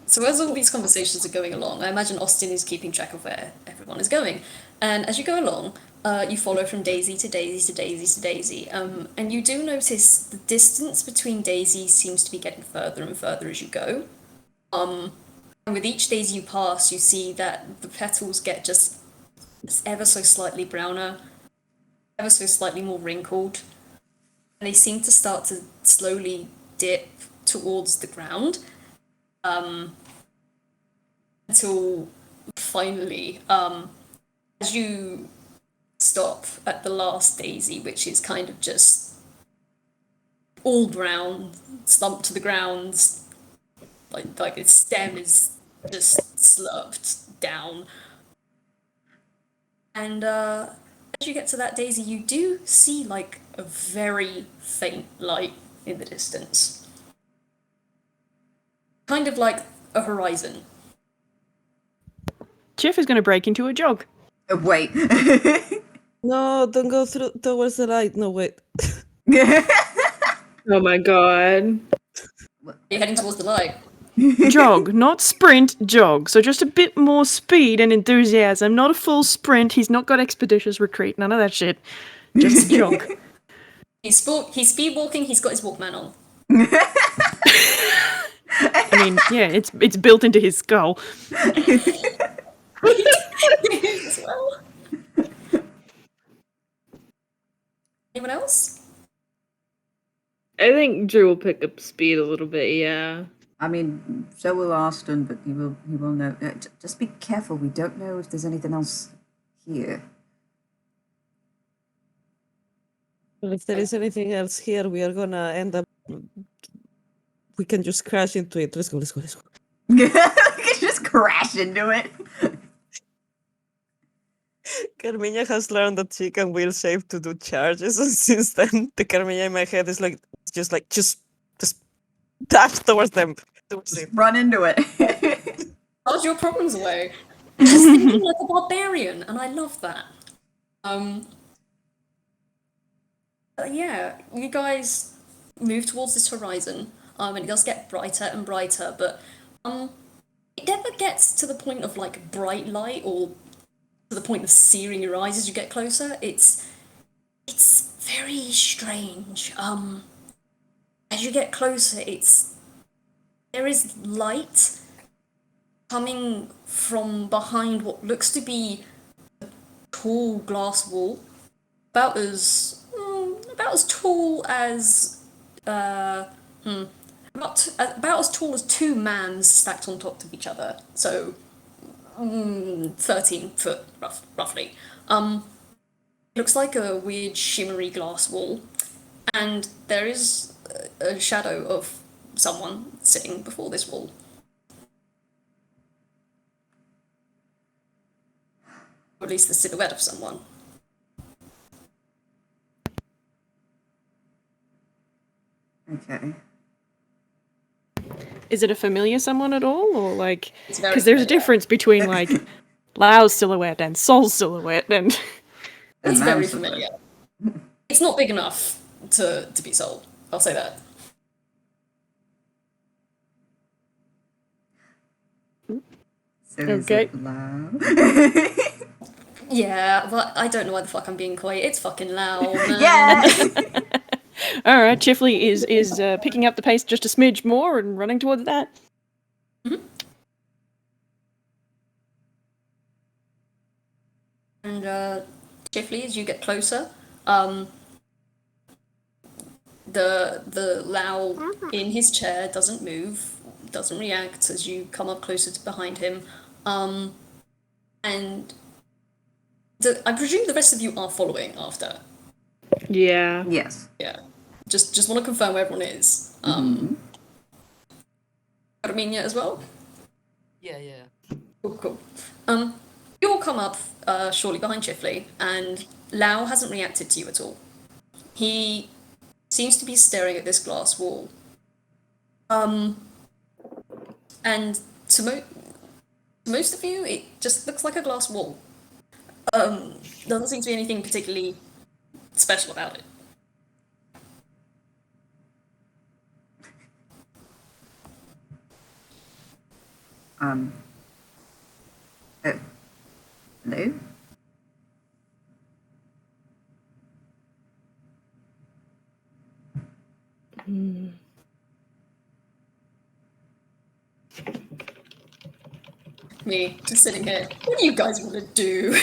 So as all these conversations are going along, I imagine Austin is keeping track of where everyone is going. And as you go along, you follow from daisy to daisy to daisy to daisy. And you do notice the distance between daisies seems to be getting further and further as you go. And with each daisy you pass, you see that the petals get just ever so slightly browner, ever so slightly more wrinkled. And they seem to start to slowly dip towards the ground. Until finally, as you stop at the last daisy, which is kind of just all brown, slumped to the ground, like its stem is just slurped down. And as you get to that daisy, you do see like a very faint light in the distance. Kind of like a horizon. Chif is going to break into a jog. Wait. No, don't go through towards the light. No, wait. Oh my god. You're heading towards the light. Jog, not sprint, jog. So just a bit more speed and enthusiasm, not a full sprint. He's not got expeditious retreat, none of that shit. Just jog. He's speed walking, he's got his Walkman on. I mean, yeah, it's built into his skull. As well. Anyone else? I think Drew will pick up speed a little bit, yeah. I mean, so will Austin, but he will know. Just be careful. We don't know if there's anything else here. Well, if there is anything else here, we are gonna end up. We can just crash into it. Let's go. Let's go. Let's go. We can just crash into it. Carmiña has learned that she can will save to do charges, and since then, the Carmiña in my head is like, just dash towards them. Run into it. Dodge your problems away. Just thinking like a barbarian, and I love that. Yeah, you guys move towards this horizon, and it does get brighter and brighter, but it never gets to the point of like bright light or to the point of searing your eyes as you get closer. It's very strange. As you get closer, there is light coming from behind what looks to be a tall glass wall, about as tall as about as tall as two mans stacked on top of each other. So 13 foot roughly. Looks like a weird shimmery glass wall, and there is a shadow of someone sitting before this wall. Or at least the silhouette of someone. Okay. Is it a familiar someone at all, or like? It's very Because there's a familiar. difference between like Lao's silhouette and Sol's silhouette, and It's And very Mam's familiar. It's not big enough to be sold. I'll say that. So is Okay. it loud? Yeah, but I don't know why the fuck I'm being quiet. It's fucking loud, man. Yeah. all right, Chifley is picking up the pace just a smidge more and running towards that. And Chifley, as you get closer, the Lao in his chair doesn't move, doesn't react as you come up closer to behind him, and I presume the rest of you are following after. Yeah. Yes. Yeah, just want to confirm where everyone is. Carmiña as well. Yeah. Cool. You all come up shortly behind Chifley, and Lao hasn't reacted to you at all. He seems to be staring at this glass wall. And to most of you, it just looks like a glass wall. Doesn't seem to be anything particularly special about it. Hello? Me, just sitting here. What do you guys want to do?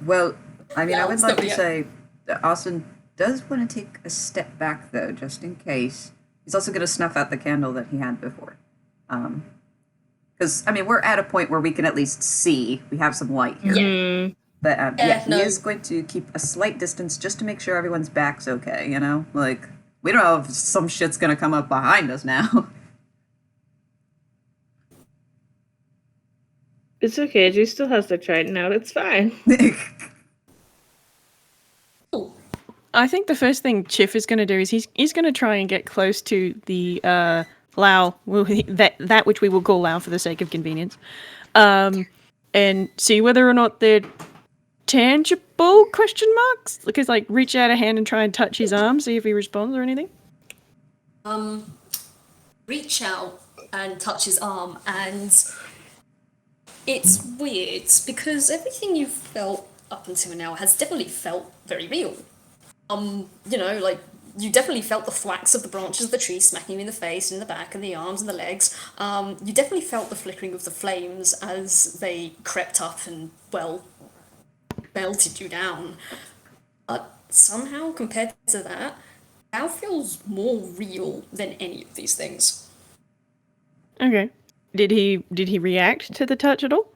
Well, I mean, I would Stop, like to yeah. say that Austin does want to take a step back, though, just in case. He's also going to snuff out the candle that he had before. Because, I mean, we're at a point where we can at least see. We have some light here. Mm. But, Yeah, he no. is going to keep a slight distance just to make sure everyone's back's okay, you know? Like, we don't know if some shit's gonna come up behind us now. It's okay. She still has to trident out. It's fine. Cool. I think the first thing Chif is going to do is he's going to try and get close to the Lao, that which we will call Lao for the sake of convenience, and see whether or not they're tangible, question marks? Because, like, reach out a hand and try and touch his arm, see if he responds or anything? Reach out and touch his arm, and it's weird because everything you've felt up until now has definitely felt very real. You know, like, you definitely felt the thwacks of the branches of the tree smacking you in the face and in the back and the arms and the legs. You definitely felt the flickering of the flames as they crept up and, well, melted you down. But somehow, compared to that, now feels more real than any of these things. Okay. Did he react to the touch at all?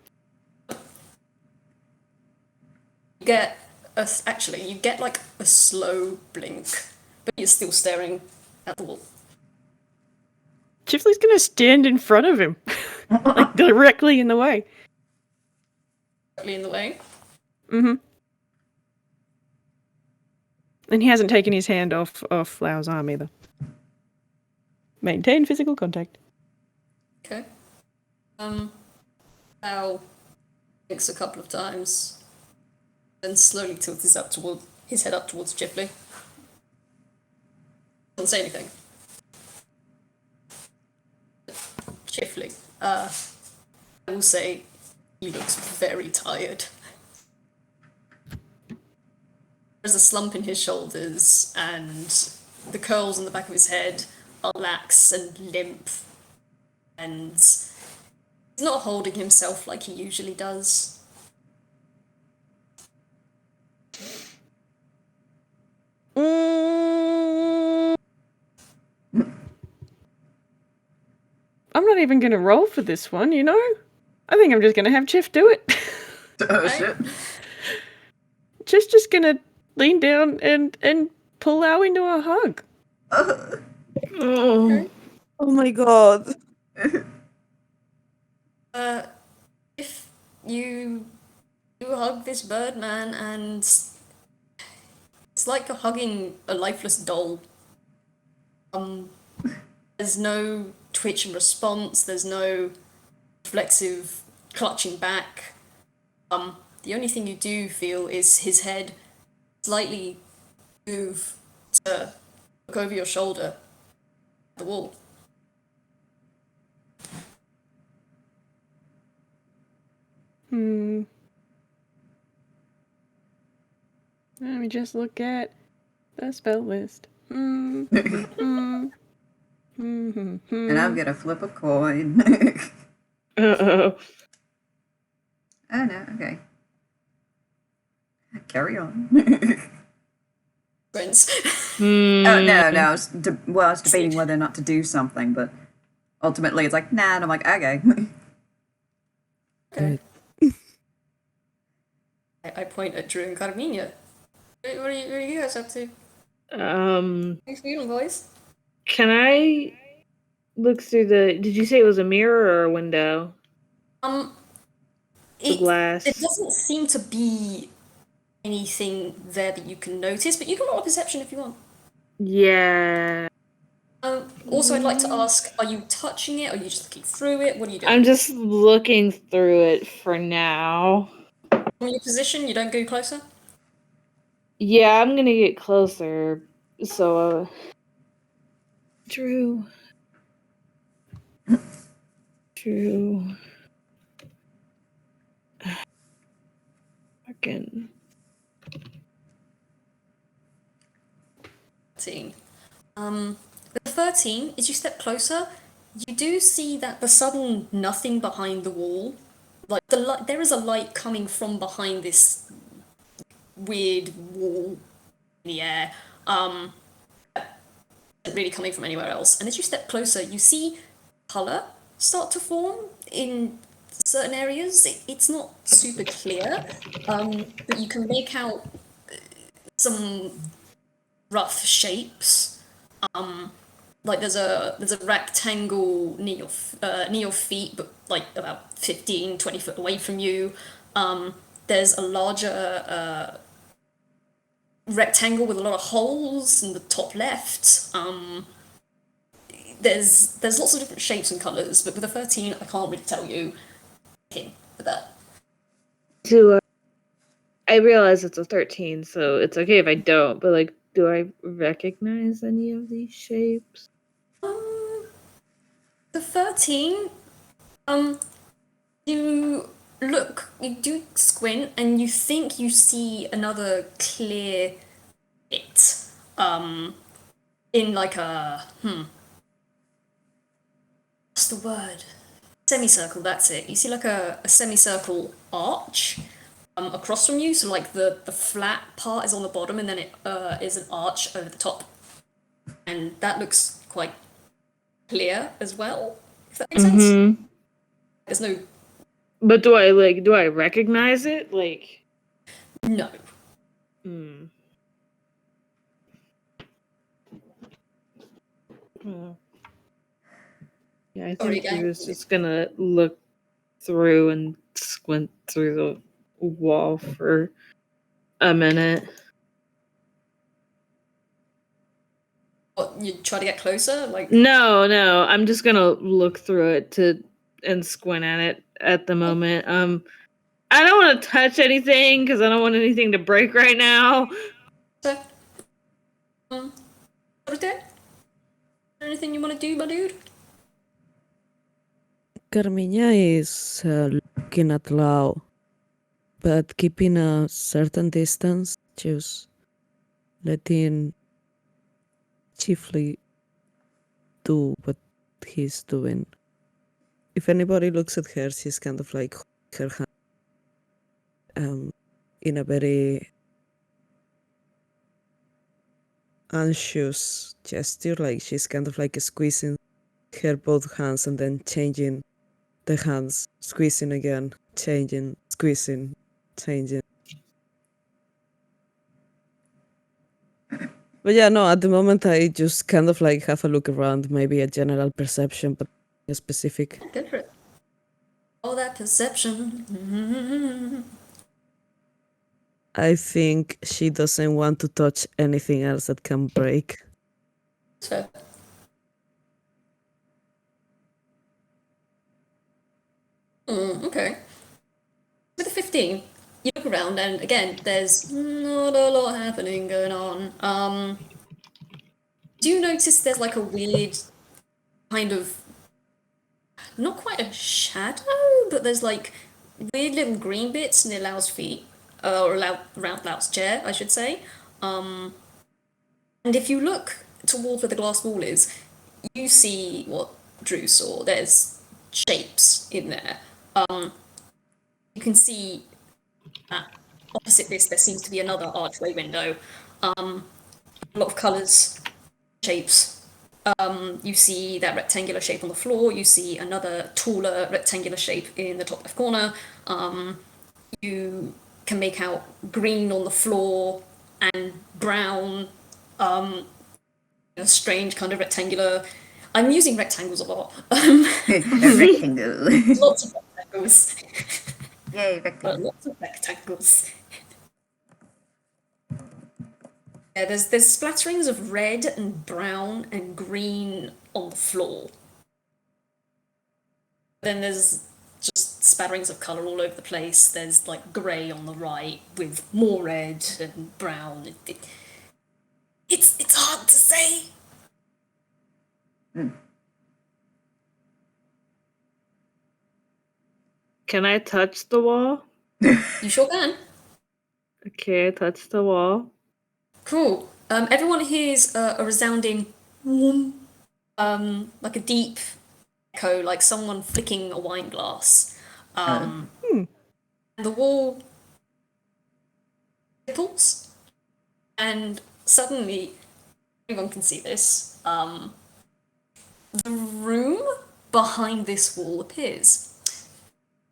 You get you get like a slow blink, but you're still staring at the wall. Chifley's gonna stand in front of him, like directly in the way. Directly in the way. Mm-hmm. And he hasn't taken his hand off Lau's arm either. Maintain physical contact. Okay. Al blinks a couple of times, then slowly tilts his head up towards Chifley. Doesn't say anything. Chifley, I will say he looks very tired. There's a slump in his shoulders, and the curls on the back of his head are lax and limp, and he's not holding himself like he usually does. I'm not even gonna roll for this one, you know? I think I'm just gonna have Chif do it. Oh, shit. Chif's just gonna lean down and pull Lau into a hug. Oh my god. If you hug this bird man, and it's like you're hugging a lifeless doll. There's no twitch and response, there's no reflexive clutching back. The only thing you do feel is his head slightly move to look over your shoulder at the wall. Let me just look at the spell list. And I'm gonna flip a coin. Uh-oh. Oh no, okay. Carry on. Friends. Oh no, I was debating whether or not to do something, but ultimately it's like, nah, and I'm like, okay. Okay. I point at Drew and Carmiña. What are you guys up to? Thanks for you, boys. Can I look through did you say it was a mirror or a window? The glass. It doesn't seem to be anything there that you can notice, but you can roll a perception if you want. Yeah. Also, I'd like to ask, are you touching it, or are you just looking through it? What are you doing? I'm just looking through it for now. From your position, you don't go closer? Yeah, I'm gonna get closer. So, Drew. Fucking. 13. The 13, as you step closer, you do see that the sudden nothing behind the wall. Like, there is a light coming from behind this weird wall in the air. Really coming from anywhere else. And as you step closer, you see colour start to form in certain areas. It's not super clear, but you can make out some rough shapes. Like there's a rectangle near your feet, but like about 15, 20 foot away from you. There's a larger rectangle with a lot of holes in the top left. There's lots of different shapes and colours, but with a 13, I can't really tell you anything with that. I realize it's a 13, so it's okay if I don't, but like, do I recognize any of these shapes? The 13, you do squint and you think you see another clear bit, in like a, what's the word? Semicircle, that's it. You see like a semicircle arch across from you, so like the flat part is on the bottom and then it is an arch over the top. And that looks quite clear as well, if that makes sense. There's no... But do I recognize it? Like... No. Yeah, I think he was just gonna look through and squint through the wall for a minute. What, you try to get closer? Like... No, I'm just gonna look through it and squint at it at the moment. I don't want to touch anything because I don't want anything to break right now. So, anything you want to do, my dude? Carmiña is looking at Lao, but keeping a certain distance, just letting Chifley do what he's doing. If anybody looks at her, she's kind of like her hand in a very anxious gesture, like she's kind of like squeezing her both hands and then changing the hands, squeezing again, changing, squeezing, changing. But yeah, no, at the moment I just kind of like have a look around, maybe a general perception, but a specific. Good for it. All that perception. I think she doesn't want to touch anything else that can break. So, okay. With the 15, you look around and again, there's not a lot happening going on. Do you notice there's like a weird kind of, not quite a shadow, but there's like weird little green bits near Lao's feet, or around Lao's chair, I should say. And if you look towards where the glass wall is, you see what Drew saw. There's shapes in there. You can see opposite this, there seems to be another archway window. A lot of colours, shapes. You see that rectangular shape on the floor. You see another taller rectangular shape in the top left corner. You can make out green on the floor and brown, a strange kind of rectangular. I'm using rectangles a lot. Rectangle. Lots of rectangles. Yay, rectangle. Lots of rectangles. Yeah, there's splatterings of red and brown and green on the floor. Then there's just spatterings of colour all over the place. There's like grey on the right with more red and brown. It's hard to say. Can I touch the wall? You sure can. Okay, I touch the wall. Cool. Everyone hears a resounding whoom, like a deep echo, like someone flicking a wine glass. And the wall ripples, and suddenly, everyone can see this. The room behind this wall appears.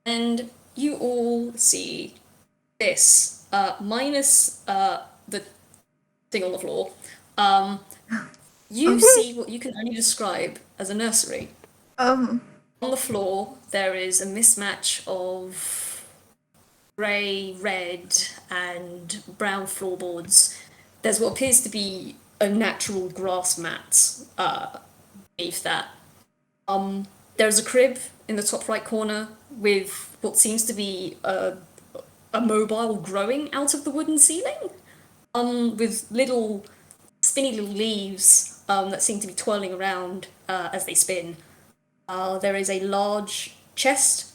And you all see this, minus the thing on the floor. You see what you can only describe as a nursery. Um, On the floor, there is a mismatch of grey, red, and brown floorboards. There's what appears to be a natural grass mat beneath that. There's a crib in the top right corner with what seems to be a mobile growing out of the wooden ceiling, with little spinny little leaves that seem to be twirling around as they spin. There is a large chest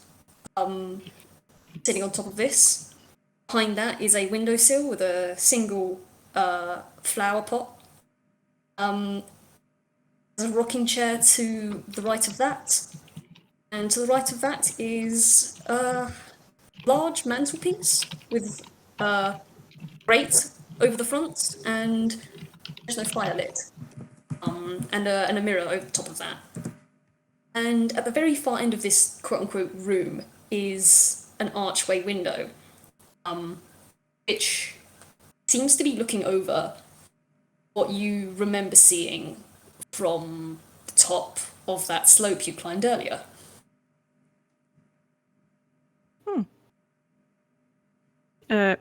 sitting on top of this. Behind that is a windowsill with a single flower pot. There's a rocking chair to the right of that. And to the right of that is a large mantelpiece with a grate over the front, and there's no fire lit. And a mirror over the top of that. And at the very far end of this quote-unquote room is an archway window, which seems to be looking over what you remember seeing from the top of that slope you climbed earlier.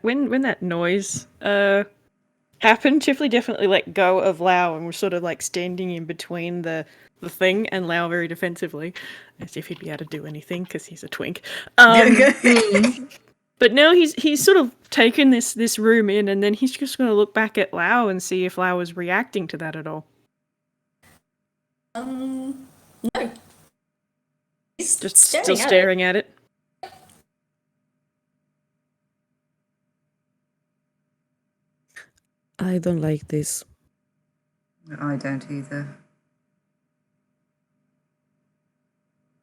When that noise happened, Chifley definitely let go of Lao and was sort of like standing in between the thing and Lao very defensively, as if he'd be able to do anything because he's a twink. But now he's sort of taken this room in, and then he's just going to look back at Lao and see if Lao was reacting to that at all. No. He's Just staring still at staring at it. I don't like this. I don't either.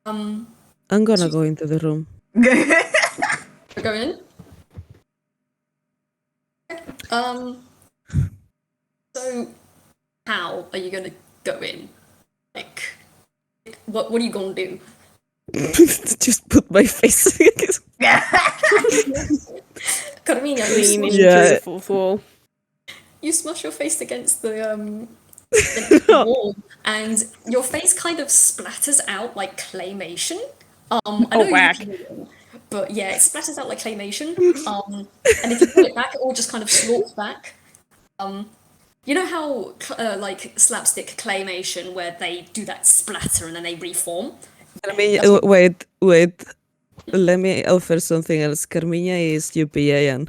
I'm gonna go into the room. We're going in? Okay. So, how are you gonna go in? Like, what are you gonna do? Just put my face. Carmina, Lean into Yeah. the fourth wall. you smash your face against the wall, and your face kind of splatters out like claymation. I know you whack. can, but yeah, it splatters out like claymation. And if you pull it back, it all just kind of slorps back. You know how like slapstick claymation, where they do that splatter and then they reform. Carmiña, wait. Let me offer something else. Carmiña is UPAN.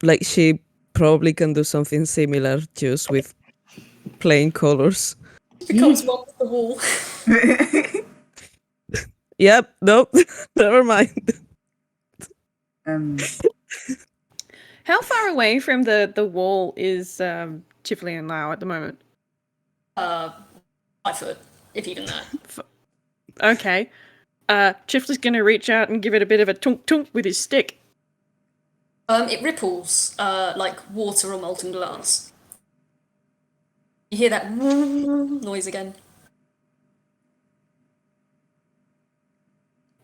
Like, she probably can do something similar, just with plain colors. Becomes one with the wall. Yep, nope, never mind. How far away from the wall is Chifley and Lao at the moment? 5 foot, if even that. Okay. Chifley's gonna reach out and give it a bit of a tunk tunk with his stick. It ripples like water or molten glass. You hear that noise again.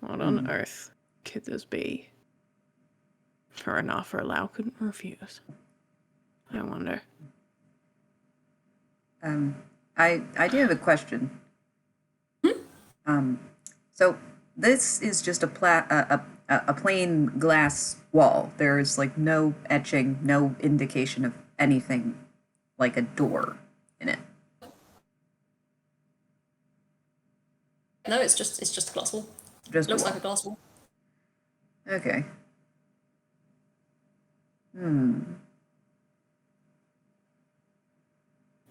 What on earth could this be? For an offer Lao couldn't refuse. I wonder. I do have a question. So this is just a plain glass wall. There's like no etching, no indication of anything like a door in it. No, it's just a glass wall. Just Looks a wall. like a glass wall. Okay.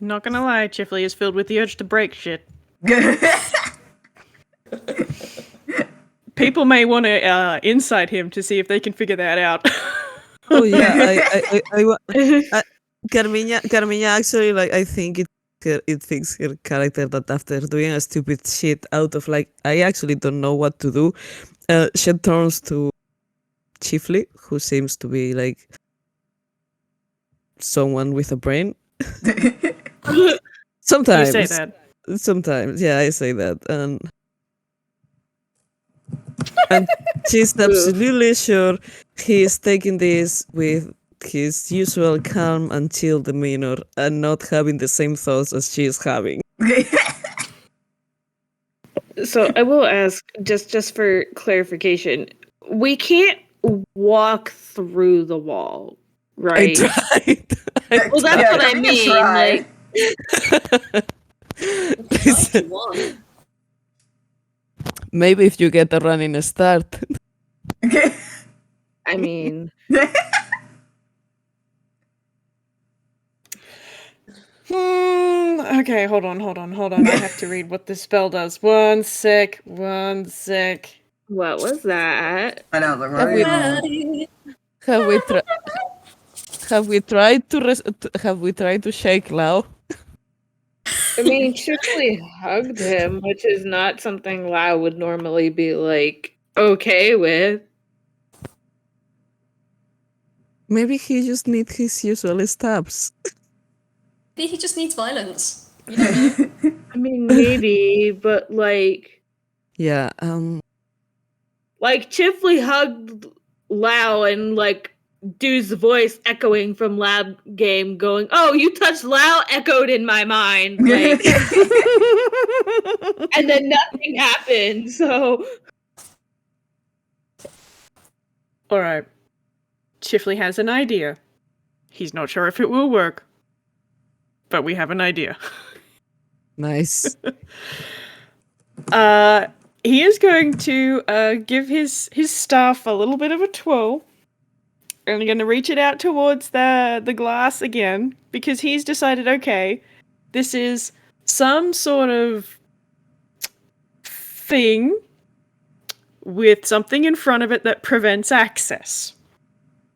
Not gonna lie, Chifley is filled with the urge to break shit. People may want to insight him to see if they can figure that out. Oh yeah, Carmiña actually, like, I think it fits her character that after doing a stupid shit out of, like, I actually don't know what to do, she turns to Chifley, who seems to be like someone with a brain. Sometimes. You say that. Sometimes, yeah, I say that, and she's absolutely sure he's taking this with his usual calm and chill demeanor and not having the same thoughts as she is having. So I will ask, just for clarification, we can't walk through the wall, right? I tried. Well, that's what I Carmina mean. tried. If you want. Maybe if you get a running start. I mean, okay, hold on. I have to read what this spell does. One sec. What was that? I know, right? Have we tried to shake Lao? I mean, Chifley hugged him, which is not something Lao would normally be like okay with. Maybe he just needs his usual stabs. Maybe he just needs violence. You don't know. I mean, maybe, but like Yeah, Chifley hugged Lao and like Dude's voice echoing from Lab Game going, "Oh, you touched Lao," echoed in my mind. Like, and then nothing happened, so alright. Chifley has an idea. He's not sure if it will work, but we have an idea. nice. He is going to give his staff a little bit of a twirl. And I'm going to reach it out towards the glass again, because he's decided, okay, this is some sort of thing with something in front of it that prevents access.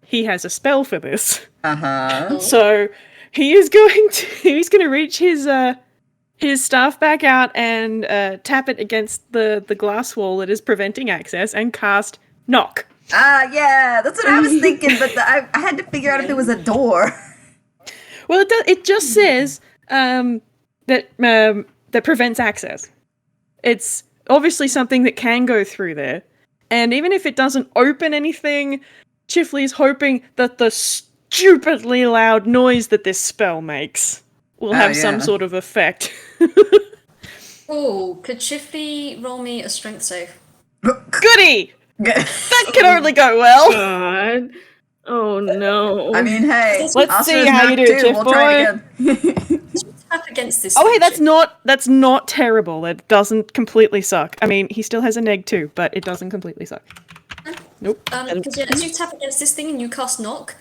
He has a spell for this. Uh-huh. So he's going to reach his staff back out and tap it against the glass wall that is preventing access and cast Knock. Yeah, that's what I was thinking, but I had to figure out if it was a door. Well, it just says that prevents access. It's obviously something that can go through there. And even if it doesn't open anything, Chifley's hoping that the stupidly loud noise that this spell makes will have some sort of effect. Oh, could Chifley roll me a strength save? Goody! That can only go well. God. Oh no. I mean, hey, Let's see how you do, too. Chief We'll boy. try it again. Tap against this. Oh, hey, that's magic. not terrible. It doesn't completely suck. I mean, he still has a neg 2, but it doesn't completely suck. Nope. Because as you tap against this thing and you cast knock,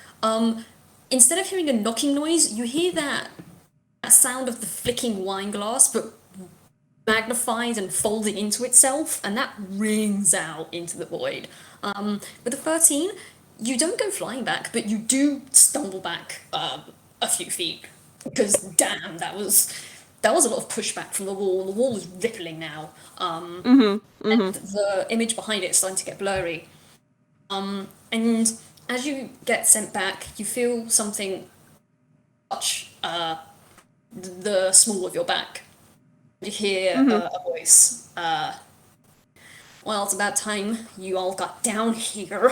instead of hearing a knocking noise, you hear that sound of the flicking wine glass, but magnified and folding into itself, and that rings out into the void. With a 13, you don't go flying back, but you do stumble back a few feet, because damn, that was a lot of pushback from the wall. The wall is rippling now, and the image behind it is starting to get blurry. And as you get sent back, you feel something touch the small of your back. You hear a voice. Well, it's about time you all got down here.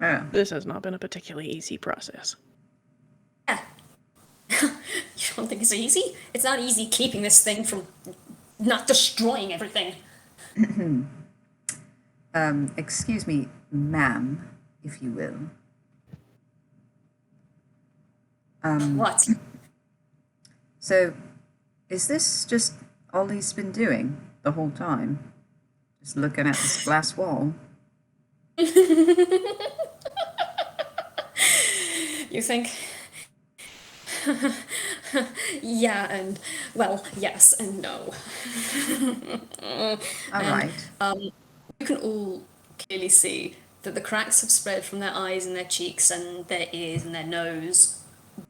Yeah. This has not been a particularly easy process. Yeah. You don't think it's easy? It's not easy keeping this thing from not destroying everything. Excuse me, ma'am, if you will. What? So, is this just all he's been doing the whole time? Just looking at this glass wall? You think? Yeah, and well, yes and no. Alright. You can all clearly see that the cracks have spread from their eyes and their cheeks and their ears and their nose.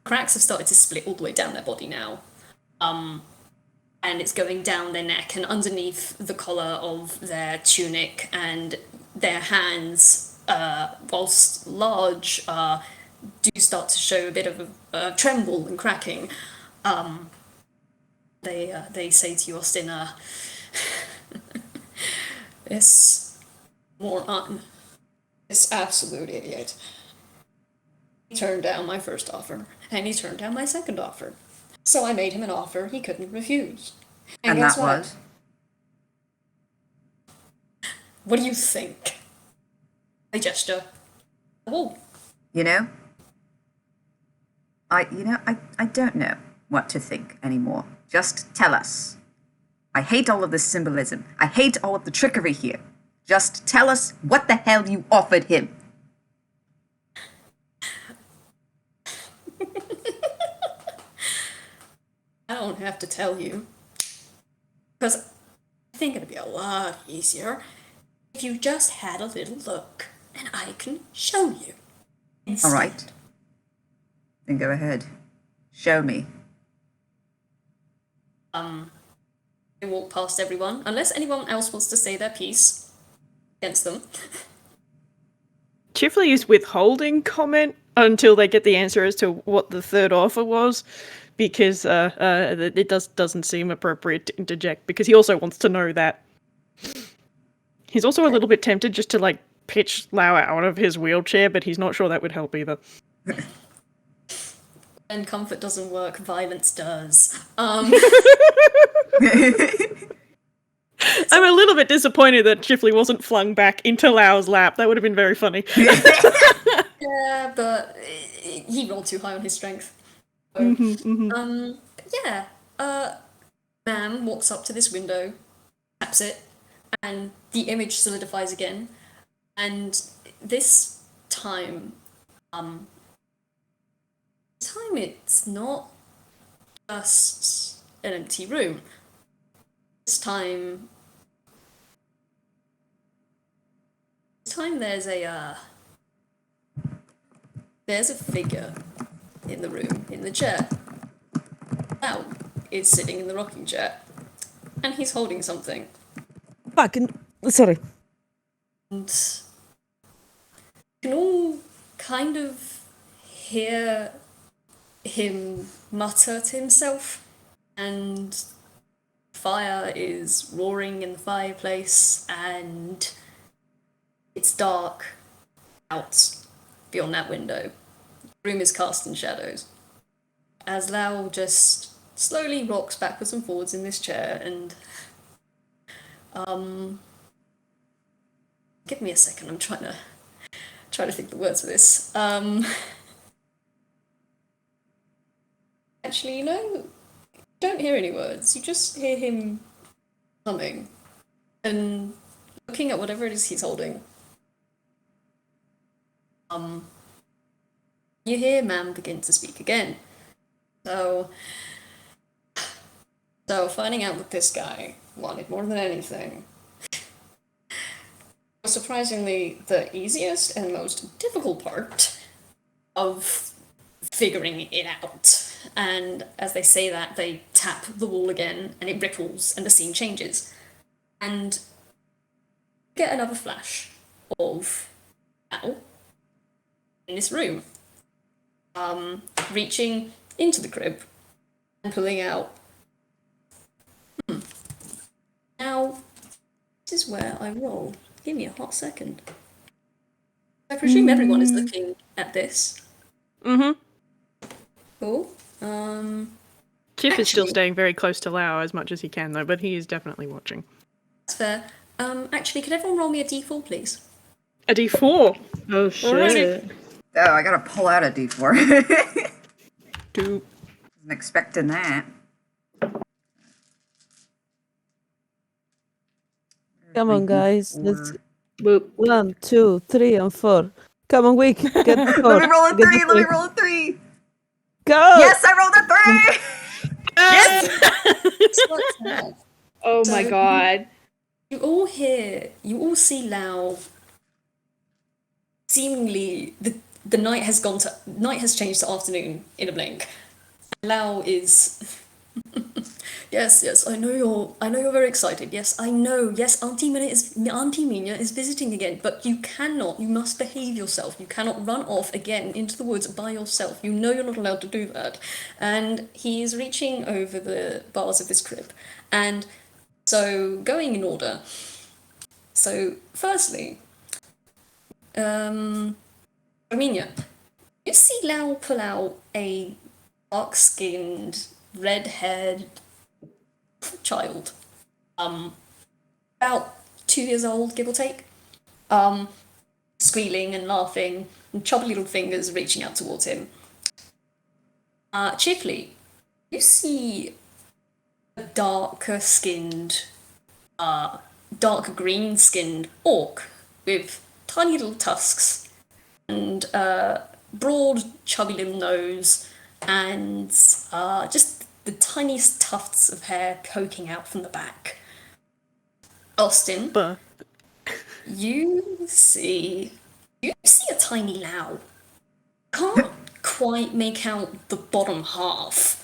Cracks have started to split all the way down their body now. And it's going down their neck and underneath the collar of their tunic, and their hands, whilst large, do start to show a bit of a tremble and cracking, they say to you, Austin, this moron, this absolute idiot, he turned down my first offer, and he turned down my second offer. So I made him an offer he couldn't refuse. And guess that what? was? What do you think? I gesture. Oh, You know? I don't know what to think anymore. Just tell us. I hate all of this symbolism. I hate all of the trickery here. Just tell us what the hell you offered him. I don't have to tell you. Because I think it'd be a lot easier if you just had a little look, and I can show you. All right. Then go ahead. Show me. I walk past everyone, unless anyone else wants to say their piece against them. Chifley is withholding comment until they get the answer as to what the third offer was, because it doesn't seem appropriate to interject, because he also wants to know that. He's also a little bit tempted just to, like, pitch Lao out of his wheelchair, but he's not sure that would help either. And comfort doesn't work, violence does. I'm a little bit disappointed that Chifley wasn't flung back into Lao's lap. That would have been very funny. Yeah, but he rolled too high on his strength. So, yeah. Man walks up to this window, taps it, and the image solidifies again. And this time, it's not just an empty room. This time there's a figure in the room, in the chair. Lao is sitting in the rocking chair, and he's holding something. Fucking sorry. And you can all kind of hear him mutter to himself, and fire is roaring in the fireplace, and it's dark out beyond that window. The room is cast in shadows. As Lao just slowly rocks backwards and forwards in this chair, and give me a second, I'm trying to think the words for this. Actually, you don't hear any words. You just hear him humming and looking at whatever it is he's holding. You hear Man begin to speak again. So finding out what this guy wanted more than anything was surprisingly the easiest and most difficult part of figuring it out. And as they say that, they tap the wall again, and it ripples, and the scene changes. And get another flash of Al in this room, reaching into the crib and pulling out. Now, this is where I roll. Give me a hot second. I presume everyone is looking at this. Mm-hmm. Cool. Chip is still Actually- staying very close to Lao as much as he can, though, but he is definitely watching. That's fair. Actually, could everyone roll me a d4, please? A D4. Oh shit. Alrighty. Oh, I gotta pull out a d4. Two. Wasn't expecting that. Come on, guys. Let's Boop. 1, 2, 3, and 4. Come on, Wick. Get the Let code. me roll a Get the 3. Let me code. roll a 3. Go. Yes, I rolled a 3. Yes! Oh my So- god. You all see Lao. Seemingly, the night has changed to afternoon in a blink. Lao is Yes, I know you're very excited. Yes, I know. Yes, Auntie Mina is visiting again, but you must behave yourself. You cannot run off again into the woods by yourself. You know you're not allowed to do that. And he is reaching over the bars of this crib. And so, going in order. So, firstly, Carmiña, you see Lao pull out a dark-skinned, red-haired child, about 2 years old, give or take, squealing and laughing, and chubby little fingers reaching out towards him. Chifley, you see a darker-skinned, dark green-skinned orc with tiny little tusks and broad, chubby little nose and just the tiniest tufts of hair poking out from the back. Austin, you see a tiny Lao. Can't quite make out the bottom half.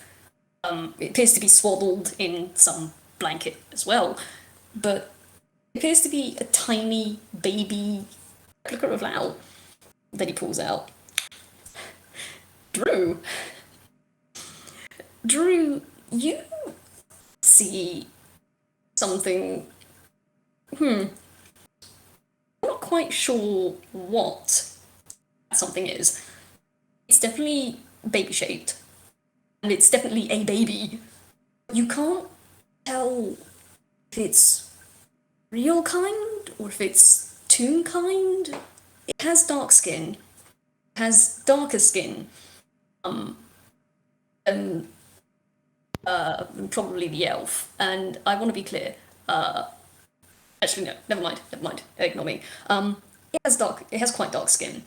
It appears to be swaddled in some blanket as well, but it appears to be a tiny baby replica of Lao that he pulls out. Drew, you see something. I'm not quite sure what that something is. It's definitely baby-shaped, and it's definitely a baby. You can't tell if it's real kind or if it's Toonkind. It has dark skin. It has darker skin. Than probably the elf. And I want to be clear. Actually, no, never mind. Ignore me. It has quite dark skin.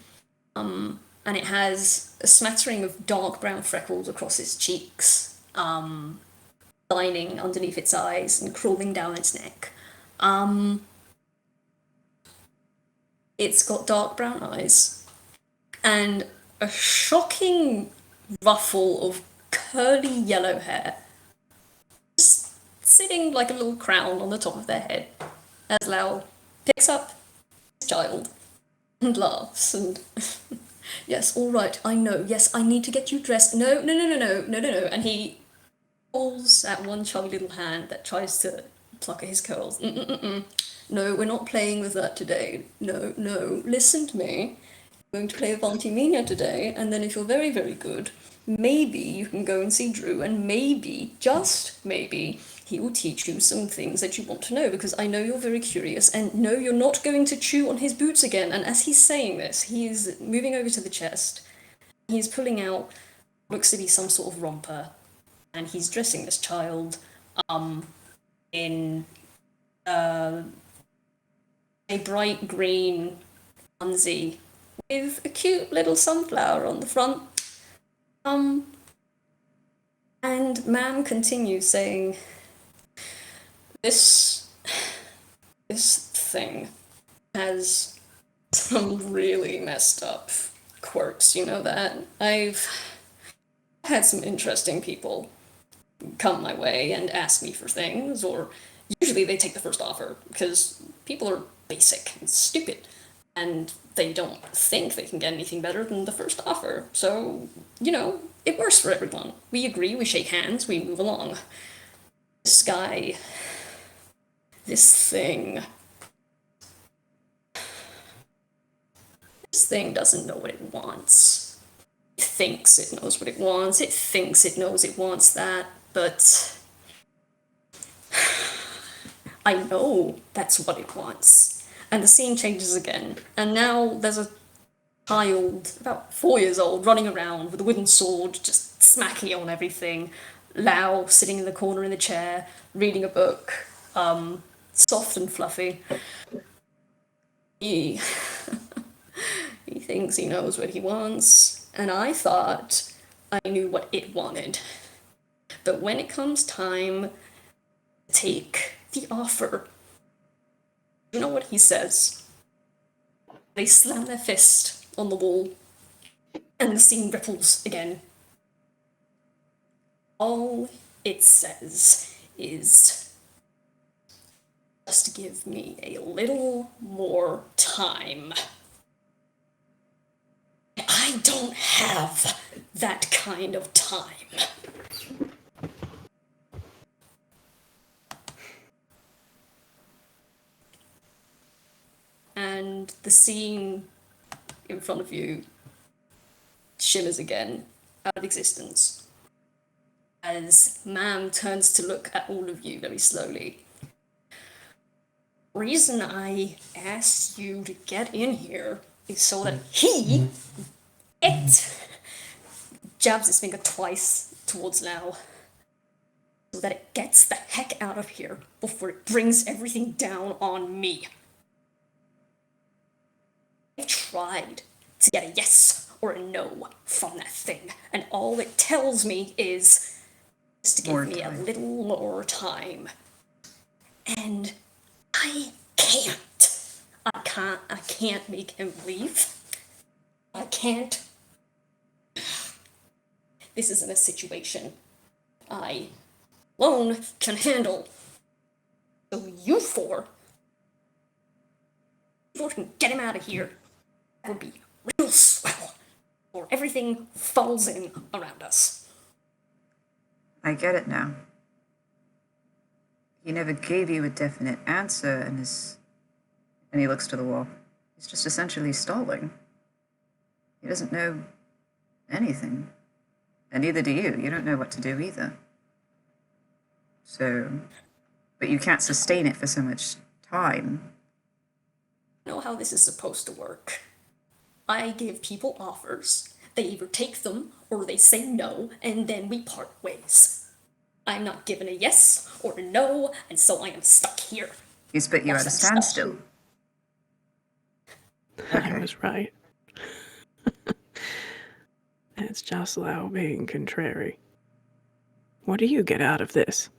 And it has a smattering of dark brown freckles across its cheeks, lining underneath its eyes and crawling down its neck. It's got dark brown eyes and a shocking ruffle of curly yellow hair, just sitting like a little crown on the top of their head, as Lao picks up his child and laughs and yes, all right, I know, yes, I need to get you dressed. No, and he pulls at one chubby little hand that tries to pluck at his curls. No, we're not playing with that today. No, listen to me. We're going to play with Auntie Mina today, and then if you're very, very good, maybe you can go and see Drew, and maybe, just maybe, he will teach you some things that you want to know, because I know you're very curious, and no, you're not going to chew on his boots again. And as he's saying this, he is moving over to the chest. He's pulling out what looks to be some sort of romper, and he's dressing this child in a bright green onesie with a cute little sunflower on the front. And Ma'am continues saying, This thing has some really messed up quirks, you know that? I've had some interesting people come my way and ask me for things, or usually they take the first offer, because people are basic and stupid, and they don't think they can get anything better than the first offer. So, you know, it works for everyone. We agree, we shake hands, we move along. This guy, this thing doesn't know what it wants. It thinks it knows what it wants, it thinks it knows it wants that, but I know that's what it wants. And the scene changes again, and now there's a child, about 4 years old, running around with a wooden sword, just smacking it on everything. Lao sitting in the corner in the chair, reading a book, soft and fluffy. He thinks he knows what he wants, and I thought I knew what it wanted. But when it comes time to take the offer, you know what he says? They slam their fist on the wall, and the scene ripples again. All it says is just give me a little more time. I don't have that kind of time. And the scene in front of you shimmers again out of existence as Mam turns to look at all of you very slowly. Reason I asked you to get in here is so that it jabs his finger twice towards Lao, so that it gets the heck out of here before it brings everything down on me. I tried to get a yes or a no from that thing, and all it tells me is just to give me a little more time. And I can't. I can't make him leave. I can't. This isn't a situation I alone can handle. So you four can get him out of here. That would be real swell, or everything falls in around us. I get it now. He never gave you a definite answer, and he looks to the wall. He's just essentially stalling. He doesn't know anything. And neither do you. You don't know what to do either. So, but you can't sustain it for so much time. I know how this is supposed to work. I give people offers. They either take them or they say no, and then we part ways. I'm not given a yes or a no, and so I am stuck here. He's put you at a standstill. I was right. It's just Lao being contrary. What do you get out of this?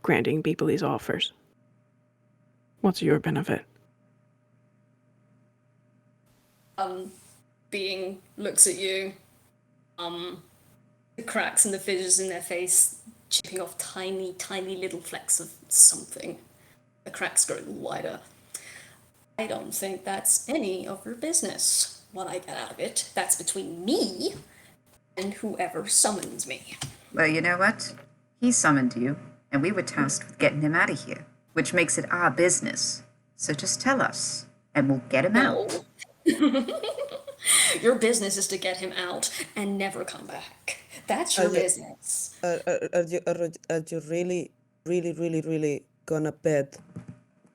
Granting people these offers. What's your benefit? Being looks at you. The cracks and the fissures in their face chipping off tiny, tiny little flecks of something. The cracks growing wider. I don't think that's any of your business. What I get out of it, that's between me and whoever summons me. Well, you know what? He summoned you, and we were tasked with getting him out of here, which makes it our business. So just tell us, and we'll get him out. Your business is to get him out and never come back. That's your business. Are you really gonna bet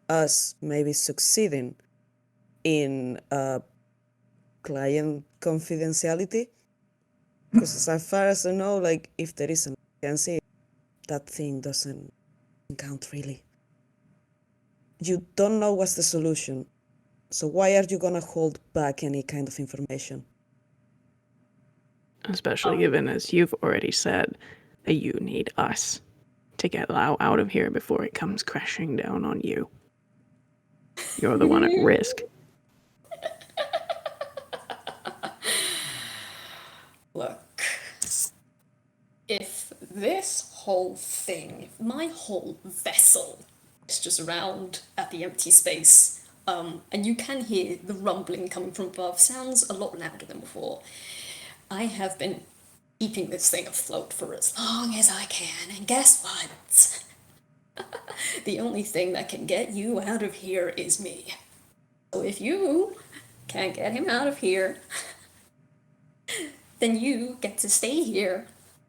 us maybe succeeding in client confidentiality? Because as far as I know, like, if there is an agency, that thing doesn't count really. You don't know what's the solution. So why are you gonna hold back any kind of information? Especially given, as you've already said, that you need us to get Lao out of here before it comes crashing down on you. You're the one at risk. Look, if this whole thing, if my whole vessel is just around at the empty space, and you can hear the rumbling coming from above, sounds a lot louder than before. I have been keeping this thing afloat for as long as I can, and guess what? The only thing that can get you out of here is me. So if you can't get him out of here, then you get to stay here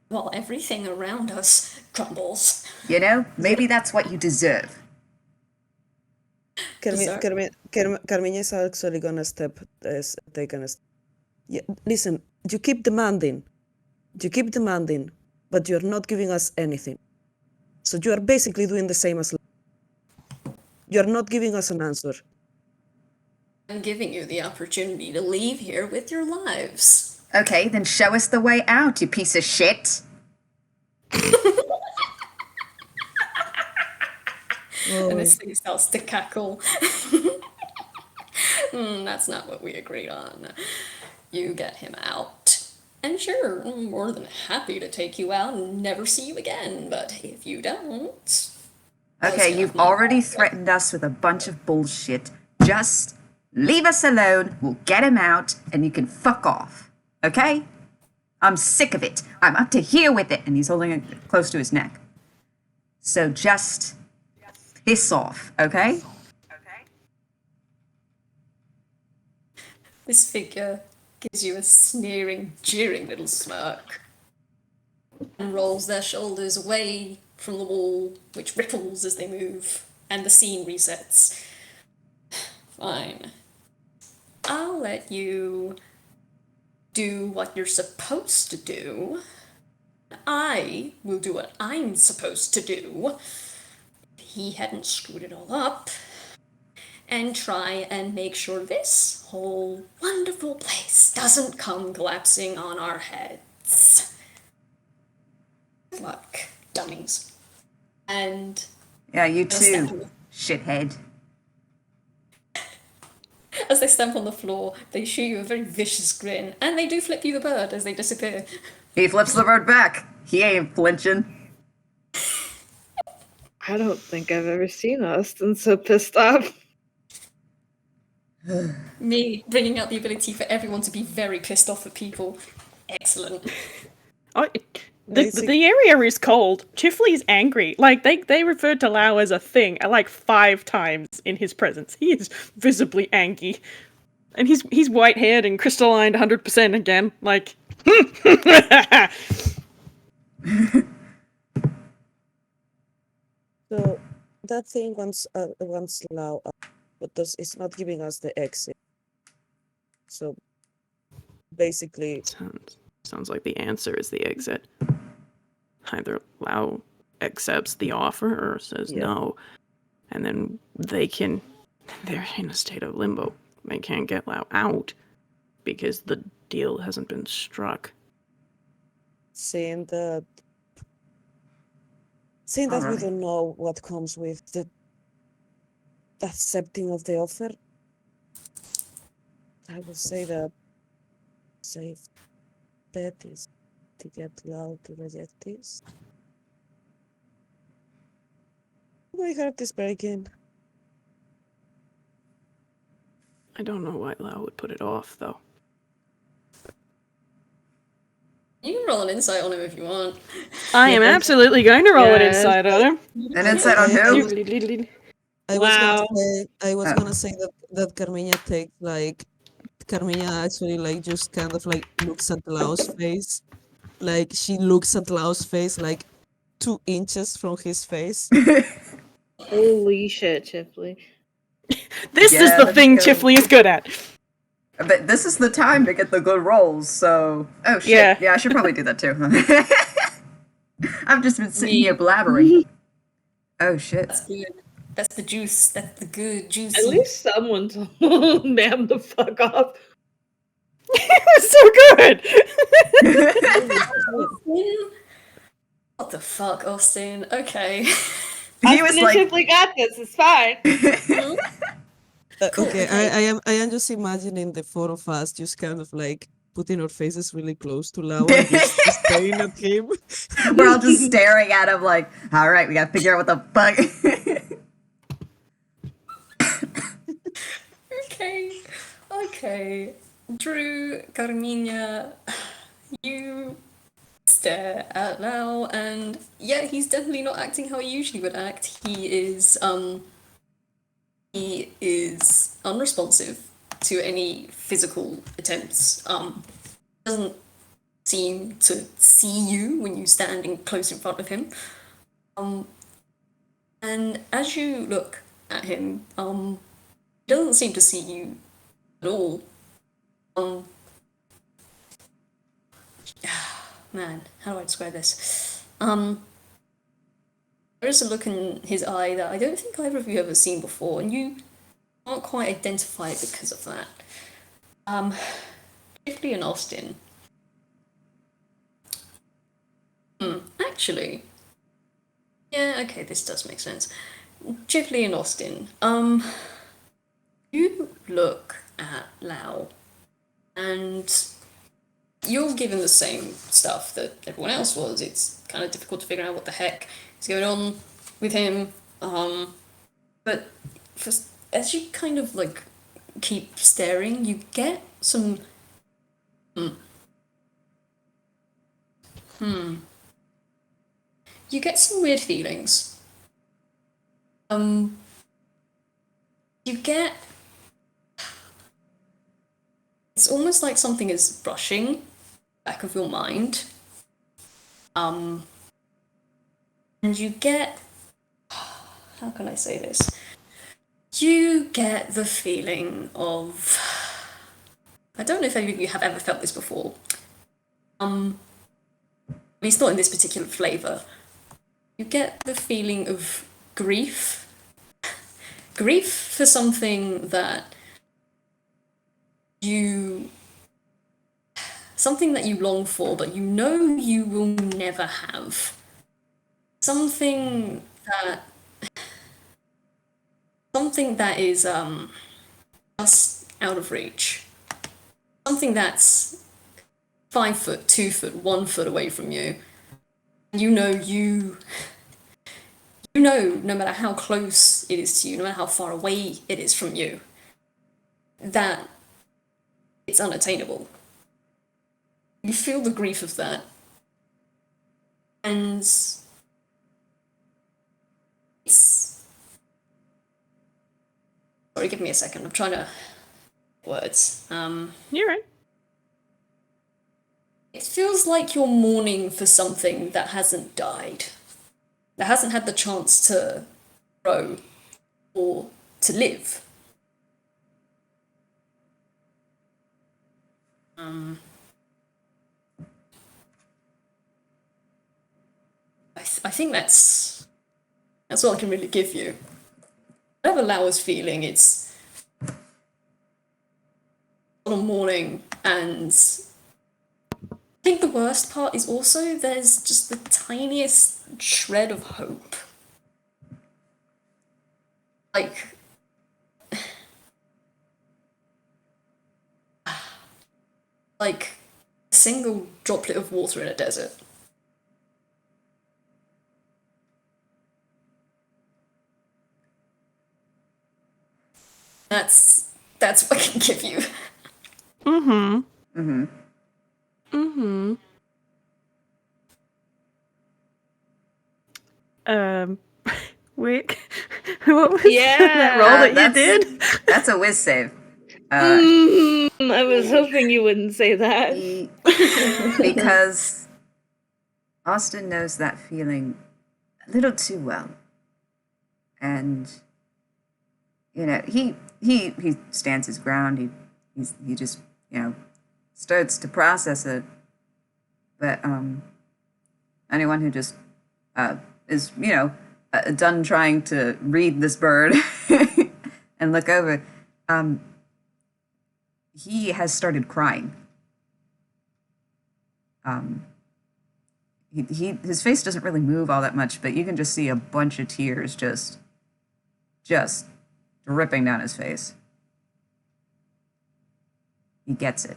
while everything around us crumbles. You know, maybe that's what you deserve. Carmiña is actually gonna listen, you keep demanding, but you're not giving us anything. So you are basically doing the same as you're not giving us an answer. I'm giving you the opportunity to leave here with your lives. Okay, then show us the way out, you piece of shit. And this thing starts to cackle. That's not what we agreed on. You get him out. And sure, I'm more than happy to take you out and never see you again, but if you don't... Okay, you've already threatened us with a bunch of bullshit. Just leave us alone, we'll get him out, and you can fuck off. Okay? I'm sick of it. I'm up to here with it. And he's holding it close to his neck. So just piss off, okay? This figure gives you a sneering, jeering little smirk and rolls their shoulders away from the wall, which ripples as they move, and the scene resets. Fine. I'll let you do what you're supposed to do. I will do what I'm supposed to do. If he hadn't screwed it all up. And try and make sure this whole wonderful place doesn't come collapsing on our heads. Good luck, dummies. And... Yeah, you too, shithead. As they stamp on the floor, they shoot you a very vicious grin, and they do flip you the bird as they disappear. He flips the bird back. He ain't flinching. I don't think I've ever seen Austin so pissed off. Me bringing out the ability for everyone to be very pissed off at people. Excellent. The area is cold. Chifley's angry. Like, they referred to Lao as a thing like 5 times in his presence. He is visibly angry. And he's white-haired and crystallined 100% again. Like, So that thing wants Lao, but it's not giving us the exit. So basically, sounds like the answer is the exit. Either Lao accepts the offer or says no, and then they're in a state of limbo. They can't get Lao out because the deal hasn't been struck. saying that we don't know what comes with the accepting of the offer, I would say that safe bet is to get Lao to reject this. My heart is breaking. I don't know why Lao would put it off, though. You can roll an insight on him if you want. I am absolutely going to roll an insight on him. An insight on who? I was gonna say that Carmiña Carmiña actually just kind of looks at Lao's face. Like she looks at Lao's face 2 inches from his face. Holy shit, Chifley. This is the thing Chifley is good at. But this is the time to get the good rolls, so... Oh, shit. Yeah, I should probably do that, too. I've just been sitting here blabbering. Oh, shit. That's good. That's the juice. That's the good juice. At least someone told Ma'am the fuck off. It was so good! What the fuck, Austin? Okay. He was like... Chifley got this, it's fine. Okay, I am just imagining the 4 of us just kind of putting our faces really close to Lao and just staring at him. We're all just staring at him like, all right, we gotta figure out what the fuck. Okay. Drew, Carmiña, you stare at Lao, and yeah, he's definitely not acting how he usually would act. He is unresponsive to any physical attempts. Doesn't seem to see you when you stand close in front of him. And as you look at him, he doesn't seem to see you at all. Man, how do I describe this? There is a look in his eye that I don't think either of you have ever seen before, and you can't quite identify it because of that. Chifley and Austin. Actually. Yeah, okay, this does make sense. Chifley and Austin. You look at Lao, and you're given the same stuff that everyone else was. It's kind of difficult to figure out what the heck is going on with him. But as you kind of like keep staring, you get some. You get some weird feelings. You get. It's almost like something is brushing back of your mind. And you get. How can I say this? You get the feeling of. I don't know if any of you have ever felt this before. At least not in this particular flavour. You get the feeling of grief. Grief for something that you long for, but you know you will never have. Something that is just out of reach. Something that's 5 foot, 2 foot, 1 foot away from you. You know, no matter how close it is to you, no matter how far away it is from you, that it's unattainable. You feel the grief of that. And it's... Sorry, give me a second. I'm trying to... Words. You're right. It feels like you're mourning for something that hasn't died. That hasn't had the chance to grow or to live. I think that's all I can really give you. Whatever Lao is feeling, it's a mourning, and I think the worst part is also there's just the tiniest shred of hope. Like a single droplet of water in a desert. That's what I can give you. Wick, what was that roll that you did? That's a whiz save. I was hoping you wouldn't say that. Because Austin knows that feeling a little too well. And, you know, he stands his ground. He just, you know, starts to process it. But anyone who just is, you know, done trying to read this bird and look over, he has started crying. His face doesn't really move all that much, but you can just see a bunch of tears just dripping down his face. He gets it.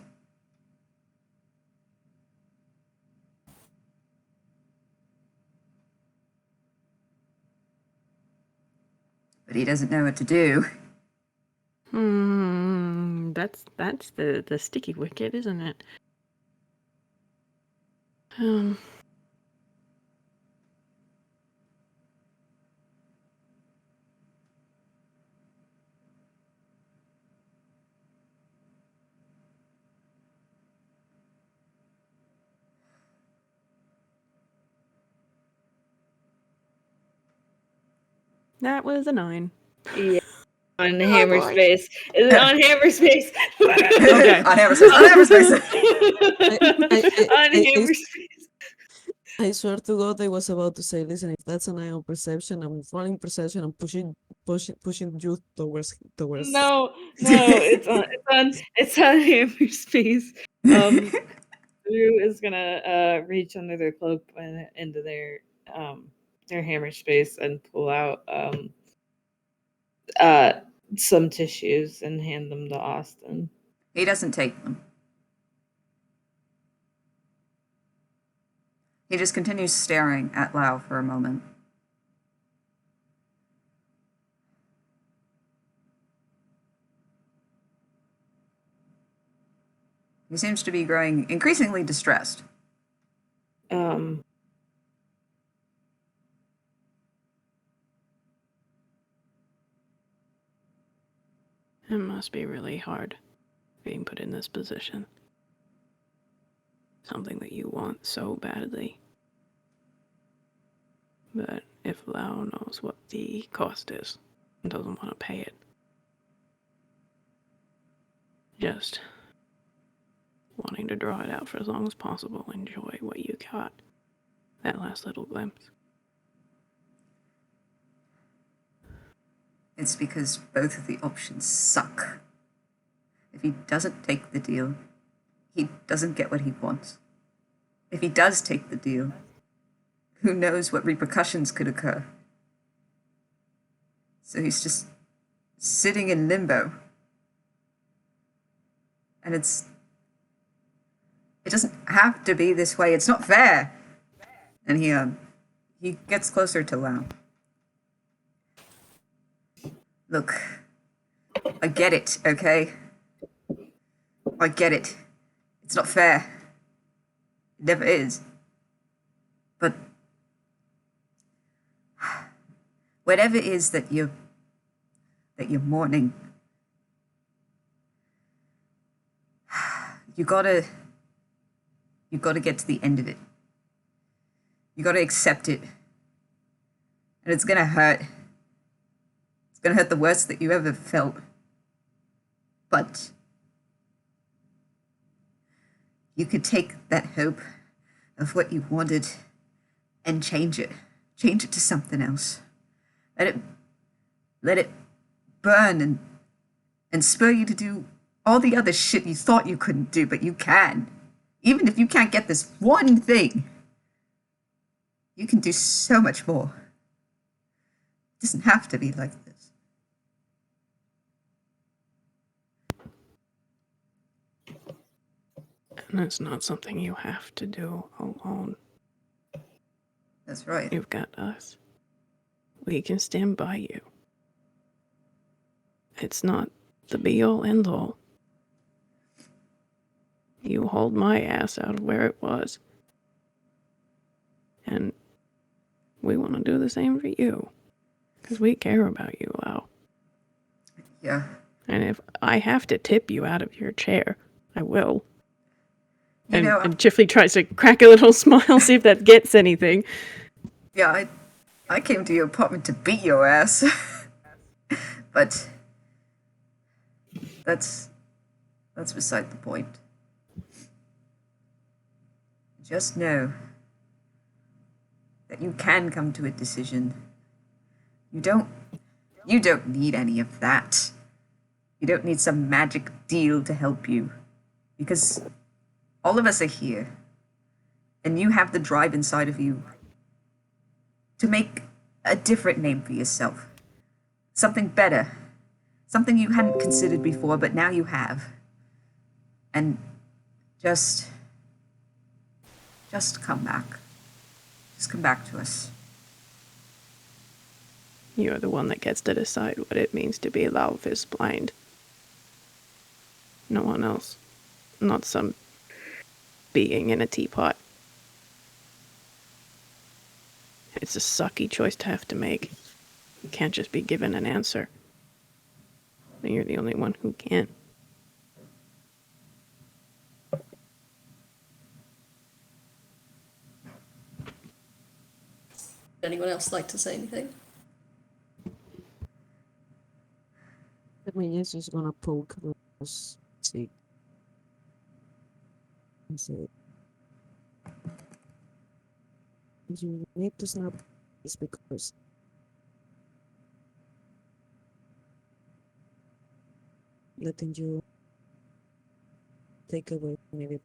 But he doesn't know what to do. That's the sticky wicket, isn't it? That was a 9. Yeah. On Hammer Space. Is it on Hammer Space? Okay. On Hammer Space. On Hammer Space. On Hammer Space. I swear to God, I was about to say, listen, if that's an eye on perception, I'm rolling perception, I'm pushing you towards. No, it's on Hammer Space. Drew is gonna reach under their cloak and into their Hammer Space and pull out some tissues and hand them to Austin. He doesn't take them. He just continues staring at Lao for a moment. He seems to be growing increasingly distressed. It must be really hard being put in this position. Something that you want so badly. But if Lao knows what the cost is and doesn't want to pay it, just wanting to draw it out for as long as possible, enjoy what you got. That last little glimpse. It's because both of the options suck. If he doesn't take the deal, he doesn't get what he wants. If he does take the deal, who knows what repercussions could occur? So he's just sitting in limbo. And it doesn't have to be this way. It's not fair. And he gets closer to Lao. Look, I get it, okay? I get it. It's not fair. It never is. But whatever it is that you're mourning, you gotta get to the end of it. You gotta accept it. And it's gonna hurt. It's gonna hurt the worst that you ever felt. But you could take that hope of what you wanted and change it. Change it to something else. Let it burn and spur you to do all the other shit you thought you couldn't do, but you can. Even if you can't get this one thing, you can do so much more. It doesn't have to be like this. And it's not something you have to do alone. That's right. You've got us. We can stand by you. It's not the be-all, end-all. You hold my ass out of where it was. And we want to do the same for you. Because we care about you, Lao. Yeah. And if I have to tip you out of your chair, I will. You know, and Chifley tries to crack a little smile, see if that gets anything. Yeah, I came to your apartment to beat your ass. But that's beside the point. Just know that you can come to a decision. You don't need any of that. You don't need some magic deal to help you. Because all of us are here. And you have the drive inside of you to make a different name for yourself. Something better. Something you hadn't considered before, but now you have. And just come back. Just come back to us. You're the one that gets to decide what it means to be Lao Vis-Blind. No one else. Not some being in a teapot. It's a sucky choice to have to make. You can't just be given an answer. And you're the only one who can. Anyone else like to say anything? Carmiña is just gonna poke Lao's cheek and say, "You need to stop this because letting you take away maybe."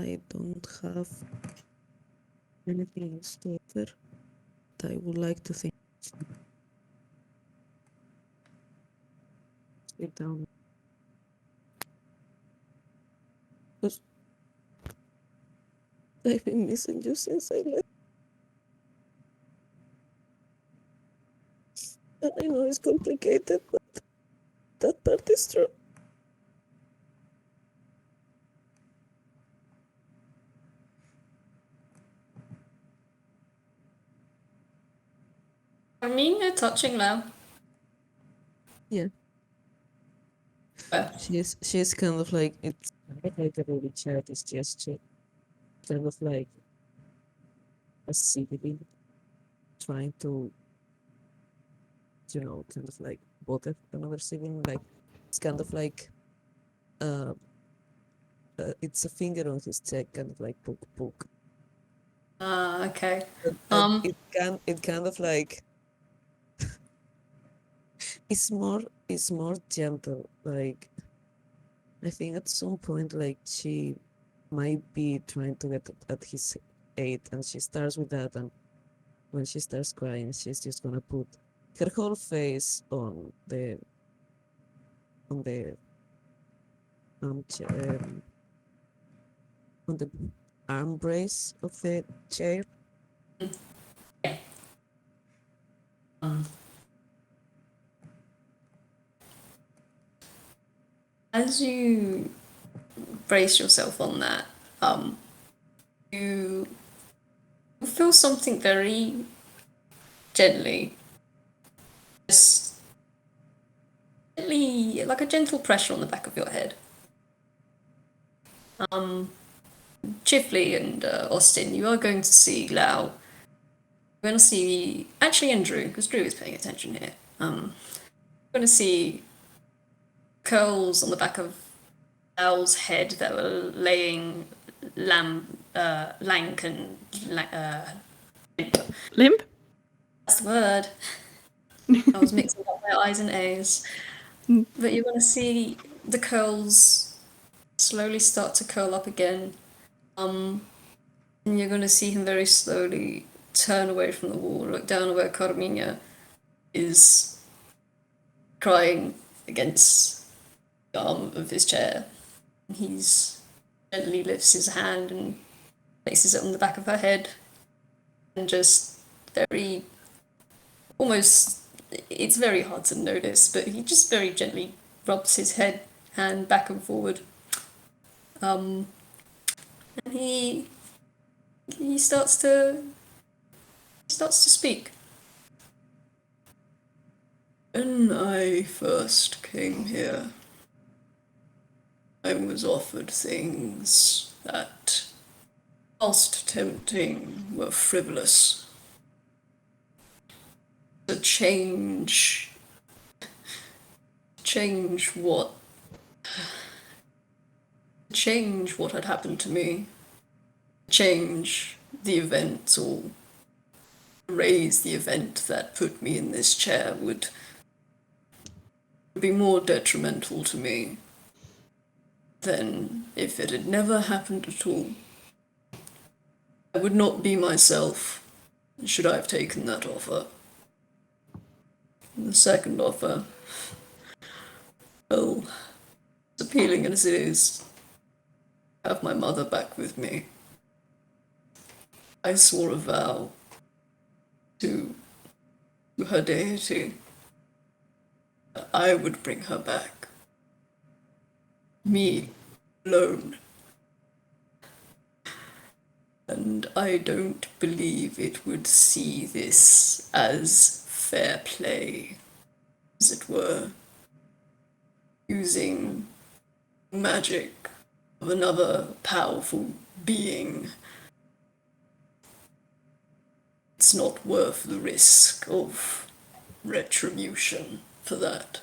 I don't have anything else to offer. I would like to think. Sit down. Because I've been missing you since I left. And I know it's complicated, but that part is true. Carmina touching Lao. Yeah. Where? She's kind of like, it's not like a really childish gesture. Kind of like a civil trying to, kind of like bother another civil. Like, it's kind of like, it's a finger on his cheek, kind of like poke, poke. Okay. And it kind of like, it's more gentle. Like, I think at some point, like, she might be trying to get at his aid, and she starts with that, and when she starts crying, she's just gonna put her whole face on the armchair, on the arm brace of the chair. As you brace yourself on that, you feel something very gently, just gently, like a gentle pressure on the back of your head. Chifley and Austin, you are going to see Lao. You're going to see, actually, and Drew, because Drew is paying attention here. You're going to see curls on the back of Lao's head that were laying lank and Limp? That's the word. I was mixing up my I's and A's. But you're going to see the curls slowly start to curl up again. And you're going to see him very slowly turn away from the wall, look down where Carmiña is crying against the arm of his chair. He's gently lifts his hand and places it on the back of her head and just very, almost, it's very hard to notice, but he just very gently rubs his hand back and forward. And he starts to speak. When I first came here, I was offered things that, whilst tempting, were frivolous. To change what had happened to me, change the event or raise the event that put me in this chair would be more detrimental to me than if it had never happened at all. I would not be myself should I have taken that offer. The second offer, well, as appealing as it is, have my mother back with me. I swore a vow to her deity that I would bring her back. Me alone. And I don't believe it would see this as fair play, as it were, using magic of another powerful being. It's not worth the risk of retribution for that.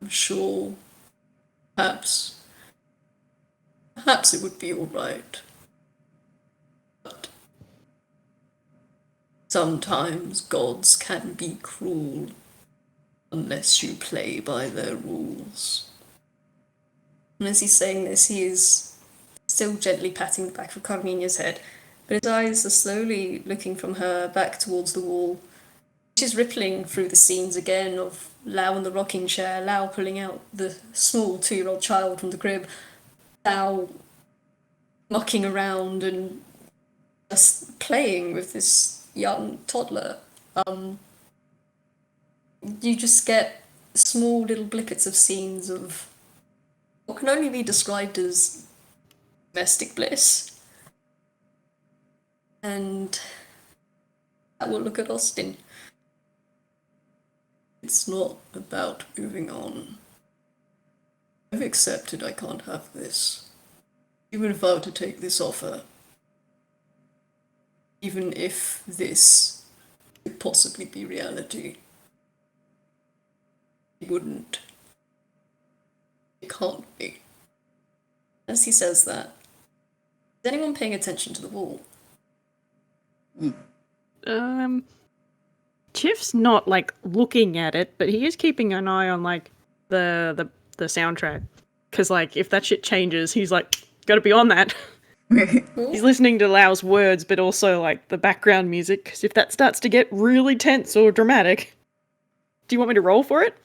I'm sure perhaps it would be all right. But sometimes gods can be cruel unless you play by their rules. And as he's saying this, he is still gently patting the back of Carmina's head, but his eyes are slowly looking from her back towards the wall. She's rippling through the scenes again of Lao in the rocking chair, Lao pulling out the small 2-year-old child from the crib, Lao mucking around and just playing with this young toddler. You just get small little blippets of scenes of what can only be described as domestic bliss. And I will look at Austin. It's not about moving on. I've accepted I can't have this. Even if I were to take this offer, even if this could possibly be reality, it wouldn't. It can't be. As he says that, is anyone paying attention to the wall? Chif's not like looking at it, but he is keeping an eye on like the soundtrack. Cause like if that shit changes, he's like gotta be on that. He's listening to Lao's words, but also like the background music. Cause if that starts to get really tense or dramatic, do you want me to roll for it?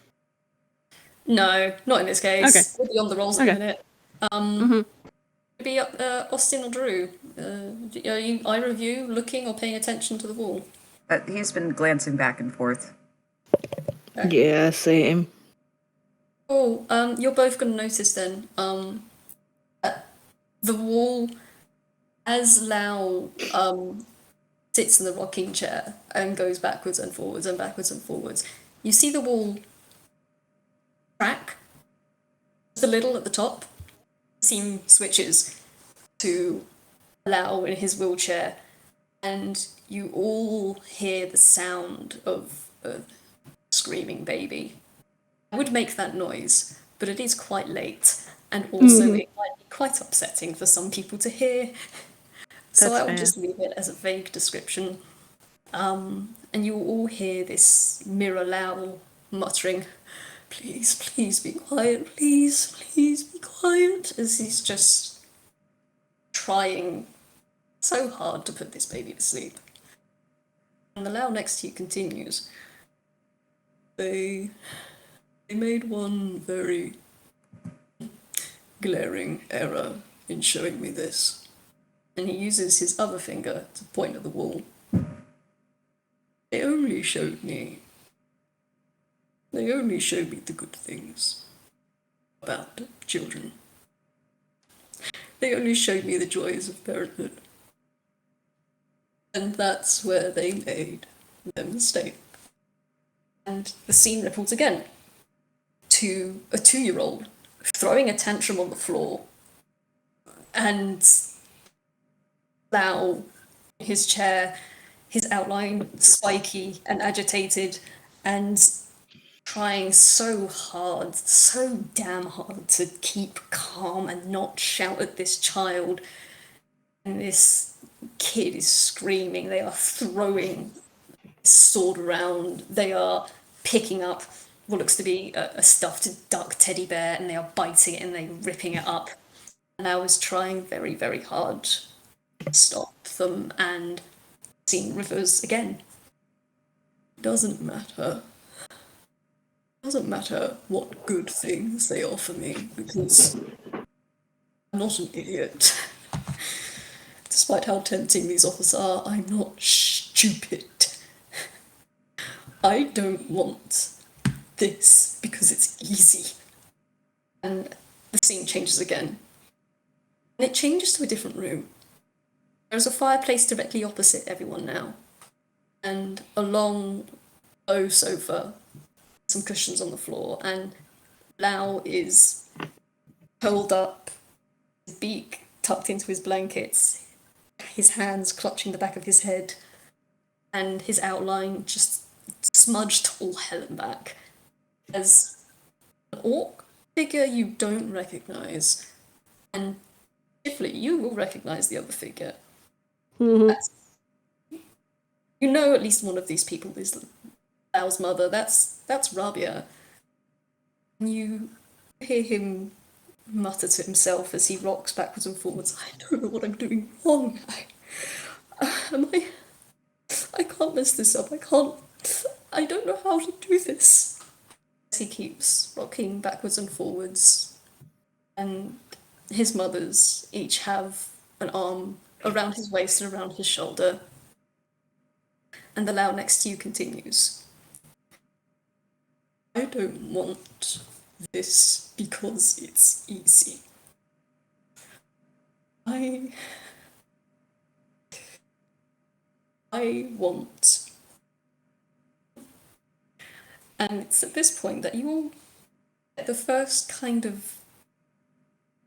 No, not in this case. Okay. We'll be on the rolls in a minute. Mhm. Be Austin or Drew. Are you either of you looking or paying attention to the wall? He's been glancing back and forth. Yeah, same. Oh, you're both going to notice then. The wall, as Lao sits in the rocking chair and goes backwards and forwards and backwards and forwards, you see the wall crack just a little at the top. Seam switches to Lao in his wheelchair, and you all hear the sound of a screaming baby. I would make that noise, but it is quite late, and also it might be quite upsetting for some people to hear. So That's I will fair. just leave it as a vague description. And you will all hear this mirror Lao muttering, "Please, please be quiet, please, please be quiet," as he's just trying so hard to put this baby to sleep. And the Lao next to you continues. They made one very glaring error in showing me this. And he uses his other finger to point at the wall. They only showed me the good things about children. They only showed me the joys of parenthood. And that's where they made their mistake. And the scene ripples again to a 2-year-old throwing a tantrum on the floor, and Lao in his chair, his outline spiky and agitated, and trying so hard, so damn hard to keep calm and not shout at this child. And this kid is screaming. They are throwing his sword around. They are picking up what looks to be a stuffed duck teddy bear, and they are biting it and they're ripping it up. And I was trying very, very hard to stop them, and seeing rivers again. Doesn't matter. Doesn't matter what good things they offer me, because I'm not an idiot. Despite how tempting these offers are, I'm not stupid. I don't want this because it's easy. And the scene changes again. And it changes to a different room. There's a fireplace directly opposite everyone now. And a long, low sofa, some cushions on the floor, and Lao is curled up, his beak tucked into his blankets, his hands clutching the back of his head, and his outline just smudged all hell and back. As an orc figure you don't recognise, and Chifley, you will recognise the other figure. That's, you know at least one of these people is Lao's mother. That's Rabia. And you hear him mutter to himself as he rocks backwards and forwards. I don't know what I'm doing wrong. I can't mess this up. I don't know how to do this. He keeps rocking backwards and forwards, and his mothers each have an arm around his waist and around his shoulder. And the Lao next to you continues. I don't want this because it's easy. I want. And it's at this point that you all get the first kind of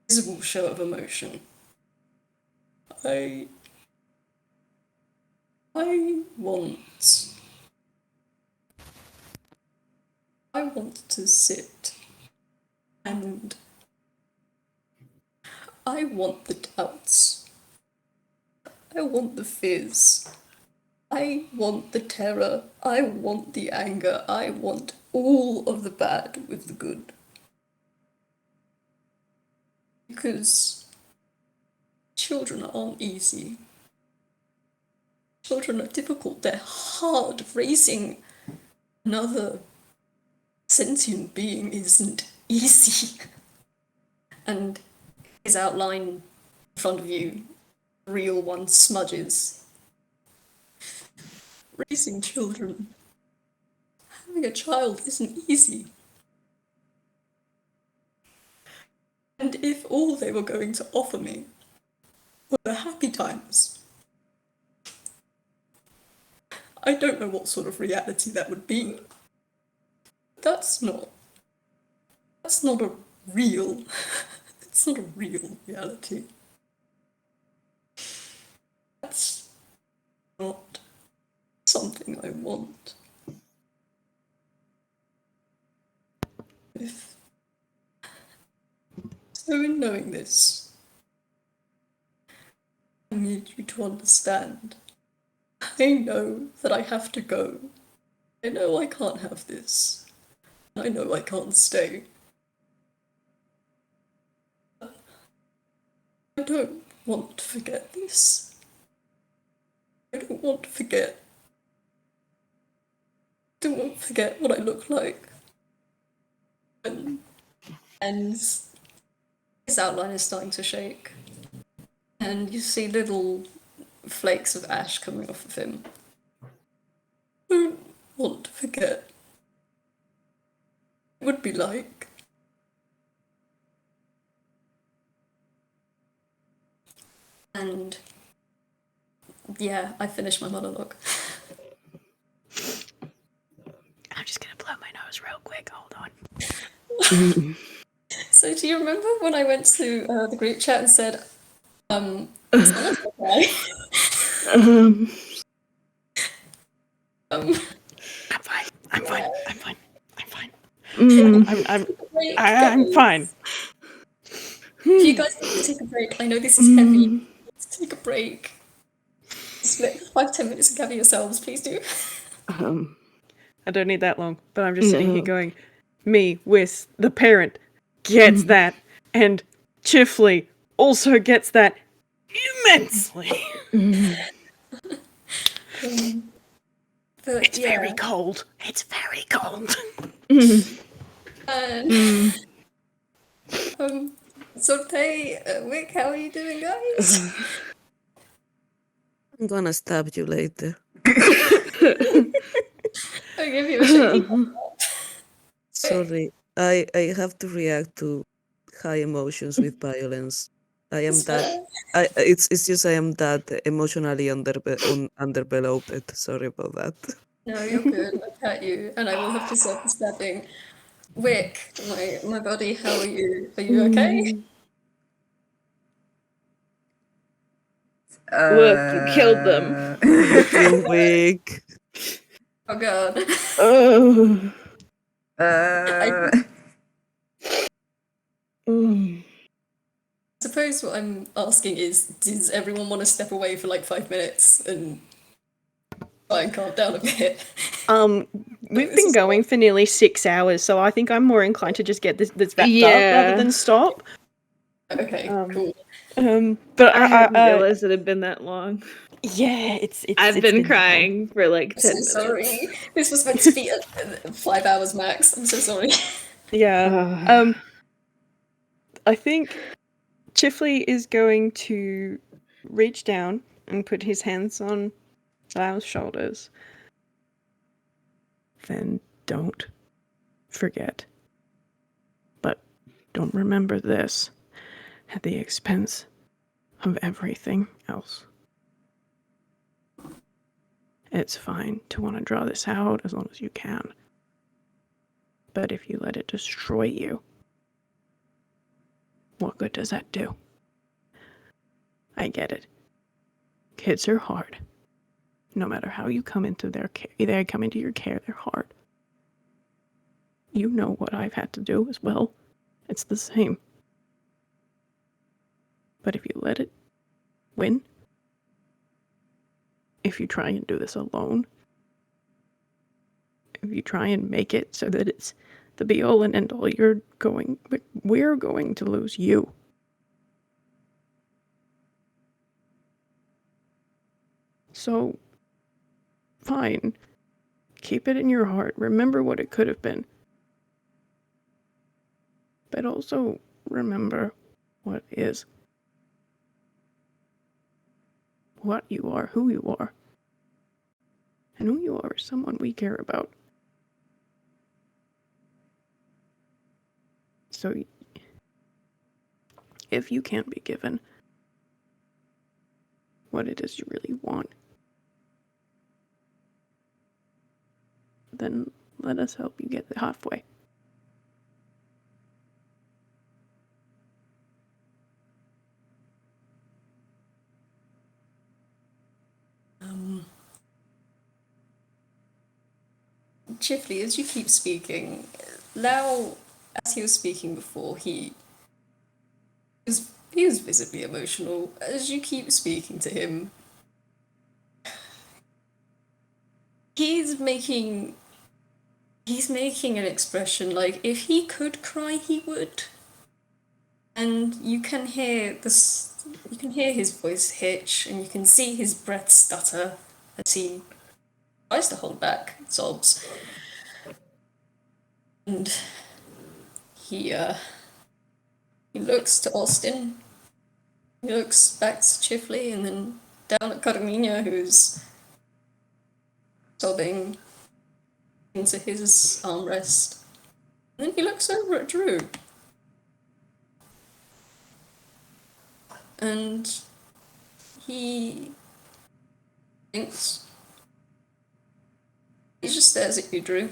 visible show of emotion. I want to sit, and I want the doubts. I want the fears. I want the terror. I want the anger. I want all of the bad with the good. Because children aren't easy. Children are difficult. They're hard. Raising another sentient being isn't easy. And his outline in front of you, real one, smudges. Raising children, having a child isn't easy. And if all they were going to offer me were the happy times, I don't know what sort of reality that would be. That's not a real, it's not a real reality. That's not something I want. So in knowing this, I need you to understand. I know that I have to go. I know I can't have this. I know I can't stay. I don't want to forget this. I don't want to forget. I don't want to forget what I look like. And his outline is starting to shake. And you see little flakes of ash coming off of him. I don't want to forget. It would be like. And yeah, I finished my monologue. I'm just gonna blow my nose real quick. Hold on. So do you remember when I went to the group chat and said, someone's okay? I'm fine. I'm fine. I'm fine. I'm fine. I'm fine. If you guys need to take a break, I know this is heavy. Let's take a break. Split 5-10 minutes and gather yourselves, please do. I don't need that long, but I'm just sitting here going, me, with the parent, gets that, and Chifley also gets that immensely. But, it's very cold. It's very cold. Sorte, Wick, how are you doing, guys? I'm gonna stab you later. I'll give you a shake. Sorry, I have to react to high emotions with violence. I am that. It's just I am that emotionally underdeveloped. Sorry about that. No, you're good. I've got you, and I will have to stop the stabbing. Wick, my buddy, how are you? Are you okay? Look, you killed them. You Wick. Oh god. I suppose what I'm asking is, does everyone want to step away for like 5 minutes and try and calm down a bit? We've been going for nearly 6 hours, so I think I'm more inclined to just get this wrapped up rather than stop. Okay, Um, cool. But I hadn't realized it had been that long. yeah, it's I've been crying for like I'm 10 so minutes. sorry. This was meant to be at 5 hours max. I'm so sorry. Yeah. I think Chifley is going to reach down and put his hands on Lao's shoulders. Then don't forget. But don't remember this at the expense of everything else. It's fine to want to draw this out as long as you can. But if you let it destroy you, what good does that do? I get it. Kids are hard. No matter how you come into their care, they come into your care, they're hard. You know what I've had to do as well. It's the same. But if you let it win, if you try and do this alone, if you try and make it so that it's the be-all and end-all, we're going to lose you. So, fine. Keep it in your heart. Remember what it could have been. But also remember what is. What you are, who you are. And who you are is someone we care about. So, if you can't be given what it is you really want, then let us help you get halfway. Chifley, as you keep speaking, Lao, as he was speaking before, he was visibly emotional. As you keep speaking to him, he's making an expression like if he could cry, he would. And you can hear his voice hitch, and you can see his breath stutter as he tries to hold back sobs. And he looks to Austin, he looks back to Chifley, and then down at Carmiña, who's sobbing into his armrest. And then he looks over at Drew. And he thinks. He just stares at you, Drew.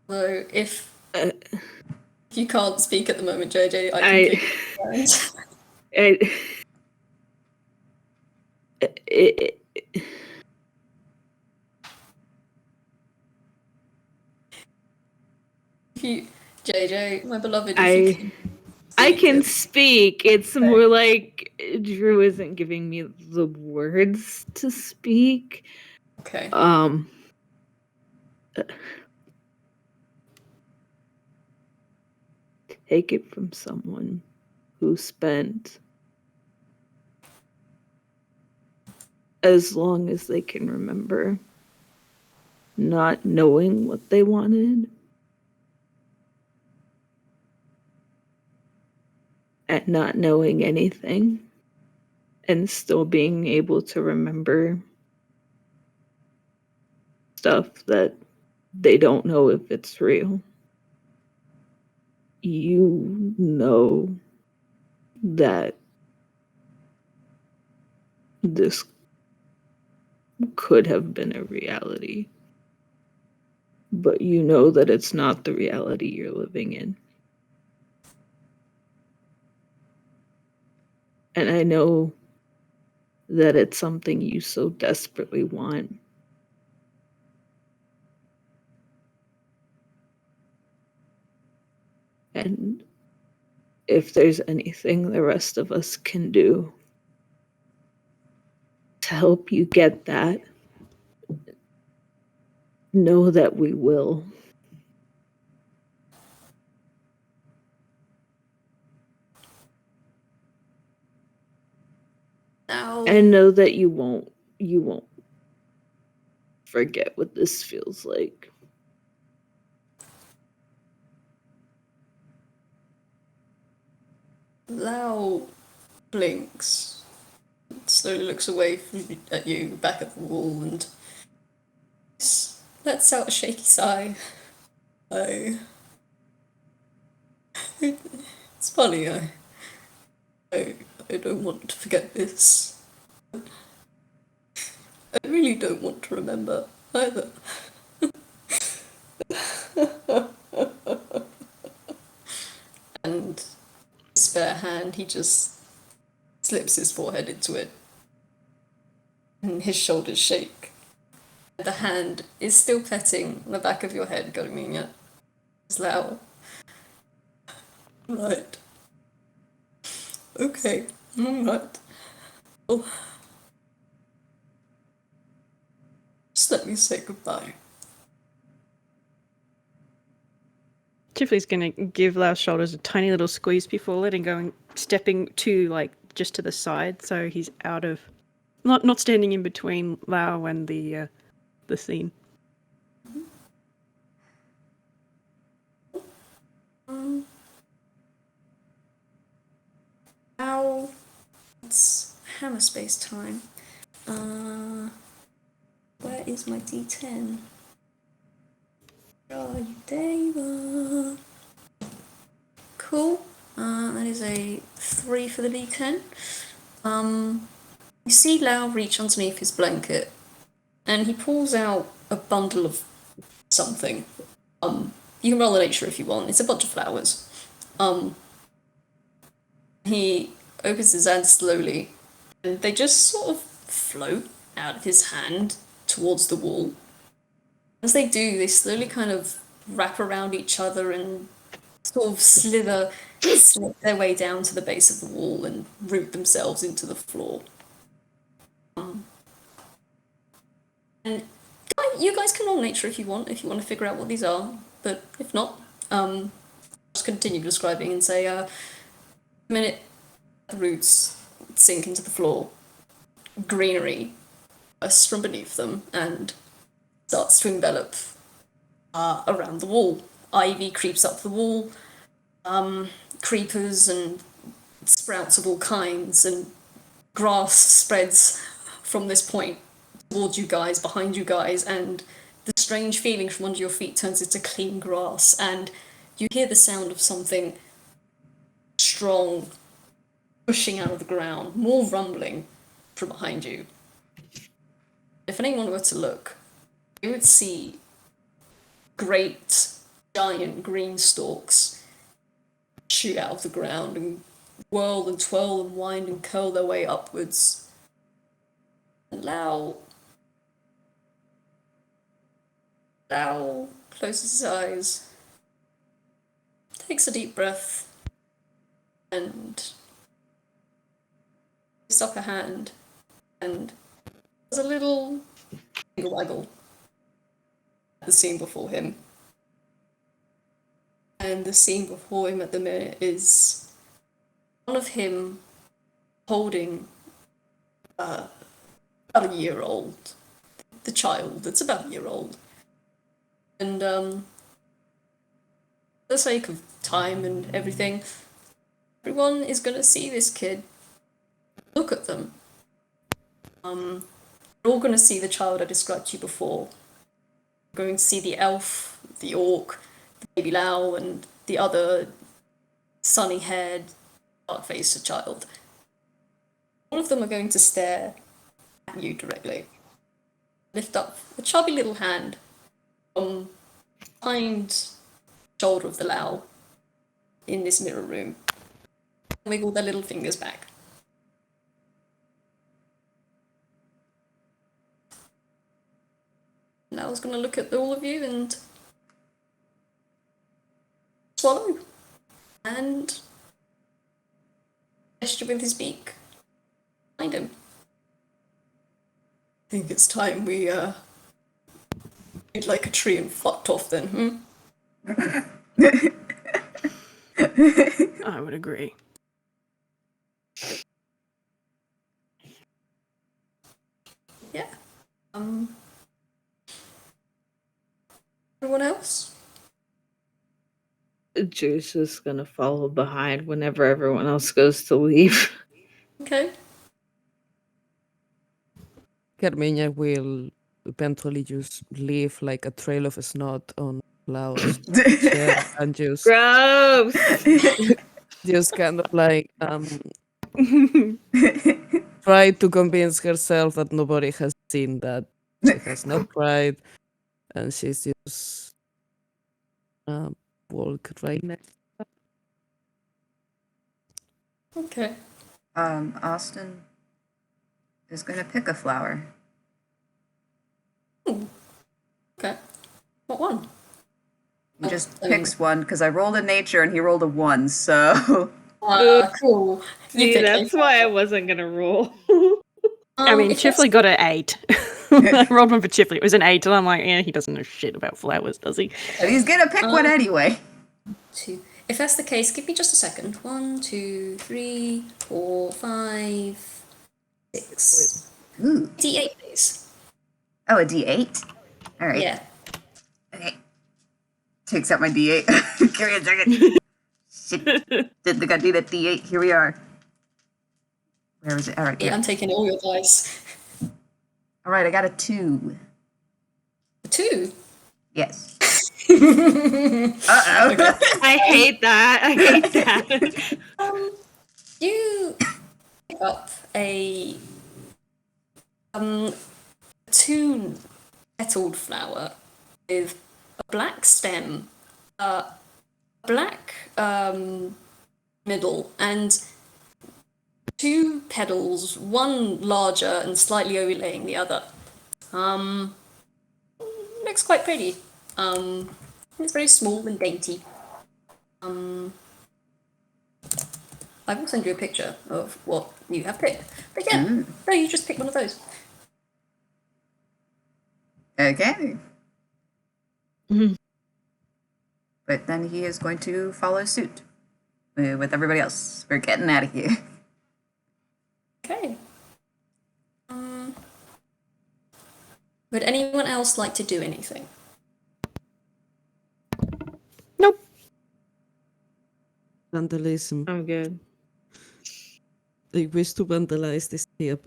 So if you can't speak at the moment, JayJay, I can take if you, JayJay, my beloved, if you I can speak. It's more like Drew isn't giving me the words to speak. Okay. Take it from someone who spent as long as they can remember not knowing what they wanted and not knowing anything and still being able to remember stuff that they don't know if it's real. You know that this could have been a reality, but you know that it's not the reality you're living in. And I know that it's something you so desperately want. And if there's anything the rest of us can do to help you get that, know that we will. Now, And know that you won't forget what this feels like. Lao blinks, slowly looks away at you, back at the wall, and lets out a shaky sigh. It's funny, I don't want to forget this. I really don't want to remember either. And his bare hand, he just slips his forehead into it. And his shoulders shake. The hand is still petting the back of your head, Carmiña. It's Lao. Right. Okay. Alright. Oh. Just let me say goodbye. Chifley's gonna give Lau's shoulders a tiny little squeeze before letting go and stepping to like just to the side, so he's out of not standing in between Lao and the scene. Now it's hammer space time. Where is my D10? Oh, there you are. Cool. That is a 3 for the D10. You see Lao reach underneath his blanket, and he pulls out a bundle of something. You can roll a nature if you want. It's a bunch of flowers. He opens his hand slowly, and they just sort of float out of his hand towards the wall. As they do, they slowly kind of wrap around each other and sort of slip their way down to the base of the wall and root themselves into the floor. And you guys can roll nature if you want to figure out what these are, but if not, I'll just continue describing and say, the minute the roots sink into the floor, greenery bursts from beneath them and starts to envelop around the wall. Ivy creeps up the wall, creepers and sprouts of all kinds, and grass spreads from this point towards you guys, behind you guys, and the strange feeling from under your feet turns into clean grass, and you hear the sound of something strong pushing out of the ground, more rumbling from behind you. If anyone were to look, you would see great, giant green stalks shoot out of the ground and whirl and twirl and wind and curl their way upwards. And Lao closes his eyes, takes a deep breath, and lifts up a hand and does a little wiggle waggle at the scene before him. And the scene before him at the minute is one of him holding about a year old, the child that's about a year old. And for the sake of time and everything, everyone is going to see this kid, look at them. You're all going to see the child I described to you before. You're going to see the elf, the orc, the baby Lao, and the other sunny-haired, dark-faced child. All of them are going to stare at you directly. Lift up a chubby little hand from behind the shoulder of the Lao in this mirror room. Wiggle their little fingers back. Lao's going to look at all of you and swallow and gesture with his beak behind him. think it's time we made like a tree and fucked off then, I would agree. Yeah. Everyone else? Juice is gonna follow behind whenever everyone else goes to leave. Okay. Carmiña will eventually just leave like a trail of snot on Lao's chair and just kind of like try to convince herself that nobody has seen that she has not cried, and she's just walk right next. Okay. Austin is going to pick a flower. Okay. What one? He just picks one because I rolled a nature and he rolled a 1, so. Cool. You See, pick that's a- why I wasn't gonna roll. I mean, if that's- Chifley got an 8. I rolled one for Chifley. It was an 8, and I'm like, he doesn't know shit about flowers, does he? But he's going to pick one anyway. 2. If that's the case, give me just a second. 1, 2, 3, 4, 5, 6. Ooh. D8, please. Oh, a D8? All right. Yeah. Okay. Takes out my D8. Give me a second. Shit. Didn't think I'd need a D8. Here we are. Where is it? All right. Yeah, Here. I'm taking all your dice. All right. I got a 2. A 2? Yes. I hate that. I hate that. You pick up a 2-petaled flower with a black stem, a black middle, and 2 petals, one larger and slightly overlaying the other. Looks quite pretty. It's very small and dainty. I will send you a picture of what you have picked. But yeah, no, you just pick one of those. Okay. Mhm. But then he is going to follow suit with everybody else. We're getting out of here. Okay. Would anyone else like to do anything? Nope. Vandalism. I'm good. I wish to vandalize this tip.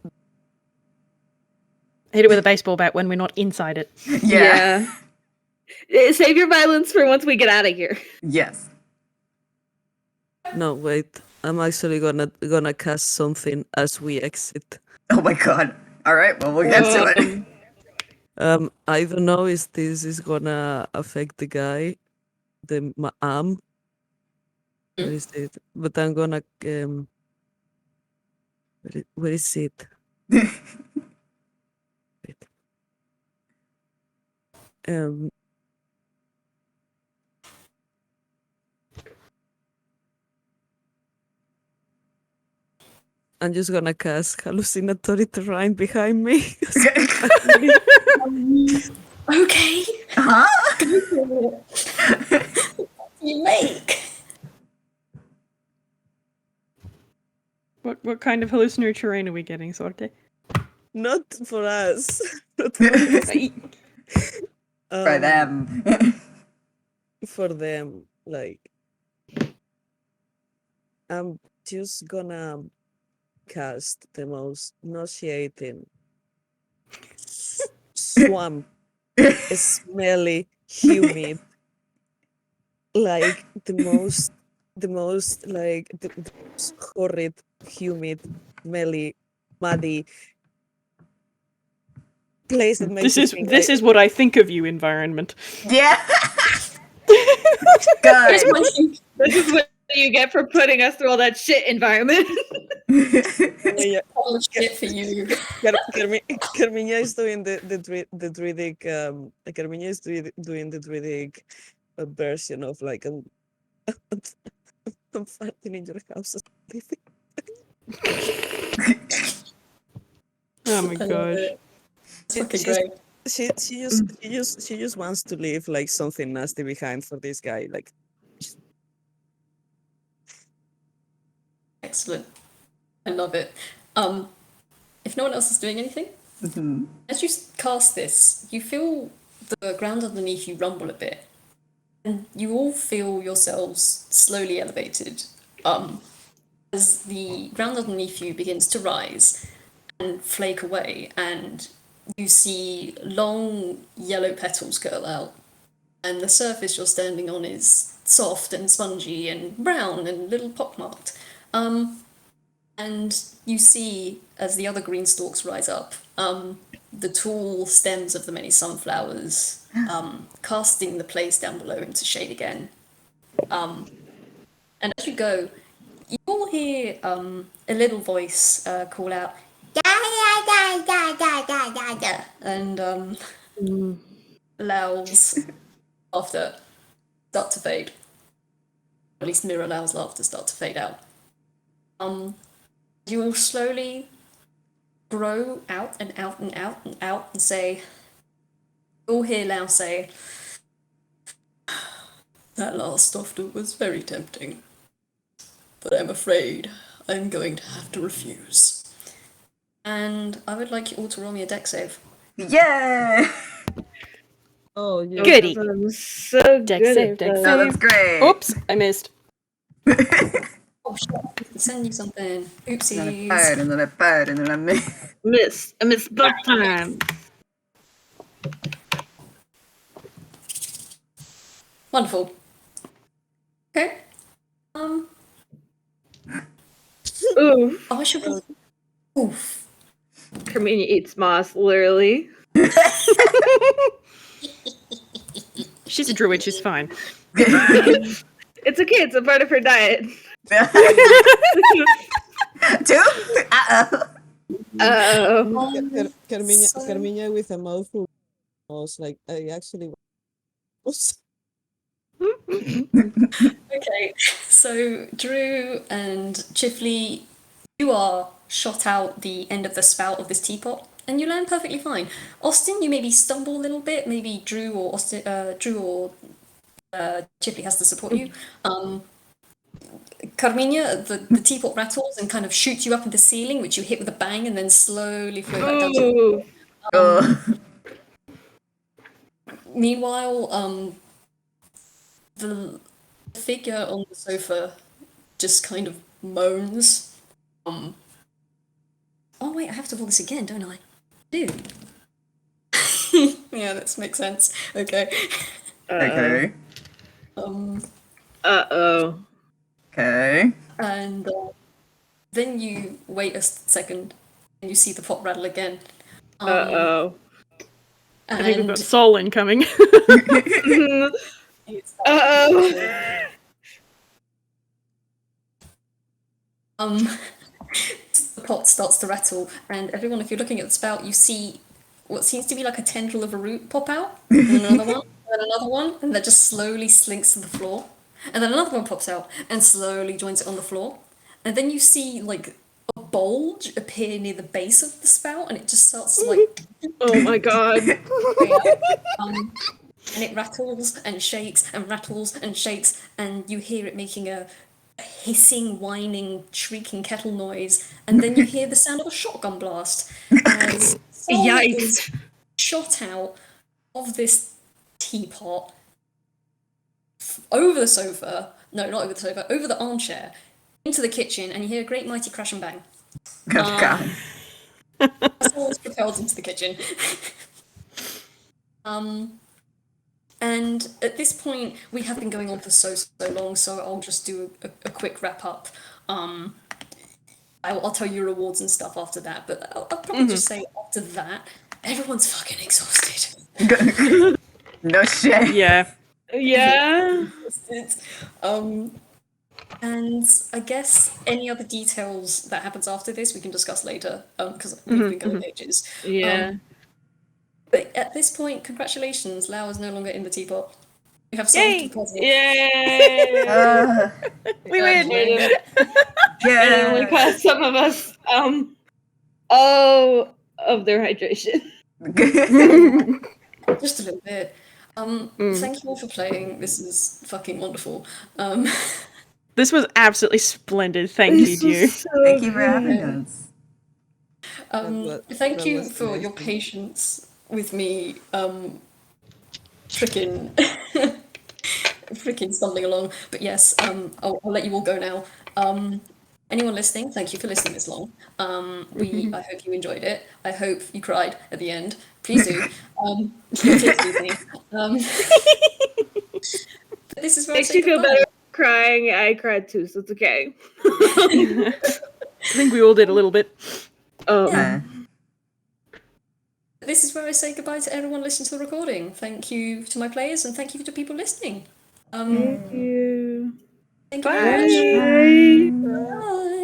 Hit it with a baseball bat when we're not inside it. Yeah. Save your violence for once we get out of here. Yes. No, wait. I'm actually gonna cast something as we exit. Oh my god. All right. Well, we'll get to it. I don't know if this is gonna affect the guy, the arm. Where is it? But I'm gonna where is it? Wait. I'm just gonna cast hallucinatory terrain behind me. Okay. Huh? You make. What kind of hallucinatory terrain are we getting, Sorte? Not for us. Not for us. For them. For them, like I'm just gonna cast the most nauseating swamp, smelly, humid, like the most like the most horrid, humid, smelly, muddy place that makes This is what I think of you environment. Yeah. Here's Good. one thing. This is what you get for putting us through all that shit environment. All the shit for you. Carmiña is doing the druidic Carmiña is doing the druidic version of like I'm farting in your house. Oh my I love gosh. it. Fucking great. She just wants to leave like something nasty behind for this guy. Like, Excellent. I love it. If no one else is doing anything, as you cast this, you feel the ground underneath you rumble a bit, and you all feel yourselves slowly elevated. As the ground underneath you begins to rise and flake away, and you see long yellow petals curl out, and the surface you're standing on is soft and spongy and brown and a little pockmarked. And you see, as the other green stalks rise up, the tall stems of the many sunflowers casting the place down below into shade again. And as you go, you all hear a little voice call out, "Da-da-da-da-da-da-da-da," and Lao's laughter start to fade. At least mirror Lao's laughter start to fade out. You will slowly grow out and out and out and out and say, you'll hear Lao say, "That last offer was very tempting, but I'm afraid I'm going to have to refuse." And I would like you all to roll me a dex save. Yeah! oh yeah. Goody. I'm so Dex good save, at dex that. Oh, that's great. Oops, I missed. Oh shit, I can send you something. And then I Oopsies. fired, and then I fired, and then I missed. I missed both times. Wonderful. Okay. Oof. I should. Oof. Carmina eats moss, literally. She's a druid, she's fine. It's okay, it's a part of her diet. Two? Uh-oh. Uh-oh. Carmiña with a mouthful. I was like, I actually was. Okay, so Drew and Chifley, you are shot out the end of the spout of this teapot, and you land perfectly fine. Austin, you maybe stumble a little bit. Maybe Drew or Chifley has to support you. Carmiña, the teapot rattles and kind of shoots you up in the ceiling, which you hit with a bang, and then slowly float back down. Ooh. Meanwhile, the figure on the sofa just kind of moans. Oh wait, I have to roll this again, don't I? Do. Yeah, that makes sense. Okay. Okay. Uh-oh. Okay. And then you wait a second, and you see the pot rattle again. Uh-oh. I think we've got And soul incoming. Uh-oh. The pot starts to rattle, and everyone, if you're looking at the spout, you see what seems to be like a tendril of a root pop out, and another one, and another one, and that just slowly slinks to the floor. And then another one pops out and slowly joins it on the floor. And then you see like a bulge appear near the base of the spout, and it just starts to like Oh my god. and it rattles and shakes and rattles and shakes, and you hear it making a hissing, whining, shrieking kettle noise, and then you hear the sound of a shotgun blast as someone is shot out of this teapot over the sofa, no, not over the sofa, over the armchair, into the kitchen, and you hear a great mighty crash and bang. Oh, God. Someone's propelled into the kitchen. And at this point, we have been going on for so long, so I'll just do a quick wrap up. I'll tell you rewards and stuff after that, but I'll probably just say after that, everyone's fucking exhausted. No shit. Yeah. Yeah. And I guess any other details that happens after this we can discuss later, because we've been going ages. Yeah. But at this point, congratulations, Lao is no longer in the teapot. You have solved the puzzle. Yay! We win! It only Yeah. cost some of us all of their hydration. Just a little bit. Thank you all for playing. This is fucking wonderful. This was absolutely splendid. Thank you, dear. Thank you for having us. Thank that you was for your amazing. patience with me freaking freaking stumbling along. But yes, I'll let you all go now. Anyone listening, thank you for listening this long. I hope you enjoyed it. I hope you cried at the end. Please do. Please me. But this is where Makes I say you feel goodbye. better crying. I cried too, so it's okay. I think we all did a little bit. Yeah. This is where I say goodbye to everyone listening to the recording. Thank you to my players and thank you to people listening. Thank you. Thank you Bye. very much. Bye. Bye.